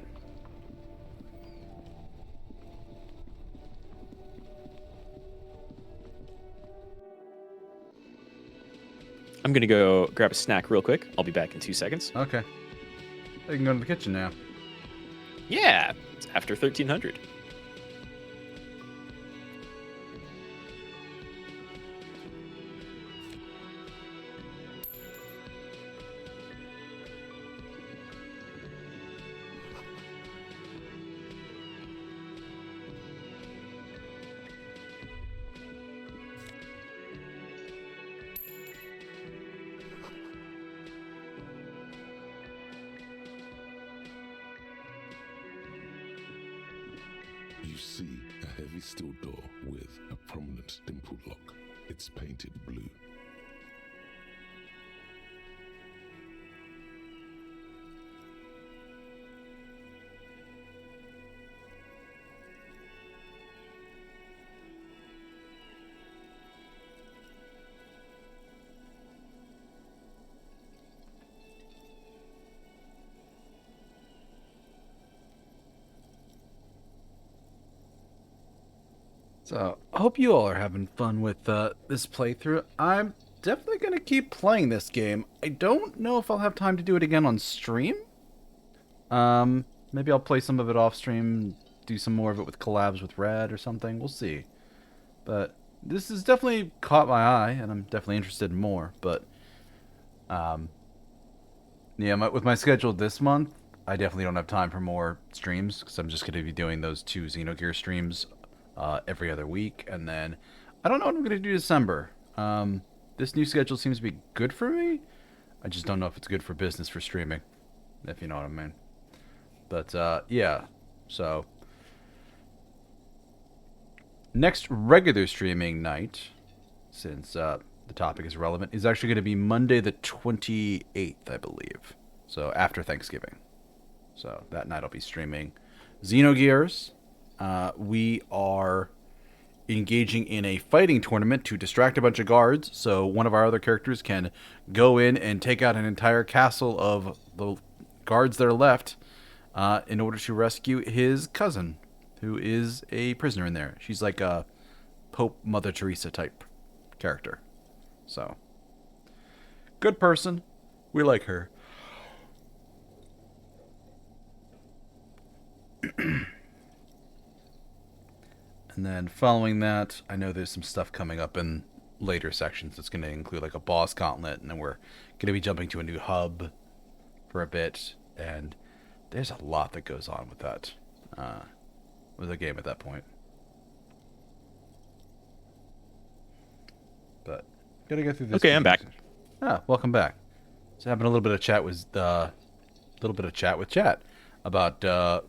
Speaker 1: I'm going to go grab a snack real quick. I'll be back in 2 seconds.
Speaker 2: Okay. You can go to the kitchen now.
Speaker 1: Yeah, it's after 1300.
Speaker 4: You see a heavy steel door with a prominent dimpled lock. It's painted blue.
Speaker 2: So, I hope you all are having fun with this playthrough. I'm definitely going to keep playing this game. I don't know if I'll have time to do it again on stream. Maybe I'll play some of it off stream, do some more of it with collabs with Red or something. We'll see. But this has definitely caught my eye, and I'm definitely interested in more. But, yeah, with my schedule this month, I definitely don't have time for more streams, because I'm just going to be doing those 2 Xenogear streams every other week, and then I don't know what I'm going to do December. This new schedule seems to be good for me. I just don't know if it's good for business for streaming, if you know what I mean. But yeah, so next regular streaming night, since the topic is relevant, is actually going to be Monday the 28th, I believe. So after Thanksgiving. So that night I'll be streaming Xenogears. We are engaging in a fighting tournament to distract a bunch of guards, so one of our other characters can go in and take out an entire castle of the guards that are left in order to rescue his cousin, who is a prisoner in there. She's like a Pope Mother Teresa type character. So, good person. We like her. And then following that, I know there's some stuff coming up in later sections that's going to include like a boss gauntlet, and then we're going to be jumping to a new hub for a bit, and there's a lot that goes on with that, with the game at that point. But gotta go through this.
Speaker 1: Okay, I'm back.
Speaker 2: Ah, welcome back. So having a little bit of chat with chat about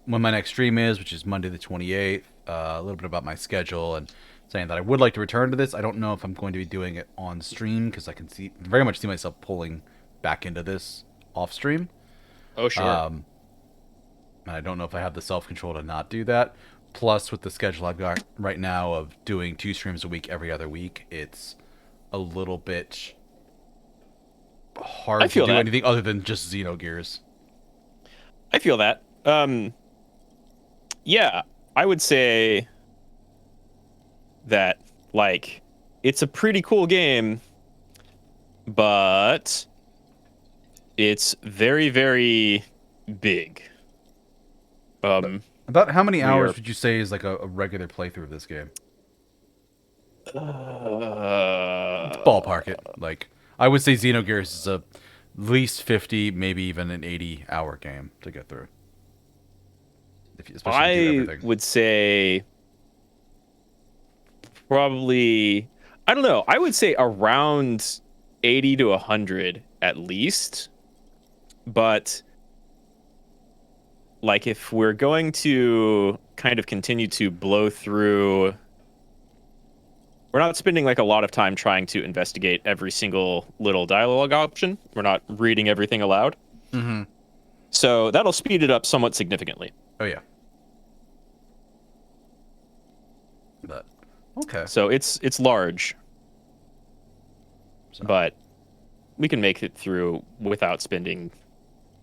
Speaker 2: when my next stream is, which is Monday the 28th. A little bit about my schedule and saying that I would like to return to this. I don't know if I'm going to be doing it on stream because I can very much see myself pulling back into this off stream.
Speaker 1: Oh, sure.
Speaker 2: And I don't know if I have the self-control to not do that. Plus, with the schedule I've got right now of doing 2 streams a week every other week, it's a little bit hard to do anything other than just Xenogears.
Speaker 1: I feel that. Yeah, I would say that, like, it's a pretty cool game, but it's very, very big.
Speaker 2: About how many hours would you say is like a regular playthrough of this game? Ballpark it. Like, I would say Xenogears is at least 50, maybe even an 80-hour game to get through.
Speaker 1: I would say probably, I don't know, I would say around 80 to 100 at least. But like, if we're going to kind of continue to blow through, we're not spending like a lot of time trying to investigate every single little dialogue option. We're not reading everything aloud.
Speaker 2: Mm-hmm.
Speaker 1: So that'll speed it up somewhat significantly.
Speaker 2: Oh, yeah. But, okay.
Speaker 1: So it's large. But we can make it through without spending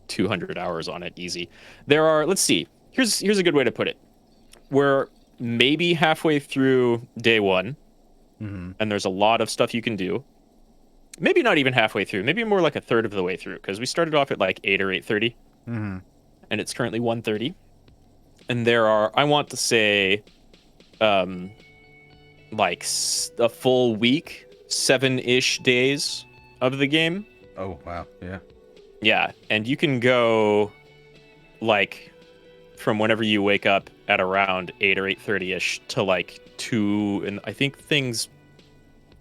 Speaker 1: 200 hours on it easy. There are, let's see, here's a good way to put it. We're maybe halfway through day 1, and there's a lot of stuff you can do. Maybe not even halfway through, maybe more like a third of the way through, because we started off at like 8 or 8:30, and it's currently 1:30. And there are, I want to say, like a full week, 7-ish days of the game.
Speaker 2: Oh, wow. Yeah.
Speaker 1: Yeah, and you can go, like, from whenever you wake up at around 8 or 8:30-ish to, like, 2, and I think things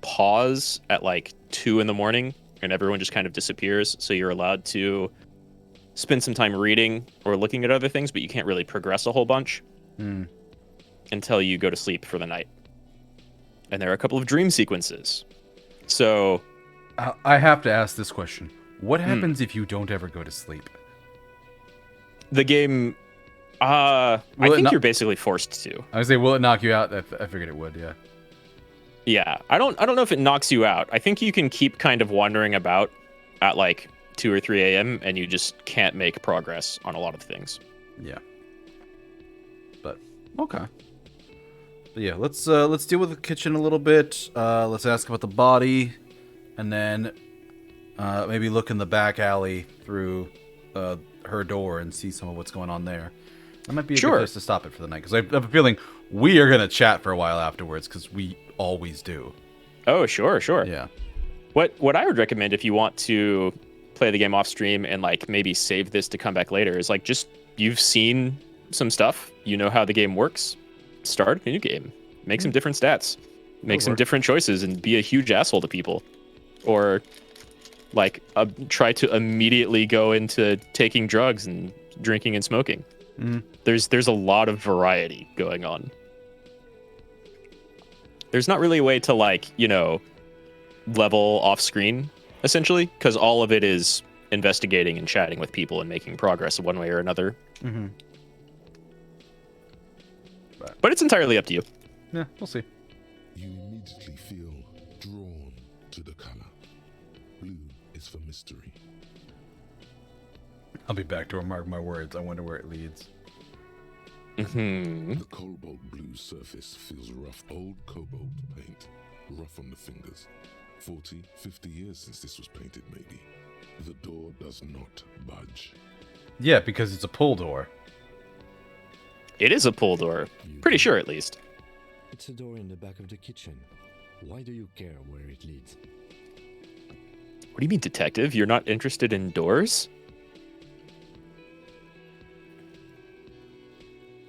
Speaker 1: pause at, like, 2 in the morning, and everyone just kind of disappears, so you're allowed to spend some time reading or looking at other things, but you can't really progress a whole bunch until you go to sleep for the night. And there are a couple of dream sequences. So
Speaker 2: I have to ask this question. What happens if you don't ever go to sleep?
Speaker 1: The game, I think you're basically forced to.
Speaker 2: I would say, will it knock you out? I figured it would, yeah.
Speaker 1: Yeah, I don't know if it knocks you out. I think you can keep kind of wandering about at like 2 or 3 a.m. and you just can't make progress on a lot of things.
Speaker 2: Yeah. But okay. But yeah, let's deal with the kitchen a little bit. Let's ask about the body, and then maybe look in the back alley through her door and see some of what's going on there. That might be a good place to stop it for the night, because I have a feeling we are going to chat for a while afterwards, because we always do.
Speaker 1: Oh, sure.
Speaker 2: Yeah.
Speaker 1: What I would recommend if you want to play the game off stream and like maybe save this to come back later is like, just, you've seen some stuff, you know how the game works, start a new game, make some different stats, make some different choices, and be a huge asshole to people. Or like try to immediately go into taking drugs and drinking and smoking. There's a lot of variety going on. There's not really a way to, like, you know, level off screen, essentially, because all of it is investigating and chatting with people and making progress one way or another. But it's entirely up to you.
Speaker 2: Yeah, we'll see.
Speaker 4: You immediately feel drawn to the color. Blue is for mystery.
Speaker 2: I'll be back to mark my words. I wonder where it leads.
Speaker 4: The cobalt blue surface feels rough. Old cobalt paint, rough on the fingers. 40, 50 years since this was painted, maybe. The door does not budge.
Speaker 2: Yeah, because it's a pull door.
Speaker 1: It is a pull door. Pretty sure, at least.
Speaker 7: It's a door in the back of the kitchen. Why do you care where it leads?
Speaker 1: What do you mean, detective? You're not interested in doors?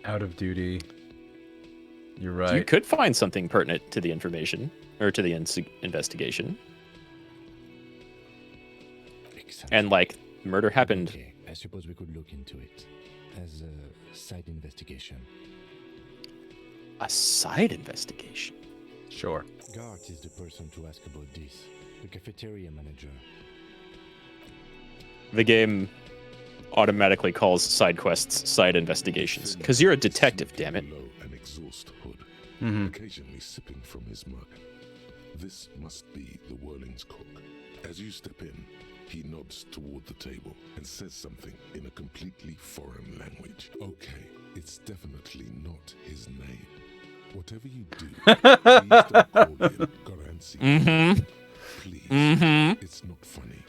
Speaker 2: Out of duty. You're right.
Speaker 1: You could find something pertinent to the information, or to the investigation.
Speaker 7: Exactly.
Speaker 1: And, like, murder happened.
Speaker 7: Okay, I suppose we could look into it as a side investigation.
Speaker 1: A side investigation?
Speaker 2: Sure.
Speaker 7: Gart is the person to ask about this. The cafeteria manager.
Speaker 1: The game automatically calls side quests side investigations, because you're a detective, damn it.
Speaker 4: And exhaust hood, occasionally sipping from his mug. This must be the Whirling's cook. As you step in, he nods toward the table and says something in a completely foreign language. Okay, it's definitely not his name. Whatever you do, please don't call him Garancy. Please, it's not funny.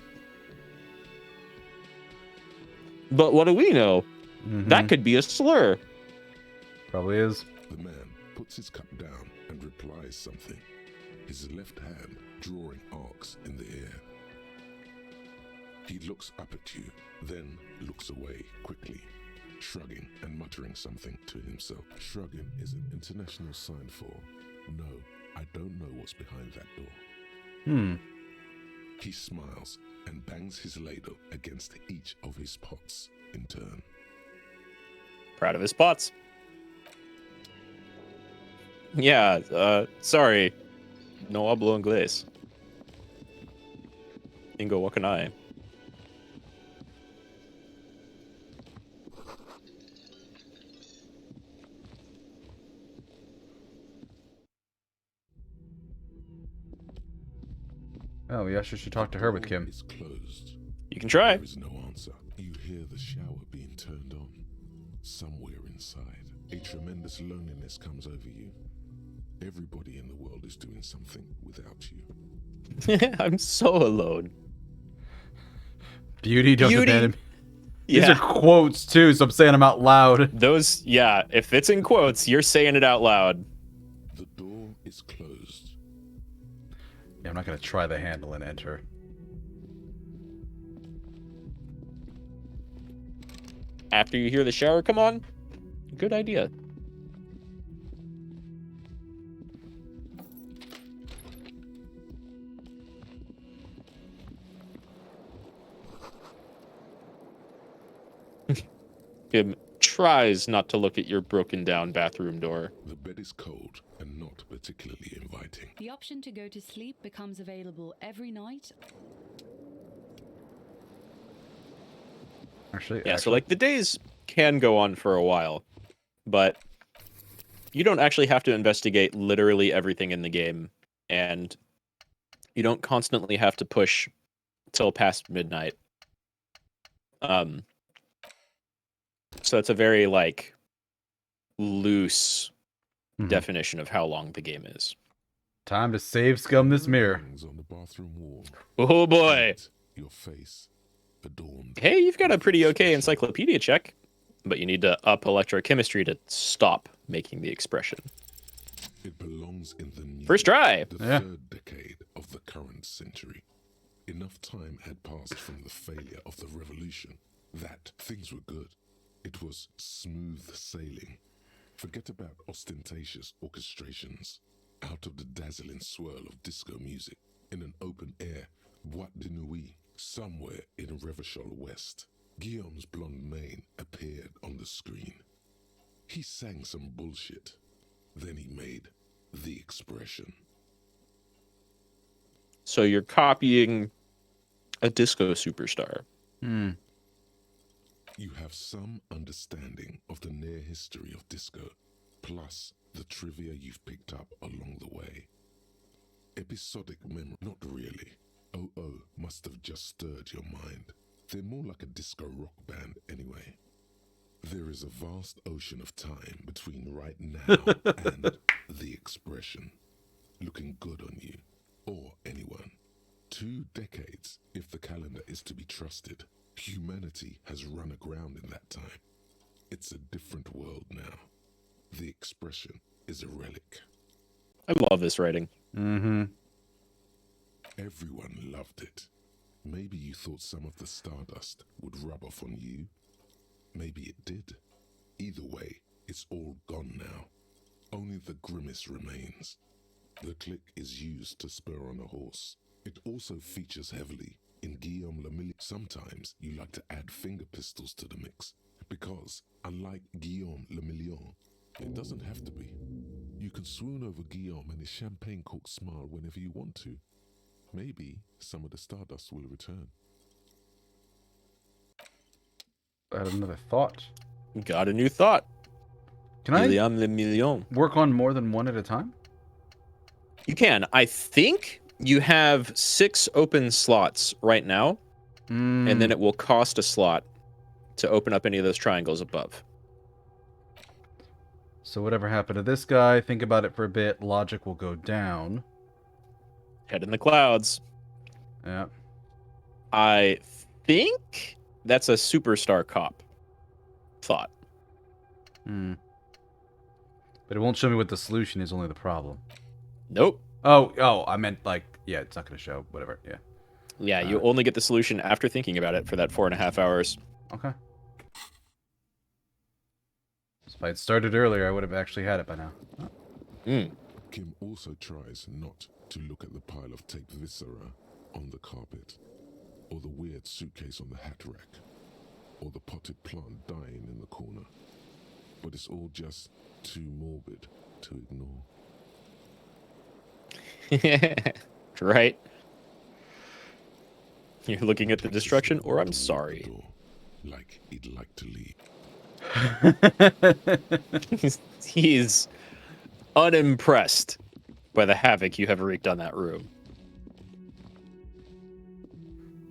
Speaker 1: But what do we know? That could be a slur.
Speaker 2: Probably is.
Speaker 4: The man puts his cup down and replies something, his left hand drawing arcs in the air. He looks up at you, then looks away quickly, shrugging and muttering something to himself. Shrugging is an international sign for, no, I don't know what's behind that door. He smiles and bangs his ladle against each of his pots in turn.
Speaker 1: Proud of his pots. Yeah, sorry. No hablo inglés. Ingo, what can I?
Speaker 2: Oh, we actually should talk to her with Kim.
Speaker 4: It's closed.
Speaker 1: You can try.
Speaker 4: There is no answer. You hear the shower being turned on. Somewhere inside, a tremendous loneliness comes over you. Everybody in the world is doing something without you.
Speaker 1: I'm so alone.
Speaker 2: Beauty don't abandon me.
Speaker 1: Yeah.
Speaker 2: These are quotes too, so I'm saying them out loud.
Speaker 1: Those, yeah, if it's in quotes, you're saying it out loud.
Speaker 4: The door is closed.
Speaker 2: Yeah, I'm not gonna try the handle and enter.
Speaker 1: After you hear the shower come on, good idea. Kim tries not to look at your broken down bathroom door.
Speaker 4: The bed is cold and not particularly inviting.
Speaker 16: The option to go to sleep becomes available every night.
Speaker 2: Actually,
Speaker 1: so like the days can go on for a while, but you don't actually have to investigate literally everything in the game, and you don't constantly have to push till past midnight. So it's a very like loose definition of how long the game is.
Speaker 2: Time to save scum this mirror.
Speaker 4: On the bathroom wall.
Speaker 1: Oh boy.
Speaker 4: Your face adorned.
Speaker 1: Hey, you've got a pretty okay encyclopedia check, but you need to up electrochemistry to stop making the expression.
Speaker 4: It belongs in the new,
Speaker 1: First try.
Speaker 4: the third decade of the current century. Enough time had passed from the failure of the revolution that things were good. It was smooth sailing. Forget about ostentatious orchestrations. Out of the dazzling swirl of disco music, in an open air boîte de nuit, somewhere in Revachol West, Guillaume's blonde mane appeared on the screen. He sang some bullshit. Then he made the expression.
Speaker 1: So you're copying a disco superstar.
Speaker 4: You have some understanding of the near history of disco, plus the trivia you've picked up along the way. Episodic memory, not really. OO must have just stirred your mind. They're more like a disco rock band anyway. There is a vast ocean of time between right now and the expression. Looking good on you, or anyone. 2 decades, if the calendar is to be trusted. Humanity has run aground in that time. It's a different world now. The expression is a relic.
Speaker 1: I love this writing.
Speaker 4: Everyone loved it. Maybe you thought some of the stardust would rub off on you. Maybe it did. Either way, it's all gone now. Only the grimace remains. The click is used to spur on a horse. It also features heavily in Guillaume Lemillion. Sometimes you like to add finger pistols to the mix, because unlike Guillaume Lemillion, it doesn't have to be. You can swoon over Guillaume and his champagne-corked smile whenever you want to. Maybe some of the stardust will return.
Speaker 2: I had another thought.
Speaker 1: Got a new thought.
Speaker 2: Can I
Speaker 1: Million le million.
Speaker 2: work on more than one at a time?
Speaker 1: You can. I think you have 6 open slots right now, and then it will cost a slot to open up any of those triangles above.
Speaker 2: So whatever happened to this guy, think about it for a bit. Logic will go down.
Speaker 1: Head in the clouds.
Speaker 2: Yeah.
Speaker 1: I think that's a superstar cop thought.
Speaker 2: But it won't show me what the solution is, only the problem.
Speaker 1: Nope.
Speaker 2: Oh, I meant like, yeah, it's not going to show, whatever, yeah.
Speaker 1: Yeah, you only get the solution after thinking about it for that 4.5 hours.
Speaker 2: Okay. So if I had started earlier, I would have actually had it by now.
Speaker 4: Kim also tries not to look at the pile of taped viscera on the carpet, or the weird suitcase on the hat rack, or the potted plant dying in the corner. But it's all just too morbid to ignore.
Speaker 1: Right? You're looking at the destruction, or I'm sorry.
Speaker 4: Like he'd like to leave.
Speaker 1: He's unimpressed by the havoc you have wreaked on that room.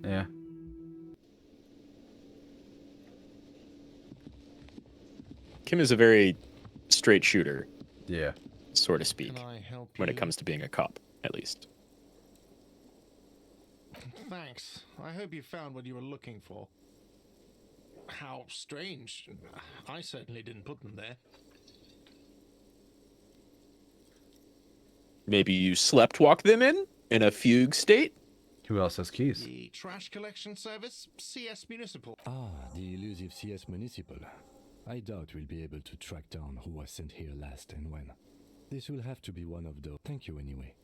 Speaker 2: Yeah.
Speaker 1: Kim is a very straight shooter.
Speaker 2: Yeah.
Speaker 1: So to speak. When it comes to being a cop, at least.
Speaker 6: Thanks. I hope you found what you were looking for. How strange. I certainly didn't put them there.
Speaker 1: Maybe you slept-walk them in a fugue state?
Speaker 2: Who else has keys?
Speaker 6: The trash collection service, CS Municipal.
Speaker 7: Ah, the elusive CS Municipal. I doubt we'll be able to track down who was sent here last and when. This will have to be one of those. Thank you anyway.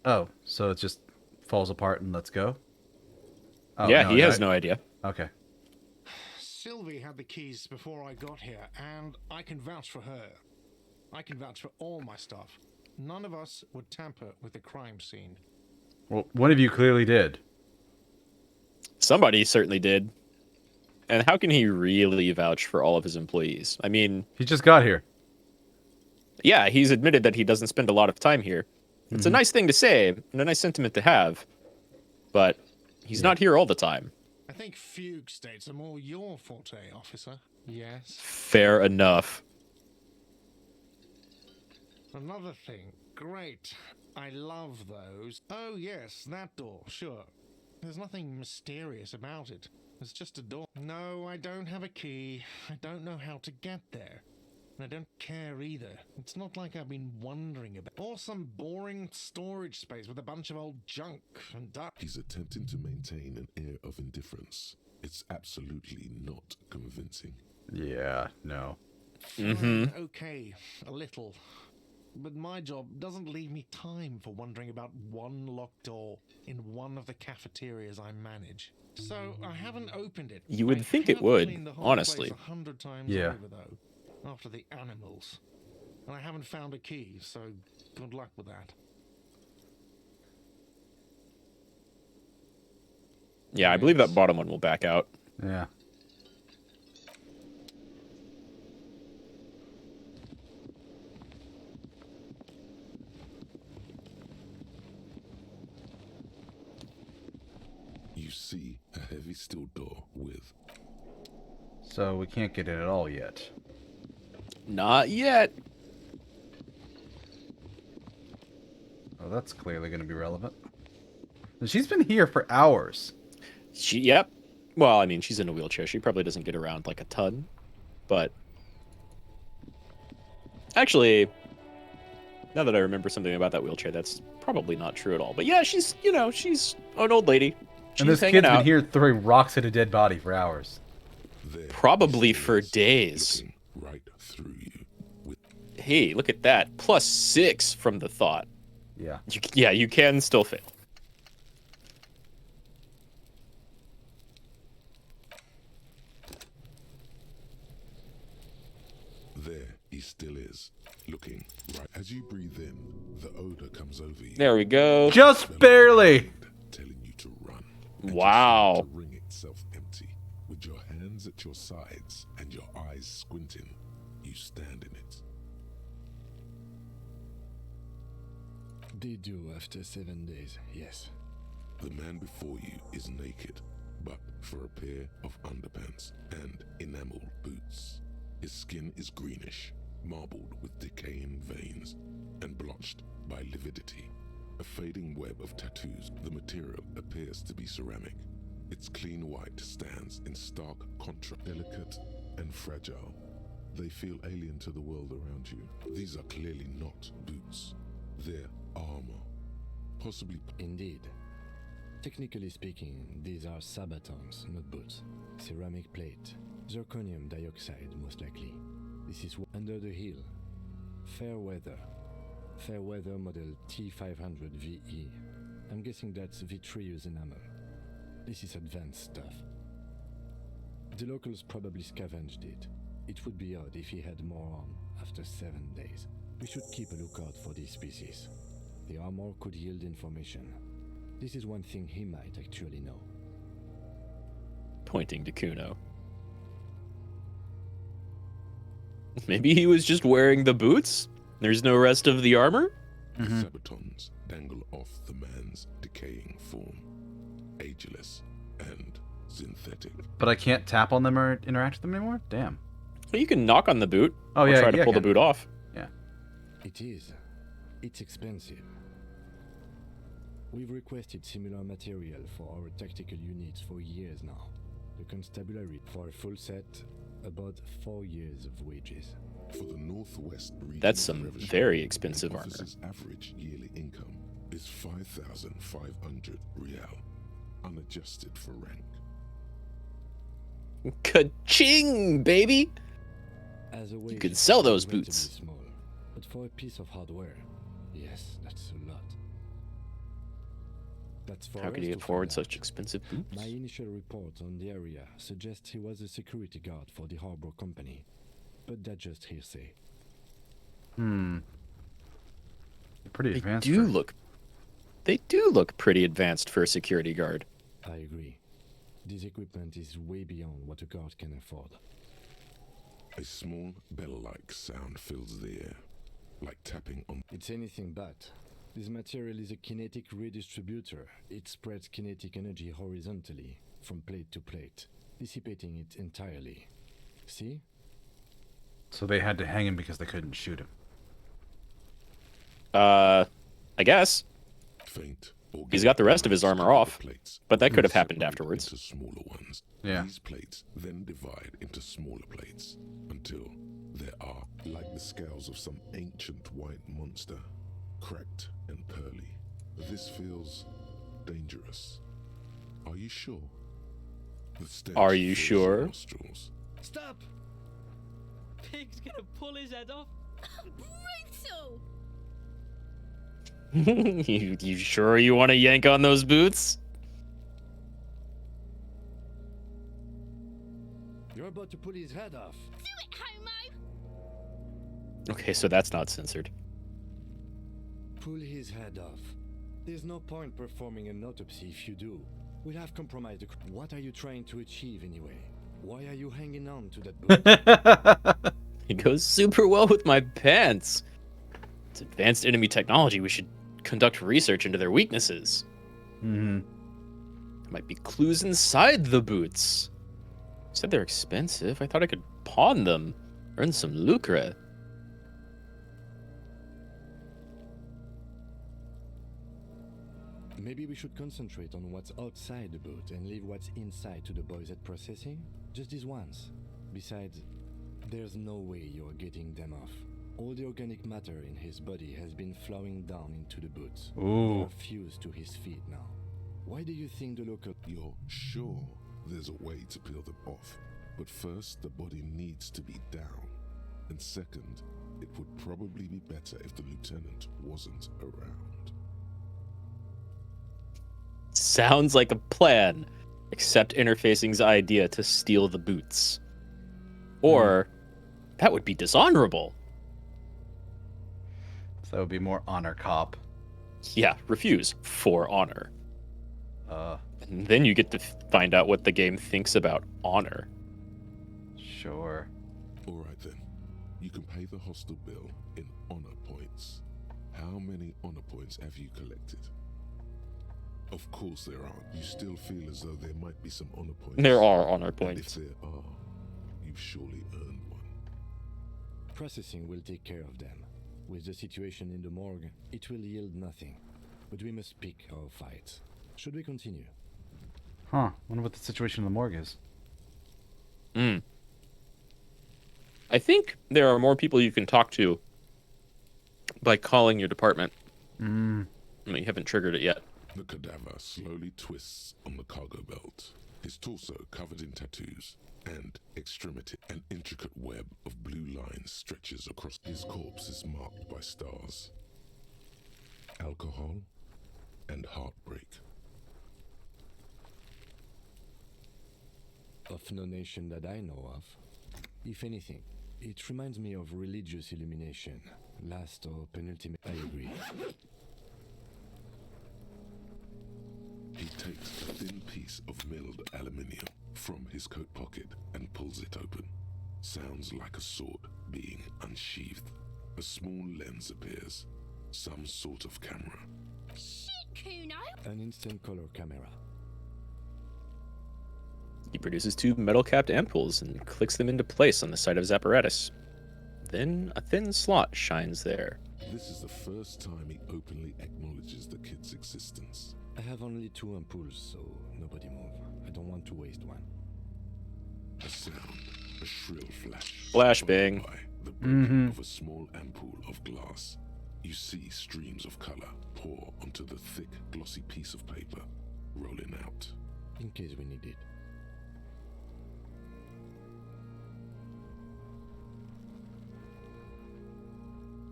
Speaker 2: Oh, so it just falls apart and let's go? Oh,
Speaker 1: yeah, he has no idea.
Speaker 2: Okay.
Speaker 6: Sylvie had the keys before I got here, and I can vouch for her. I can vouch for all my stuff. None of us would tamper with the crime scene.
Speaker 2: Well, one of you clearly did.
Speaker 1: Somebody certainly did. And how can he really vouch for all of his employees? I mean...
Speaker 2: He just got here.
Speaker 1: Yeah, he's admitted that he doesn't spend a lot of time here. It's a nice thing to say, and a nice sentiment to have. But he's not here all the time.
Speaker 6: I think fugue states are more your forte, officer. Yes.
Speaker 1: Fair enough.
Speaker 6: Another thing. Great. I love those. Oh, yes, that door. Sure. There's nothing mysterious about it. It's just a door. No, I don't have a key. I don't know how to get there. And I don't care either. It's not like I've been wondering about. Or some boring storage space with a bunch of old junk and dust.
Speaker 4: He's attempting to maintain an air of indifference. It's absolutely not convincing.
Speaker 2: Yeah, no.
Speaker 6: Okay, a little. But my job doesn't leave me time for wondering about one locked door in one of the cafeterias I manage. So I haven't opened it.
Speaker 1: You would think it would, honestly.
Speaker 6: 100 times
Speaker 2: Yeah.
Speaker 6: over, though, after the animals. And I haven't found a key, so good luck with that.
Speaker 1: Yeah, I believe that bottom one will back out.
Speaker 2: Yeah.
Speaker 4: You see a heavy steel door with...
Speaker 2: So we can't get in at all yet.
Speaker 1: Not yet.
Speaker 2: Oh, that's clearly going to be relevant. And she's been here for hours.
Speaker 1: Yep. Well, I mean, she's in a wheelchair. She probably doesn't get around like a ton. But... Actually, now that I remember something about that wheelchair, that's probably not true at all. But yeah, she's, you know, she's an old lady.
Speaker 2: And this kid's been here throwing rocks at a dead body for hours.
Speaker 1: Probably for days.
Speaker 4: Right through you.
Speaker 1: Hey, look at that. +6 from the thought.
Speaker 2: Yeah.
Speaker 1: Yeah, you can still fail.
Speaker 4: There he still is, looking right. As you breathe in, the odor comes over you.
Speaker 1: There we go.
Speaker 2: Just barely.
Speaker 4: Telling you to run.
Speaker 1: Wow.
Speaker 4: The ring itself empty, with your hands hands at your sides and your eyes squinting, you stand in it.
Speaker 7: They do after 7 days, yes.
Speaker 4: The man before you is naked, but for a pair of underpants and enameled boots. His skin is greenish, marbled with decaying veins, and blotched by lividity. A fading web of tattoos, the material appears to be ceramic. Its clean white stands in stark contrast, delicate and fragile. They feel alien to the world around you. These are clearly not boots. They're armor. Possibly.
Speaker 7: Indeed. Technically speaking, these are sabatons, not boots. Ceramic plate. Zirconium dioxide, most likely. This is under the heel. Fair weather. Fair weather model T500 VE. I'm guessing that's vitreous enamel. This is advanced stuff. The locals probably scavenged it. It would be odd if he had more on after 7 days. We should keep a lookout for these species. The armor could yield information. This is one thing he might actually know.
Speaker 1: Pointing to Kuno. Maybe he was just wearing the boots? There's no rest of the armor?
Speaker 4: The sabatons dangle off the man's decaying form, ageless and synthetic.
Speaker 17: But I can't tap on them or interact with them anymore? Damn.
Speaker 1: Well, you can knock on the boot.
Speaker 17: Oh,
Speaker 1: or
Speaker 17: yeah,
Speaker 1: try to pull the boot off.
Speaker 17: Yeah.
Speaker 7: It is. It's expensive. We've requested similar material for our tactical units for years now. The constabulary for a full set, about 4 years of wages.
Speaker 4: For the Northwest region,
Speaker 1: That's some very expensive armor.
Speaker 4: Officer's average yearly income is 5,500 real, unadjusted for rank.
Speaker 1: Ka-ching, baby!
Speaker 7: As a
Speaker 1: You
Speaker 7: wage,
Speaker 1: can sell those
Speaker 7: it's relatively
Speaker 1: boots.
Speaker 7: Small, but for a piece of hardware, yes, that's a lot. That's for
Speaker 1: How could
Speaker 7: us
Speaker 1: he
Speaker 7: to
Speaker 1: afford
Speaker 7: find out.
Speaker 1: such expensive boots?
Speaker 7: My initial report on the area suggests he was a security guard for the harbor company, but that's just hearsay.
Speaker 17: They're pretty
Speaker 1: They
Speaker 17: advanced.
Speaker 1: They do look pretty advanced for a security guard.
Speaker 7: I agree. This equipment is way beyond what a guard can afford.
Speaker 4: A small bell-like sound fills the air, like tapping on.
Speaker 7: It's anything but. This material is a kinetic redistributor. It spreads kinetic energy horizontally, from plate to plate, dissipating it entirely. See?
Speaker 17: So they had to hang him because they couldn't shoot him.
Speaker 1: I guess.
Speaker 4: Faint.
Speaker 1: He's got the rest of his armor off, but that could have happened afterwards.
Speaker 4: Into smaller ones.
Speaker 17: Yeah.
Speaker 4: These plates then divide into smaller plates until there are, like the scales of some ancient white monster, cracked and pearly. This feels dangerous. Are you sure? The stench
Speaker 1: Are you
Speaker 4: fills your
Speaker 1: sure?
Speaker 4: nostrils.
Speaker 11: Stop! Pig's gonna pull his head off.
Speaker 8: Brutal!
Speaker 1: you sure you want to yank on those boots?
Speaker 7: You're about to pull his head off.
Speaker 8: Do it, homo!
Speaker 1: Okay, so that's not censored.
Speaker 7: Pull his head off. There's no point performing an autopsy if you do. We'll have compromised the... What are you trying to achieve anyway? Why are you hanging on to that boot?
Speaker 1: It goes super well with my pants. It's advanced enemy technology. We should conduct research into their weaknesses.
Speaker 17: Mm-hmm.
Speaker 1: There might be clues inside the boots. You said they're expensive. I thought I could pawn them, earn some lucre.
Speaker 7: Maybe we should concentrate on what's outside the boot and leave what's inside to the boys at processing? Just this once. Besides, there's no way you're getting them off. All the organic matter in his body has been flowing down into the boots.
Speaker 17: Ooh.
Speaker 7: They're fused to his feet now. Why do you think the local...
Speaker 4: You're sure there's a way to peel them off, but first the body needs to be down. And second, it would probably be better if the lieutenant wasn't around.
Speaker 1: Sounds like a plan, except Interfacing's idea to steal the boots. Or, that would be dishonorable.
Speaker 17: So that would be more honor cop.
Speaker 1: Yeah, refuse for honor. And then you get to find out what the game thinks about honor.
Speaker 17: Sure.
Speaker 4: Alright then. You can pay the hostel bill in honor points. How many honor points have you collected? Of course there aren't. You still feel as though there might be some honor points.
Speaker 1: There are honor
Speaker 4: And
Speaker 1: points.
Speaker 4: if there are, you've surely earned one.
Speaker 7: Processing will take care of them. With the situation in the morgue, it will yield nothing. But we must pick our fights. Should we continue?
Speaker 17: Huh. Wonder what the situation in the morgue is.
Speaker 1: I think there are more people you can talk to by calling your department. I mean, you haven't triggered it yet.
Speaker 4: The cadaver slowly twists on the cargo belt, his torso covered in tattoos, and extremity. An intricate web of blue lines stretches across. His corpse is marked by stars. Alcohol and heartbreak.
Speaker 7: Of no nation that I know of. If anything, it reminds me of religious illumination. Last or penultimate. I agree.
Speaker 4: He takes a thin piece of milled aluminium from his coat pocket and pulls it open. Sounds like a sword being unsheathed. A small lens appears. Some sort of camera.
Speaker 8: Shit, Kuno!
Speaker 7: An instant color camera.
Speaker 1: He produces two metal-capped ampoules and clicks them into place on the side of his apparatus. Then a thin slot shines there.
Speaker 4: This is the first time he openly acknowledges the kid's existence.
Speaker 7: I have only 2 ampoules, so nobody move. I don't want to waste one.
Speaker 4: A sound, a shrill flash.
Speaker 1: Flashbang.
Speaker 4: By the breaking of a small ampoule of glass. You see streams of color pour onto the thick, glossy piece of paper, rolling out.
Speaker 7: In case we need it.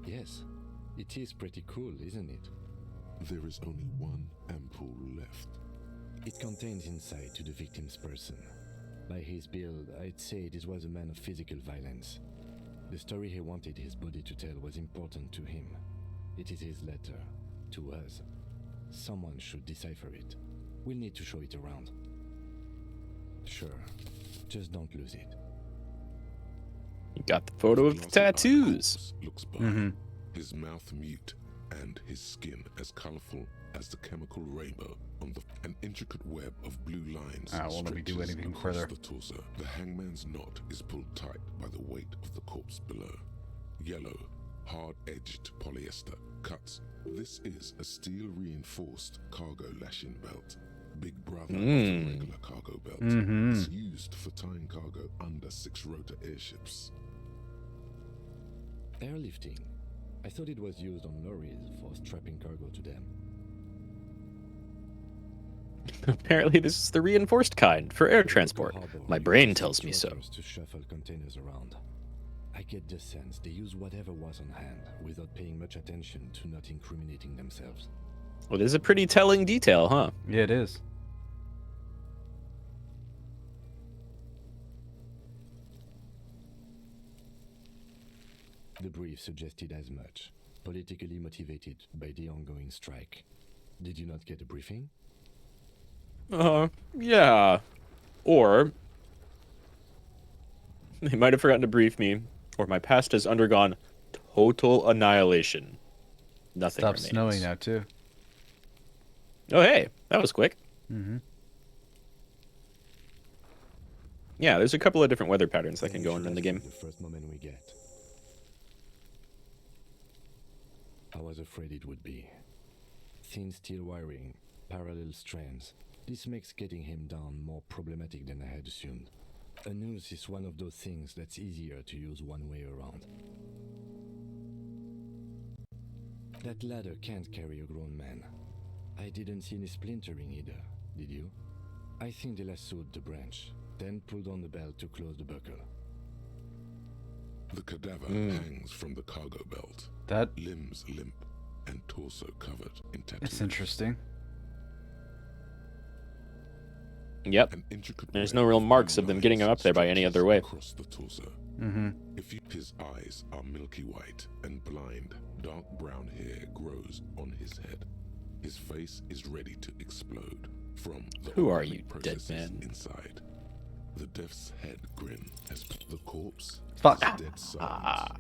Speaker 7: Yes, it is pretty cool, isn't it?
Speaker 4: There is only one ampoule left.
Speaker 7: It contains insight to the victim's person. By his build, I'd say this was a man of physical violence. The story he wanted his body to tell was important to him. It is his letter, to us. Someone should decipher it. We'll need to show it around. Sure, just don't lose it.
Speaker 1: You got the photo of the tattoos.
Speaker 4: Looks by, his mouth mute and his skin as colorful as the chemical rainbow on an intricate web of blue lines.
Speaker 17: Won't let me do anything
Speaker 4: across
Speaker 17: further.
Speaker 4: The torso. The hangman's knot is pulled tight by the weight of the corpse below. Yellow, hard-edged polyester cuts. This is a steel-reinforced cargo lashing belt. Big brother of the regular cargo belt. It's used for tying cargo under 6-rotor airships.
Speaker 7: Airlifting. I thought it was used on lorries for strapping cargo to them.
Speaker 1: Apparently this is the reinforced kind for air transport. My brain tells me so.
Speaker 7: To shuffle containers around. I get the sense they use whatever was on hand without paying much attention to not incriminating themselves.
Speaker 1: Well, it is a pretty telling detail, huh?
Speaker 17: Yeah, it is.
Speaker 7: The brief suggested as much, politically motivated by the ongoing strike. Did you not get a briefing?
Speaker 1: Yeah. Or they might have forgotten to brief me, or my past has undergone total annihilation. Nothing
Speaker 17: Stopped
Speaker 1: remains.
Speaker 17: snowing now, too.
Speaker 1: Oh, hey, that was quick. Yeah, there's a couple of different weather patterns that can go in the game.
Speaker 7: The first moment we get. I was afraid it would be. Thin steel wiring, parallel strands. This makes getting him down more problematic than I had assumed. A noose is one of those things that's easier to use one way around. That ladder can't carry a grown man. I didn't see any splintering either, did you? I think they lassoed the branch, then pulled on the belt to close the buckle.
Speaker 4: The cadaver hangs from the cargo belt.
Speaker 17: That
Speaker 4: limbs limp and torso covered in tattoos.
Speaker 17: It's interesting.
Speaker 1: Yep. There's no real marks of them getting him up there by any other way.
Speaker 4: Across the torso. His eyes are milky white and blind. Dark brown hair grows on his head. His face is ready to explode from the
Speaker 1: Who are you,
Speaker 4: organic
Speaker 1: dead
Speaker 4: processes
Speaker 1: man?
Speaker 4: inside. The death's head grin as the corpse
Speaker 17: Fuck.
Speaker 4: is dead silent.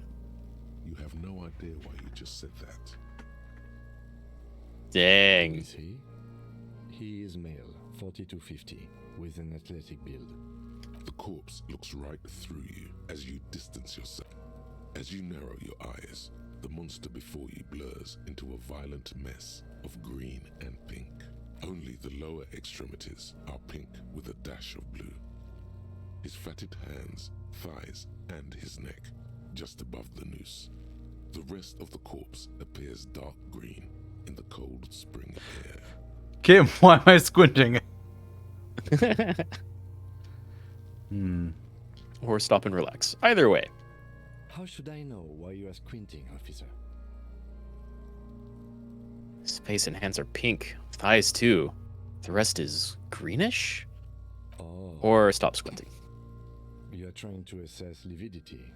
Speaker 4: You have no idea why you just said that.
Speaker 1: Dang.
Speaker 7: Is he? He is male, 40 to 50, with an athletic build.
Speaker 4: The corpse looks right through you as you distance yourself. As you narrow your eyes, the monster before you blurs into a violent mess of green and pink. Only the lower extremities are pink with a dash of blue. His fatted hands, thighs, and his neck just above the noose. The rest of the corpse appears dark green in the cold spring air.
Speaker 17: Kim, why am I squinting?
Speaker 1: Or stop and relax. Either way.
Speaker 7: How should I know why you are squinting, officer?
Speaker 1: His face and hands are pink. Thighs too. The rest is greenish?
Speaker 7: Oh.
Speaker 1: Or stop squinting.
Speaker 7: You are trying to assess lividity.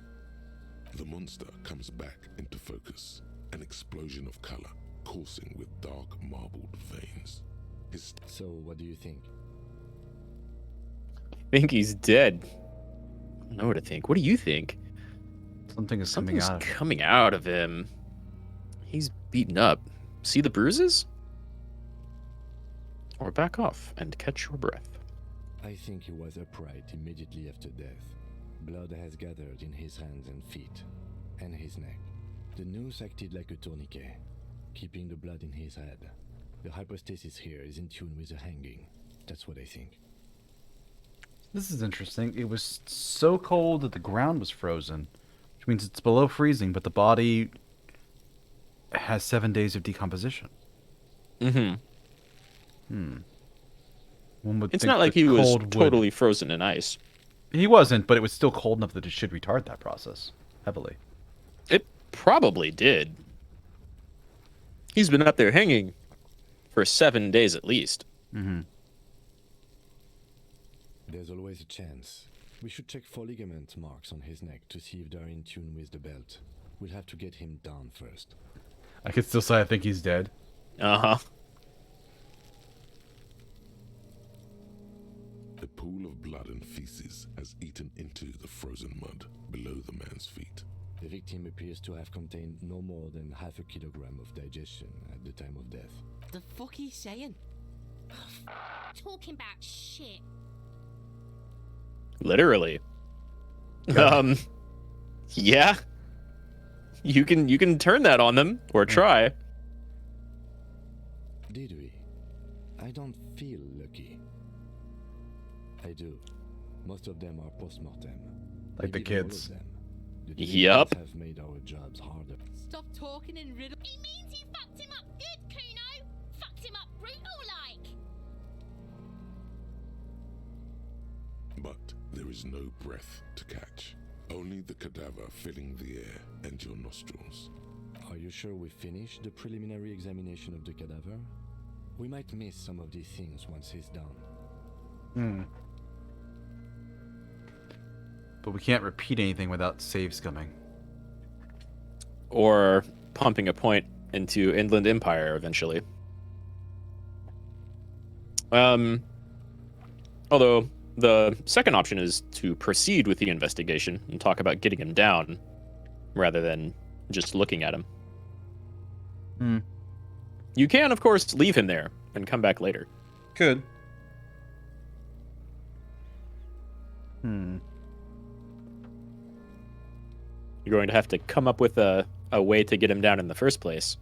Speaker 4: The monster comes back into focus, an explosion of color coursing with dark marbled veins.
Speaker 7: So, what do you think?
Speaker 1: I think he's dead. I don't know what to think. What do you think?
Speaker 17: Something is
Speaker 1: Something's coming out of him. He's beaten up. See the bruises? Or back off and catch your breath.
Speaker 7: I think he was upright immediately after death. Blood has gathered in his hands and feet, and his neck. The noose acted like a tourniquet, keeping the blood in his head. The hypostasis here is in tune with the hanging. That's what I think.
Speaker 17: This is interesting. It was so cold that the ground was frozen, which means it's below freezing, but the body has 7 days of decomposition.
Speaker 1: One
Speaker 17: would
Speaker 1: It's
Speaker 17: think
Speaker 1: not like
Speaker 17: the
Speaker 1: he was
Speaker 17: cold would-
Speaker 1: totally frozen in ice.
Speaker 17: He wasn't, but it was still cold enough that it should retard that process heavily.
Speaker 1: It probably did. He's been up there hanging for 7 days at least.
Speaker 7: There's always a chance. We should check for ligament marks on his neck to see if they're in tune with the belt. We'll have to get him down first.
Speaker 17: I could still say I think he's dead.
Speaker 1: Uh-huh.
Speaker 4: A pool of blood and feces has eaten into the frozen mud below the man's feet.
Speaker 7: The victim appears to have contained no more than half a kilogram of digestion at the time of death.
Speaker 8: The fuck he's saying? Talking about shit.
Speaker 1: Literally. Yeah. You can turn that on them or try.
Speaker 7: Did we? I don't feel lucky. I do. Most of them are post-mortem.
Speaker 17: Like the
Speaker 7: Maybe not all
Speaker 17: kids.
Speaker 7: of them. The
Speaker 1: Yup.
Speaker 7: details have made our jobs harder.
Speaker 8: Stop talking in riddles. It means you fucked him up good, Kuno. Fucked him up brutal like.
Speaker 4: But there is no breath to catch. Only the cadaver filling the air and your nostrils.
Speaker 7: Are you sure we finished the preliminary examination of the cadaver? We might miss some of these things once he's done.
Speaker 17: But we can't repeat anything without saves coming.
Speaker 1: Or pumping a point into Inland Empire eventually. Although the second option is to proceed with the investigation and talk about getting him down rather than just looking at him. You can, of course, leave him there and come back later.
Speaker 17: Could.
Speaker 1: You're going to have to come up with a way to get him down in the first place.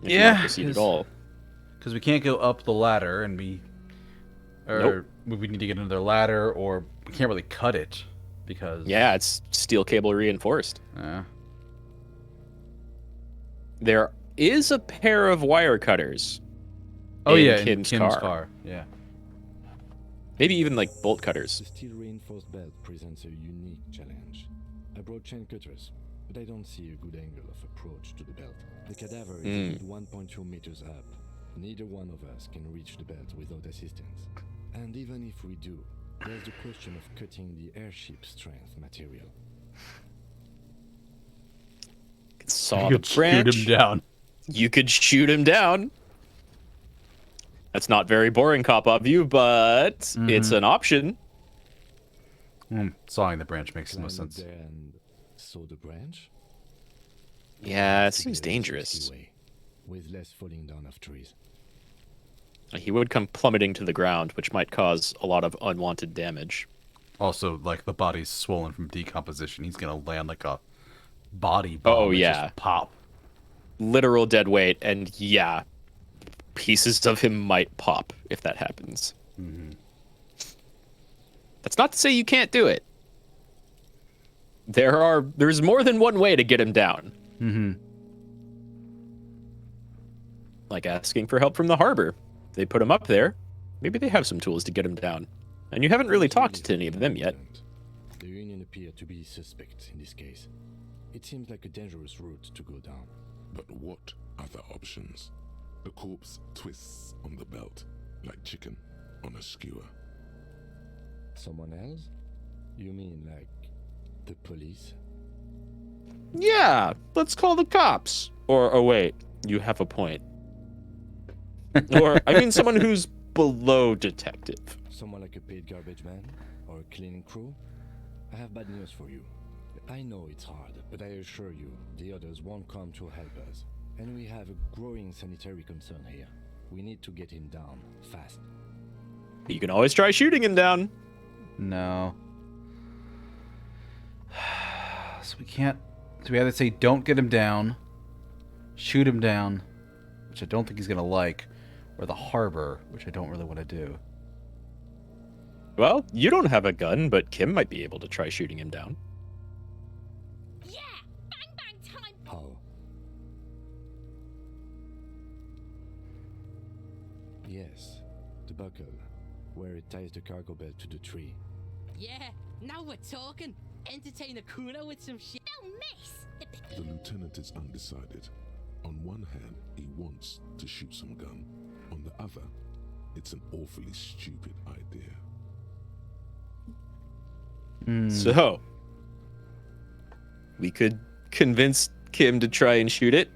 Speaker 1: If you want to proceed at all.
Speaker 17: Because we can't go up the ladder and we need to get another ladder, or we can't really cut it because
Speaker 1: it's steel cable reinforced. There is a pair of wire cutters.
Speaker 17: in
Speaker 1: Kim's car.
Speaker 17: Yeah.
Speaker 1: Maybe even like bolt cutters.
Speaker 7: The steel reinforced belt presents a unique challenge. I brought chain cutters, but I don't see a good angle of approach to the belt. The cadaver is 1.2 meters up. Neither one of us can reach the belt without assistance. And even if we do, there's the question of cutting the airship strength material.
Speaker 1: Saw
Speaker 17: You
Speaker 1: the
Speaker 17: could
Speaker 1: branch.
Speaker 17: shoot him down.
Speaker 1: You could shoot him down. That's not very boring cop of you, but it's an option.
Speaker 17: Sawing the branch makes the most sense.
Speaker 7: There and saw the branch.
Speaker 1: Yeah, it seems dangerous.
Speaker 7: With less falling down of trees.
Speaker 1: He would come plummeting to the ground, which might cause a lot of unwanted damage.
Speaker 17: Also, like, the body's swollen from decomposition. He's gonna land like a body bomb. And just pop.
Speaker 1: Literal dead weight, and yeah, pieces of him might pop if that happens. That's not to say you can't do it. There's more than one way to get him down. Like asking for help from the harbor. They put him up there. Maybe they have some tools to get him down. And you haven't really talked to any of them yet.
Speaker 7: The Union appear to be suspect in this case. It seems like a dangerous route to go down.
Speaker 4: But what other options? The corpse twists on the belt, like chicken on a skewer.
Speaker 7: Someone else? You mean like the police?
Speaker 1: Yeah, let's call the cops. Or, oh wait, you have a point. Or, I mean someone who's below detective.
Speaker 7: Someone like a paid garbage man? Or a cleaning crew? I have bad news for you. I know it's hard, but I assure you, the others won't come to help us. And we have a growing sanitary concern here. We need to get him down, fast.
Speaker 1: You can always try shooting him down.
Speaker 17: No. So we can't... So we either say don't get him down, shoot him down, which I don't think he's going to like, or the harbor, which I don't really want to do.
Speaker 1: Well, you don't have a gun, but Kim might be able to try shooting him down.
Speaker 8: Yeah! Bang bang time!
Speaker 7: How? Yes, the buckle, where it ties the cargo belt to the tree.
Speaker 18: Yeah, now we're talking. Entertain a Kuno with some shit.
Speaker 8: Don't miss!
Speaker 4: The lieutenant is undecided. On one hand, he wants to shoot some gun. On the other, it's an awfully stupid idea.
Speaker 1: So, we could convince Kim to try and shoot it.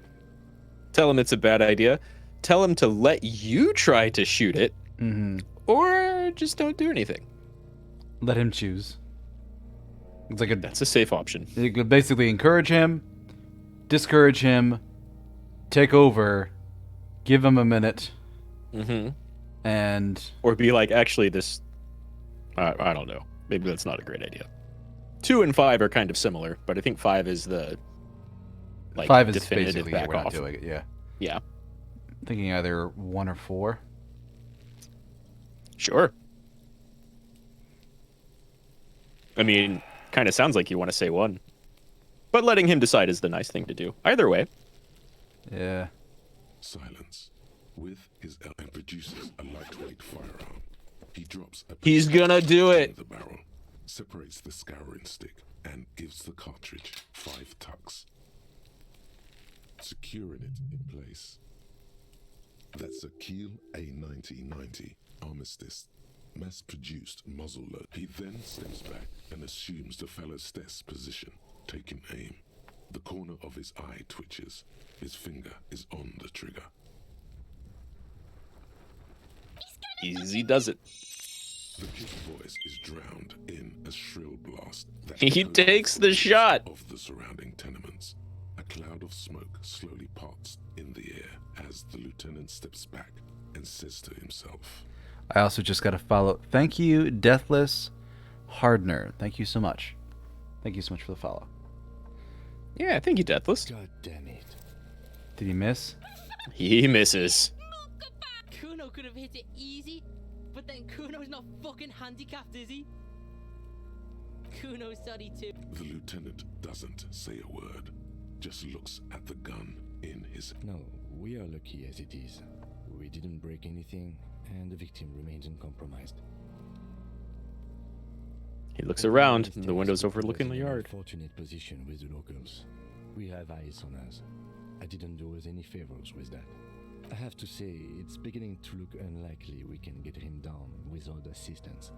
Speaker 1: Tell him it's a bad idea. Tell him to let you try to shoot it. Or just don't do anything.
Speaker 17: Let him choose. It's like
Speaker 1: That's a safe option.
Speaker 17: You could basically encourage him, discourage him, take over, give him a minute, and...
Speaker 1: Or be like, actually, this... I don't know. Maybe that's not a great idea. 2 and 5 are kind of similar, but I think 5 is the... Like,
Speaker 17: 5 is
Speaker 1: definitive
Speaker 17: basically
Speaker 1: back
Speaker 17: we're not
Speaker 1: off.
Speaker 17: doing it, yeah.
Speaker 1: Yeah.
Speaker 17: I'm thinking either 1 or 4.
Speaker 1: Sure. I mean, kind of sounds like you want to say 1. But letting him decide is the nice thing to do. Either way.
Speaker 17: Yeah.
Speaker 4: Silence. With his and produces a lightweight firearm. He drops a
Speaker 1: He's gonna do it.
Speaker 4: the barrel, separates the scouring stick, and gives the cartridge 5 tucks, securing it in place. That's a Kiel A9090 Armistice, mass-produced muzzle load. He then steps back and assumes the fellow's desk position, taking aim. The corner of his eye twitches. His finger is on the trigger.
Speaker 1: Easy does it.
Speaker 4: The kid's voice is drowned in a shrill blast that
Speaker 1: He
Speaker 4: echoes
Speaker 1: takes the shot.
Speaker 4: of the surrounding tenements. A cloud of smoke slowly parts in the air as the lieutenant steps back and says to himself,
Speaker 17: I also just got to follow. Thank you, Deathless Hardner. Thank you so much. Thank you so much for the follow.
Speaker 1: Yeah, thank you, Deathless.
Speaker 7: God damn it.
Speaker 17: Did he miss?
Speaker 1: He misses.
Speaker 18: Kuno could have hit it easy, but then Kuno's not fucking handicapped, is he? Kuno's sorry too.
Speaker 4: The lieutenant doesn't say a word, just looks at the gun in his...
Speaker 7: No, we are lucky as it is. We didn't break anything, and the victim remains uncompromised.
Speaker 1: He looks around, the windows overlooking the yard.
Speaker 7: Fortunate position with the locals. We have eyes on us. I didn't do us any favors with that. I have to say, it's beginning to look unlikely we can get him down without assistance.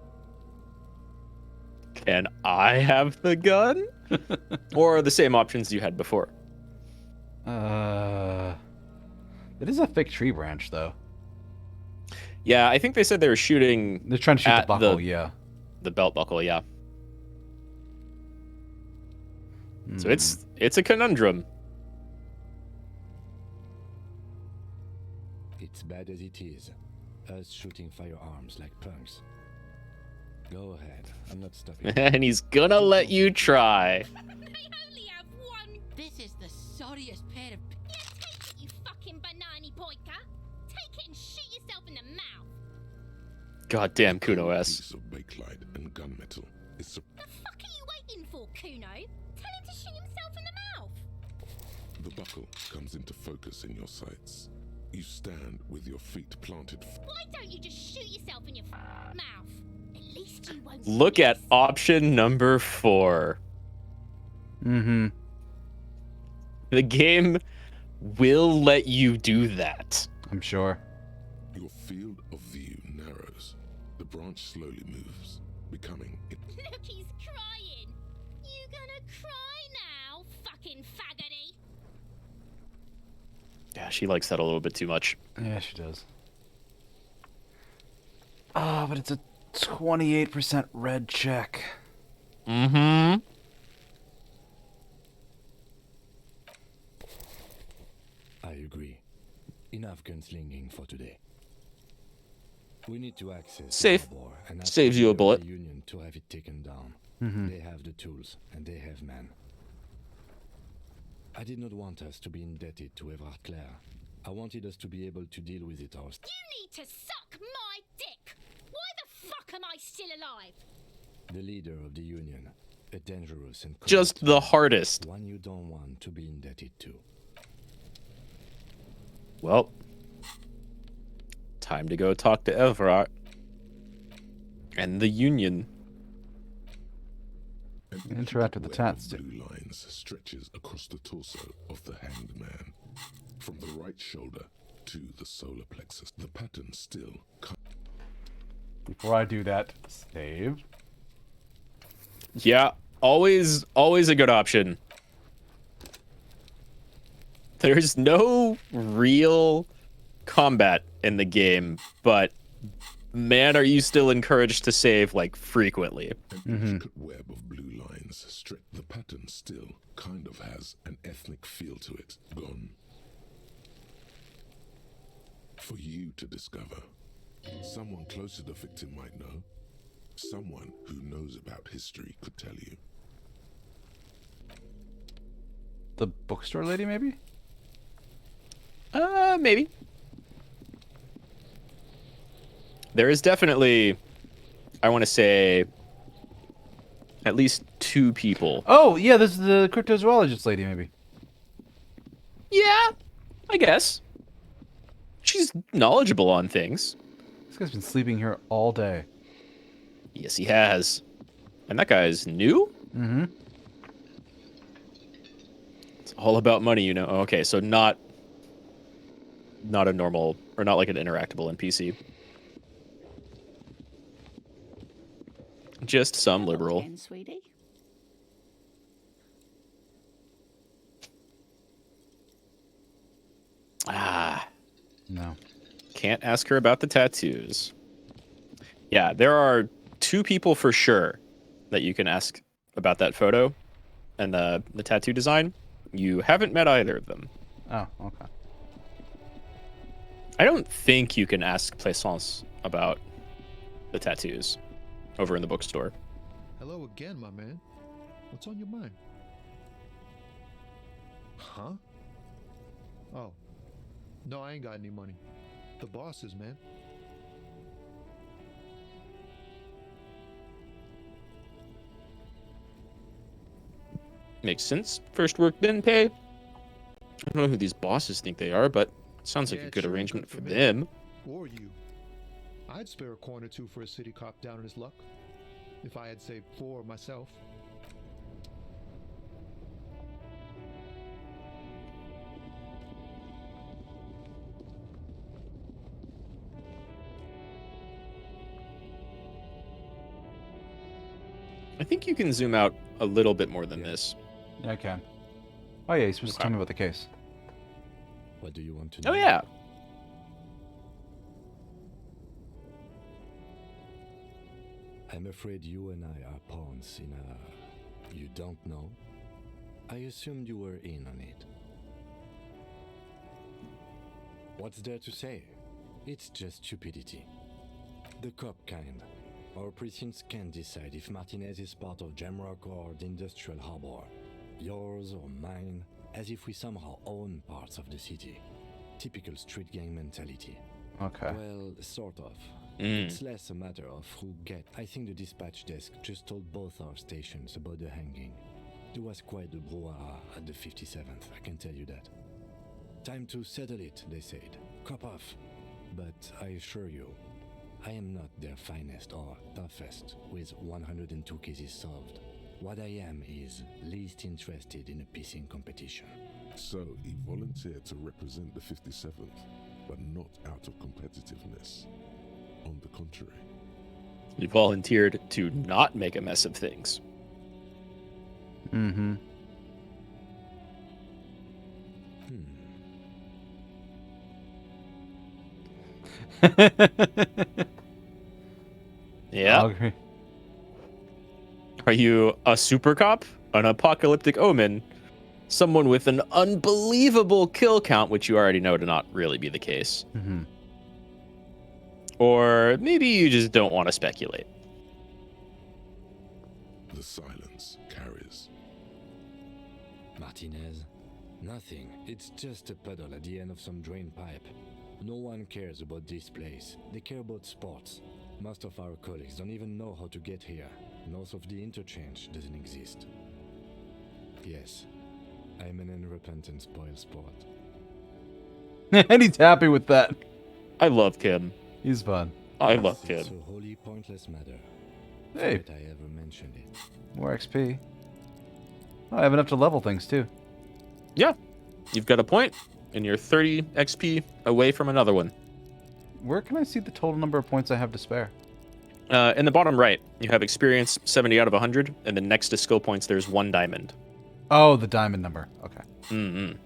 Speaker 1: Can I have the gun? Or the same options you had before?
Speaker 17: It is a thick tree branch, though.
Speaker 1: Yeah, I think they said they were shooting.
Speaker 17: They're trying to shoot the
Speaker 1: at
Speaker 17: buckle, yeah.
Speaker 1: The belt buckle, yeah. So it's a conundrum.
Speaker 7: It's bad as it is. Us shooting firearms like punks. Go ahead. I'm not stopping.
Speaker 1: And he's gonna let you try.
Speaker 8: This is the sorriest pair of... Yeah, take it, you fucking banana boyka. Take it and shoot yourself in the mouth.
Speaker 1: Goddamn Kuno S.
Speaker 4: Piece of bakelite and gunmetal is
Speaker 8: The fuck are you waiting for, Kuno? Tell him to shoot himself in the mouth.
Speaker 4: the buckle comes into focus in your sights. You stand with your feet planted.
Speaker 8: Why don't you just shoot yourself in your mouth? At least you won't.
Speaker 1: Look at option number 4.
Speaker 17: Mm-hmm.
Speaker 1: The game will let you do that.
Speaker 17: I'm sure.
Speaker 4: Your field of view narrows. The branch slowly moves, becoming it.
Speaker 8: Look, he's crying. You gonna cry now, fucking faggoty?
Speaker 1: Yeah, she likes that a little bit too much.
Speaker 17: Yeah, she does. Ah, but it's a 28% red check.
Speaker 1: Mm-hmm.
Speaker 7: I agree. Enough gunslinging for today. We need to access
Speaker 1: Safe.
Speaker 7: the war and ask
Speaker 1: Saves you a
Speaker 7: the
Speaker 1: bullet.
Speaker 7: Union to have it taken down.
Speaker 17: Mhm.
Speaker 7: They have the tools and they have men. I did not want us to be indebted to Everard Clare. I wanted us to be able to deal with it ourselves.
Speaker 8: You need to suck my dick. Why the fuck am I still alive?
Speaker 7: The leader of the Union, a dangerous and
Speaker 1: Just
Speaker 7: corrupt
Speaker 1: the
Speaker 7: man,
Speaker 1: hardest.
Speaker 7: one you don't want to be indebted to.
Speaker 1: Well, time to go talk to Everard and the Union.
Speaker 17: Interact with the tats.
Speaker 4: Blue lines stretches across the torso of the hanged man, from the right shoulder to the solar plexus. The pattern still.
Speaker 17: Before I do that, save.
Speaker 1: Yeah, always a good option. There's no real combat in the game, but man, are you still encouraged to save like frequently.
Speaker 4: An intricate web of blue lines stretch. The pattern still kind of has an ethnic feel to it. Gone. For you to discover. Someone close to the victim might know. Someone who knows about history could tell you.
Speaker 17: The bookstore lady, maybe?
Speaker 1: Maybe. There is definitely, I want to say, at least 2 people.
Speaker 17: Oh, yeah, this is the cryptozoologist lady, maybe.
Speaker 1: Yeah, I guess. She's knowledgeable on things.
Speaker 17: This guy's been sleeping here all day.
Speaker 1: Yes, he has. And that guy's new?
Speaker 17: Mm-hmm.
Speaker 1: It's all about money, you know. Okay, so not a normal, or not like an interactable NPC. Just some liberal.
Speaker 5: Again, sweetie.
Speaker 1: Ah.
Speaker 17: No.
Speaker 1: Can't ask her about the tattoos. Yeah, there are 2 people for sure that you can ask about that photo and the tattoo design. You haven't met either of them.
Speaker 17: Oh, okay.
Speaker 1: I don't think you can ask Plaisance about the tattoos over in the bookstore.
Speaker 12: Hello again, my man. What's on your mind? Huh? Oh. No, I ain't got any money. The bosses, man.
Speaker 1: Makes sense. First work, then pay. I don't know who these bosses think they are, but it sounds like
Speaker 12: Yeah,
Speaker 1: a good
Speaker 12: sure,
Speaker 1: arrangement
Speaker 12: good
Speaker 1: for
Speaker 12: me.
Speaker 1: them.
Speaker 12: Or you. I'd spare a coin or 2 for a city cop down in his luck. If I had saved 4 myself.
Speaker 1: I think you can zoom out a little bit more than this.
Speaker 17: Yeah, I can. Oh, yeah, you're supposed to tell me about the case.
Speaker 7: What do you want to know?
Speaker 1: Oh, yeah.
Speaker 7: I'm afraid you and I are pawns in a... You don't know? I assumed you were in on it. What's there to say? It's just stupidity. The cop kind. Our precincts can't decide if Martinez is part of Jamrock or the Industrial Harbor. Yours or mine, as if we somehow own parts of the city. Typical street gang mentality.
Speaker 17: Okay.
Speaker 7: Well, sort of.
Speaker 1: Mm.
Speaker 7: It's less a matter of who get. I think the dispatch desk just told both our stations about the hanging. There was quite the brouhaha at the 57th, I can tell you that. Time to settle it, they said. Cop off. But I assure you, I am not their finest or toughest with 102 cases solved. What I am is least interested in a pissing competition.
Speaker 4: So he volunteered to represent the 57th, but not out of competitiveness. On the contrary.
Speaker 1: You volunteered to not make a mess of things.
Speaker 17: Mm-hmm.
Speaker 1: Yeah.
Speaker 17: I'll agree.
Speaker 1: Are you a super cop, an apocalyptic omen, someone with an unbelievable kill count, which you already know to not really be the case?
Speaker 17: Mm-hmm.
Speaker 1: Or maybe you just don't want to speculate.
Speaker 4: The silence carries.
Speaker 7: Martinez? Nothing. It's just a puddle at the end of some drain pipe. No one cares about this place. They care about sports. Most of our colleagues don't even know how to get here. North of the interchange doesn't exist. Yes, I'm an unrepentant spoil sport.
Speaker 17: And he's happy with that.
Speaker 1: I love Kim.
Speaker 17: He's fun.
Speaker 1: I love Kim.
Speaker 7: It's a wholly pointless matter.
Speaker 17: Hey.
Speaker 7: Forget I ever mentioned it.
Speaker 17: More XP. Oh, I have enough to level things too.
Speaker 1: Yeah, you've got a point, and you're 30 XP away from another one.
Speaker 17: Where can I see the total number of points I have to spare?
Speaker 1: In the bottom right, you have experience 70 out of 100, and then next to skill points, there's 1 diamond.
Speaker 17: Oh, the diamond number. Okay.
Speaker 1: Mm-hmm.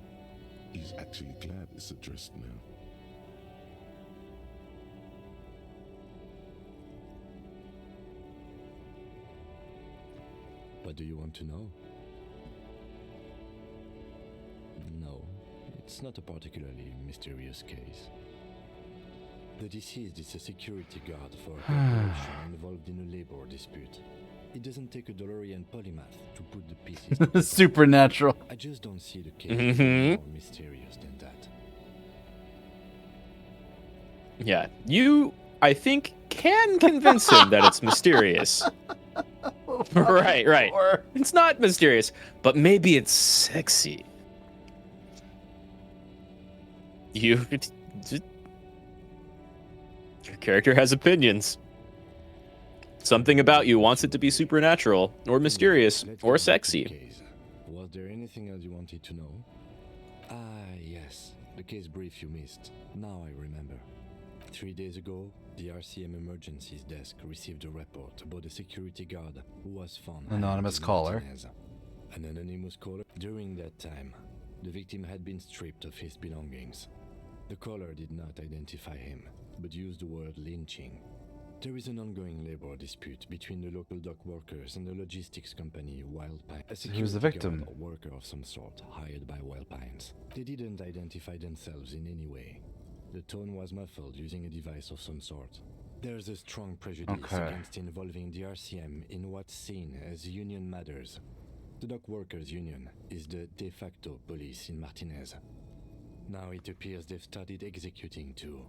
Speaker 4: He's actually glad it's addressed now.
Speaker 7: What do you want to know? No, it's not a particularly mysterious case. The deceased is a security guard for a corporation involved in a labor dispute. It doesn't take a DeLorean polymath to put the pieces together.
Speaker 17: Supernatural.
Speaker 7: I just don't see the case more mysterious than that.
Speaker 1: Yeah, you, I think, can convince him that it's mysterious. Right. It's not mysterious, but maybe it's sexy. Your character has opinions. Something about you wants it to be supernatural, or mysterious, or sexy.
Speaker 7: Was there anything else you wanted to know? Yes. The case brief you missed. Now I remember. 3 days ago, the RCM emergencies desk received a report about a security guard who was found.
Speaker 17: Anonymous caller.
Speaker 7: An anonymous caller. During that time, the victim had been stripped of his belongings. The caller did not identify him, but used the word lynching. There is an ongoing labor dispute between the local dock workers and the logistics company Wild Pine. A
Speaker 17: Who's the victim?
Speaker 7: guard or worker of some sort hired by Wild Pines. They didn't identify themselves in any way. The tone was muffled using a device of some sort. There's a strong prejudice against involving the RCM in what's seen as union matters. The dock workers union is the de facto police in Martinez. Now it appears they've started executing too.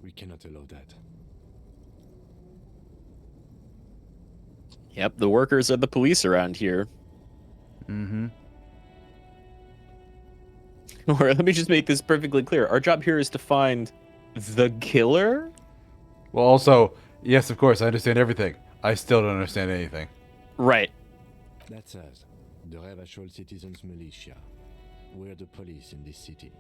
Speaker 7: We cannot allow that.
Speaker 1: Yep, the workers are the police around here.
Speaker 17: Mm-hmm.
Speaker 1: Or let me just make this perfectly clear. Our job here is to find the killer?
Speaker 17: Well, also, yes, of course, I understand everything. I still don't understand anything.
Speaker 1: Right.
Speaker 7: That's us, the Revachol Citizens Militia. We're the police in this city.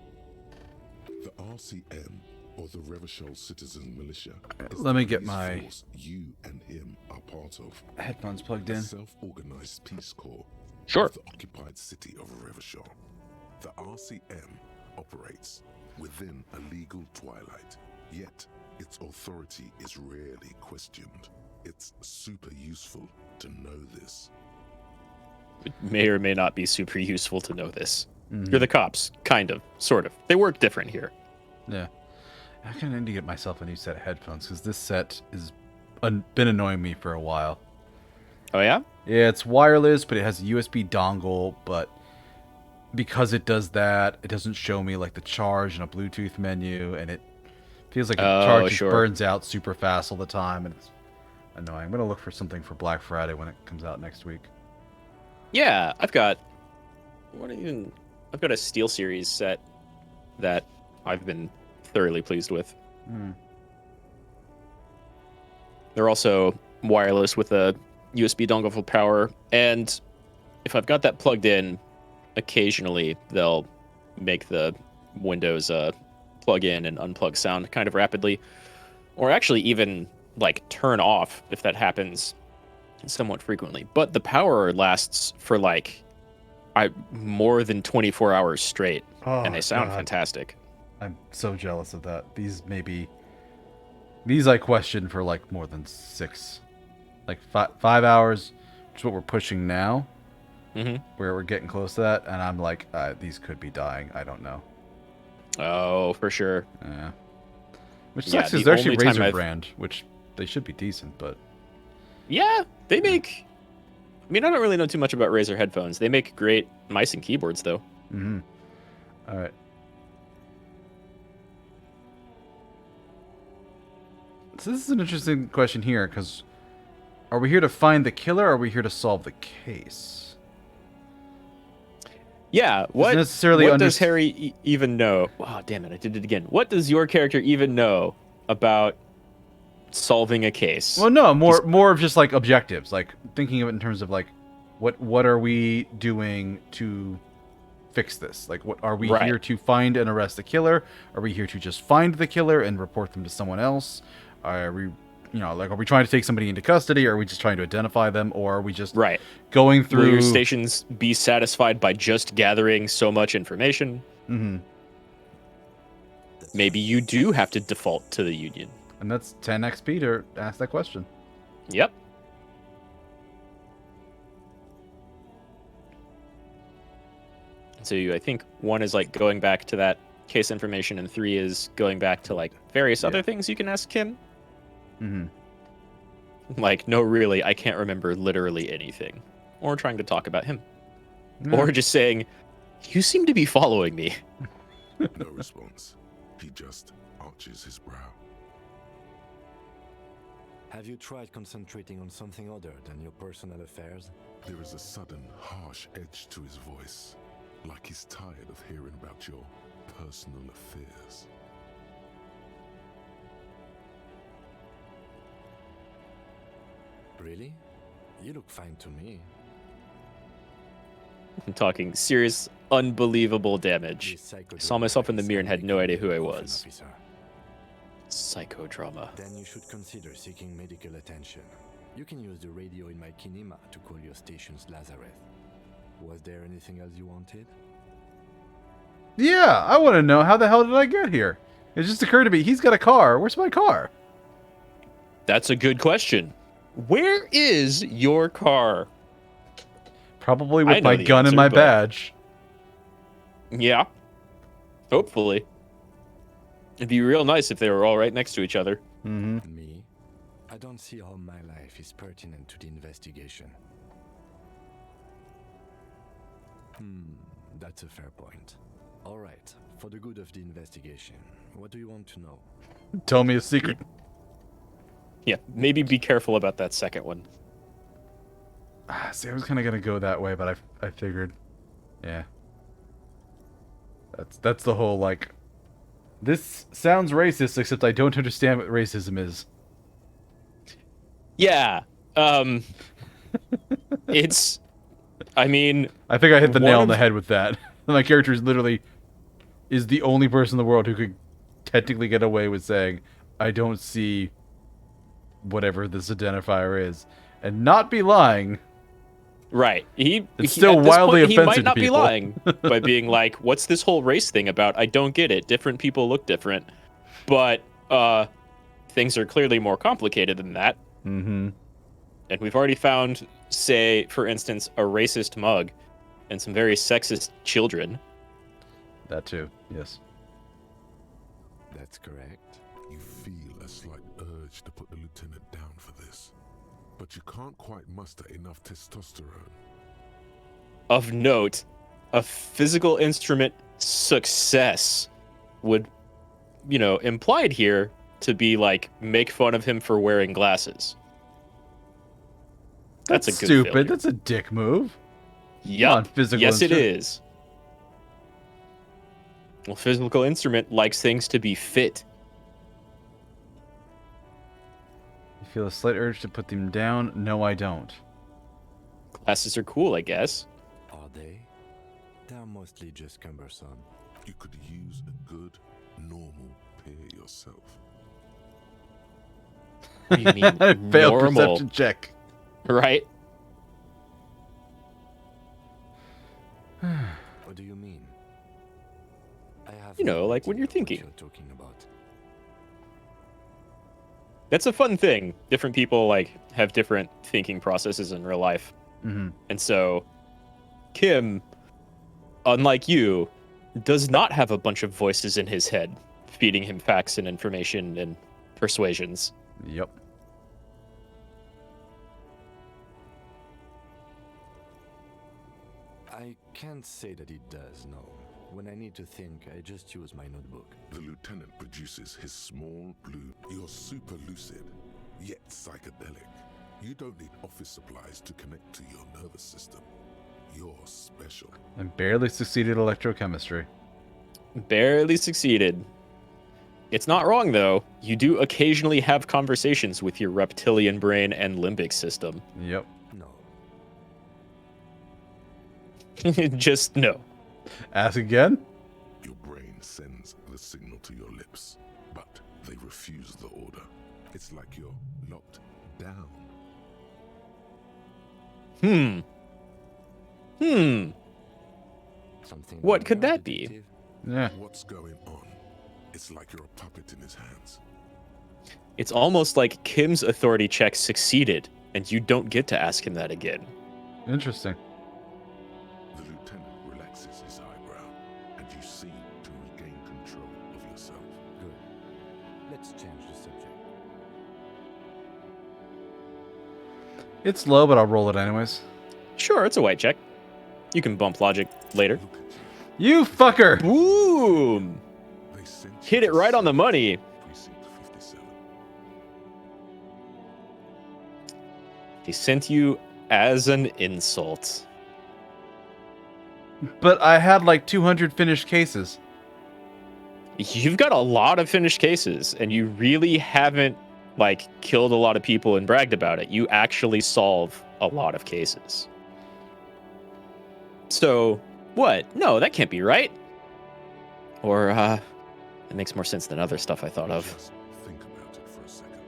Speaker 4: The RCM, or the Revachol Citizen Militia, is
Speaker 17: Let me
Speaker 4: the
Speaker 17: get
Speaker 4: police
Speaker 17: my
Speaker 4: force you and him are part of.
Speaker 17: headphones plugged
Speaker 4: A
Speaker 17: in.
Speaker 4: self-organized peace corps
Speaker 1: Sure.
Speaker 4: of the occupied city of Revachol. The RCM operates within a legal twilight, yet its authority is rarely questioned. It's super useful to know this.
Speaker 1: It may or may not be super useful to know this.
Speaker 17: Mhm.
Speaker 1: You're the cops, kind of, sort of. They work different here.
Speaker 17: Yeah. I kind of need to get myself a new set of headphones because this set has been annoying me for a while.
Speaker 1: Oh, yeah?
Speaker 17: Yeah, it's wireless, but it has a USB dongle, but because it does that, it doesn't show me like the charge and a Bluetooth menu, and it feels like the charge just burns out super fast all the time, and it's annoying. I'm going to look for something for Black Friday when it comes out next week.
Speaker 1: Yeah, I've got a SteelSeries set that I've been thoroughly pleased with. They're also wireless with a USB dongle for power, and if I've got that plugged in, occasionally they'll make the Windows plug in and unplug sound kind of rapidly, or actually even like turn off if that happens somewhat frequently. But the power lasts for like more than 24 hours straight, and they sound fantastic.
Speaker 17: I'm so jealous of that. These I question for like more than 6, like 5 hours, which is what we're pushing now. Where we're getting close to that, and I'm like, these could be dying. I don't know.
Speaker 1: Oh, for sure.
Speaker 17: Yeah. Which sucks because they're actually Razer brand, which they should be decent, but
Speaker 1: yeah, they make. I mean, I don't really know too much about Razer headphones. They make great mice and keyboards, though.
Speaker 17: All right. So this is an interesting question here, because are we here to find the killer, or are we here to solve the case?
Speaker 1: Yeah, what does Harry even know? Oh, damn it, I did it again. What does your character even know about solving a case?
Speaker 17: Well, no, more of just like objectives, like thinking of it in terms of like, what are we doing to fix this? Like, what are we here to find and arrest the killer? Are we here to just find the killer and report them to someone else? Are we, are we trying to take somebody into custody? Or are we just trying to identify them? Or are we just going through...
Speaker 1: Will your stations be satisfied by just gathering so much information? Maybe you do have to default to the Union.
Speaker 17: And that's 10 XP to ask that question.
Speaker 1: Yep. So I think 1 is like going back to that case information, and 3 is going back to like various other things you can ask Kim. Like, no, really, I can't remember literally anything. Or trying to talk about him. Or just saying, you seem to be following me.
Speaker 4: No response. He just arches his brow.
Speaker 7: Have you tried concentrating on something other than your personal affairs?
Speaker 4: There is a sudden, harsh edge to his voice, like he's tired of hearing about your personal affairs.
Speaker 7: Really? You look fine to me.
Speaker 1: I'm talking serious, unbelievable damage. I saw myself in the mirror and had no idea who I was. Psychodrama.
Speaker 7: Then you should consider seeking medical attention. You can use the radio in my kinema to call your station's Lazareth. Was there anything else you wanted?
Speaker 17: Yeah, I want to know, how the hell did I get here? It just occurred to me, he's got a car. Where's my car?
Speaker 1: That's a good question. Where is your car?
Speaker 17: Probably with my gun and my badge.
Speaker 1: Yeah. Hopefully. It'd be real nice if they were all right next to each other.
Speaker 7: Me? I don't see how my life is pertinent to the investigation. That's a fair point. All right, for the good of the investigation, what do you want to know?
Speaker 17: Tell me a secret.
Speaker 1: Yeah, maybe be careful about that second one.
Speaker 17: See, I was kind of going to go that way, but I figured, yeah. That's the whole, like, this sounds racist, except I don't understand what racism is.
Speaker 1: Yeah, it's, I mean...
Speaker 17: I think I hit the nail on the head with that. My character is the only person in the world who could technically get away with saying, I don't see whatever this identifier is, and not be lying.
Speaker 1: Right.
Speaker 17: It's still wildly offensive to people.
Speaker 1: He might not be lying by being like, what's this whole race thing about? I don't get it. Different people look different. But things are clearly more complicated than that.
Speaker 17: Mm-hmm.
Speaker 1: And we've already found, say, for instance, a racist mug and some very sexist children.
Speaker 17: That too, yes.
Speaker 7: That's correct.
Speaker 4: You feel a slight urge to put the lieutenant down for this, but you can't quite muster enough testosterone.
Speaker 1: Of note, a physical instrument success would, implied here to be like make fun of him for wearing glasses. That's a good
Speaker 17: stupid.
Speaker 1: failure.
Speaker 17: That's a dick move.
Speaker 1: Yup.
Speaker 17: Physical
Speaker 1: Yes, it
Speaker 17: instrument.
Speaker 1: is. Well, physical instrument likes things to be fit.
Speaker 17: You feel a slight urge to put them down? No, I don't.
Speaker 1: Glasses are cool, I guess.
Speaker 7: Are they? They're mostly just cumbersome.
Speaker 4: You could use a good, normal pair yourself.
Speaker 1: What do you mean,
Speaker 17: Failed
Speaker 1: normal?
Speaker 17: perception check.
Speaker 1: Right?
Speaker 7: What do you mean? I have
Speaker 1: Like when you're thinking.
Speaker 7: what you're talking about.
Speaker 1: That's a fun thing. Different people have different thinking processes in real life.
Speaker 17: Mm-hmm.
Speaker 1: And so Kim, unlike you, does not have a bunch of voices in his head feeding him facts and information and persuasions.
Speaker 17: Yep.
Speaker 7: I can't say that it does, no. When I need to think, I just use my notebook.
Speaker 4: The lieutenant produces his small blue. You're super lucid, yet psychedelic. You don't need office supplies to connect to your nervous system. You're special.
Speaker 17: I barely succeeded electrochemistry.
Speaker 1: Barely succeeded. It's not wrong, though. You do occasionally have conversations with your reptilian brain and limbic system.
Speaker 17: Yep.
Speaker 7: No.
Speaker 1: Just no.
Speaker 17: Ask again?
Speaker 4: Your brain sends the signal to your lips, but they refuse the order. It's like you're locked down.
Speaker 7: Something
Speaker 1: What could that be?
Speaker 17: Yeah.
Speaker 4: What's going on? It's like you're a puppet in his hands.
Speaker 1: It's almost like Kim's authority check succeeded, and you don't get to ask him that again.
Speaker 17: Interesting.
Speaker 4: The lieutenant relaxes his eyebrow, and you seem to regain control of yourself.
Speaker 7: Good. Let's change the subject.
Speaker 17: It's low, but I'll roll it anyways.
Speaker 1: Sure, it's a white check. You can bump logic later.
Speaker 17: You fucker!
Speaker 1: Boom! Hit it right on the money.
Speaker 4: Precinct 57.
Speaker 1: He sent you as an insult.
Speaker 17: But I had like 200 finished cases.
Speaker 1: You've got a lot of finished cases, and you really haven't killed a lot of people and bragged about it. You actually solve a lot of cases. So, what? No, that can't be right. Or, it makes more sense than other stuff I thought of.
Speaker 4: Just think about it for a second.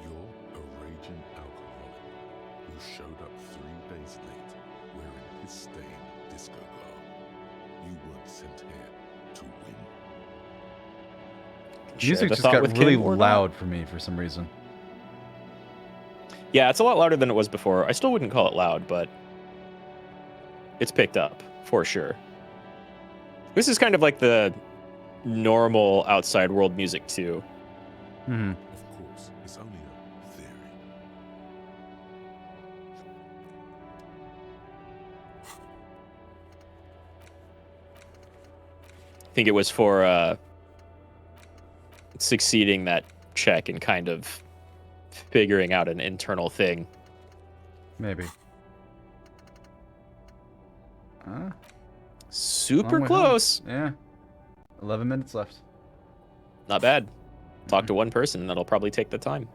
Speaker 4: You're a raging alcoholic who showed up 3 days late wearing his stained disco glove. You weren't sent here to win.
Speaker 17: Music just got really loud for me for some reason.
Speaker 1: Yeah, it's a lot louder than it was before. I still wouldn't call it loud, but it's picked up for sure. This is kind of like the normal outside world music too.
Speaker 17: Mm-hmm.
Speaker 4: Of course, it's only a theory.
Speaker 1: I think it was for succeeding that check and kind of figuring out an internal thing.
Speaker 17: Maybe.
Speaker 1: Super
Speaker 17: Long way
Speaker 1: close.
Speaker 17: home. Yeah. 11 minutes left.
Speaker 1: Not bad. Talk to one person, that'll probably take the time.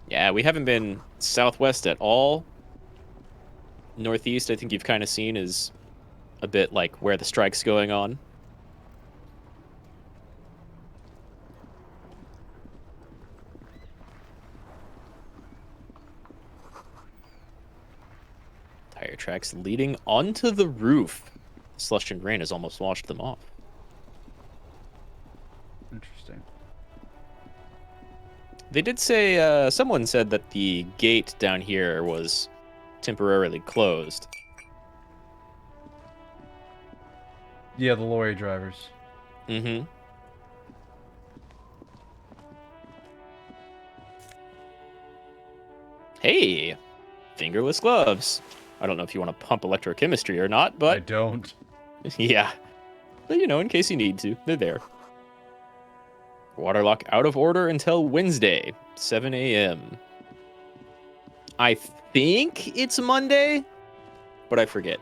Speaker 1: Yeah, we haven't been southwest at all. Northeast, I think you've kind of seen, is a bit like where the strike's going on. tracks leading onto the roof. Slush and rain has almost washed them off.
Speaker 17: Interesting.
Speaker 1: They did say, someone said that the gate down here was temporarily closed.
Speaker 17: Yeah, the lorry drivers.
Speaker 1: Mm-hmm. Hey, fingerless gloves. I don't know if you want to pump electrochemistry or not, but...
Speaker 17: I don't.
Speaker 1: Yeah. But, in case you need to, they're there. Waterlock out of order until Wednesday, 7 a.m. I think it's Monday, but I forget.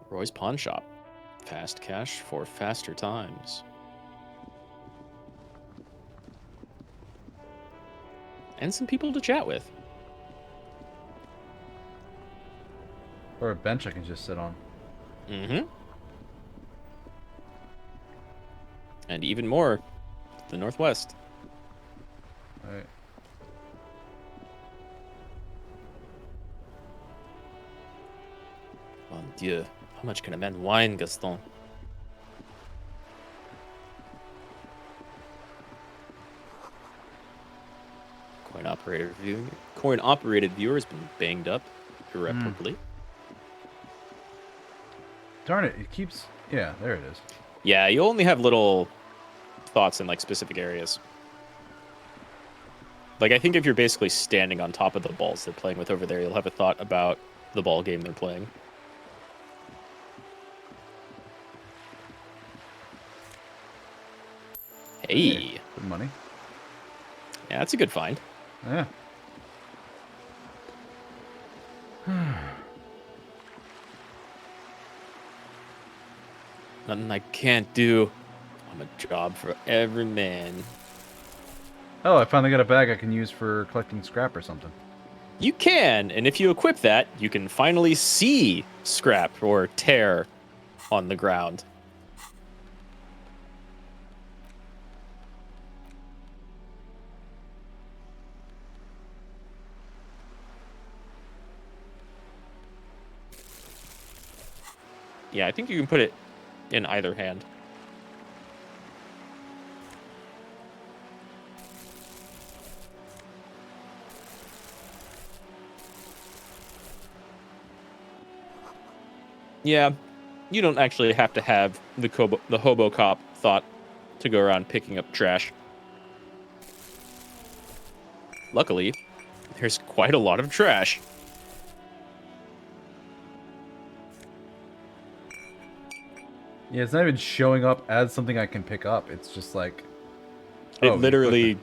Speaker 1: Roy's Pawn Shop. Fast cash for faster times. And some people to chat with.
Speaker 17: Or a bench I can just sit on.
Speaker 1: Mm-hmm. And even more, to the northwest.
Speaker 17: Alright.
Speaker 1: Mon Dieu. How much can a man whine, Gaston? Coin-operated viewer has been banged up irreparably.
Speaker 17: Darn it, it keeps... Yeah, there it is.
Speaker 1: Yeah, you only have little thoughts in, specific areas. I think if you're basically standing on top of the balls they're playing with over there, you'll have a thought about the ball game they're playing. Hey.
Speaker 17: Good money.
Speaker 1: Yeah, that's a good find.
Speaker 17: Yeah.
Speaker 1: Nothing I can't do. I'm a job for every man.
Speaker 17: Oh, I finally got a bag I can use for collecting scrap or something.
Speaker 1: You can, and if you equip that, you can finally see scrap or tear on the ground. Yeah, I think you can put it in either hand. Yeah, you don't actually have to have the hobo cop thought to go around picking up trash. Luckily, there's quite a lot of trash.
Speaker 17: Yeah, it's not even showing up as something I can pick up. It's just like...
Speaker 1: It literally...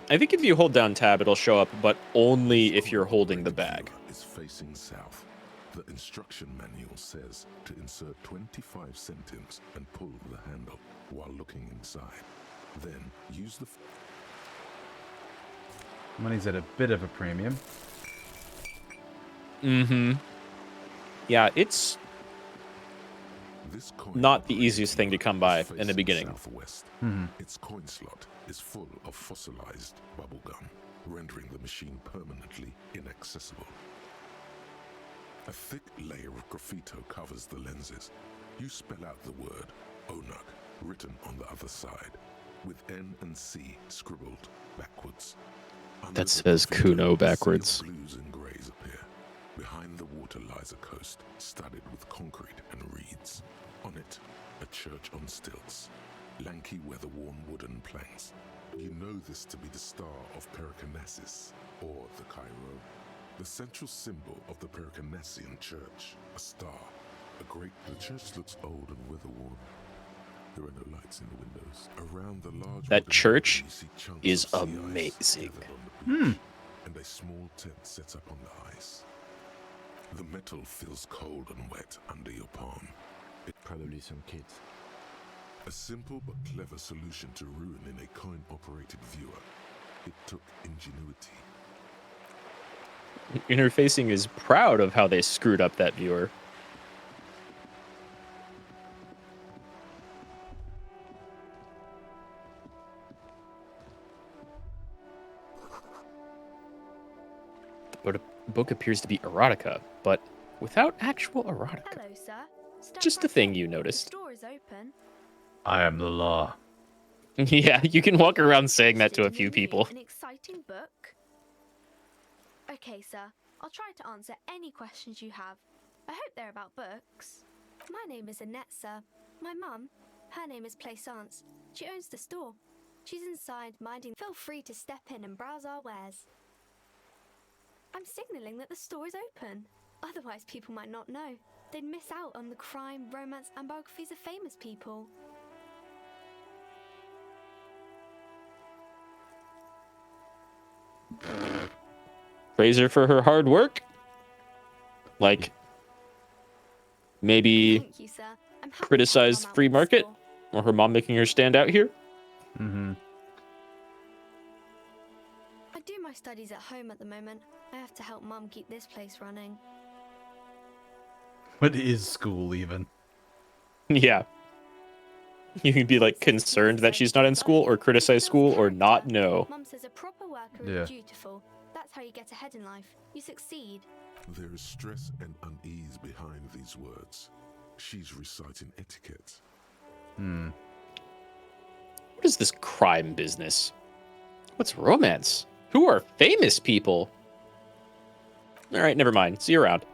Speaker 1: I think if you hold down tab, it'll show up, but only if you're holding the bag.
Speaker 4: Is facing south. The instruction manual says to insert 25 centimes and pull the handle while looking inside. Then use the...
Speaker 17: Money's at a bit of a premium.
Speaker 1: Mm-hmm. Yeah, it's not the easiest thing to come by in the beginning.
Speaker 4: Southwest. Its coin slot is full of fossilized bubblegum, rendering the machine permanently inaccessible. A thick layer of graffito covers the lenses. You spell out the word Onuk written on the other side, with N and C scribbled backwards.
Speaker 1: That says Kuno backwards.
Speaker 4: Blues and grays appear. Behind the water lies a coast studded with concrete and reeds. On it, a church on stilts, lanky weather-worn wooden planks. You know this to be the Star of Periconesus, or the Cairo. The central symbol of the Periconesian church, a star, the church looks old and weather-worn. There are no lights in the windows. Around the large
Speaker 1: That church
Speaker 4: you see chunks
Speaker 1: is
Speaker 4: of sea ice
Speaker 1: amazing.
Speaker 4: gathered on the beach, and a small tent sets up on the ice. The metal feels cold and wet under your palm.
Speaker 7: Probably some kids.
Speaker 4: A simple but clever solution to ruin in a coin-operated viewer. It took ingenuity.
Speaker 1: Interfacing is proud of how they screwed up that viewer. book appears to be erotica, but without actual erotica.
Speaker 19: Hello, sir. Step
Speaker 1: Just a thing you noticed.
Speaker 19: The store is open.
Speaker 17: I am the law.
Speaker 1: Yeah, you can walk around saying that to a few people.
Speaker 19: An exciting book. Okay, sir. I'll try to answer any questions you have. I hope they're about books. My name is Annette, sir. My mum, her name is Plaisance. She owns the store. She's inside minding. Feel free to step in and browse our wares. I'm signalling that the store is open. Otherwise, people might not know. They'd miss out on the crime, romance, and biographies of famous people.
Speaker 1: Praise her for her hard work. Like, maybe
Speaker 19: Thank you, sir. I'm happy to
Speaker 1: criticize
Speaker 19: help Mum out
Speaker 1: free
Speaker 19: with the
Speaker 1: market,
Speaker 19: store.
Speaker 1: or her mom making her stand out here.
Speaker 17: Mm-hmm.
Speaker 19: I do my studies at home at the moment. I have to help Mum keep this place running.
Speaker 17: What is school even?
Speaker 1: Yeah. You can be like concerned that she's not in school, or criticize school, or not know.
Speaker 19: Mum says a proper worker
Speaker 1: Yeah.
Speaker 19: is dutiful. That's how you get ahead in life. You succeed.
Speaker 4: There is stress and unease behind these words. She's reciting etiquette.
Speaker 1: What is this crime business? What's romance? Who are famous people? All right, never mind. See you around.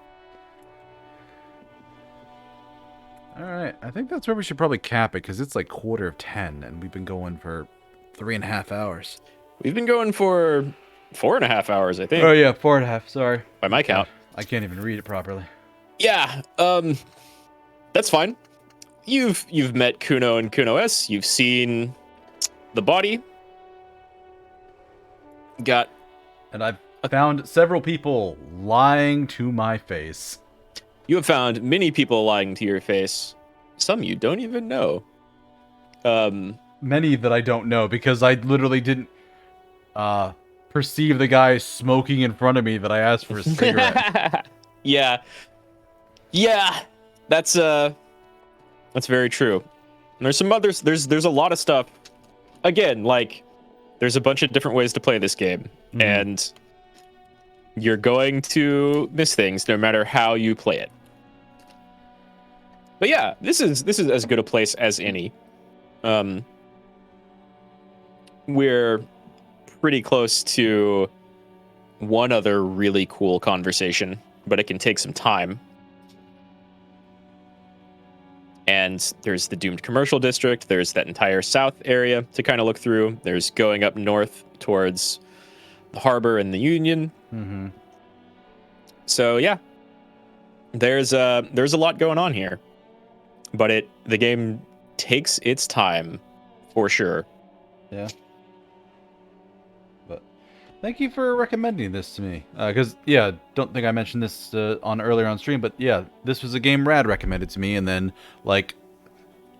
Speaker 17: All right, I think that's where we should probably cap it because it's like 9:45, and we've been going for 3.5 hours.
Speaker 1: We've been going for 4.5 hours, I think.
Speaker 17: Oh yeah, 4.5. Sorry,
Speaker 1: by my count.
Speaker 17: I can't even read it properly.
Speaker 1: Yeah, that's fine. You've met Kuno and Kuno S. You've seen the body.
Speaker 17: And I've found several people lying to my face.
Speaker 1: You have found many people lying to your face. Some you don't even know.
Speaker 17: Many that I don't know because I literally didn't perceive the guy smoking in front of me that I asked for a cigarette.
Speaker 1: Yeah, that's very true. And there's some others. There's a lot of stuff. Again, like there's a bunch of different ways to play this game, and you're going to miss things no matter how you play it. But yeah, this is as good a place as any. We're pretty close to one other really cool conversation, but it can take some time. And there's the Doomed Commercial District. There's that entire south area to kind of look through. There's going up north towards the harbor and the Union.
Speaker 17: Mm-hmm.
Speaker 1: So yeah, there's a lot going on here, but the game takes its time for sure.
Speaker 17: Yeah. But thank you for recommending this to me. Because don't think I mentioned this earlier on stream, but yeah, this was a game Rad recommended to me, and then like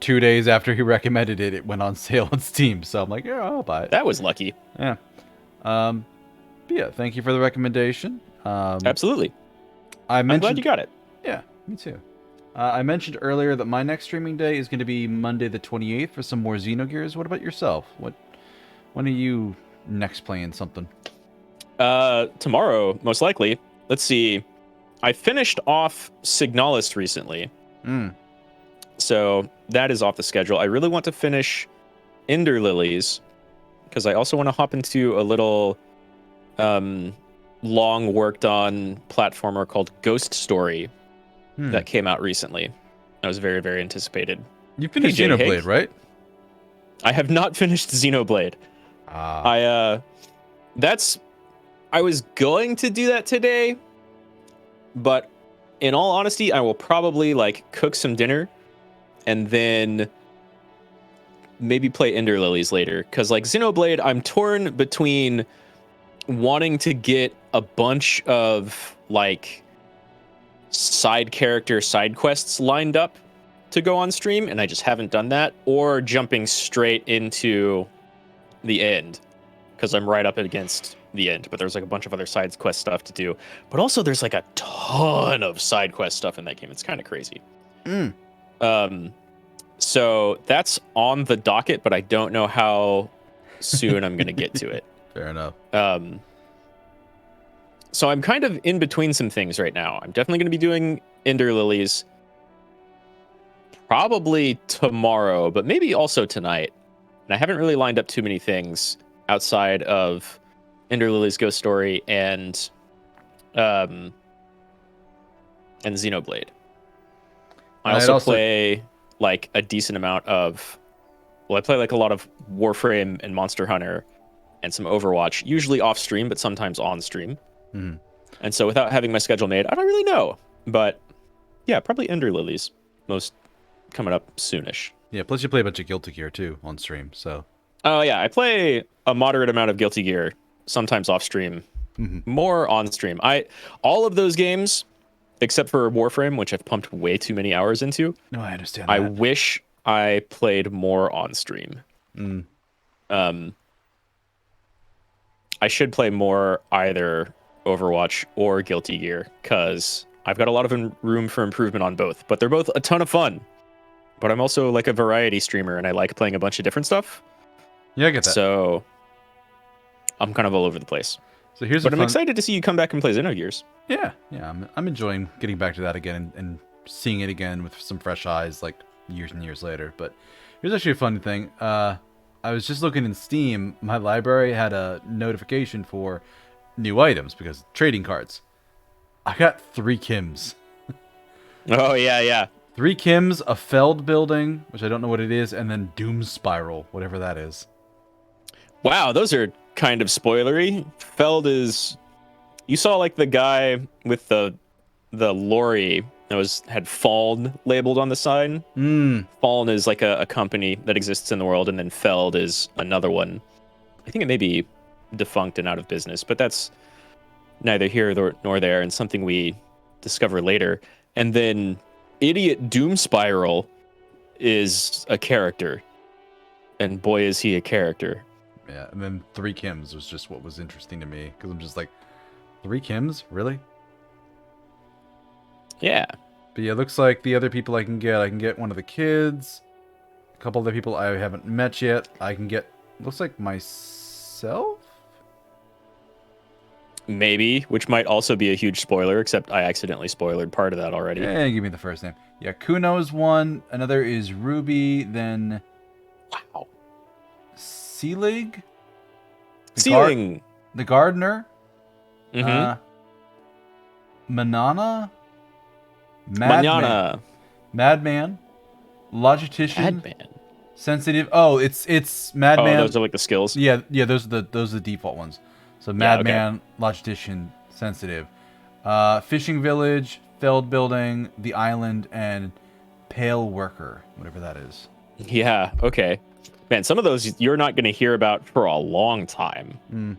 Speaker 17: 2 days after he recommended it, it went on sale on Steam. So I'm like, yeah, I'll buy it.
Speaker 1: That was lucky.
Speaker 17: Yeah. But yeah, thank you for the recommendation.
Speaker 1: Absolutely.
Speaker 17: I'm
Speaker 1: glad you got it.
Speaker 17: Yeah, me too. I mentioned earlier that my next streaming day is going to be Monday the 28th for some more Xenogears. What about yourself? When are you next playing something?
Speaker 1: Tomorrow, most likely. Let's see. I finished off Signalis recently. So that is off the schedule. I really want to finish Ender Lilies because I also want to hop into a little long worked on platformer called Ghost Story that came out recently. That was very, very anticipated.
Speaker 17: You finished Xenoblade, right?
Speaker 1: I have not finished Xenoblade. I was going to do that today, but in all honesty, I will probably like cook some dinner and then maybe play Ender Lilies later. Because like Xenoblade, I'm torn between wanting to get a bunch of like side quests lined up to go on stream, and I just haven't done that, or jumping straight into the end because I'm right up against the end, but there's like a bunch of other side quest stuff to do. But also there's like a ton of side quest stuff in that game. It's kind of crazy. So that's on the docket, but I don't know how soon I'm going to get to it.
Speaker 17: Fair enough.
Speaker 1: So I'm kind of in between some things right now. I'm definitely going to be doing Ender Lilies probably tomorrow, but maybe also tonight. And I haven't really lined up too many things outside of Ender Lilies Ghost Story and Xenoblade. I also play like a decent amount of, I play like a lot of Warframe and Monster Hunter and some Overwatch, usually off stream, but sometimes on stream.
Speaker 17: Mm-hmm.
Speaker 1: And so without having my schedule made, I don't really know. But yeah, probably Ender Lilies most coming up soonish.
Speaker 17: Yeah, plus you play a bunch of Guilty Gear too on stream, so.
Speaker 1: Oh yeah, I play a moderate amount of Guilty Gear, sometimes off stream, more on stream. All of those games, except for Warframe, which I've pumped way too many hours into.
Speaker 17: No, I understand.
Speaker 1: I wish I played more on stream. I should play more either Overwatch or Guilty Gear, because I've got a lot of room for improvement on both. But they're both a ton of fun. But I'm also like a variety streamer, and I like playing a bunch of different stuff.
Speaker 17: Yeah, I get that.
Speaker 1: So I'm kind of all over the place.
Speaker 17: So here's
Speaker 1: but I'm excited to see you come back and play Xenogears.
Speaker 17: Yeah, I'm enjoying getting back to that again and seeing it again with some fresh eyes, like years and years later. But here's actually a fun thing. I was just looking in Steam. My library had a notification for new items because trading cards. I got 3 Kims.
Speaker 1: Oh yeah.
Speaker 17: 3 Kims, a Feld building, which I don't know what it is, and then Doom Spiral, whatever that is.
Speaker 1: Wow, those are kind of spoilery. Feld is, you saw like the guy with the lorry that had Fallen labeled on the side. Fallen is like a company that exists in the world, and then Feld is another one. I think it may be defunct and out of business, but that's neither here nor there, and something we discover later. And then Idiot Doom Spiral is a character, and boy is he a character.
Speaker 17: Yeah, and then 3 Kims was just what was interesting to me, because I'm just like, 3 Kims? Really?
Speaker 1: Yeah.
Speaker 17: But yeah, it looks like the other people I can get one of the kids, a couple of the people I haven't met yet. I can get, looks like myself?
Speaker 1: Maybe, which might also be a huge spoiler, except I accidentally spoiled part of that already.
Speaker 17: Yeah, give me the first name. Yeah, Kuno is one, another is Ruby, then...
Speaker 1: Wow.
Speaker 17: Seelig?
Speaker 1: Seelig!
Speaker 17: The Gardener?
Speaker 1: Mm-hmm.
Speaker 17: Manana?
Speaker 1: Manana.
Speaker 17: Madman. Logistician.
Speaker 1: Madman.
Speaker 17: Sensitive. Oh, it's Madman.
Speaker 1: Oh, those are like the skills?
Speaker 17: Yeah, those are the default ones. So Madman, Logistician, Sensitive. Fishing Village, Feld Building, The Island, and Pale Worker, whatever that is.
Speaker 1: Yeah, okay. Man, some of those you're not going to hear about for a long time.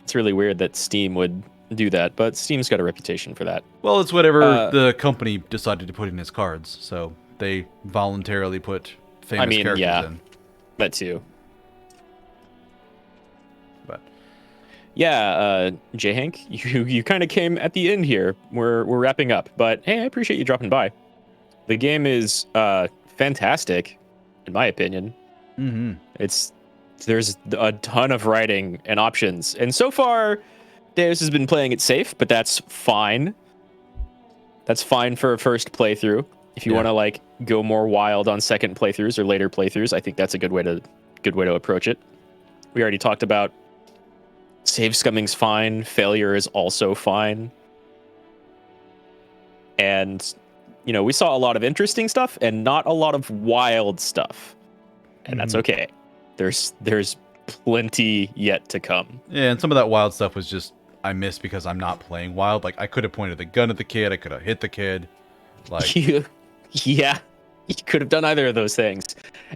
Speaker 1: It's really weird that Steam would do that, but Steam's got a reputation for that.
Speaker 17: Well, it's whatever the company decided to put in its cards, so they voluntarily put famous characters in.
Speaker 1: That too.
Speaker 17: But
Speaker 1: yeah, J Hank, you kind of came at the end here. We're wrapping up, but hey, I appreciate you dropping by. The game is fantastic, in my opinion. There's a ton of writing and options, and so far, Deus has been playing it safe, but that's fine. That's fine for a first playthrough. If you want to like go more wild on second playthroughs or later playthroughs, I think that's a good way to approach it. We already talked about save scumming's fine, failure is also fine. And we saw a lot of interesting stuff and not a lot of wild stuff. And that's okay. There's plenty yet to come.
Speaker 17: Yeah, and some of that wild stuff was just I missed because I'm not playing wild. Like I could have pointed the gun at the kid, I could have hit the kid. Like
Speaker 1: yeah, you could have done either of those things.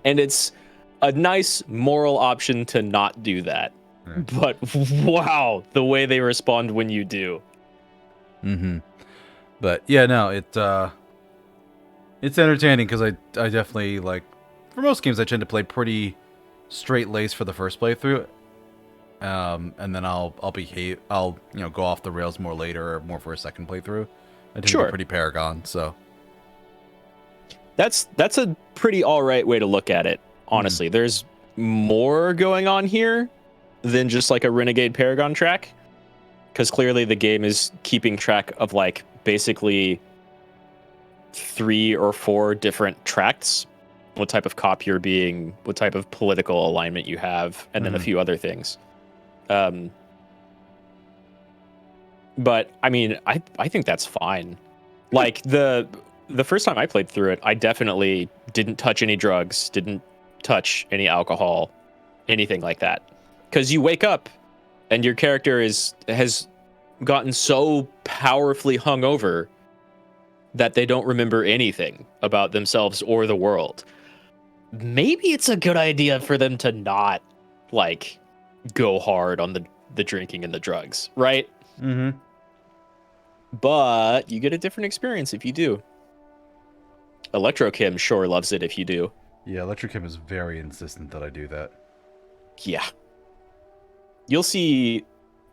Speaker 1: And it's a nice moral option to not do that. But wow, the way they respond when you do.
Speaker 17: But yeah, no, it's entertaining because I definitely like, for most games I tend to play pretty straight laced for the first playthrough. And then I'll go off the rails more later or more for a second playthrough. I tend to be pretty Paragon, so
Speaker 1: that's a pretty all right way to look at it. Honestly, there's more going on here than just like a Renegade Paragon track. because clearly the game is keeping track of like basically 3 or 4 different tracts, what type of cop you're being, what type of political alignment you have, and then a few other things. But I mean, I think that's fine. Like the first time I played through it, I definitely didn't touch any drugs, didn't touch any alcohol, anything like that. Because you wake up and your character has gotten so powerfully hungover that they don't remember anything about themselves or the world. Maybe it's a good idea for them to not like go hard on the drinking and the drugs, right?
Speaker 17: Mm-hmm.
Speaker 1: But you get a different experience if you do. Electrokim sure loves it if you do.
Speaker 17: Yeah, Electrokim is very insistent that I do that.
Speaker 1: Yeah. You'll see,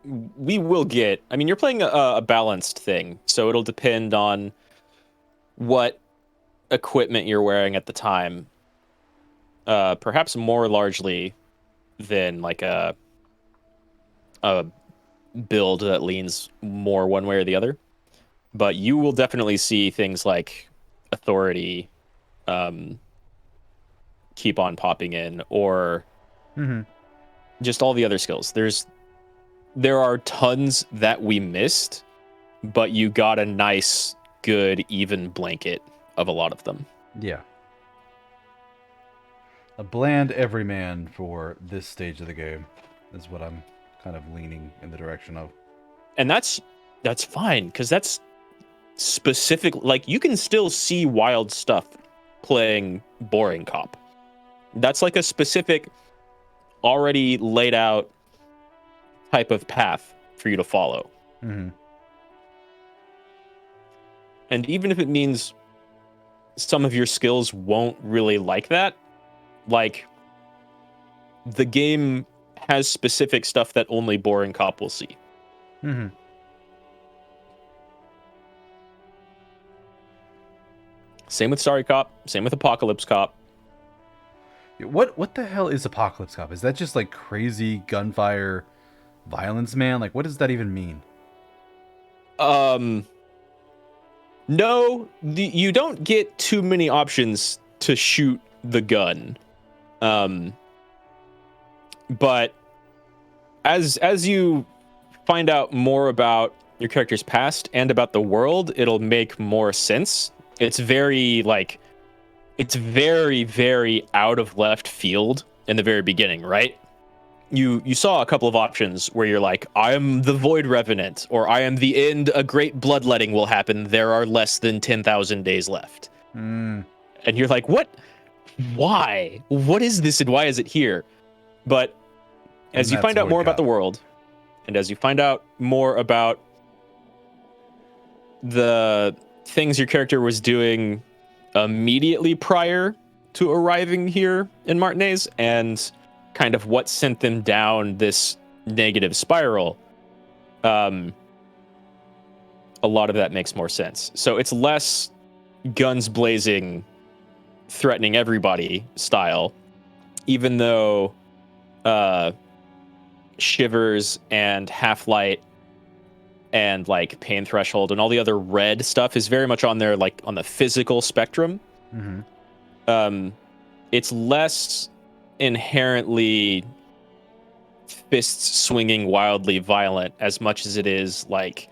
Speaker 1: we will get, I mean, you're playing a balanced thing, so it'll depend on what equipment you're wearing at the time. Perhaps more largely than like a build that leans more one way or the other. But you will definitely see things like authority keep on popping in, or just all the other skills. There are tons that we missed, but you got a nice, good, even blanket of a lot of them.
Speaker 17: Yeah. A bland everyman for this stage of the game is what I'm kind of leaning in the direction of.
Speaker 1: And that's fine, because that's specific. Like, you can still see wild stuff playing boring cop. That's like a specific, already laid out type of path for you to follow.
Speaker 17: Mm-hmm.
Speaker 1: And even if it means some of your skills won't really like that, like, the game has specific stuff that only boring cop will see.
Speaker 17: Mm-hmm.
Speaker 1: Same with Sorry Cop, same with Apocalypse Cop.
Speaker 17: What the hell is Apocalypse Cop? Is that just like crazy gunfire violence, man? Like, what does that even mean?
Speaker 1: No, you don't get too many options to shoot the gun. But as you find out more about your character's past and about the world, it'll make more sense. It's very, very out of left field in the very beginning, right? You saw a couple of options where you're like, I am the Void Revenant, or I am the end, a great bloodletting will happen. There are less than 10,000 days left.
Speaker 17: Mm.
Speaker 1: And you're like, what? Why? What is this and why is it here? But as you find out more about the world, and as you find out more about the things your character was doing immediately prior to arriving here in Martinez, and kind of what sent them down this negative spiral, a lot of that makes more sense. So it's less guns blazing, threatening everybody style, even though Shivers and Half-Light and like Pain Threshold and all the other red stuff is very much on there, like on the physical spectrum.
Speaker 17: Mm-hmm.
Speaker 1: It's less inherently fists swinging wildly violent as much as it is like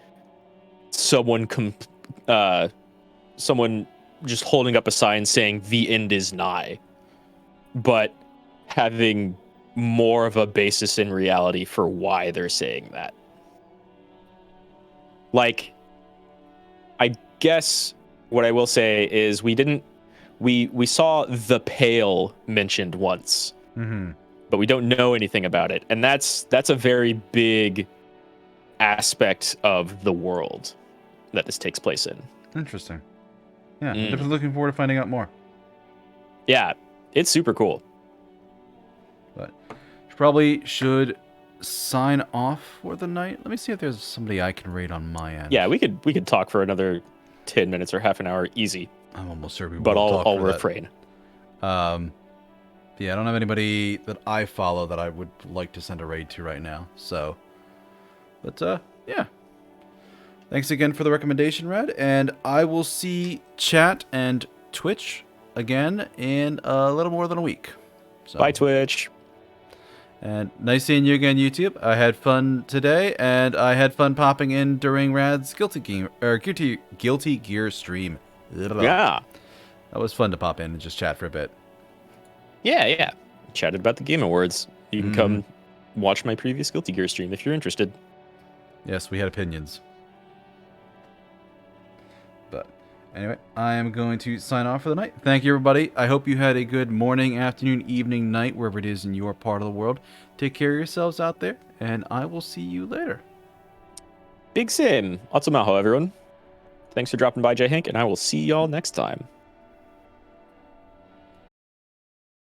Speaker 1: someone just holding up a sign saying the end is nigh, but having more of a basis in reality for why they're saying that. Like, I guess what I will say is we saw the Pale mentioned once, but we don't know anything about it, and that's a very big aspect of the world that this takes place in.
Speaker 17: Interesting. Yeah, I'm definitely looking forward to finding out more.
Speaker 1: Yeah, it's super cool.
Speaker 17: But probably should sign off for the night. Let me see if there's somebody I can raid on my end.
Speaker 1: Yeah, we could talk for another 10 minutes or half an hour easy.
Speaker 17: I'm almost sure we will.
Speaker 1: But
Speaker 17: talk
Speaker 1: I'll
Speaker 17: for
Speaker 1: refrain.
Speaker 17: Yeah, I don't have anybody that I follow that I would like to send a raid to right now. So, but Yeah. Thanks again for the recommendation, Red. And I will see chat and Twitch again in a little more than a week. So.
Speaker 1: Bye, Twitch.
Speaker 17: And nice seeing you again, YouTube. I had fun today, and I had fun popping in during Rad's Guilty Gear stream.
Speaker 1: Yeah.
Speaker 17: That was fun to pop in and just chat for a bit.
Speaker 1: Yeah. Chatted about the Game Awards. You can come watch my previous Guilty Gear stream if you're interested.
Speaker 17: Yes, we had opinions. But anyway, I am going to sign off for the night. Thank you, everybody. I hope you had a good morning, afternoon, evening, night, wherever it is in your part of the world. Take care of yourselves out there, and I will see you later.
Speaker 1: Big Sim. Atsumaho, everyone. Thanks for dropping by, J. Hank, and I will see y'all next time.